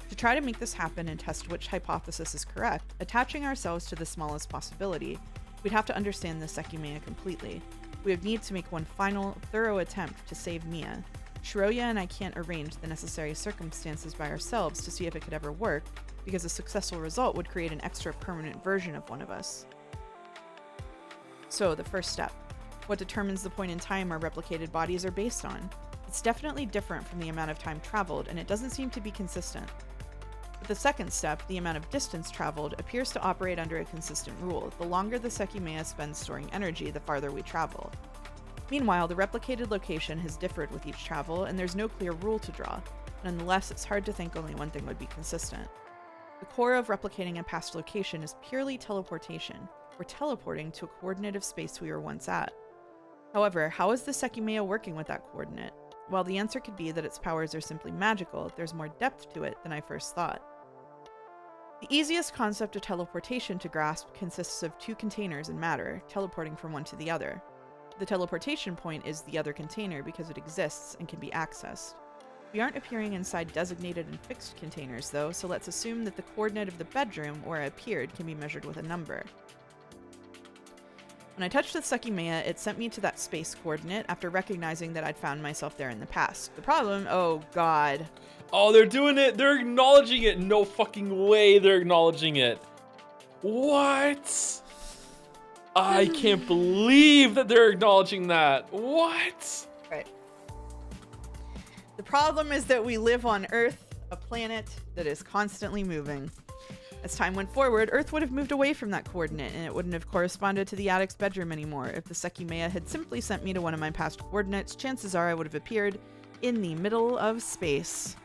S1: To try to make this happen and test which hypothesis is correct, attaching ourselves to the smallest possibility, we'd have to understand the Sekimeiya completely. We would need to make one final, thorough attempt to save Mia. Shiroya and I can't arrange the necessary circumstances by ourselves to see if it could ever work, because a successful result would create an extra permanent version of one of us. So, the first step. What determines the point in time our replicated bodies are based on? It's definitely different from the amount of time traveled, and it doesn't seem to be consistent. But the second step, the amount of distance traveled, appears to operate under a consistent rule. The longer the Sekimeiya spends storing energy, the farther we travel. Meanwhile, the replicated location has differed with each travel, and there's no clear rule to draw. Nonetheless, it's hard to think only one thing would be consistent. The core of replicating a past location is purely teleportation. We're teleporting to a coordinate of space we were once at. However, how is the Sekimeiya working with that coordinate? While the answer could be that its powers are simply magical, there's more depth to it than I first thought. The easiest concept of teleportation to grasp consists of two containers in matter, teleporting from one to the other. The teleportation point is the other container because it exists and can be accessed. We aren't appearing inside designated and fixed containers though, so let's assume that the coordinate of the bedroom where I appeared can be measured with a number. When I touched the Sekimeiya, it sent me to that space coordinate after recognizing that I'd found myself there in the past. The problem, oh god.
S2: Oh, they're doing it. They're acknowledging it. No fucking way they're acknowledging it. What? I can't believe that they're acknowledging that. What?
S1: Right. The problem is that we live on Earth, a planet that is constantly moving. As time went forward, Earth would have moved away from that coordinate, and it wouldn't have corresponded to the attic's bedroom anymore. If the Sekimeiya had simply sent me to one of my past coordinates, chances are I would have appeared in the middle of space.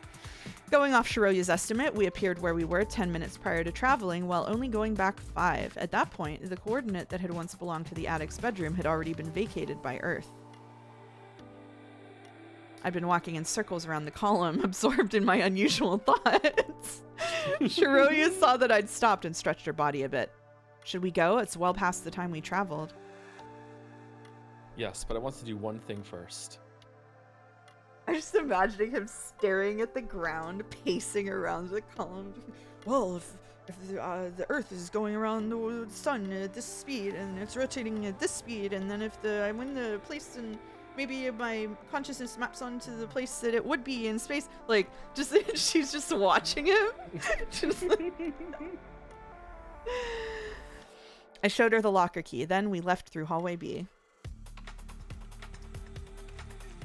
S1: Going off Shiroya's estimate, we appeared where we were 10 minutes prior to traveling, while only going back 5. At that point, the coordinate that had once belonged to the attic's bedroom had already been vacated by Earth. I'd been walking in circles around the column, absorbed in my unusual thoughts. Shiroya saw that I'd stopped and stretched her body a bit. Should we go? It's well past the time we traveled.
S2: Yes, but I want to do one thing first.
S1: I'm just imagining him staring at the ground, pacing around the column. Well, if the Earth is going around the sun at this speed, and it's rotating at this speed, and then if I'm in the place and maybe my consciousness maps onto the place that it would be in space, like, just she's just watching him. Just like... I showed her the locker key. Then we left through hallway B.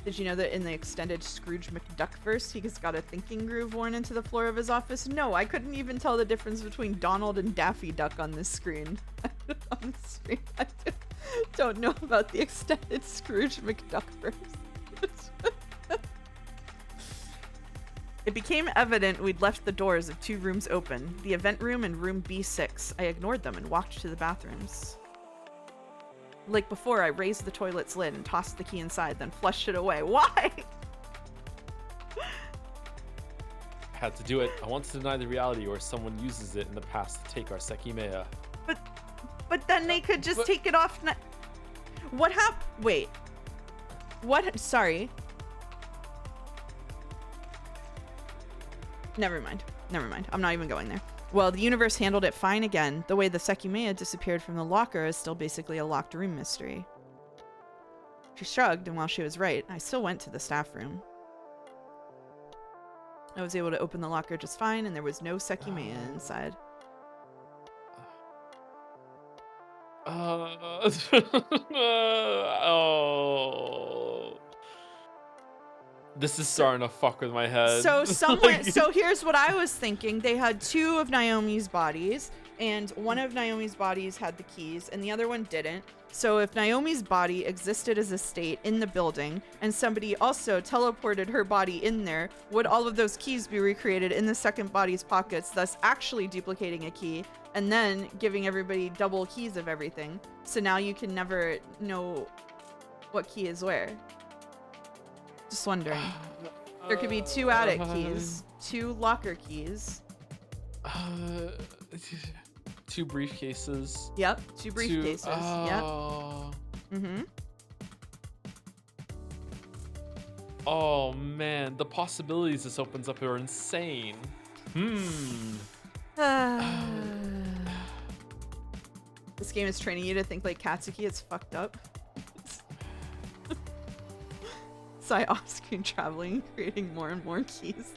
S1: Did you know that in the extended Scrooge McDuck verse, he's got a thinking groove worn into the floor of his office? No, I couldn't even tell the difference between Donald and Daffy Duck on this screen. don't know about the extended Scrooge McDuckverse. It became evident we'd left the doors of 2 rooms open, the event room and room B6. I ignored them and walked to the bathrooms. Like before, I raised the toilet's lid and tossed the key inside, then flushed it away. Why?
S2: Had to do it. I want to deny the reality where someone uses it in the past to take our Sekimeiya.
S1: But then they could just take it off. What happened? Wait. What? Sorry. Never mind. I'm not even going there. Well, the universe handled it fine again. The way the Sekimeiya disappeared from the locker is still basically a locked room mystery. She shrugged, and while she was right, I still went to the staff room. I was able to open the locker just fine, and there was no Sekimeiya inside.
S2: Oh. This is starting to fuck with my head.
S1: So someone, so here's what I was thinking. They had 2 of Naomi's bodies, and one of Naomi's bodies had the keys, and the other one didn't. So if Naomi's body existed as a state in the building, and somebody also teleported her body in there, would all of those keys be recreated in the second body's pockets, thus actually duplicating a key, and then giving everybody double keys of everything? So now you can never know what key is where. Just wondering. There could be 2 attic keys, 2 locker keys.
S2: 2 briefcases.
S1: Yep, 2 briefcases. Yep. Mm-hmm.
S2: Oh man, the possibilities this opens up are insane.
S1: This game is training you to think like Katsuki. It's fucked up. Sai off-screen traveling, creating more and more keys.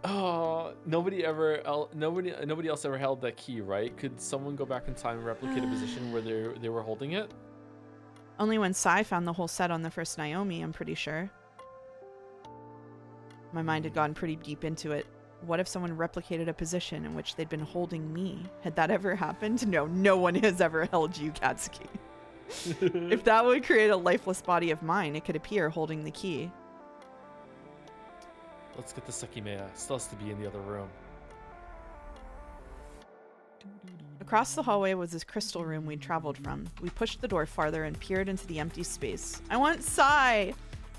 S2: Oh, nobody else ever held that key, right? Could someone go back in time and replicate a position where they were holding it?
S1: Only when Sai found the whole set on the first Naomi, I'm pretty sure. My mind had gone pretty deep into it. What if someone replicated a position in which they'd been holding me? Had that ever happened? No one has ever held you, Katsuki. If that would create a lifeless body of mine, it could appear holding the key.
S2: Let's get the Sekimeiya. Still has to be in the other room.
S1: Across the hallway was this crystal room we'd traveled from. We pushed the door farther and peered into the empty space. I want Sai!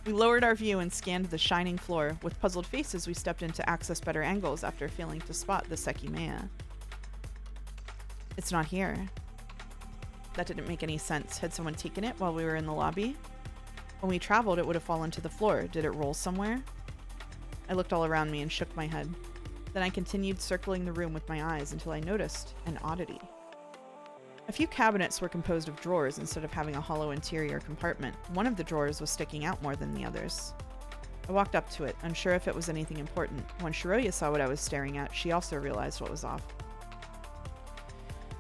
S1: We lowered our view and scanned the shining floor. With puzzled faces, we stepped in to access better angles after failing to spot the Sekimeiya. It's not here. That didn't make any sense. Had someone taken it while we were in the lobby? When we traveled, it would have fallen to the floor. Did it roll somewhere? I looked all around me and shook my head. Then I continued circling the room with my eyes until I noticed an oddity. A few cabinets were composed of drawers instead of having a hollow interior compartment. One of the drawers was sticking out more than the others. I walked up to it, unsure if it was anything important. When Shiroya saw what I was staring at, she also realized what was off.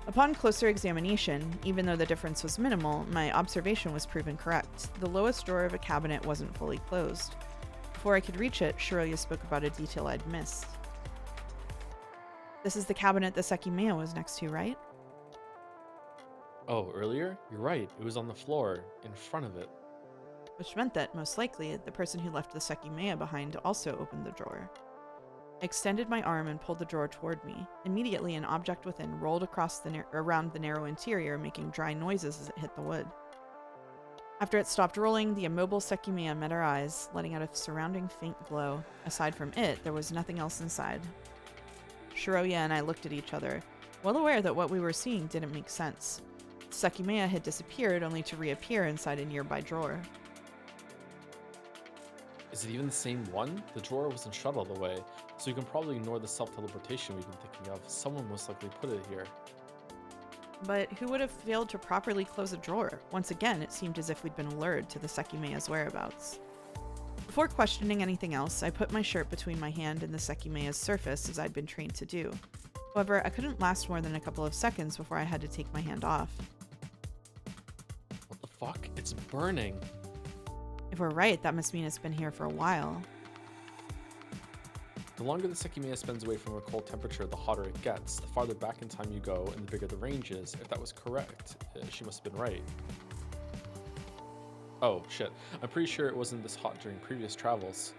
S1: Upon closer examination, even though the difference was minimal, my observation was proven correct. The lowest drawer of a cabinet wasn't fully closed. Before I could reach it, Shiroya spoke about a detail I'd missed. This is the cabinet the Sekimeiya was next to, right?
S2: Oh, earlier? You're right. It was on the floor, in front of it.
S1: Which meant that, most likely, the person who left the Sekimeiya behind also opened the drawer. I extended my arm and pulled the drawer toward me. Immediately, an object within rolled across around the narrow interior, making dry noises as it hit the wood. After it stopped rolling, the immobile Sekimeiya met our eyes, letting out a surrounding faint glow. Aside from it, there was nothing else inside. Shiroya and I looked at each other, well aware that what we were seeing didn't make sense. The Sekimeiya had disappeared only to reappear inside a nearby drawer.
S2: Is it even the same one? The drawer wasn't shut all the way, so you can probably ignore the self-teleportation we've been thinking of. Someone most likely put it here.
S1: But who would have failed to properly close a drawer? Once again, it seemed as if we'd been lured to the Sekimeiya's whereabouts. Before questioning anything else, I put my shirt between my hand and the Sekimeiya's surface as I'd been trained to do. However, I couldn't last more than a couple of seconds before I had to take my hand off.
S2: What the fuck? It's burning.
S1: If we're right, that must mean it's been here for a while.
S2: The longer the Sekimeiya spends away from a cold temperature, the hotter it gets. The farther back in time you go, and the bigger the range is. If that was correct, she must have been right. Oh, shit. I'm pretty sure it wasn't this hot during previous travels.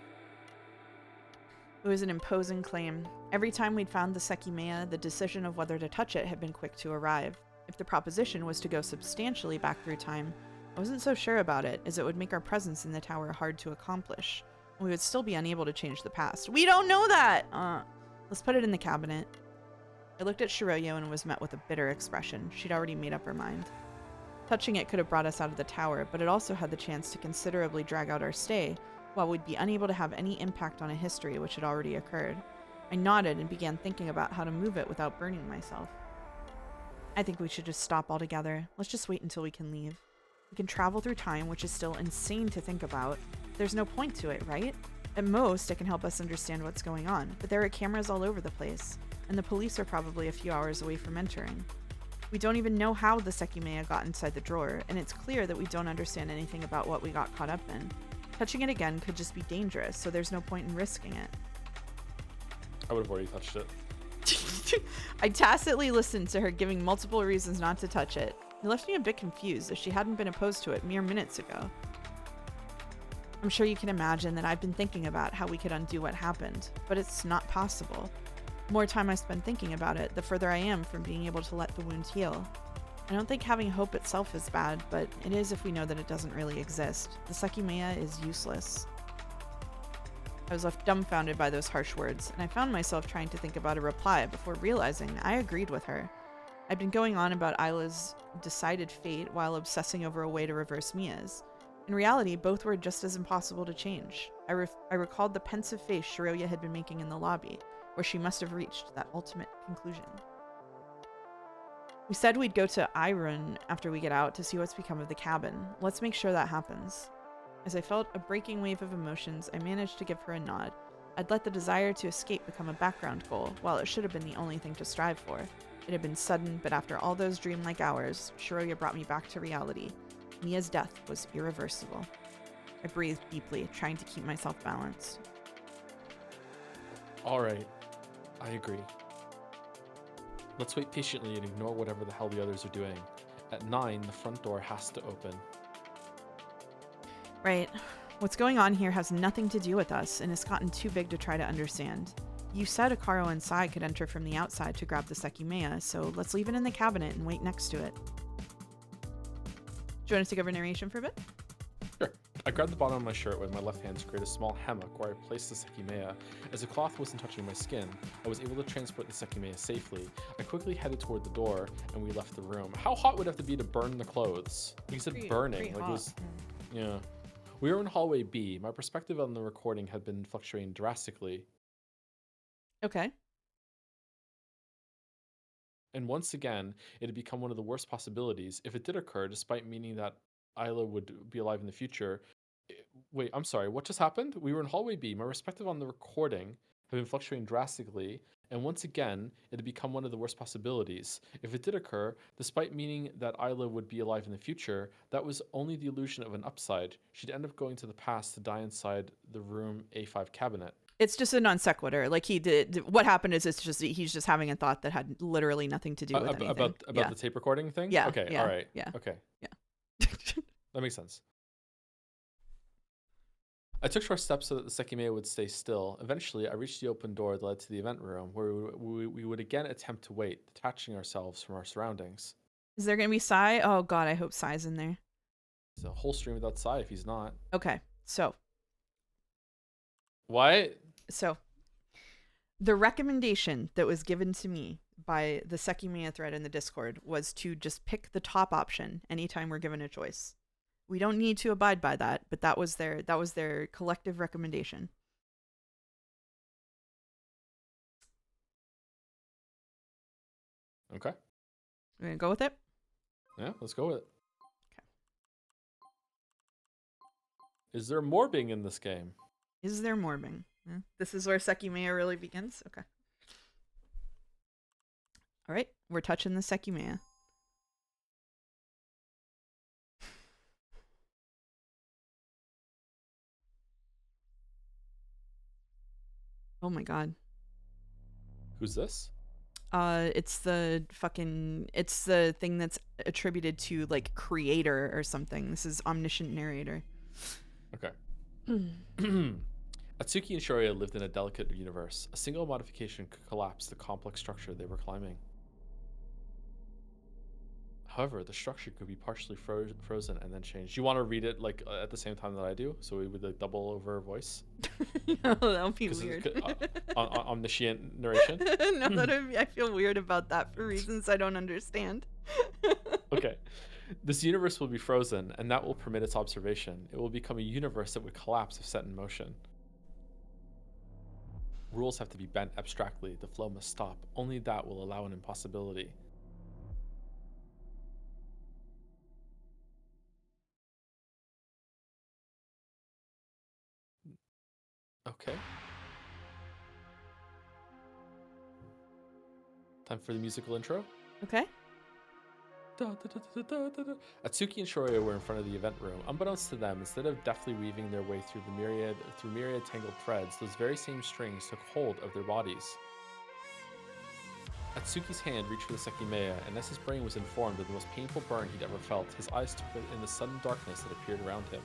S1: It was an imposing claim. Every time we'd found the Sekimeiya, the decision of whether to touch it had been quick to arrive. If the proposition was to go substantially back through time, I wasn't so sure about it, as it would make our presence in the tower hard to accomplish. We would still be unable to change the past. We don't know that! Let's put it in the cabinet. I looked at Shiroyo and was met with a bitter expression. She'd already made up her mind. Touching it could have brought us out of the tower, but it also had the chance to considerably drag out our stay, while we'd be unable to have any impact on a history which had already occurred. I nodded and began thinking about how to move it without burning myself. I think we should just stop altogether. Let's just wait until we can leave. We can travel through time, which is still insane to think about. There's no point to it, right? At most, it can help us understand what's going on, but there are cameras all over the place, and the police are probably a few hours away from entering. We don't even know how the Sekimeiya got inside the drawer, and it's clear that we don't understand anything about what we got caught up in. Touching it again could just be dangerous, so there's no point in risking it.
S2: I would have already touched it.
S1: I tacitly listened to her giving multiple reasons not to touch it. It left me a bit confused, as she hadn't been opposed to it mere minutes ago. I'm sure you can imagine that I've been thinking about how we could undo what happened, but it's not possible. The more time I spend thinking about it, the further I am from being able to let the wound heal. I don't think having hope itself is bad, but it is if we know that it doesn't really exist. The Sekimeiya is useless. I was left dumbfounded by those harsh words, and I found myself trying to think about a reply before realizing I agreed with her. I'd been going on about Isla's decided fate while obsessing over a way to reverse Mia's. In reality, both were just as impossible to change. I recalled the pensive face Shiroya had been making in the lobby, where she must have reached that ultimate conclusion. We said we'd go to Irun after we get out to see what's become of the cabin. Let's make sure that happens. As I felt a breaking wave of emotions, I managed to give her a nod. I'd let the desire to escape become a background goal, while it should have been the only thing to strive for. It had been sudden, but after all those dreamlike hours, Shiroya brought me back to reality. Mia's death was irreversible. I breathed deeply, trying to keep myself balanced.
S2: All right, I agree. Let's wait patiently and ignore whatever the hell the others are doing. At 9, the front door has to open.
S1: Right. What's going on here has nothing to do with us, and it's gotten too big to try to understand. You said Akaro and Sai could enter from the outside to grab the Sekimeiya, so let's leave it in the cabinet and wait next to it. Do you want us to take over narration for a bit?
S2: Sure. I grabbed the bottom of my shirt with my left hand to create a small hammock where I placed the Sekimeiya. As the cloth wasn't touching my skin, I was able to transport the Sekimeiya safely. I quickly headed toward the door, and we left the room. How hot would it have to be to burn the clothes? You said burning. Like it was, yeah. We were in hallway B. My perspective on the recording had been fluctuating drastically.
S1: Okay.
S2: And once again, it had become one of the worst possibilities. If it did occur, despite meaning that Isla would be alive in the future. Wait, I'm sorry, what just happened? We were in hallway B. My perspective on the recording had been fluctuating drastically, and once again, it had become one of the worst possibilities. If it did occur, despite meaning that Isla would be alive in the future, that was only the illusion of an upside. She'd end up going to the past to die inside the room A5 cabinet.
S1: It's just a non sequitur. Like he did. What happened is he's just having a thought that had literally nothing to do with anything.
S2: About the tape recording thing?
S1: Yeah.
S2: Okay,
S1: yeah,
S2: all right.
S1: Yeah.
S2: Okay.
S1: Yeah.
S2: That makes sense. I took short steps so that the Sekimeiya would stay still. Eventually, I reached the open door that led to the event room, where we would again attempt to wait, detaching ourselves from our surroundings.
S1: Is there going to be Sai? Oh, God, I hope Sai's in there.
S2: It's a whole stream without Sai if he's not.
S1: Okay, so.
S2: What?
S1: So, the recommendation that was given to me by the Sekimeiya thread in the Discord was to just pick the top option anytime we're given a choice. We don't need to abide by that, but that was their collective recommendation.
S2: Okay.
S1: We're gonna go with it?
S2: Yeah, let's go with it.
S1: Okay.
S2: Is there morbing in this game?
S1: Is there morbing? Yeah. This is where Sekimeiya really begins? Okay. Alright, we're touching the Sekimeiya. Oh my god.
S2: Who's this?
S1: It's the thing that's attributed to like creator or something. This is omniscient narrator.
S2: Okay. Atsuki and Shoria lived in a delicate universe. A single modification could collapse the complex structure they were climbing. However, the structure could be partially frozen and then changed. You want to read it like at the same time that I do, so we would like double over voice.
S1: No, that would be weird.
S2: Omniscient narration.
S1: No, I feel weird about that for reasons I don't understand.
S2: Okay. This universe will be frozen, and that will permit its observation. It will become a universe that would collapse if set in motion. Rules have to be bent abstractly. The flow must stop. Only that will allow an impossibility. Okay. Time for the musical intro.
S1: Okay.
S2: Atsuki and Shoria were in front of the event room. Unbeknownst to them, instead of deftly weaving their way through myriad tangled threads, those very same strings took hold of their bodies. Atsuki's hand reached for the Sekimeiya, and as his brain was informed of the most painful burn he'd ever felt, his eyes took in the sudden darkness that appeared around him.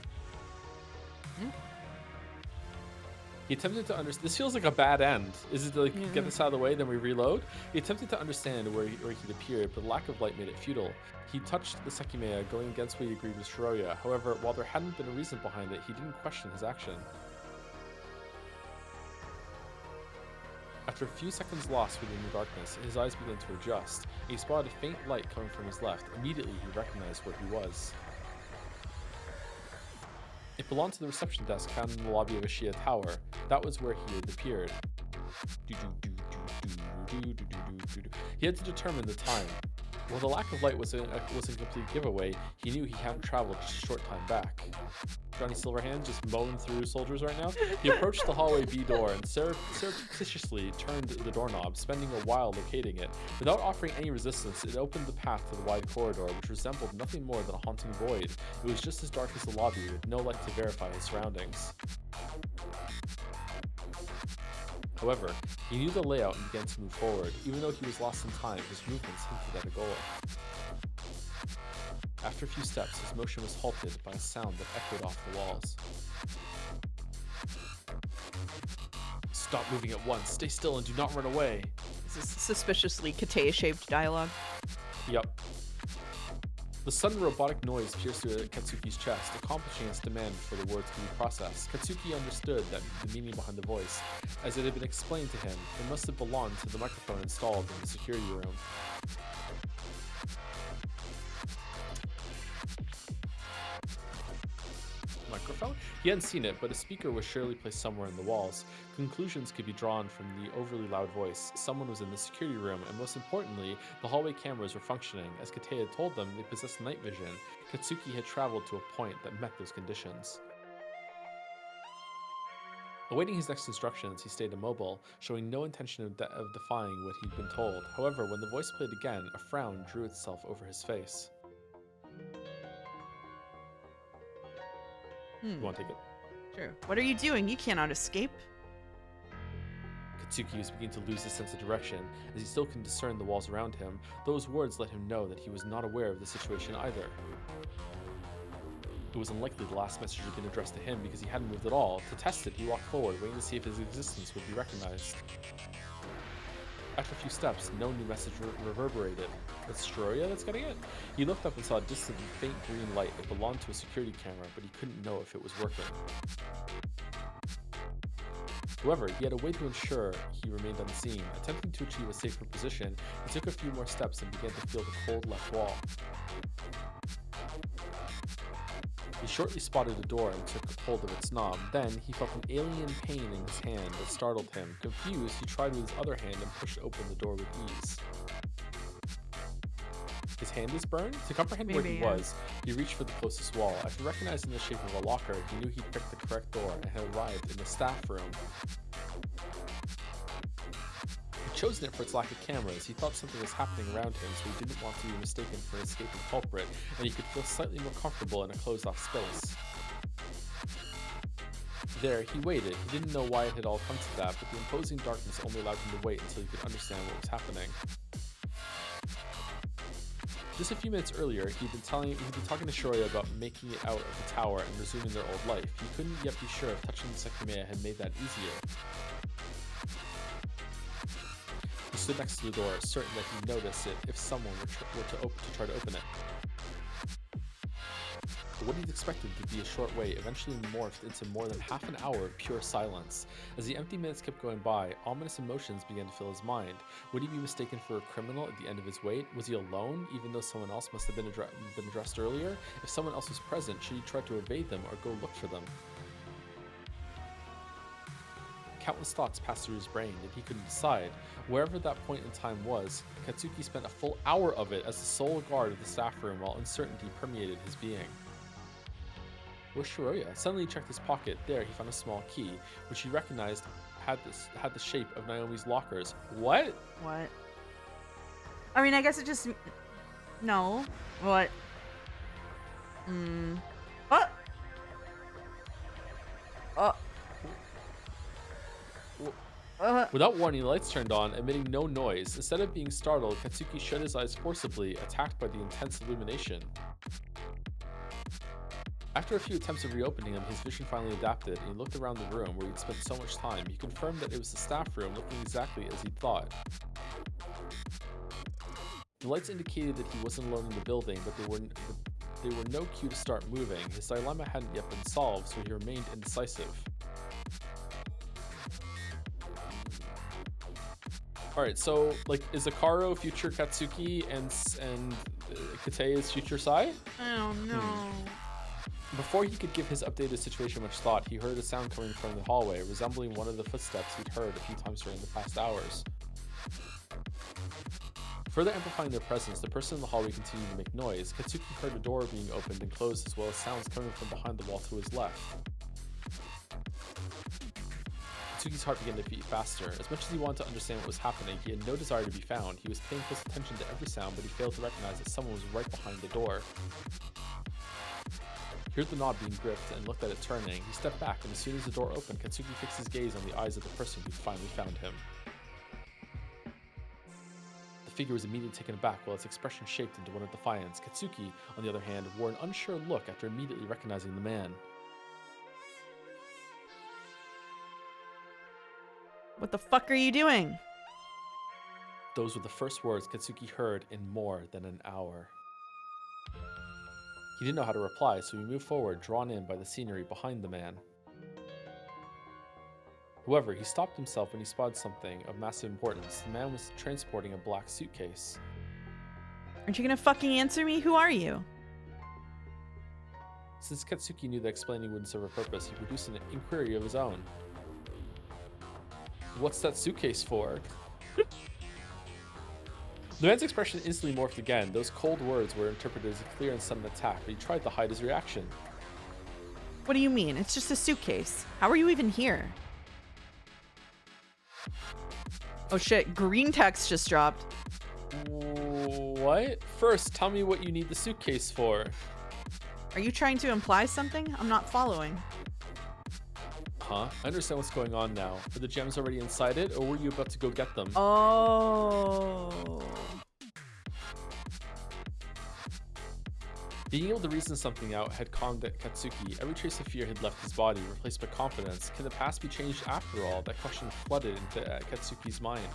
S2: He attempted to understand. This feels like a bad end. Is it like, get this out of the way, then we reload? He attempted to understand where he'd appeared, but the lack of light made it futile. He touched the Sekimeiya, going against what he agreed with Shiroya. However, while there hadn't been a reason behind it, he didn't question his action. After a few seconds lost within the darkness, his eyes began to adjust, and he spotted a faint light coming from his left. Immediately, he recognized where he was. It belonged to the reception desk found in the lobby of Ashia Tower. That was where he had appeared. He had to determine the time. While the lack of light was a complete giveaway, he knew he hadn't traveled just a short time back. Johnny Silverhand just mowing through soldiers right now. He approached the hallway B door and surreptitiously turned the doorknob, spending a while locating it. Without offering any resistance, it opened the path to the wide corridor, which resembled nothing more than a haunting void. It was just as dark as the lobby, with no light to verify his surroundings. However, he knew the layout and began to move forward. Even though he was lost in time, his movements hinted at a goal. After a few steps, his motion was halted by a sound that echoed off the walls. Stop moving at once. Stay still and do not run away.
S1: This is suspiciously katana-shaped dialogue.
S2: Yep. The sudden robotic noise pierced through Katsuki's chest, accomplishing its demand for the words to be processed. Katsuki understood the meaning behind the voice. As it had been explained to him, it must have belonged to the microphone installed in the security room. Microphone? He hadn't seen it, but a speaker was surely placed somewhere in the walls. Conclusions could be drawn from the overly loud voice. Someone was in the security room, and most importantly, the hallway cameras were functioning. As Kate had told them, they possessed night vision. Katsuki had traveled to a point that met those conditions. Awaiting his next instructions, he stayed immobile, showing no intention of defying what he'd been told. However, when the voice played again, a frown drew itself over his face. You want to take it?
S1: Sure. What are you doing? You cannot escape.
S2: Katsuki was beginning to lose his sense of direction. As he still couldn't discern the walls around him, those words let him know that he was not aware of the situation either. It was unlikely the last message had been addressed to him because he hadn't moved at all. To test it, he walked forward, waiting to see if his existence would be recognized. After a few steps, no new message reverberated. That's Shiroya that's getting it? He looked up and saw a distant, faint green light that belonged to a security camera, but he couldn't know if it was working. However, he had a way to ensure he remained unseen. Attempting to achieve a safer position, he took a few more steps and began to feel the cold left wall. He shortly spotted a door and took hold of its knob. Then, he felt an alien pain in his hand that startled him. Confused, he tried with his other hand and pushed open the door with ease. His hand is burned? To comprehend where he was, he reached for the closest wall. After recognizing the shape of a locker, he knew he'd picked the correct door and had arrived in the staff room. He'd chosen it for its lack of cameras. He thought something was happening around him, so he didn't want to be mistaken for an escaping culprit, and he could feel slightly more comfortable in a closed-off space. There, he waited. He didn't know why it had all come to that, but the imposing darkness only allowed him to wait until he could understand what was happening. Just a few minutes earlier, he'd been talking to Shoria about making it out of the tower and resuming their old life. He couldn't yet be sure if touching the Sekimeiya had made that easier. He stood next to the door, certain that he'd notice it if someone were to try to open it. But what he'd expected to be a short wait eventually morphed into more than half an hour of pure silence. As the empty minutes kept going by, ominous emotions began to fill his mind. Would he be mistaken for a criminal at the end of his wait? Was he alone, even though someone else must have been addressed earlier? If someone else was present, should he try to evade them or go look for them? Countless thoughts passed through his brain, and he couldn't decide. Wherever that point in time was, Katsuki spent a full hour of it as the sole guard of the staff room while uncertainty permeated his being. Where's Shiroya? Suddenly he checked his pocket. There, he found a small key, which he recognized had the shape of Naomi's lockers. What?
S1: What? I mean, I guess it just... No. What? What?
S2: Without warning, the lights turned on, emitting no noise. Instead of being startled, Katsuki shut his eyes forcibly, attacked by the intense illumination. After a few attempts of reopening them, his vision finally adapted, and he looked around the room where he'd spent so much time. He confirmed that it was the staff room, looking exactly as he'd thought. The lights indicated that he wasn't alone in the building, but they were no cue to start moving. His dilemma hadn't yet been solved, so he remained indecisive. Alright, so, like, is Akaro future Katsuki and Kate is future Sai?
S1: I don't know.
S2: Before he could give his updated situation much thought, he heard a sound coming from the hallway, resembling one of the footsteps he'd heard a few times during the past hours. Further amplifying their presence, the person in the hallway continued to make noise. Katsuki heard a door being opened and closed, as well as sounds coming from behind the wall to his left. Katsuki's heart began to beat faster. As much as he wanted to understand what was happening, he had no desire to be found. He was paying close attention to every sound, but he failed to recognize that someone was right behind the door. He heard the knob being gripped and looked at it turning. He stepped back, and as soon as the door opened, Katsuki fixed his gaze on the eyes of the person who finally found him. The figure was immediately taken aback while its expression shaped into one of defiance. Katsuki, on the other hand, wore an unsure look after immediately recognizing the man.
S1: What the fuck are you doing?
S2: Those were the first words Katsuki heard in more than an hour. He didn't know how to reply, so he moved forward, drawn in by the scenery behind the man. However, he stopped himself when he spotted something of massive importance. The man was transporting a black suitcase.
S1: Aren't you gonna fucking answer me? Who are you?
S2: Since Katsuki knew that explaining wouldn't serve a purpose, he produced an inquiry of his own. What's that suitcase for? The man's expression instantly morphed again. Those cold words were interpreted as a clear and sudden attack, but he tried to hide his reaction.
S1: What do you mean? It's just a suitcase. How are you even here? Oh shit, green text just dropped.
S2: What? First, tell me what you need the suitcase for.
S1: Are you trying to imply something? I'm not following.
S2: Huh? I understand what's going on now. Are the gems already inside it, or were you about to go get them?
S1: Oh.
S2: Being able to reason something out had calmed Katsuki. Every trace of fear had left his body, replaced by confidence. Can the past be changed after all? That question flooded into Katsuki's mind.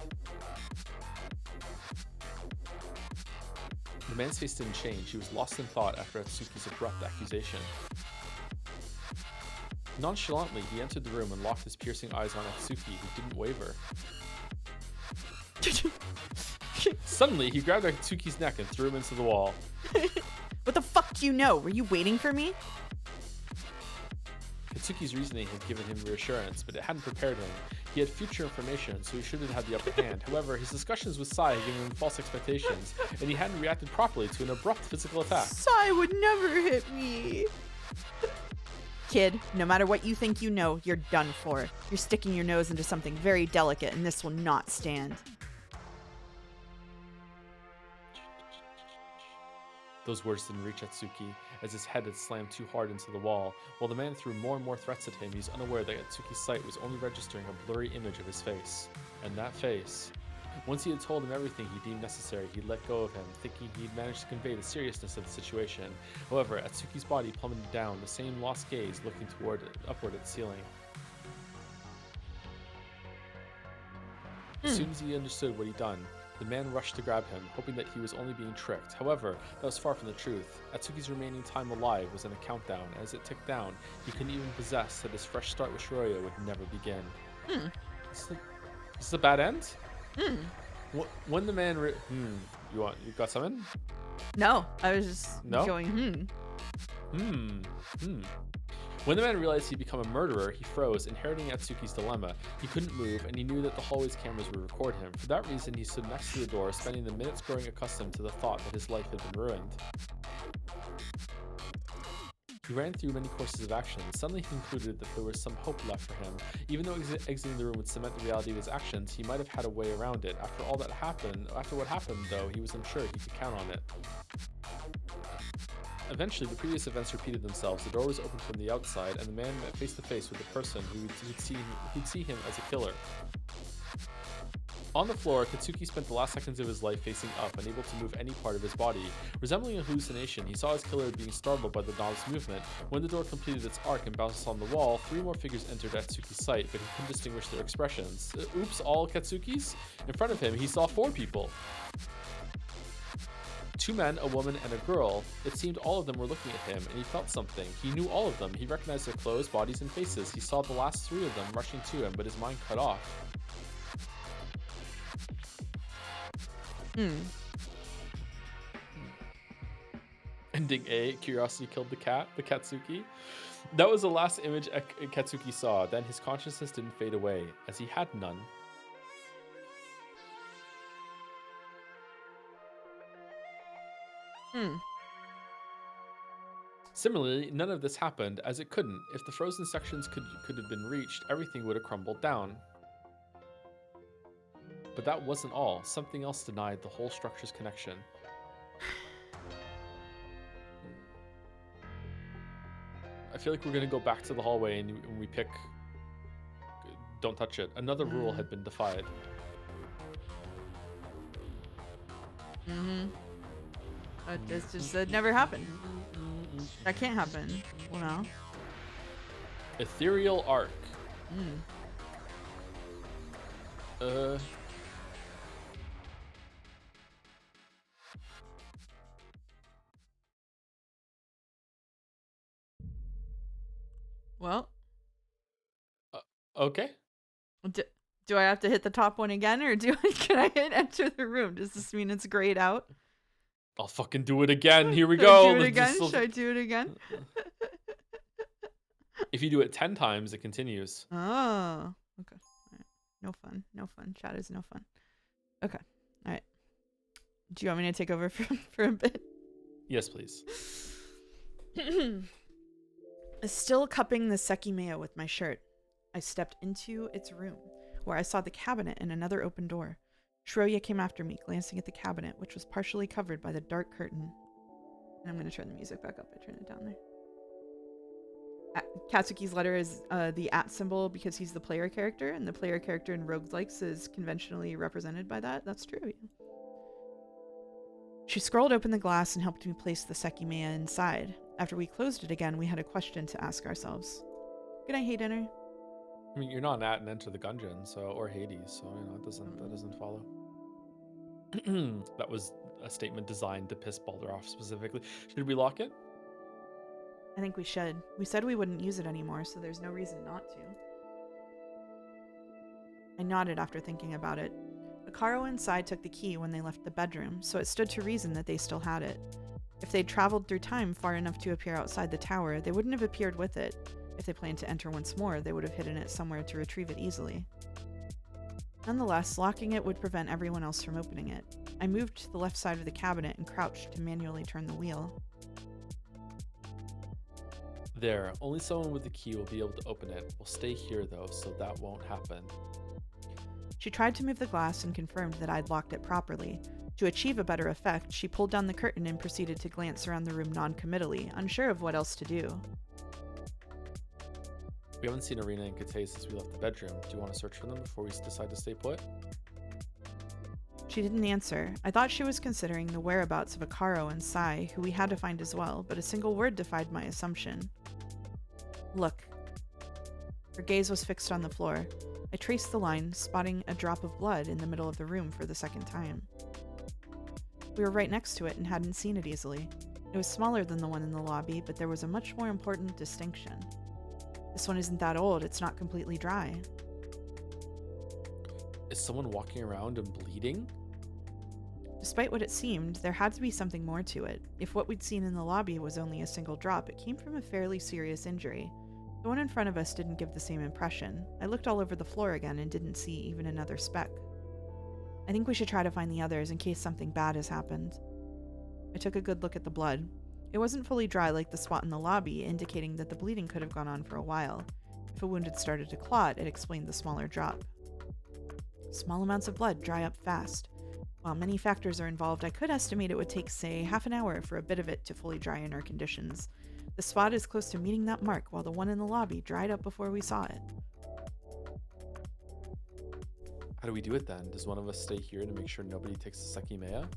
S2: The man's face didn't change. He was lost in thought after Katsuki's abrupt accusation. Nonchalantly, he entered the room and locked his piercing eyes on Atsuki, who didn't waver. Suddenly, he grabbed Atsuki's neck and threw him into the wall.
S1: What the fuck do you know? Were you waiting for me?
S2: Katsuki's reasoning had given him reassurance, but it hadn't prepared him. He had future information, so he should have had the upper hand. However, his discussions with Sai had given him false expectations, and he hadn't reacted properly to an abrupt physical attack.
S1: Sai would never hit me. Kid, no matter what you think you know, you're done for. You're sticking your nose into something very delicate, and this will not stand.
S2: Those words didn't reach Atsuki, as his head had slammed too hard into the wall. While the man threw more and more threats at him, he was unaware that Atsuki's sight was only registering a blurry image of his face. And that face... Once he had told him everything he deemed necessary, he let go of him, thinking he'd managed to convey the seriousness of the situation. However, Atsuki's body plummeted down, the same lost gaze looking upward at the ceiling. As soon as he understood what he'd done, the man rushed to grab him, hoping that he was only being tricked. However, that was far from the truth. Atsuki's remaining time alive was in a countdown. As it ticked down, he couldn't even possess that his fresh start with Shiroya would never begin. Is this a bad end? When the man you got something?
S1: No, I was just going
S2: When the man realized he'd become a murderer, he froze, inheriting Atsuki's dilemma. He couldn't move, and he knew that the hallway's cameras would record him. For that reason, he stood next to the door, spending the minutes growing accustomed to the thought that his life had been ruined. He ran through many courses of action. Suddenly he concluded that there was some hope left for him. Even though exiting the room would cement the reality of his actions, he might have had a way around it. After what happened, though, he was unsure he could count on it. Eventually, the previous events repeated themselves. The door was opened from the outside, and the man met face to face with the person who'd see him as a killer. On the floor, Katsuki spent the last seconds of his life facing up, unable to move any part of his body. Resembling a hallucination, he saw his killer being startled by the knob's movement. When the door completed its arc and bounced on the wall, 3 more figures entered Atsuki's sight, but he couldn't distinguish their expressions. Oops, all Katsuki's? In front of him, he saw 4 people. 2 men, a woman, and a girl. It seemed all of them were looking at him, and he felt something. He knew all of them. He recognized their clothes, bodies, and faces. He saw the last 3 of them rushing to him, but his mind cut off. Ending A, curiosity killed the cat, the Katsuki. That was the last image Katsuki saw. Then his consciousness didn't fade away, as he had none. Similarly, none of this happened, as it couldn't. If the frozen sections could have been reached, everything would have crumbled down. But that wasn't all. Something else denied the whole structure's connection. I feel like we're going to go back to the hallway and we pick... Don't touch it. Another rule had been defied.
S1: That never happened. That can't happen. Well, no.
S2: Ethereal arc.
S1: Well.
S2: Okay.
S1: Do I have to hit the top one again, or can I hit enter the room? Does this mean it's grayed out?
S2: I'll fucking do it again. Here we go.
S1: Do it again? Should I do it again?
S2: If you do it 10 times, it continues.
S1: Oh, okay. All right. No fun. No fun. Chat is no fun. Okay. All right. Do you want me to take over for a bit?
S2: Yes, please.
S1: Still cupping the Sekimeiya with my shirt, I stepped into its room, where I saw the cabinet and another open door. Shiroya came after me, glancing at the cabinet, which was partially covered by the dark curtain. And I'm going to turn the music back up. I turned it down there. Katsuki's letter is the @ symbol because he's the player character, and the player character in roguelikes is conventionally represented by that. That's true. Yeah. She scrolled open the glass and helped me place the Sekimeiya inside. After we closed it again, we had a question to ask ourselves. Good night, Hey Dinner.
S2: I mean, you're not at and Enter the Gungeon, or Hades, so that doesn't follow. That was a statement designed to piss Baldur off specifically. Should we lock it?
S1: I think we should. We said we wouldn't use it anymore, so there's no reason not to. I nodded after thinking about it. Akaro inside took the key when they left the bedroom, so it stood to reason that they still had it. If they'd traveled through time far enough to appear outside the tower, they wouldn't have appeared with it. If they planned to enter once more, they would have hidden it somewhere to retrieve it easily. Nonetheless, locking it would prevent everyone else from opening it. I moved to the left side of the cabinet and crouched to manually turn the wheel.
S2: There, only someone with the key will be able to open it. We'll stay here though, so that won't happen.
S1: She tried to move the glass and confirmed that I'd locked it properly. To achieve a better effect, she pulled down the curtain and proceeded to glance around the room non-committally, unsure of what else to do.
S2: We haven't seen Arena and Kate since we left the bedroom. Do you want to search for them before we decide to stay put?
S1: She didn't answer. I thought she was considering the whereabouts of Akaro and Sai, who we had to find as well, but a single word defied my assumption. Look. Her gaze was fixed on the floor. I traced the line, spotting a drop of blood in the middle of the room for the second time. We were right next to it and hadn't seen it easily. It was smaller than the one in the lobby, but there was a much more important distinction. This one isn't that old, it's not completely dry.
S2: Is someone walking around and bleeding?
S1: Despite what it seemed, there had to be something more to it. If what we'd seen in the lobby was only a single drop, it came from a fairly serious injury. The one in front of us didn't give the same impression. I looked all over the floor again and didn't see even another speck. I think we should try to find the others in case something bad has happened. I took a good look at the blood. It wasn't fully dry like the spot in the lobby, indicating that the bleeding could have gone on for a while. If a wound had started to clot, it explained the smaller drop. Small amounts of blood dry up fast. While many factors are involved, I could estimate it would take, say, half an hour for a bit of it to fully dry in our conditions. The spot is close to meeting that mark, while the one in the lobby dried up before we saw it.
S2: How do we do it then? Does one of us stay here to make sure nobody takes the Sekimeiya?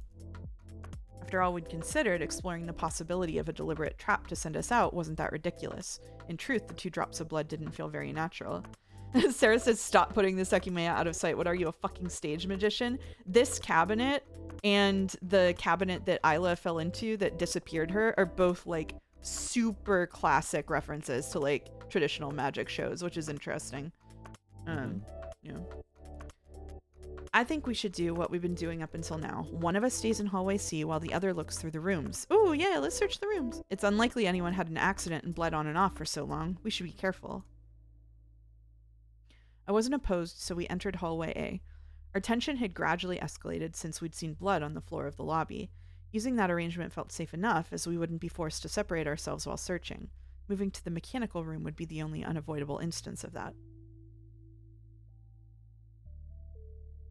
S1: After all we'd considered, exploring the possibility of a deliberate trap to send us out wasn't that ridiculous. In truth, the 2 drops of blood didn't feel very natural. Sarah says, stop putting the Sekimeiya out of sight. What are you, a fucking stage magician? This cabinet and the cabinet that Isla fell into that disappeared her are both like super classic references to like traditional magic shows, which is interesting. Yeah. I think we should do what we've been doing up until now. One of us stays in hallway C while the other looks through the rooms. Ooh, yeah, let's search the rooms. It's unlikely anyone had an accident and bled on and off for so long. We should be careful. I wasn't opposed, so we entered hallway A. Our tension had gradually escalated since we'd seen blood on the floor of the lobby. Using that arrangement felt safe enough, as we wouldn't be forced to separate ourselves while searching. Moving to the mechanical room would be the only unavoidable instance of that.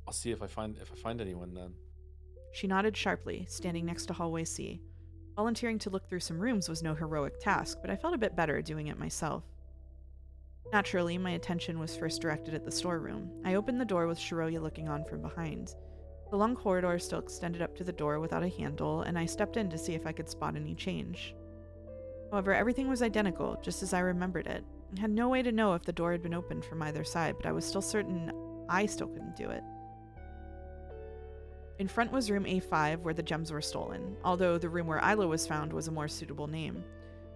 S2: I'll see if I find anyone then.
S1: She nodded sharply, standing next to hallway C. Volunteering to look through some rooms was no heroic task, but I felt a bit better doing it myself. Naturally, my attention was first directed at the storeroom. I opened the door with Shiroya looking on from behind. The long corridor still extended up to the door without a handle, and I stepped in to see if I could spot any change. However, everything was identical, just as I remembered it. I had no way to know if the door had been opened from either side, but I was still certain I still couldn't do it. In front was room A5, where the gems were stolen, although the room where Isla was found was a more suitable name.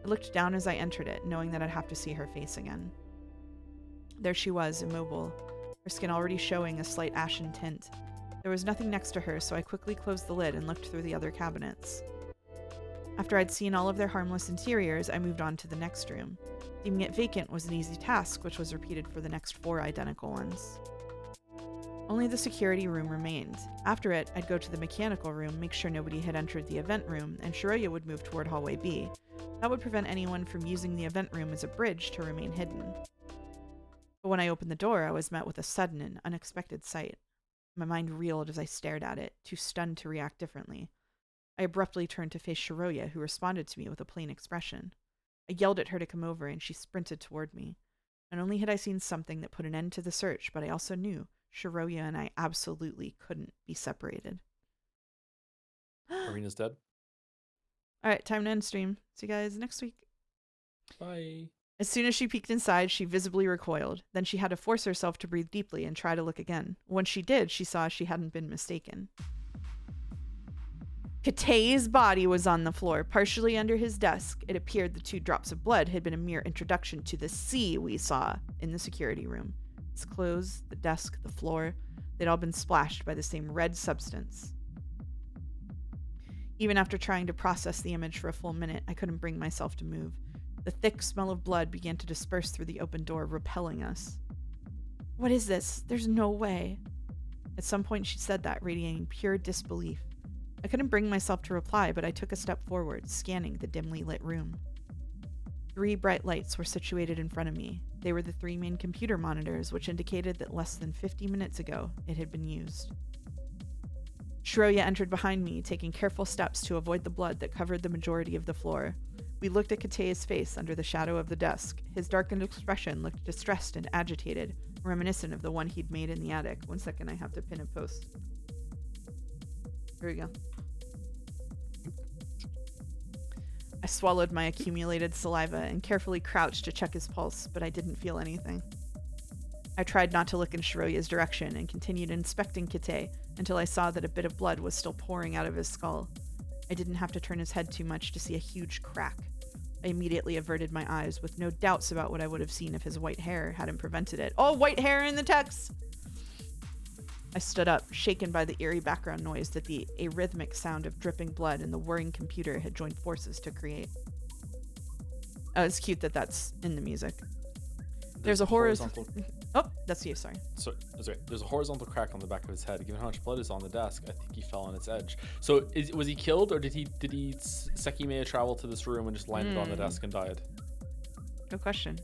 S1: I looked down as I entered it, knowing that I'd have to see her face again. There she was, immobile, her skin already showing a slight ashen tint. There was nothing next to her, so I quickly closed the lid and looked through the other cabinets. After I'd seen all of their harmless interiors, I moved on to the next room. Leaving it vacant was an easy task, which was repeated for the next 4 identical ones. Only the security room remained. After it, I'd go to the mechanical room, make sure nobody had entered the event room, and Shiroya would move toward hallway B. That would prevent anyone from using the event room as a bridge to remain hidden. But when I opened the door, I was met with a sudden and unexpected sight. My mind reeled as I stared at it, too stunned to react differently. I abruptly turned to face Shiroya, who responded to me with a plain expression. I yelled at her to come over, and she sprinted toward me. Not only had I seen something that put an end to the search, but I also knew Shiroya and I absolutely couldn't be separated.
S2: Arena's dead.
S1: Alright, time to end stream. See you guys next week.
S2: Bye.
S1: As soon as she peeked inside, she visibly recoiled. Then she had to force herself to breathe deeply and try to look again. When she did, she saw she hadn't been mistaken. Kate's body was on the floor, partially under his desk. It appeared the 2 drops of blood had been a mere introduction to the sea we saw in the security room. His clothes, the desk, the floor, they'd all been splashed by the same red substance. Even after trying to process the image for a full minute, I couldn't bring myself to move. The thick smell of blood began to disperse through the open door, repelling us. What is this? There's no way. At some point she said that, radiating pure disbelief. I couldn't bring myself to reply, but I took a step forward, scanning the dimly lit room. 3 bright lights were situated in front of me. They were the 3 main computer monitors, which indicated that less than 50 minutes ago it had been used. Shiroya entered behind me, taking careful steps to avoid the blood that covered the majority of the floor. We looked at Kate's face under the shadow of the desk. His darkened expression looked distressed and agitated, reminiscent of the one he'd made in the attic. 1 second, I have to pin a post. Here we go. I swallowed my accumulated saliva and carefully crouched to check his pulse, but I didn't feel anything. I tried not to look in Shiroya's direction and continued inspecting Kate until I saw that a bit of blood was still pouring out of his skull. I didn't have to turn his head too much to see a huge crack. I immediately averted my eyes, with no doubts about what I would have seen if his white hair hadn't prevented it. Oh, white hair in the text! I stood up, shaken by the eerie background noise that the arrhythmic sound of dripping blood and the whirring computer had joined forces to create. Oh, it's cute that that's in the music. There's a horizontal... Oh, that's you, sorry.
S2: So, there's a horizontal crack on the back of his head. Given how much blood is on the desk, I think he fell on its edge. So, was he killed, or did he Sekimeiya travel to this room and just landed on the desk and died?
S1: Good question.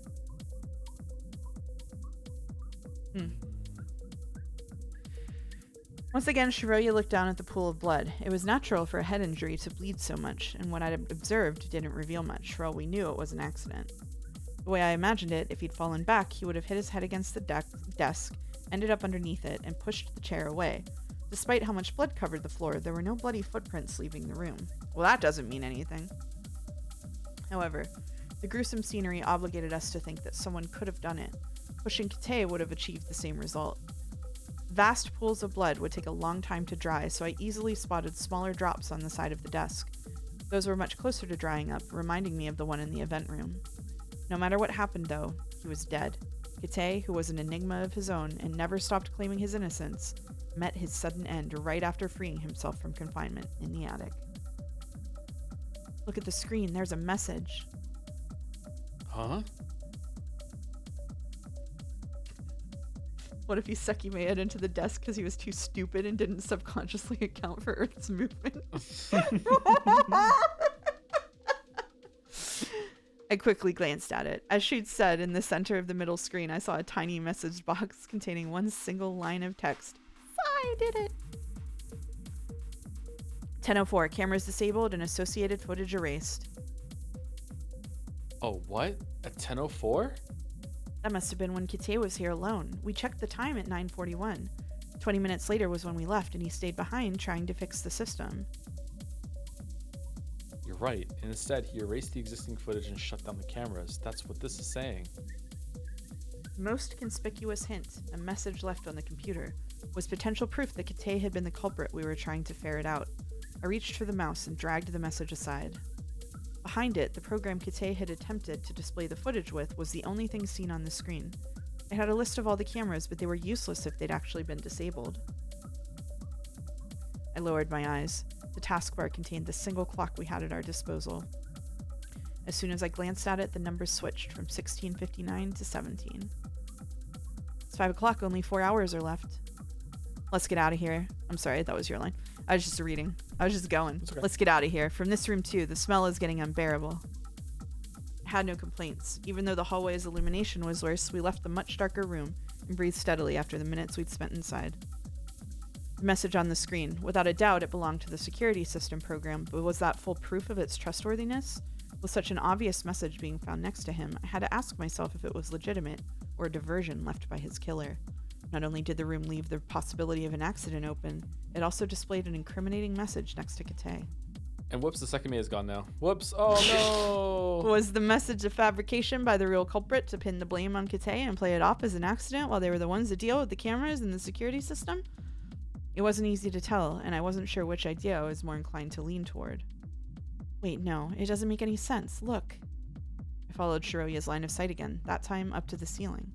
S1: Once again, Shiroya looked down at the pool of blood. It was natural for a head injury to bleed so much, and what I'd observed didn't reveal much, for all we knew it was an accident. The way I imagined it, if he'd fallen back, he would have hit his head against the desk, ended up underneath it, and pushed the chair away. Despite how much blood covered the floor, there were no bloody footprints leaving the room. Well, that doesn't mean anything. However, the gruesome scenery obligated us to think that someone could have done it. Pushing Kate would have achieved the same result. Vast pools of blood would take a long time to dry, so I easily spotted smaller drops on the side of the desk. Those were much closer to drying up, reminding me of the one in the event room. No matter what happened, though, he was dead. Kate, who was an enigma of his own and never stopped claiming his innocence, met his sudden end right after freeing himself from confinement in the attic. Look at the screen, there's a message.
S2: Huh?
S1: What if he Sekimeiya into the desk because he was too stupid and didn't subconsciously account for Earth's movement? I quickly glanced at it. As she'd said, in the center of the middle screen, I saw a tiny message box containing one single line of text. I did it. 10:04, cameras disabled and associated footage erased.
S2: Oh, what? At 10:04?
S1: That must have been when Kate was here alone. We checked the time at 9:41. 20 minutes later was when we left, and he stayed behind trying to fix the system.
S2: You're right. Instead, he erased the existing footage and shut down the cameras. That's what this is saying.
S1: Most conspicuous hint, a message left on the computer, was potential proof that Kate had been the culprit we were trying to ferret out. I reached for the mouse and dragged the message aside. Behind it, the program Kate had attempted to display the footage with was the only thing seen on the screen. It had a list of all the cameras, but they were useless if they'd actually been disabled. I lowered my eyes. The taskbar contained the single clock we had at our disposal. As soon as I glanced at it, the numbers switched from 16:59 to 17. It's 5 o'clock, only 4 hours are left. Let's get out of here. I'm sorry, that was your line. I was just reading. I was just going.
S2: Okay.
S1: Let's get out of here. From this room too, the smell is getting unbearable. I had no complaints. Even though the hallway's illumination was worse, we left the much darker room and breathed steadily after the minutes we'd spent inside. The message on the screen. Without a doubt, it belonged to the security system program, but was that full proof of its trustworthiness? With such an obvious message being found next to him, I had to ask myself if it was legitimate or a diversion left by his killer. Not only did the room leave the possibility of an accident open, it also displayed an incriminating message next to Kate.
S2: And whoops, the Sekimeiya is gone now. Whoops, oh no!
S1: Was the message a fabrication by the real culprit to pin the blame on Kate and play it off as an accident while they were the ones to deal with the cameras and the security system? It wasn't easy to tell, and I wasn't sure which idea I was more inclined to lean toward. Wait, no, it doesn't make any sense. Look. I followed Shiroya's line of sight again, that time up to the ceiling.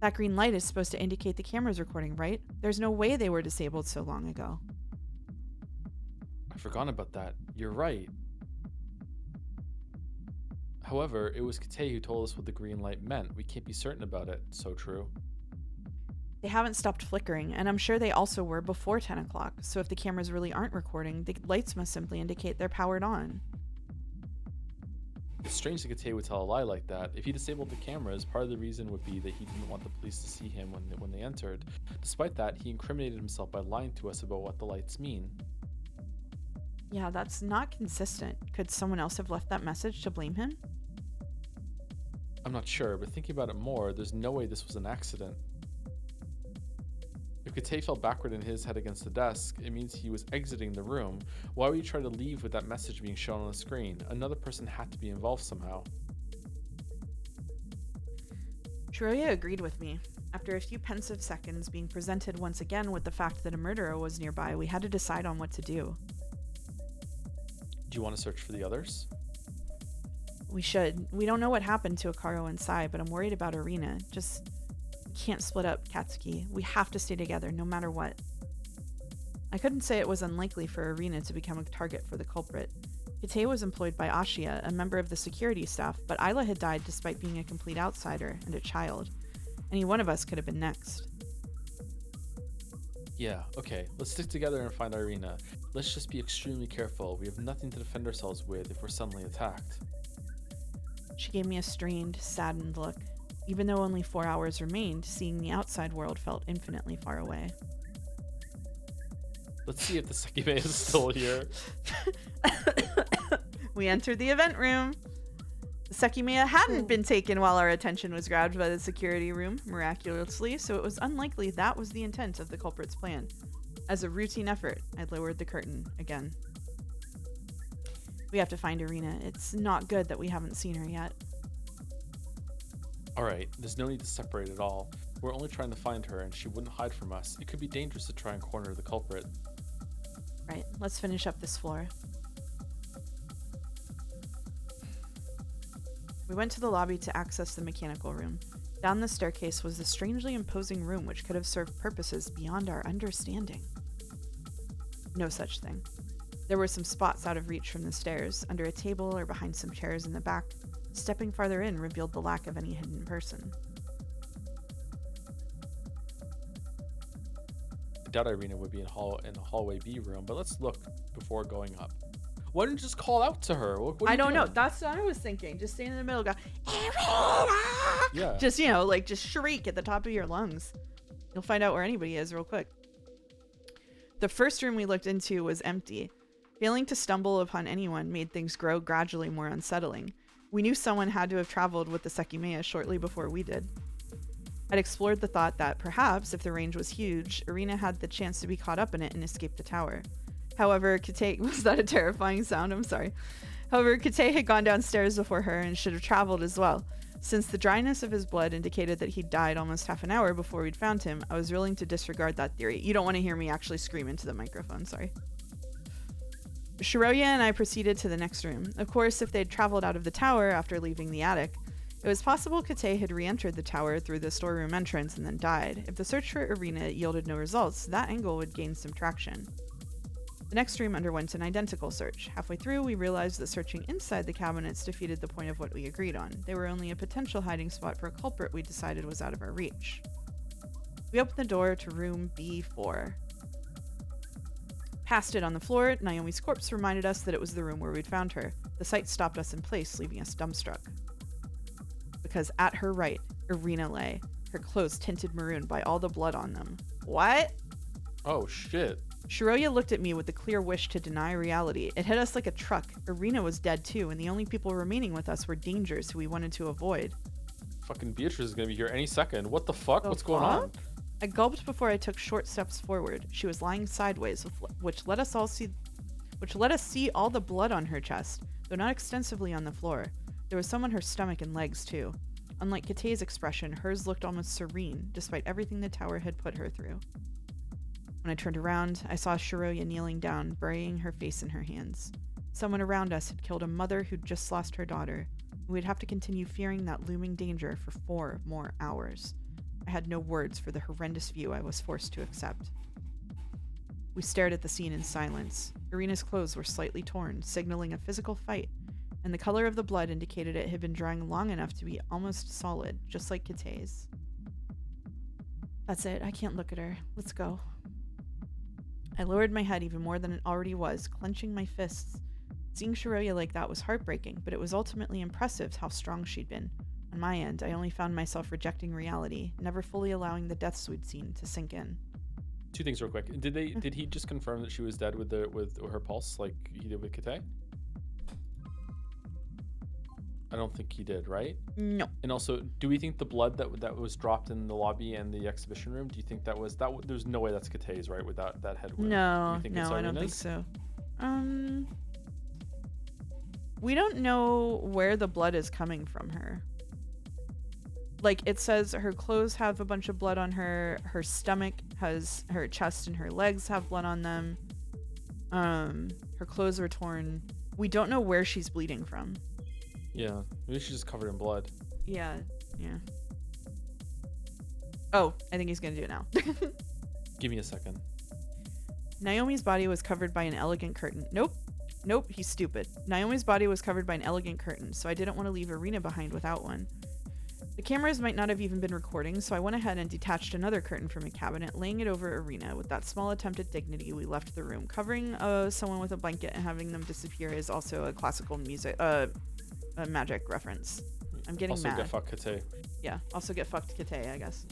S1: That green light is supposed to indicate the camera's recording, right? There's no way they were disabled so long ago.
S2: I forgot about that. You're right. However, it was Kate who told us what the green light meant. We can't be certain about it. So true.
S1: They haven't stopped flickering, and I'm sure they also were before 10 o'clock, so if the cameras really aren't recording, the lights must simply indicate they're powered on.
S2: It's strange that Kate would tell a lie like that. If he disabled the cameras, part of the reason would be that he didn't want the police to see him when they entered. Despite that, he incriminated himself by lying to us about what the lights mean.
S1: Yeah, that's not consistent. Could someone else have left that message to blame him?
S2: I'm not sure, but thinking about it more, there's no way this was an accident. If Kate fell backward and hit his head against the desk, it means he was exiting the room. Why would he try to leave with that message being shown on the screen? Another person had to be involved somehow.
S1: Shiroya agreed with me. After a few pensive seconds, being presented once again with the fact that a murderer was nearby, we had to decide on what to do.
S2: Do you want to search for the others?
S1: We should. We don't know what happened to Akaro and Sai, but I'm worried about Arena. Just can't split up, Katsuki. We have to stay together, no matter what. I couldn't say it was unlikely for Arena to become a target for the culprit. Kite was employed by Ashia, a member of the security staff, but Isla had died despite being a complete outsider and a child. Any one of us could have been next.
S2: Yeah, okay. Let's stick together and find Irina. Let's just be extremely careful. We have nothing to defend ourselves with if we're suddenly attacked.
S1: She gave me a strained, saddened look. Even though only 4 hours remained, seeing the outside world felt infinitely far away.
S2: Let's see if the Sekimeiya is still here.
S1: We entered the event room. The Sekimeiya hadn't been taken while our attention was grabbed by the security room, miraculously, so it was unlikely that was the intent of the culprit's plan. As a routine effort, I lowered the curtain again. We have to find Arena. It's not good that we haven't seen her yet.
S2: Alright, there's no need to separate at all. We're only trying to find her and she wouldn't hide from us. It could be dangerous to try and corner the culprit.
S1: Right, let's finish up this floor. We went to the lobby to access the mechanical room. Down the staircase was the strangely imposing room which could have served purposes beyond our understanding. No such thing. There were some spots out of reach from the stairs, under a table or behind some chairs in the back. Stepping farther in revealed the lack of any hidden person.
S2: I doubt Irina would be in the hallway B room, but let's look before going up. Why didn't you just call out to her? What
S1: I don't know. That's what I was thinking. Just stay in the middle, go, Irina!
S2: Yeah.
S1: Just, just shriek at the top of your lungs. You'll find out where anybody is real quick. The first room we looked into was empty. Failing to stumble upon anyone made things grow gradually more unsettling. We knew someone had to have traveled with the Sekimeiya shortly before we did. I'd explored the thought that perhaps, if the range was huge, Arena had the chance to be caught up in it and escape the tower. However, Kite was that a terrifying sound? I'm sorry. However, Kite had gone downstairs before her and should have traveled as well. Since the dryness of his blood indicated that he'd died almost half an hour before we'd found him, I was willing to disregard that theory. You don't want to hear me actually scream into the microphone, sorry. Shiroya and I proceeded to the next room. Of course, if they'd traveled out of the tower after leaving the attic, it was possible Kite had re-entered the tower through the storeroom entrance and then died. If the search for Arena yielded no results, that angle would gain some traction. The next room underwent an identical search. Halfway through, we realized that searching inside the cabinets defeated the point of what we agreed on. They were only a potential hiding spot for a culprit we decided was out of our reach. We opened the door to room B4. Past it on the floor, Naomi's corpse reminded us that it was the room where we'd found her. The sight stopped us in place, leaving us dumbstruck. Because at her right, Arena lay, her clothes tinted maroon by all the blood on them. What?
S2: Oh, shit.
S1: Shiroya looked at me with a clear wish to deny reality. It hit us like a truck. Arena was dead too, and the only people remaining with us were dangers who we wanted to avoid.
S2: Fucking Beatrice is gonna be here any second. What the fuck? What's going on?
S1: I gulped before I took short steps forward. She was lying sideways, which let us see all the blood on her chest, though not extensively on the floor. There was some on her stomach and legs too. Unlike Kite's expression, hers looked almost serene, despite everything the tower had put her through. When I turned around, I saw Shiroya kneeling down, burying her face in her hands. Someone around us had killed a mother who'd just lost her daughter. We'd have to continue fearing that looming danger for 4 more hours. I had no words for the horrendous view I was forced to accept. We stared at the scene in silence. Arena's clothes were slightly torn, signaling a physical fight, and the color of the blood indicated it had been drying long enough to be almost solid, just like Kite's. That's it. I can't look at her. Let's go. I lowered my head even more than it already was, clenching my fists. Seeing Shiroya like that was heartbreaking, but it was ultimately impressive how strong she'd been. On my end, I only found myself rejecting reality, never fully allowing the deaths we'd seen to sink in.
S2: 2 things real quick. Did he just confirm that she was dead with her pulse like he did with Kate? I don't think he did, right?
S1: No.
S2: And also, do we think the blood that was dropped in the lobby and the exhibition room, do you think that was there's no way that's Kate's, right, with that head wound?
S1: No,
S2: Do you think
S1: no,
S2: it's
S1: I don't think
S2: Irina's?
S1: so. We don't know where the blood is coming from her. Like, it says her clothes have a bunch of blood on her. Her stomach has, her chest and her legs have blood on them. Her clothes are torn. We don't know where she's bleeding from.
S2: Yeah, maybe she's just covered in blood.
S1: Yeah, yeah. Oh, I think he's gonna do it now.
S2: Give me a second.
S1: Naomi's body was covered by an elegant curtain. Nope, he's stupid. Naomi's body was covered by an elegant curtain, so I didn't want to leave Irina behind without one. The cameras might not have even been recording, so I went ahead and detached another curtain from a cabinet, laying it over Irina. With that small attempt at dignity, we left the room. Covering someone with a blanket and having them disappear is also a classical music, a magic reference. I'm getting
S2: also
S1: mad.
S2: Get fucked Kate.
S1: Yeah, also get fucked Kate, I guess.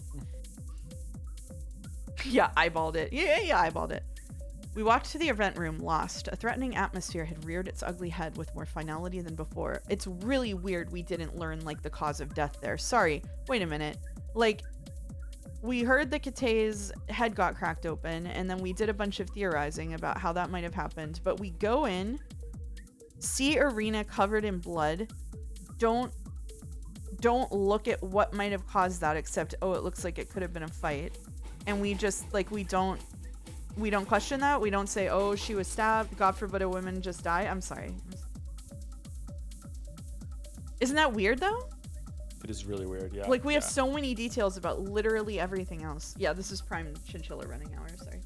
S1: Yeah, eyeballed it. Yeah, eyeballed it. We walked to the event room, lost. A threatening atmosphere had reared its ugly head with more finality than before. It's really weird we didn't learn, like, the cause of death there. Sorry, wait a minute. Like, we heard that Kate's head got cracked open, and then we did a bunch of theorizing about how that might have happened. But we go in, see Irina covered in blood, don't look at what might have caused that, except, oh, it looks like it could have been a fight. And we just, like, we don't question that. We don't say, oh, she was stabbed. God forbid a woman just die. I'm sorry. Isn't that weird, though?
S2: It is really weird, yeah.
S1: Like, we have so many details about literally everything else. Yeah, this is prime chinchilla running hours. Sorry.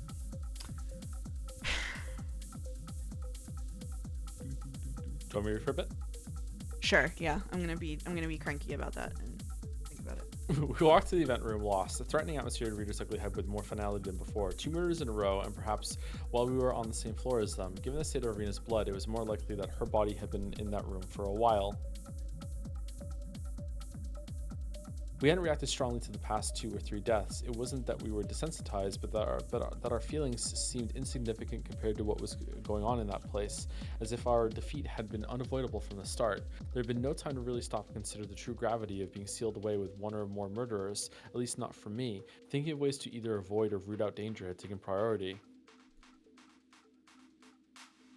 S2: Do you want me to read for a bit?
S1: Sure. Yeah, I'm gonna be cranky about that and think about it.
S2: We walked to the event room, lost. A threatening atmosphere to Reader's Ugly Head with more finality than before. 2 murders in a row, and perhaps while we were on the same floor as them. Given the state of Irina's blood, it was more likely that her body had been in that room for a while. We hadn't reacted strongly to the past 2 or 3 deaths. It wasn't that we were desensitized, but that our feelings seemed insignificant compared to what was going on in that place, as if our defeat had been unavoidable from the start. There had been no time to really stop and consider the true gravity of being sealed away with 1 or more murderers, at least not for me. Thinking of ways to either avoid or root out danger had taken priority.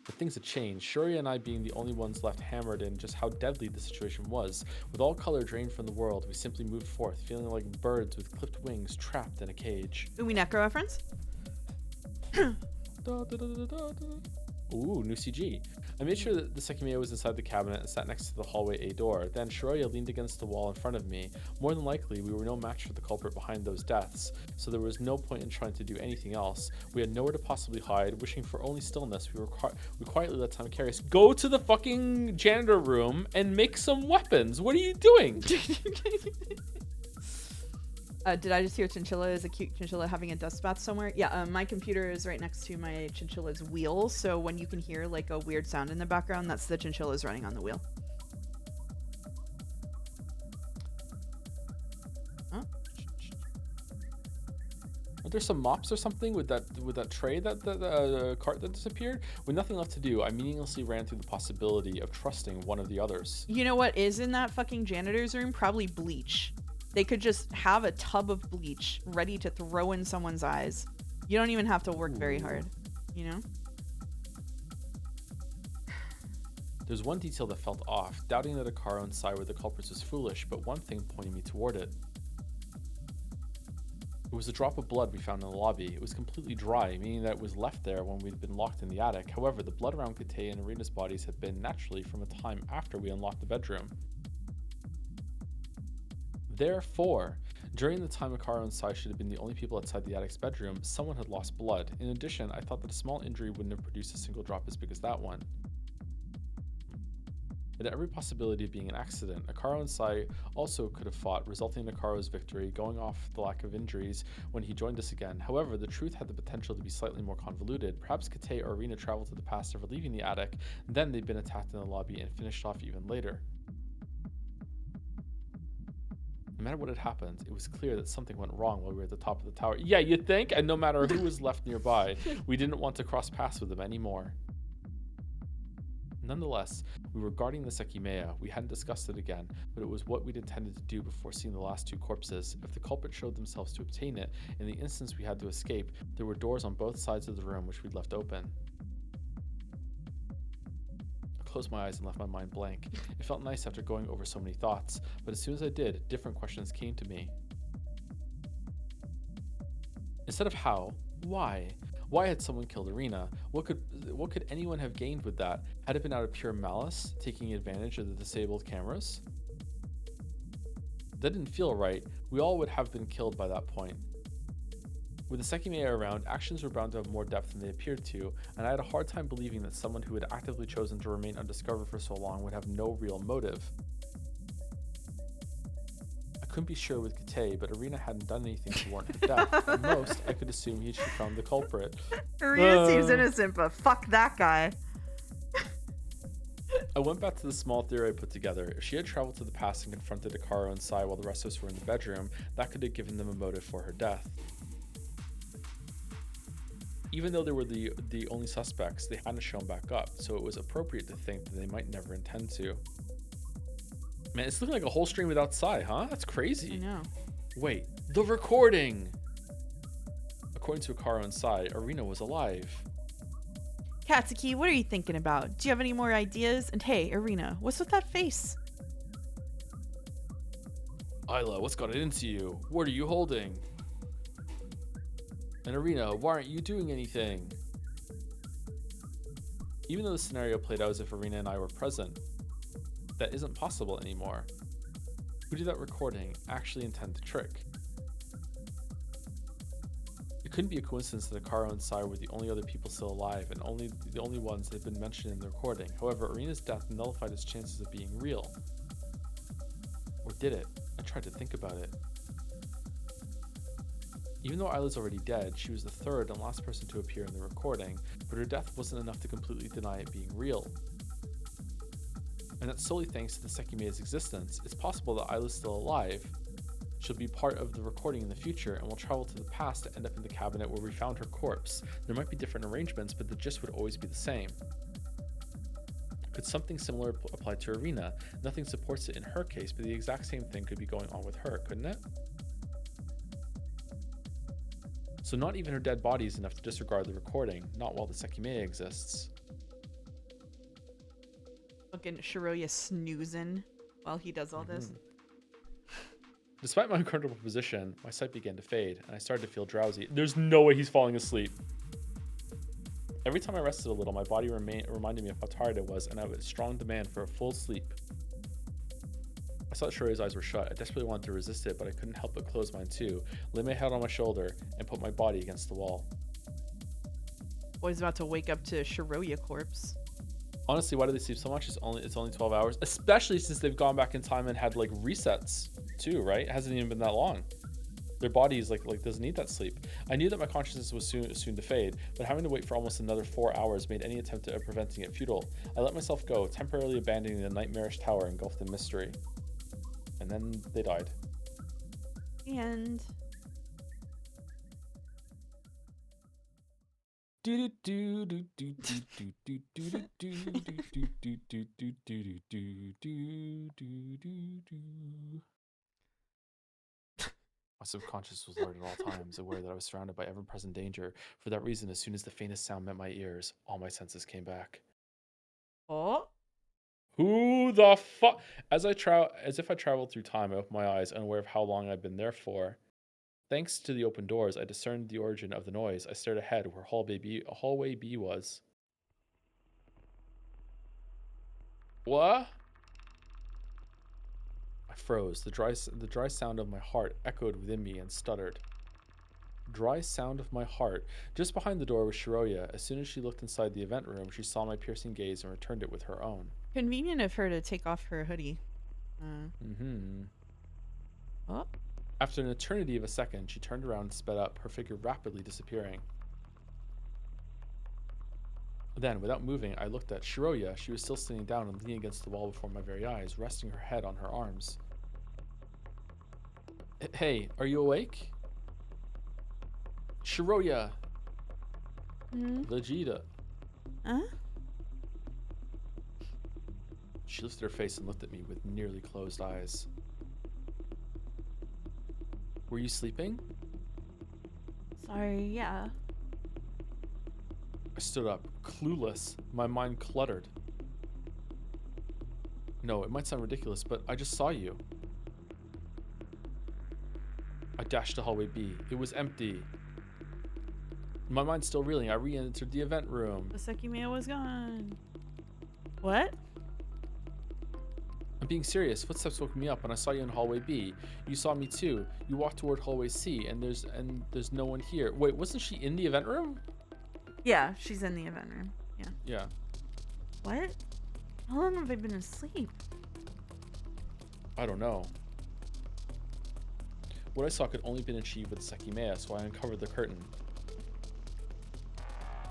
S2: But things had changed, Shuri and I being the only ones left hammered in just how deadly the situation was. With all color drained from the world, we simply moved forth, feeling like birds with clipped wings trapped in a cage.
S1: Umi Necro reference?
S2: Ooh, new CG. I made sure that the Sekimeiya was inside the cabinet and sat next to the hallway A door. Then Shiroya leaned against the wall in front of me. More than likely, we were no match for the culprit behind those deaths, so there was no point in trying to do anything else. We had nowhere to possibly hide. Wishing for only stillness, we quietly let time carry us. Go to the fucking janitor room and make some weapons. What are you doing?
S1: Did I just hear chinchilla is a cute chinchilla having a dust bath somewhere? Yeah, my computer is right next to my chinchilla's wheel, so when you can hear like a weird sound in the background, that's the chinchillas running on the wheel. Huh?
S2: Are there some mops or something with that tray that cart that disappeared? With nothing left to do, I meaninglessly ran through the possibility of trusting one of the others.
S1: You know what is in that fucking janitor's room? Probably bleach. They could just have a tub of bleach ready to throw in someone's eyes. You don't even have to work very hard, you know?
S2: There's one detail that felt off. Doubting that a car on side with the culprits was foolish, but one thing pointed me toward it. It was a drop of blood we found in the lobby. It was completely dry, meaning that it was left there when we'd been locked in the attic. However, the blood around Kate and Irina's bodies had been naturally from a time after we unlocked the bedroom. Therefore, during the time Akara and Sai should have been the only people outside the attic's bedroom, someone had lost blood. In addition, I thought that a small injury wouldn't have produced a single drop as big as that one. It had every possibility of being an accident. Akaro and Sai also could have fought, resulting in Akaro's victory, going off the lack of injuries when he joined us again. However, the truth had the potential to be slightly more convoluted. Perhaps Kate or Arena traveled to the past after leaving the attic, then they'd been attacked in the lobby and finished off even later. No matter what had happened, it was clear that something went wrong while we were at the top of the tower. Yeah, you think? And no matter who was left nearby, we didn't want to cross paths with them anymore. Nonetheless, we were guarding the Sekimeiya. We hadn't discussed it again, but it was what we'd intended to do before seeing the last two corpses. If the culprit showed themselves to obtain it, in the instance we had to escape, there were doors on both sides of the room which we'd left open. I closed my eyes and left my mind blank. It felt nice after going over so many thoughts, but as soon as I did, different questions came to me. Instead of how, why? Why had someone killed Arena? What could anyone have gained with that? Had it been out of pure malice, taking advantage of the disabled cameras? That didn't feel right. We all would have been killed by that point. With the Sekimeiya around, actions were bound to have more depth than they appeared to, and I had a hard time believing that someone who had actively chosen to remain undiscovered for so long would have no real motive. I couldn't be sure with Kate, but Arena hadn't done anything to warrant her death. At most, I could assume she found the culprit.
S1: Arena seems innocent, but fuck that guy.
S2: I went back to the small theory I put together. If she had traveled to the past and confronted Akaro and Sai while the rest of us were in the bedroom, that could have given them a motive for her death. Even though they were the only suspects, they hadn't shown back up, so it was appropriate to think that they might never intend to. Man, it's looking like a whole stream without Sai, huh? That's crazy.
S1: I know.
S2: Wait, the recording! According to Akaro and Sai, Arena was alive.
S1: Katsuki, what are you thinking about? Do you have any more ideas? And hey, Arena, what's with that face?
S2: Isla, what's got it into you? What are you holding? And Arena, why aren't you doing anything? Even though the scenario played out as if Arena and I were present, that isn't possible anymore. Who did that recording actually intend to trick? It couldn't be a coincidence that Akaro and Sai were the only other people still alive and the only ones that had been mentioned in the recording. However, Arena's death nullified its chances of being real. Or did it? I tried to think about it. Even though Isla's already dead, she was the third and last person to appear in the recording, but her death wasn't enough to completely deny it being real. And that's solely thanks to the Sekimeiya's existence. It's possible that Isla's still alive. She'll be part of the recording in the future and will travel to the past to end up in the cabinet where we found her corpse. There might be different arrangements, but the gist would always be the same. Could something similar apply to Arena? Nothing supports it in her case, but the exact same thing could be going on with her, couldn't it? So not even her dead body is enough to disregard the recording, not while the Sekimeiya exists.
S1: Fucking Shiroya snoozing while he does all this.
S2: Despite my uncomfortable position, my sight began to fade, and I started to feel drowsy. There's no way he's falling asleep. Every time I rested a little, my body reminded me of how tired I was, and I had a strong demand for a full sleep. I saw that Shiroya's eyes were shut. I desperately wanted to resist it, but I couldn't help but close mine too, lay my head on my shoulder, and put my body against the wall.
S1: Boy's about to wake up to Shiroya corpse.
S2: Honestly, why do they sleep so much? It's only 12 hours, especially since they've gone back in time and had like resets too, right? It hasn't even been that long. Their bodies like doesn't need that sleep. I knew that my consciousness was soon to fade, but having to wait for almost another 4 hours made any attempt at preventing it futile. I let myself go, temporarily abandoning the nightmarish tower engulfed in mystery. And then they died.
S1: And
S2: My subconscious was alert at all times, aware that I was surrounded by ever-present danger. For that reason, as soon as the faintest sound met my ears, all my senses came back.
S1: oh,
S2: Who the fuck? As if I traveled through time, I opened my eyes, unaware of how long I'd been there for. Thanks to the open doors, I discerned the origin of the noise. I stared ahead where hallway B was. What? I froze. The dry sound of my heart echoed within me and stuttered. dry sound of my heart. Just behind the door was Shiroya. As soon as she looked inside the event room, she saw my piercing gaze and returned it with her own.
S1: Convenient of her to take off her hoodie.
S2: Mm-hmm.
S1: Oh,
S2: After an eternity of a second, she turned around and sped up, her figure rapidly disappearing. Then, without moving, I looked at Shiroya. She was still sitting down and leaning against the wall before my very eyes, resting her head on her arms. Hey, are you awake? Shiroya! Vegeta.
S1: Huh?
S2: She lifted her face and looked at me with nearly closed eyes. Were you sleeping?
S1: Sorry, yeah.
S2: I stood up, clueless, my mind cluttered. No, it might sound ridiculous, but I just saw you. I dashed to hallway B. It was empty. My mind still reeling, I re-entered the event room.
S1: The Sekimeiya was gone. What?
S2: I'm being serious. Footsteps woke me up and I saw you in hallway B. You saw me too. You walked toward hallway C and there's no one here. Wait, wasn't she in the event room?
S1: Yeah, she's in the event room. Yeah.
S2: Yeah.
S1: What? How long have I been asleep?
S2: I don't know. What I saw could only have been achieved with Sekimeiya, so I uncovered the curtain.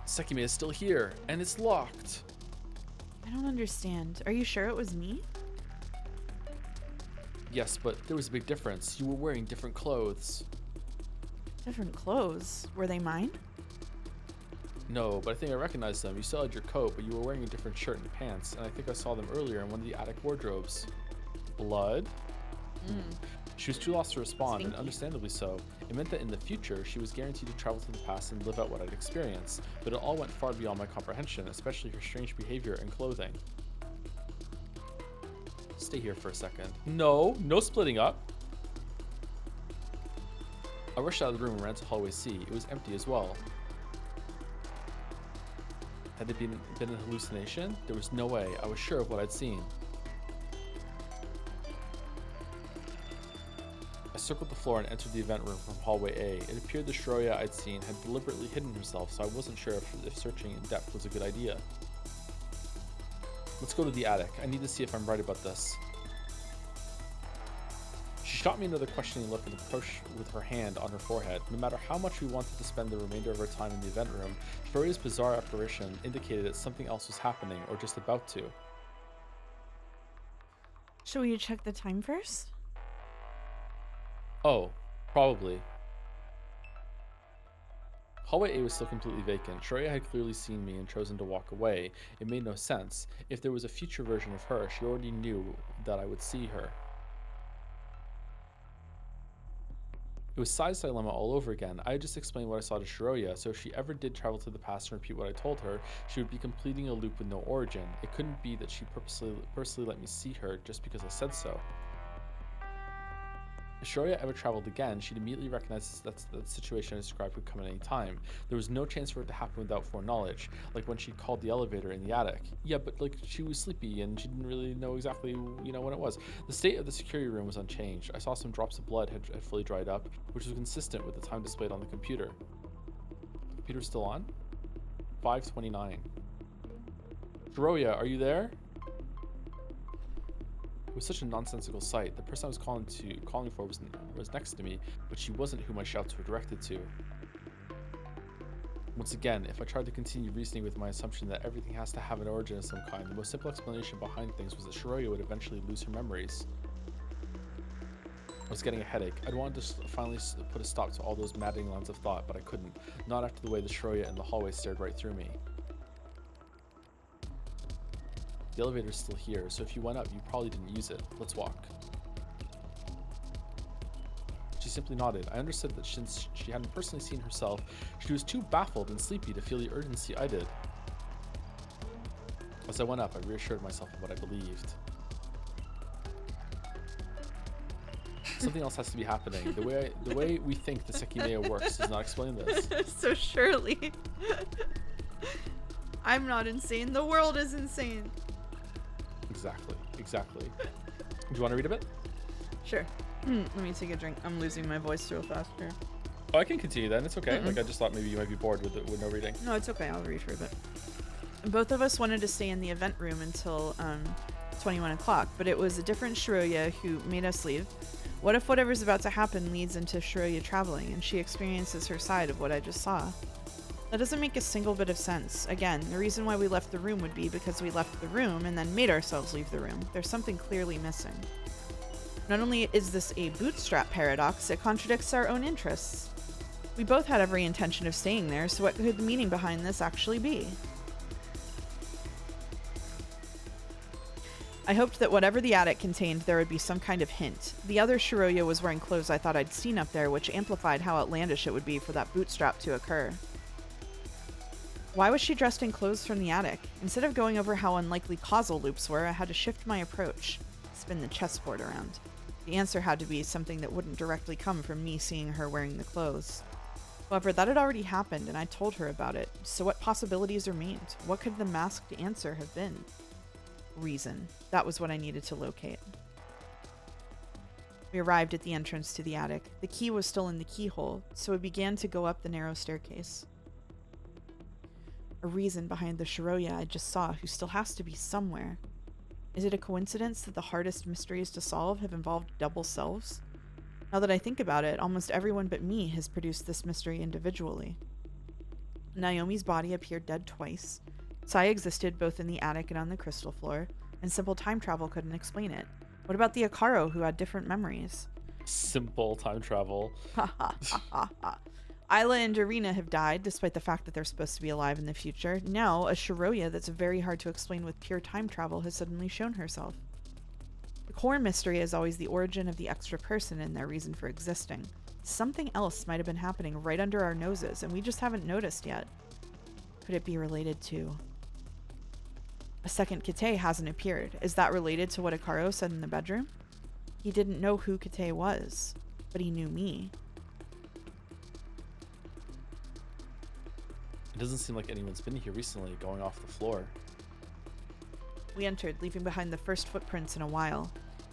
S2: Sekimeiya is still here, and it's locked.
S1: I don't understand. Are you sure it was me?
S2: Yes, but there was a big difference. You were wearing different clothes.
S1: Different clothes. Were they mine?
S2: No, but I think I recognized them. You still had your coat, but you were wearing a different shirt and pants, and I think I saw them earlier in one of the attic wardrobes. Blood? She was too lost to respond, and understandably so. It meant that in the future, she was guaranteed to travel to the past and live out what I'd experienced, but it all went far beyond my comprehension, especially her strange behavior and clothing. Stay here for a second. No splitting up. I rushed out of the room and ran to hallway C. It was empty as well. Had it been a hallucination? There was no way. I was sure of what I'd seen. I circled the floor and entered the event room from hallway A. It appeared the Shiroya I'd seen had deliberately hidden herself, so I wasn't sure if searching in depth was a good idea. Let's go to the attic. I need to see if I'm right about this. She shot me another questioning look and approached with her hand on her forehead. No matter how much we wanted to spend the remainder of our time in the event room, Shiroya's bizarre apparition indicated that something else was happening, or just about to.
S1: Should we check the time first?
S2: Oh, probably. Hallway A was still completely vacant. Shiroya had clearly seen me and chosen to walk away. It made no sense. If there was a future version of her, she already knew that I would see her. It was Sai's dilemma all over again. I had just explained what I saw to Shiroya, so if she ever did travel to the past and repeat what I told her, she would be completing a loop with no origin. It couldn't be that she purposely let me see her just because I said so. If Shiroya ever traveled again, she'd immediately recognize that the situation I described could come at any time. There was no chance for it to happen without foreknowledge, like when she called the elevator in the attic. Yeah, but like she was sleepy and she didn't really know exactly, when it was. The state of the security room was unchanged. I saw some drops of blood had fully dried up, which was consistent with the time displayed on the computer. The computer's still on? 5:29. Shiroya, are you there? It was such a nonsensical sight. The person I was calling for was next to me, but she wasn't who my shouts were directed to. Once again, if I tried to continue reasoning with my assumption that everything has to have an origin of some kind, the most simple explanation behind things was that Shiroya would eventually lose her memories. I was getting a headache. I'd wanted to finally put a stop to all those maddening lines of thought, but I couldn't. Not after the way the Shiroya in the hallway stared right through me. The elevator's still here, so if you went up, you probably didn't use it. Let's walk. She simply nodded. I understood that since she hadn't personally seen herself, she was too baffled and sleepy to feel the urgency I did. As I went up, I reassured myself of what I believed. Something else has to be happening. The way we think the Sekimeiya works does not explain this.
S1: So surely. I'm not insane. The world is insane.
S2: Exactly. Do you want to read a bit?
S1: Sure. Let me take a drink. I'm losing my voice real fast here.
S2: Oh, I can continue then. It's okay.
S1: Mm-mm.
S2: Like, I just thought maybe you might be bored with no reading.
S1: No, it's okay. I'll read for a bit. Both of us wanted to stay in the event room until 21 o'clock, but it was a different Shiroya who made us leave. What if whatever's about to happen leads into Shiroya traveling, and she experiences her side of what I just saw? That doesn't make a single bit of sense. Again, the reason why we left the room would be because we left the room and then made ourselves leave the room. There's something clearly missing. Not only is this a bootstrap paradox, it contradicts our own interests. We both had every intention of staying there, so what could the meaning behind this actually be? I hoped that whatever the attic contained, there would be some kind of hint. The other Shiroya was wearing clothes I thought I'd seen up there, which amplified how outlandish it would be for that bootstrap to occur. Why was she dressed in clothes from the attic? Instead of going over how unlikely causal loops were, I had to shift my approach, spin the chessboard around. The answer had to be something that wouldn't directly come from me seeing her wearing the clothes. However, that had already happened, and I told her about it. So what possibilities remained? What could the masked answer have been? Reason. That was what I needed to locate. We arrived at the entrance to the attic. The key was still in the keyhole, so we began to go up the narrow staircase. A reason behind the Shiroya I just saw, who still has to be somewhere. Is it a coincidence that the hardest mysteries to solve have involved double selves? Now that I think about it, almost everyone but me has produced this mystery individually. Naomi's body appeared dead twice. Sai existed both in the attic and on the crystal floor, and simple time travel couldn't explain it. What about the Akaro who had different memories?
S2: Simple time travel.
S1: Ha ha ha ha ha. Isla and Irina have died, despite the fact that they're supposed to be alive in the future. Now, a Shiroya that's very hard to explain with pure time travel has suddenly shown herself. The core mystery is always the origin of the extra person and their reason for existing. Something else might have been happening right under our noses, and we just haven't noticed yet. Could it be related to... A second Kite hasn't appeared. Is that related to what Akaro said in the bedroom? He didn't know who Kite was, but he knew me.
S2: It doesn't seem like anyone's been here recently, going off the floor.
S1: We entered, leaving behind the first footprints in a while.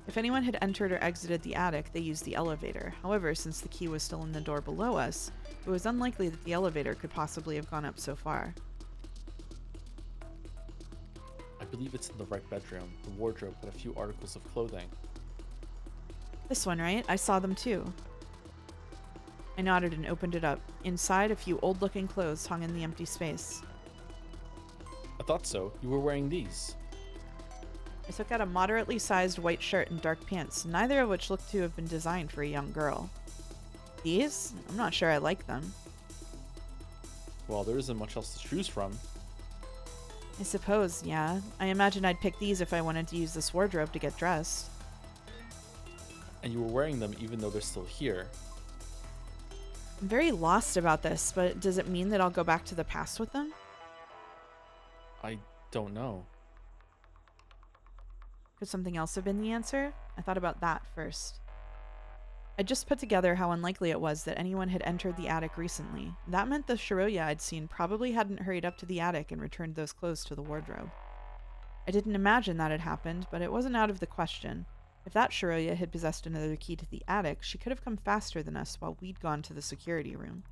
S1: If anyone had entered or exited the attic, they used the elevator. However, since the key was still in the door below us, it was unlikely that the elevator could possibly have gone up so far.
S2: I believe it's in the right bedroom, the wardrobe with a few articles of clothing.
S1: This one, right? I saw them too. I nodded and opened it up. Inside, a few old-looking clothes hung in the empty space.
S2: I thought so. You were wearing these.
S1: I took out a moderately sized white shirt and dark pants, neither of which looked to have been designed for a young girl. These? I'm not sure I like them.
S2: Well, there isn't much else to choose from.
S1: I suppose, yeah. I imagine I'd pick these if I wanted to use this wardrobe to get dressed.
S2: And you were wearing them even though they're still here.
S1: I'm very lost about this, but does it mean that I'll go back to the past with them?
S2: I don't know.
S1: Could something else have been the answer? I thought about that first. I just put together how unlikely it was that anyone had entered the attic recently. That meant the Shiroya I'd seen probably hadn't hurried up to the attic and returned those clothes to the wardrobe. I didn't imagine that had happened, but it wasn't out of the question. If that Shiroya had possessed another key to the attic, she could have come faster than us while we'd gone to the security room.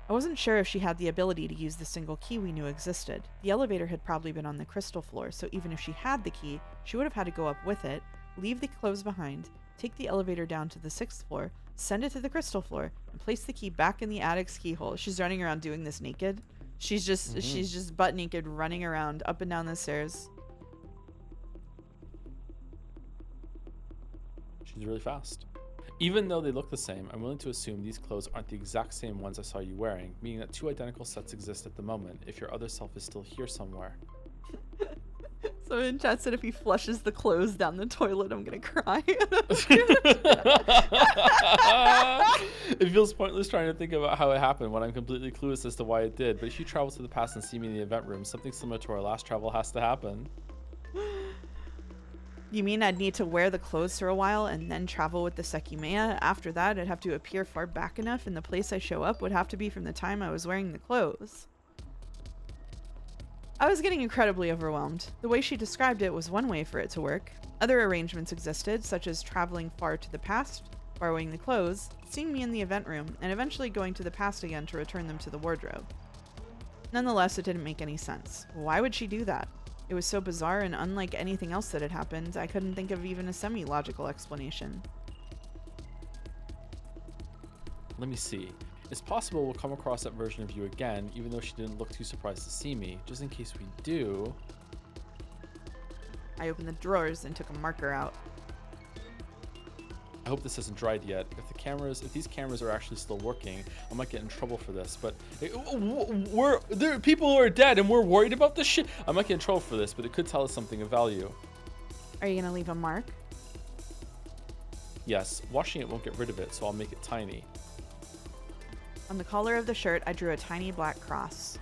S1: I wasn't sure if she had the ability to use the single key we knew existed. The elevator had probably been on the crystal floor, so even if she had the key, she would have had to go up with it, leave the clothes behind, take the elevator down to the 6th floor, send it to the crystal floor, and place the key back in the attic's keyhole. She's running around doing this naked. She's just butt naked running around up and down the stairs.
S2: She's really fast. Even though they look the same, I'm willing to assume these clothes aren't the exact same ones I saw you wearing, meaning that two identical sets exist at the moment, if your other self is still here somewhere.
S1: So in chat said if he flushes the clothes down the toilet, I'm gonna cry.
S2: It feels pointless trying to think about how it happened when I'm completely clueless as to why it did, but if you travel to the past and see me in the event room, something similar to our last travel has to happen.
S1: You mean I'd need to wear the clothes for a while and then travel with the Sekimeiya? After that, I'd have to appear far back enough, and the place I show up would have to be from the time I was wearing the clothes. I was getting incredibly overwhelmed. The way she described it was one way for it to work. Other arrangements existed, such as traveling far to the past, borrowing the clothes, seeing me in the event room, and eventually going to the past again to return them to the wardrobe. Nonetheless, it didn't make any sense. Why would she do that? It was so bizarre and unlike anything else that had happened, I couldn't think of even a semi-logical explanation.
S2: Let me see. It's possible we'll come across that version of you again, even though she didn't look too surprised to see me. Just in case we do...
S1: I opened the drawers and took a marker out.
S2: I hope this hasn't dried yet. If these cameras are actually still working, I might get in trouble for this. But there are people who are dead, and we're worried about this shit. I might get in trouble for this, but it could tell us something of value.
S1: Are you gonna leave a mark?
S2: Yes, washing it won't get rid of it, so I'll make it tiny.
S1: On the collar of the shirt, I drew a tiny black cross.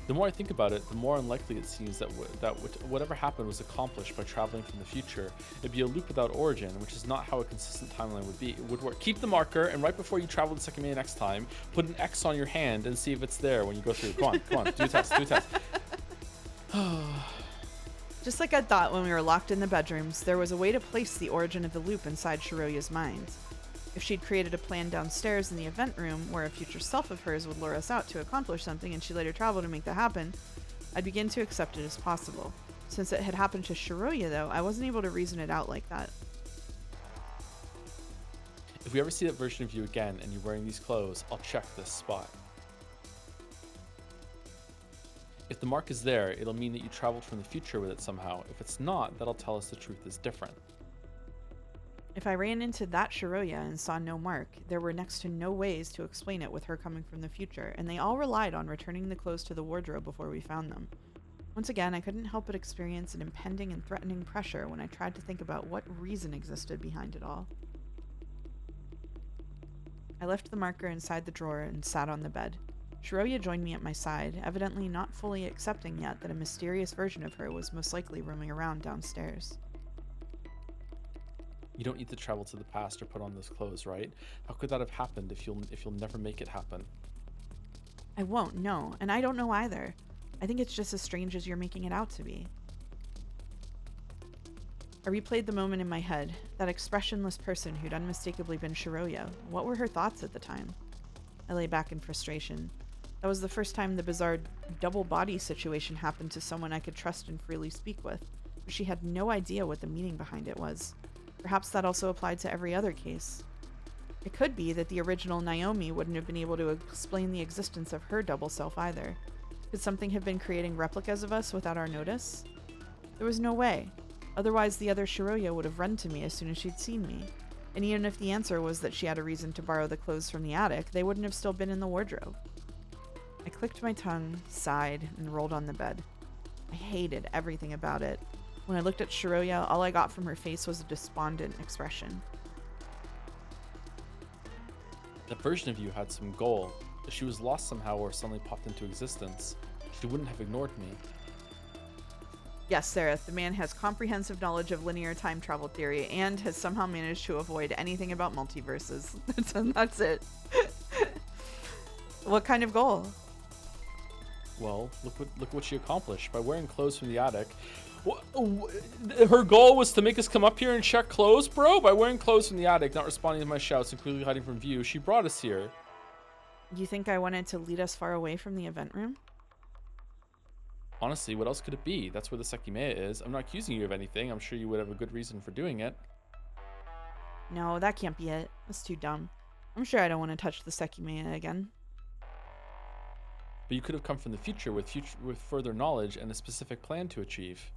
S2: The more I think about it, the more unlikely it seems that whatever happened was accomplished by traveling from the future. It'd be a loop without origin, which is not how a consistent timeline would work. Keep the marker, and right before you travel to Sekimeiya next time, put an X on your hand and see if it's there when you go through. Come on, do a test,
S1: Just like I thought when we were locked in the bedrooms, there was a way to place the origin of the loop inside Shiroya's mind. If she'd created a plan downstairs in the event room where a future self of hers would lure us out to accomplish something and she later traveled to make that happen, I'd begin to accept it as possible. Since it had happened to Shiroya, though, I wasn't able to reason it out like that.
S2: If we ever see that version of you again and you're wearing these clothes, I'll check this spot. If the mark is there, it'll mean that you traveled from the future with it somehow. If it's not, that'll tell us the truth is different.
S1: If I ran into that Shiroya and saw no mark, there were next to no ways to explain it with her coming from the future, and they all relied on returning the clothes to the wardrobe before we found them. Once again, I couldn't help but experience an impending and threatening pressure when I tried to think about what reason existed behind it all. I left the marker inside the drawer and sat on the bed. Shiroya joined me at my side, evidently not fully accepting yet that a mysterious version of her was most likely roaming around downstairs.
S2: You don't need to travel to the past or put on those clothes, right? How could that have happened if you'll never make it happen?
S1: I won't, no, and I don't know either. I think it's just as strange as you're making it out to be. I replayed the moment in my head, that expressionless person who'd unmistakably been Shiroya. What were her thoughts at the time? I lay back in frustration. That was the first time the bizarre double body situation happened to someone I could trust and freely speak with, but she had no idea what the meaning behind it was. Perhaps that also applied to every other case. It could be that the original Naomi wouldn't have been able to explain the existence of her double self either. Could something have been creating replicas of us without our notice? There was no way. Otherwise, the other Shiroya would have run to me as soon as she'd seen me. And even if the answer was that she had a reason to borrow the clothes from the attic, they wouldn't have still been in the wardrobe. I clicked my tongue, sighed, and rolled on the bed. I hated everything about it. When I looked at Shiroya, all I got from her face was a despondent expression.
S2: That version of you had some goal. If she was lost somehow or suddenly popped into existence, she wouldn't have ignored me.
S1: Yes, Sarah, the man has comprehensive knowledge of linear time travel theory and has somehow managed to avoid anything about multiverses. That's it. What kind of goal?
S2: Well, look what she accomplished. By wearing clothes from the attic, her goal was to make us come up here and check clothes, bro? By wearing clothes from the attic, not responding to my shouts, and clearly hiding from view, she brought us here.
S1: You think I wanted to lead us far away from the event room?
S2: Honestly, what else could it be? That's where the Sekimeiya is. I'm not accusing you of anything. I'm sure you would have a good reason for doing it.
S1: No, that can't be it. That's too dumb. I'm sure I don't want to touch the Sekimeiya again.
S2: But you could have come from the future with further knowledge and a specific plan to achieve.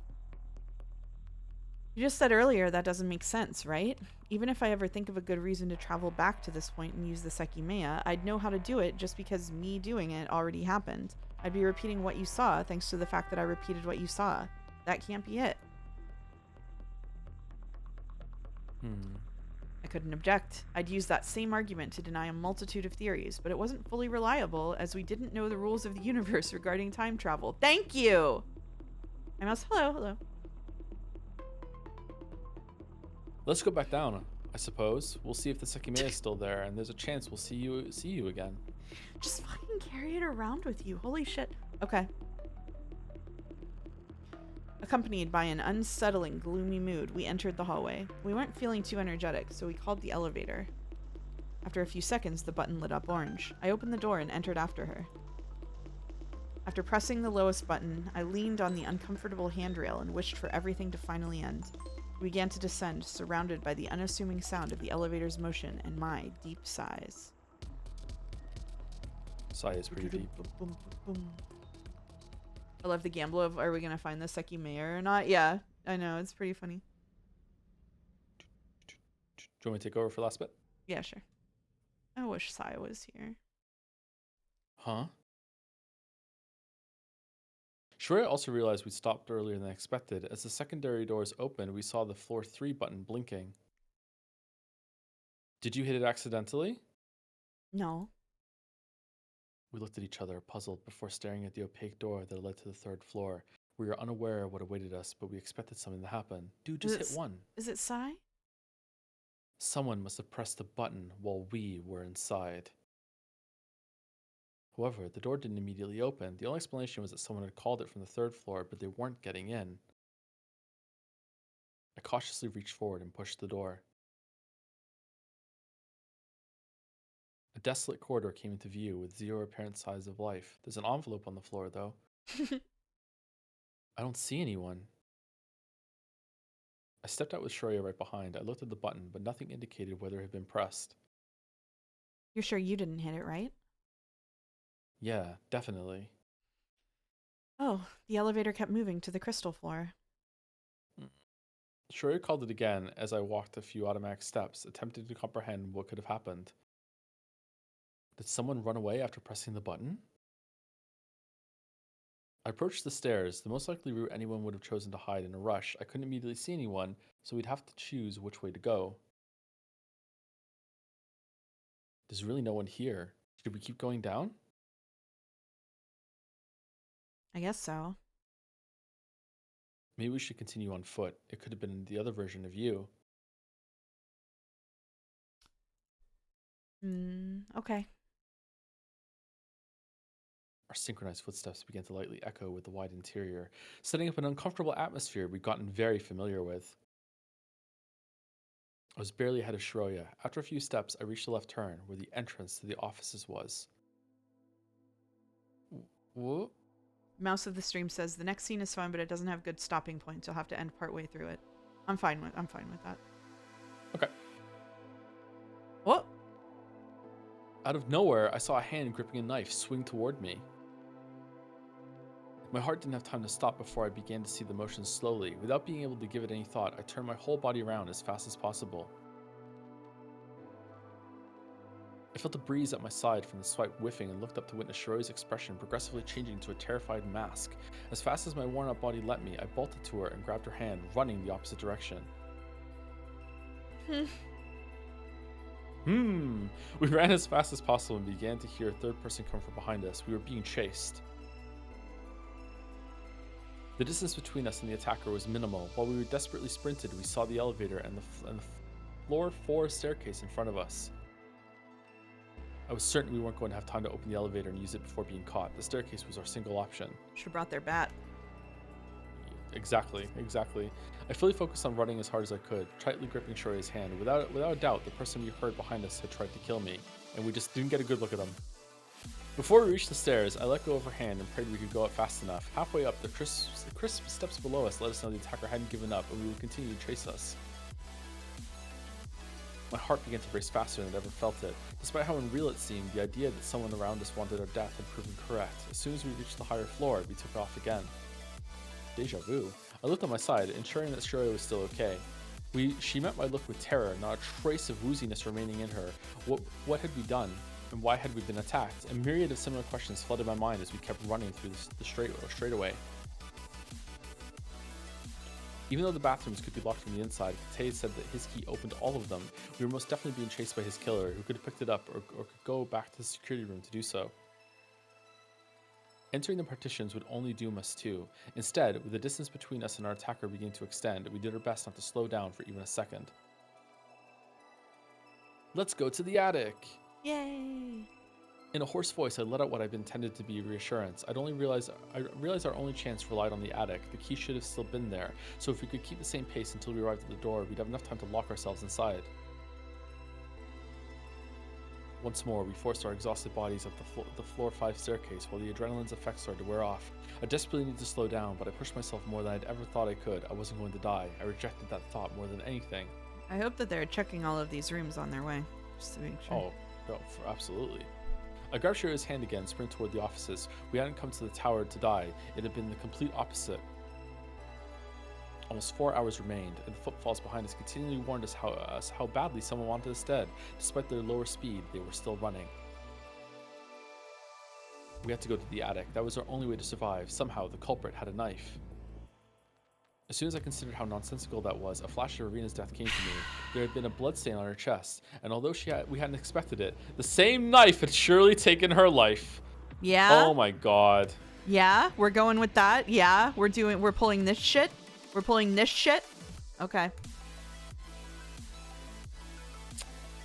S1: You just said earlier that doesn't make sense, right? Even if I ever think of a good reason to travel back to this point and use the Sekimeiya, I'd know how to do it just because me doing it already happened. I'd be repeating what you saw thanks to the fact that I repeated what you saw. That can't be it. I couldn't object. I'd use that same argument to deny a multitude of theories, but it wasn't fully reliable as we didn't know the rules of the universe regarding time travel. Thank you! Hello.
S2: Let's go back down, I suppose. We'll see if the Sekimeiya is still there, and there's a chance we'll see you again.
S1: Just fucking carry it around with you. Holy shit. Okay. Accompanied by an unsettling, gloomy mood, we entered the hallway. We weren't feeling too energetic, so we called the elevator. After a few seconds, the button lit up orange. I opened the door and entered after her. After pressing the lowest button, I leaned on the uncomfortable handrail and wished for everything to finally end. We began to descend, surrounded by the unassuming sound of the elevator's motion and my deep sighs.
S2: Sigh is pretty deep.
S1: Boom, boom, boom. I love the gamble of, are we going to find the Sekimeiya or not? Yeah, I know. It's pretty funny.
S2: Do you want me to take over for last bit?
S1: Yeah, sure. I wish Sai was here.
S2: Huh? Shreya also realized we'd stopped earlier than expected. As the secondary doors opened, we saw the floor 3 button blinking. Did you hit it accidentally?
S1: No.
S2: We looked at each other, puzzled, before staring at the opaque door that led to the 3rd floor. We were unaware of what awaited us, but we expected something to happen. Dude, just hit one.
S1: Is it Sai?
S2: Someone must have pressed the button while we were inside. However, the door didn't immediately open. The only explanation was that someone had called it from the 3rd floor, but they weren't getting in. I cautiously reached forward and pushed the door. A desolate corridor came into view with zero apparent signs of life. There's an envelope on the floor, though. I don't see anyone. I stepped out with Shreya right behind. I looked at the button, but nothing indicated whether it had been pressed.
S1: You're sure you didn't hit it, right?
S2: Yeah, definitely.
S1: Oh, the elevator kept moving to the crystal floor.
S2: Shreya called it again as I walked a few automatic steps, attempting to comprehend what could have happened. Did someone run away after pressing the button? I approached the stairs, the most likely route anyone would have chosen to hide in a rush. I couldn't immediately see anyone, so we'd have to choose which way to go. There's really no one here. Should we keep going down?
S1: I guess so.
S2: Maybe we should continue on foot. It could have been the other version of you.
S1: Okay.
S2: Our synchronized footsteps began to lightly echo with the wide interior, setting up an uncomfortable atmosphere we'd gotten very familiar with. I was barely ahead of Shreya. After a few steps, I reached the left turn, where the entrance to the offices was. What?
S1: Mouse of the Stream says the next scene is fun, but it doesn't have good stopping points. You'll have to end partway through it. I'm fine with that.
S2: Okay.
S1: What?
S2: Out of nowhere, I saw a hand gripping a knife swing toward me. My heart didn't have time to stop before I began to see the motion slowly. Without being able to give it any thought, I turned my whole body around as fast as possible. I felt a breeze at my side from the swipe whiffing and looked up to witness Shreya's expression progressively changing to a terrified mask. As fast as my worn-out body let me, I bolted to her and grabbed her hand, running the opposite direction. We ran as fast as possible and began to hear a 3rd person come from behind us. We were being chased. The distance between us and the attacker was minimal. While we were desperately sprinted, we saw the elevator and the floor 4 staircase in front of us. I was certain we weren't going to have time to open the elevator and use it before being caught. The staircase was our single option.
S1: Should have brought their bat.
S2: Exactly. I fully focused on running as hard as I could, tightly gripping Shreya's hand. Without a doubt, the person we heard behind us had tried to kill me, and we just didn't get a good look at them. Before we reached the stairs, I let go of her hand and prayed we could go up fast enough. Halfway up, the crisp steps below us let us know the attacker hadn't given up and we would continue to chase us. My heart began to race faster than I'd ever felt it. Despite how unreal it seemed, the idea that someone around us wanted our death had proven correct. As soon as we reached the higher floor, we took off again. Deja vu. I looked on my side, ensuring that Shreya was still okay. She met my look with terror, not a trace of wooziness remaining in her. What had we done? And why had we been attacked? A myriad of similar questions flooded my mind as we kept running through the straightaway. Even though the bathrooms could be locked from the inside, Tay said that his key opened all of them. We were most definitely being chased by his killer, who could have picked it up or could go back to the security room to do so. Entering the partitions would only doom us too. Instead, with the distance between us and our attacker beginning to extend, we did our best not to slow down for even a second. Let's go to the attic!
S1: Yay!
S2: In a hoarse voice, I let out what I'd intended to be reassurance. I realized our only chance relied on the attic. The key should have still been there, so if we could keep the same pace until we arrived at the door, we'd have enough time to lock ourselves inside. Once more, we forced our exhausted bodies up the floor 5 staircase while the adrenaline's effects started to wear off. I desperately needed to slow down, but I pushed myself more than I'd ever thought I could. I wasn't going to die. I rejected that thought more than anything.
S1: I hope that they're checking all of these rooms on their way, just to make sure.
S2: Oh, absolutely. I grabbed Shirio's hand again and sprinted toward the offices. We hadn't come to the tower to die. It had been the complete opposite. Almost 4 hours remained, and the footfalls behind us continually warned us how badly someone wanted us dead. Despite their lower speed, they were still running. We had to go to the attic. That was our only way to survive. Somehow, the culprit had a knife. As soon as I considered how nonsensical that was, a flash of Irina's death came to me. There had been a bloodstain on her chest, and although we hadn't expected it, the same knife had surely taken her life.
S1: Yeah?
S2: Oh my god.
S1: Yeah? We're going with that? Yeah? We're pulling this shit? We're pulling this shit? Okay.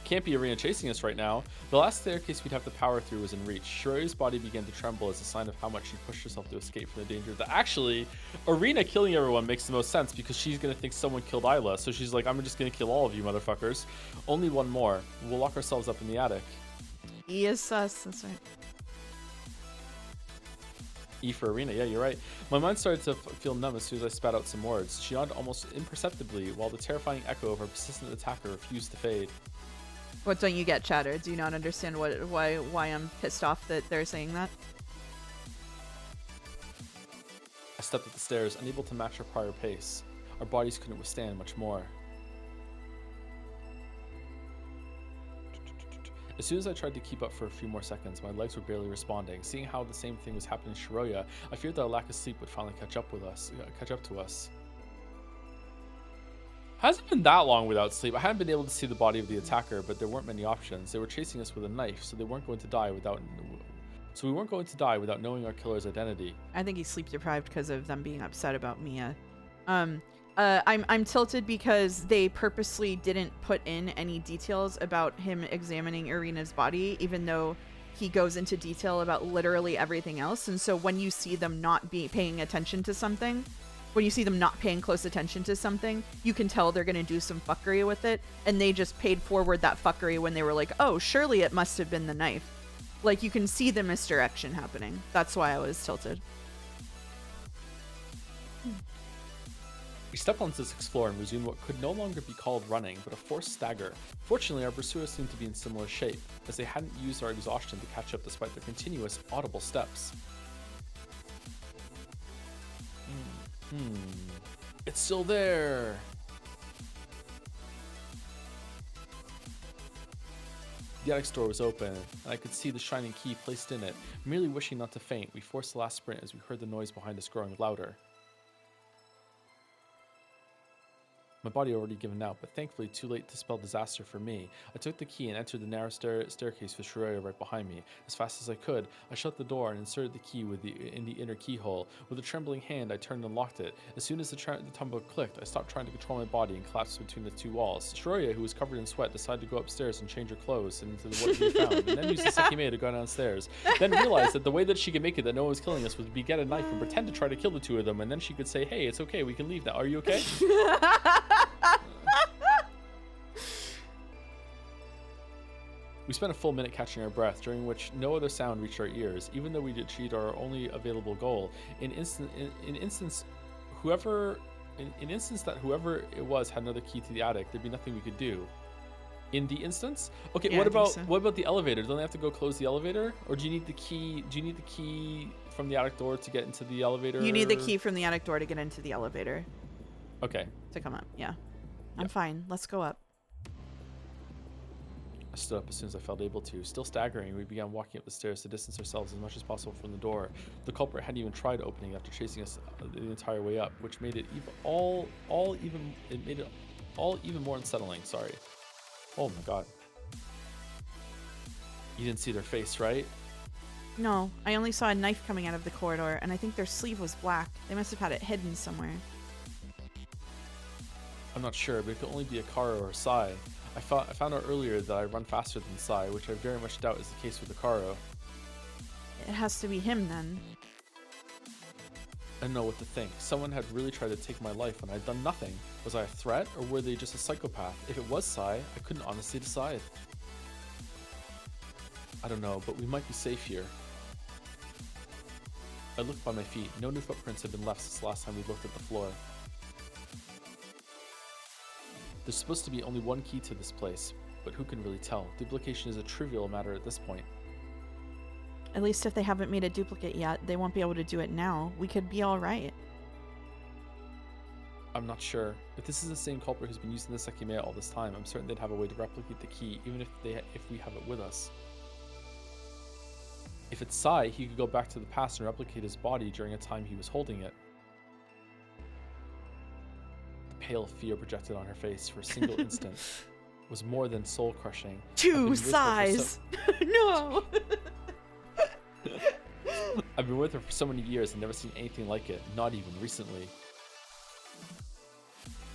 S2: Can't be Irina chasing us right now. The last staircase we'd have to power through was in reach. Shirio's body began to tremble as a sign of how much she pushed herself to escape from the danger. Actually, Irina killing everyone makes the most sense because she's going to think someone killed Isla. So she's like, I'm just going to kill all of you motherfuckers. Only one more. We'll lock ourselves up in the attic.
S1: E is sus. That's right.
S2: E for Irina. Yeah, you're right. My mind started to feel numb as soon as I spat out some words. She nodded almost imperceptibly while the terrifying echo of her persistent attacker refused to fade.
S1: What don't you get, Chatter? Do you not understand why I'm pissed off that they're saying that?
S2: I stepped up the stairs, unable to match her prior pace. Our bodies couldn't withstand much more. As soon as I tried to keep up for a few more seconds, my legs were barely responding. Seeing how the same thing was happening to Shiroya, I feared that our lack of sleep would finally catch up to us. Hasn't been that long without sleep. I hadn't been able to see the body of the attacker, but there weren't many options. They were chasing us with a knife, so we weren't going to die without knowing our killer's identity.
S1: I think he's sleep deprived because of them being upset about Mia. I'm tilted because they purposely didn't put in any details about him examining Irina's body, even though he goes into detail about literally everything else. And so when you see them not paying attention to something, when you see them not paying close attention to something, you can tell they're going to do some fuckery with it. And they just paid forward that fuckery when they were like, oh, surely it must have been the knife. Like, you can see the misdirection happening. That's why I was tilted.
S2: We stepped onto the 6th floor and resumed what could no longer be called running, but a forced stagger. Fortunately, our pursuers seemed to be in similar shape, as they hadn't used our exhaustion to catch up despite their continuous, audible steps. It's still there! The attic door was open, and I could see the shining key placed in it. Merely wishing not to faint, we forced the last sprint as we heard the noise behind us growing louder. My body already given out, but thankfully too late to spell disaster for me. I took the key and entered the narrow staircase with Shiroya right behind me. As fast as I could, I shut the door and inserted the key in the inner keyhole. With a trembling hand, I turned and locked it. As soon as the tumble clicked, I stopped trying to control my body and collapsed between the two walls. Shiroya, who was covered in sweat, decided to go upstairs and change her clothes into what we found, and then used the Sekimeiya to go downstairs. Then realized that the way that she could make it that no one was killing us would be get a knife and pretend to try to kill the two of them, and then she could say, hey, it's okay, we can leave now. Are you okay? We spent a full minute catching our breath, during which no other sound reached our ears, even though we'd achieved our only available goal. In instance that whoever it was had another key to the attic, there'd be nothing we could do. In the instance? Okay,
S1: yeah,
S2: what about the elevator? Don't they have to go close the elevator? Or do you need the key? Do you need the key from the attic door to get into the elevator?
S1: You need the key from the attic door to get into the elevator.
S2: Okay.
S1: To come up, yeah. I'm fine. Let's go up.
S2: I stood up as soon as I felt able to. Still staggering, we began walking up the stairs to distance ourselves as much as possible from the door. The culprit hadn't even tried opening after chasing us the entire way up, which made it all even more unsettling. Sorry. Oh my god. You didn't see their face, right?
S1: No, I only saw a knife coming out of the corridor, and I think their sleeve was black. They must have had it hidden somewhere.
S2: I'm not sure, but it could only be a Karo or a Sai. I found out earlier that I run faster than Sai, which I very much doubt is the case with the Karo.
S1: It has to be him then.
S2: I don't know what to think. Someone had really tried to take my life when I'd done nothing. Was I a threat, or were they just a psychopath? If it was Sai, I couldn't honestly decide. I don't know, but we might be safe here. I looked by my feet. No new footprints had been left since the last time we looked at the floor. There's supposed to be only one key to this place, but who can really tell? Duplication is a trivial matter at this point.
S1: At least if they haven't made a duplicate yet, they won't be able to do it now. We could be all right.
S2: I'm not sure. If this is the same culprit who's been using the Sekimeiya all this time, I'm certain they'd have a way to replicate the key, even if we have it with us. If it's Sai, he could go back to the past and replicate his body during a time he was holding it. The pale fear projected on her face for a single instant was more than soul-crushing.
S1: 2 Sais! No!
S2: I've been with her for so many years and never seen anything like it, not even recently.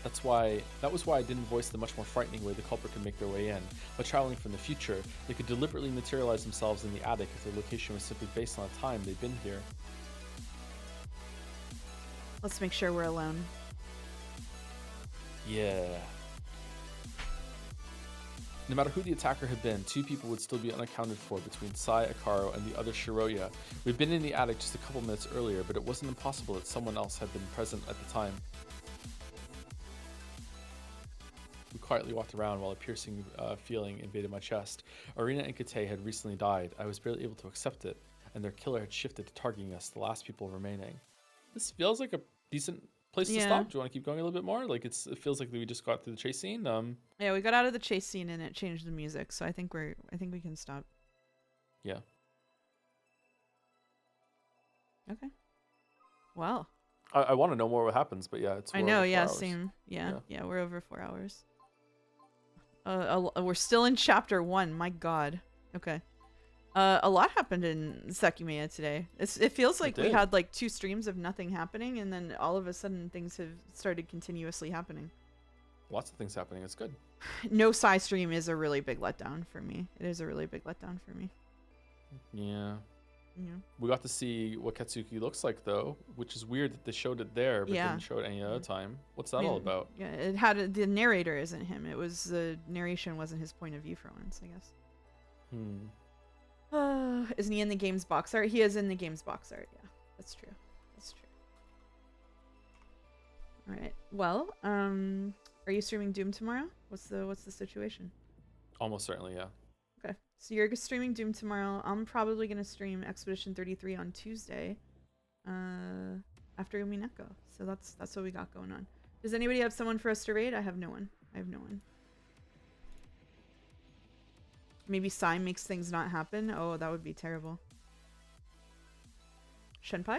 S2: That was why I didn't voice the much more frightening way the culprit could make their way in. By traveling from the future, they could deliberately materialize themselves in the attic if their location was simply based on the time they'd been here.
S1: Let's make sure we're alone.
S2: Yeah. No matter who the attacker had been, 2 people would still be unaccounted for between Sai, Akaro, and the other Shiroya. We'd been in the attic just a couple minutes earlier, but it wasn't impossible that someone else had been present at the time. We quietly walked around while a piercing feeling invaded my chest. Arena and Kate had recently died. I was barely able to accept it, and their killer had shifted to targeting us, the last people remaining. This feels like a decent place to stop. Do you want to keep going a little bit more? Like it feels like we just got through the chase scene.
S1: Yeah, we got out of the chase scene and it changed the music, so I think we can stop.
S2: Yeah.
S1: Okay. Well.
S2: I want to know more what happens, but yeah,
S1: I know. Yeah, same. Yeah, we're over 4 hours. We're still in chapter 1. My God. Okay. A lot happened in Sekimeiya today. It feels like we had like 2 streams of nothing happening, and then all of a sudden things have started continuously happening.
S2: Lots of things happening. It's good.
S1: No Sai stream is a really big letdown for me. It is a really big letdown for me.
S2: Yeah.
S1: Yeah.
S2: We got to see what Katsuki looks like though, which is weird that they showed it there, but didn't show it any other time. What's that all about?
S1: Yeah, it had the narrator isn't him. It was the narration wasn't his point of view for once, I guess. Isn't he in the game's box art? He is in the game's box art. Yeah, that's true. That's true. All right. Well, are you streaming Doom tomorrow? What's the situation?
S2: Almost certainly, yeah.
S1: Okay. So you're streaming Doom tomorrow. I'm probably gonna stream Expedition 33 on Tuesday, after Umineko. So that's what we got going on. Does anybody have someone for us to raid? I have no one. Maybe Sai makes things not happen. Oh, that would be terrible. Shenpai?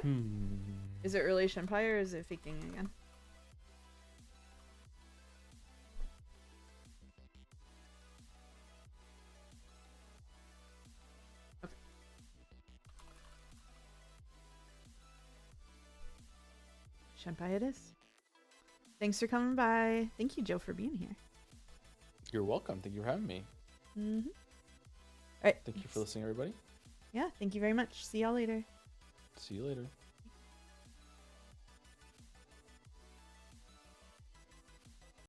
S1: Is it really Shenpai or is it faking again? Okay. Shenpai it is. Thanks for coming by. Thank you, Joe, for being here.
S2: You're welcome. Thank you for having me.
S1: All right.
S2: Thank you for listening, everybody.
S1: Yeah, thank you very much. See y'all later.
S2: See you later.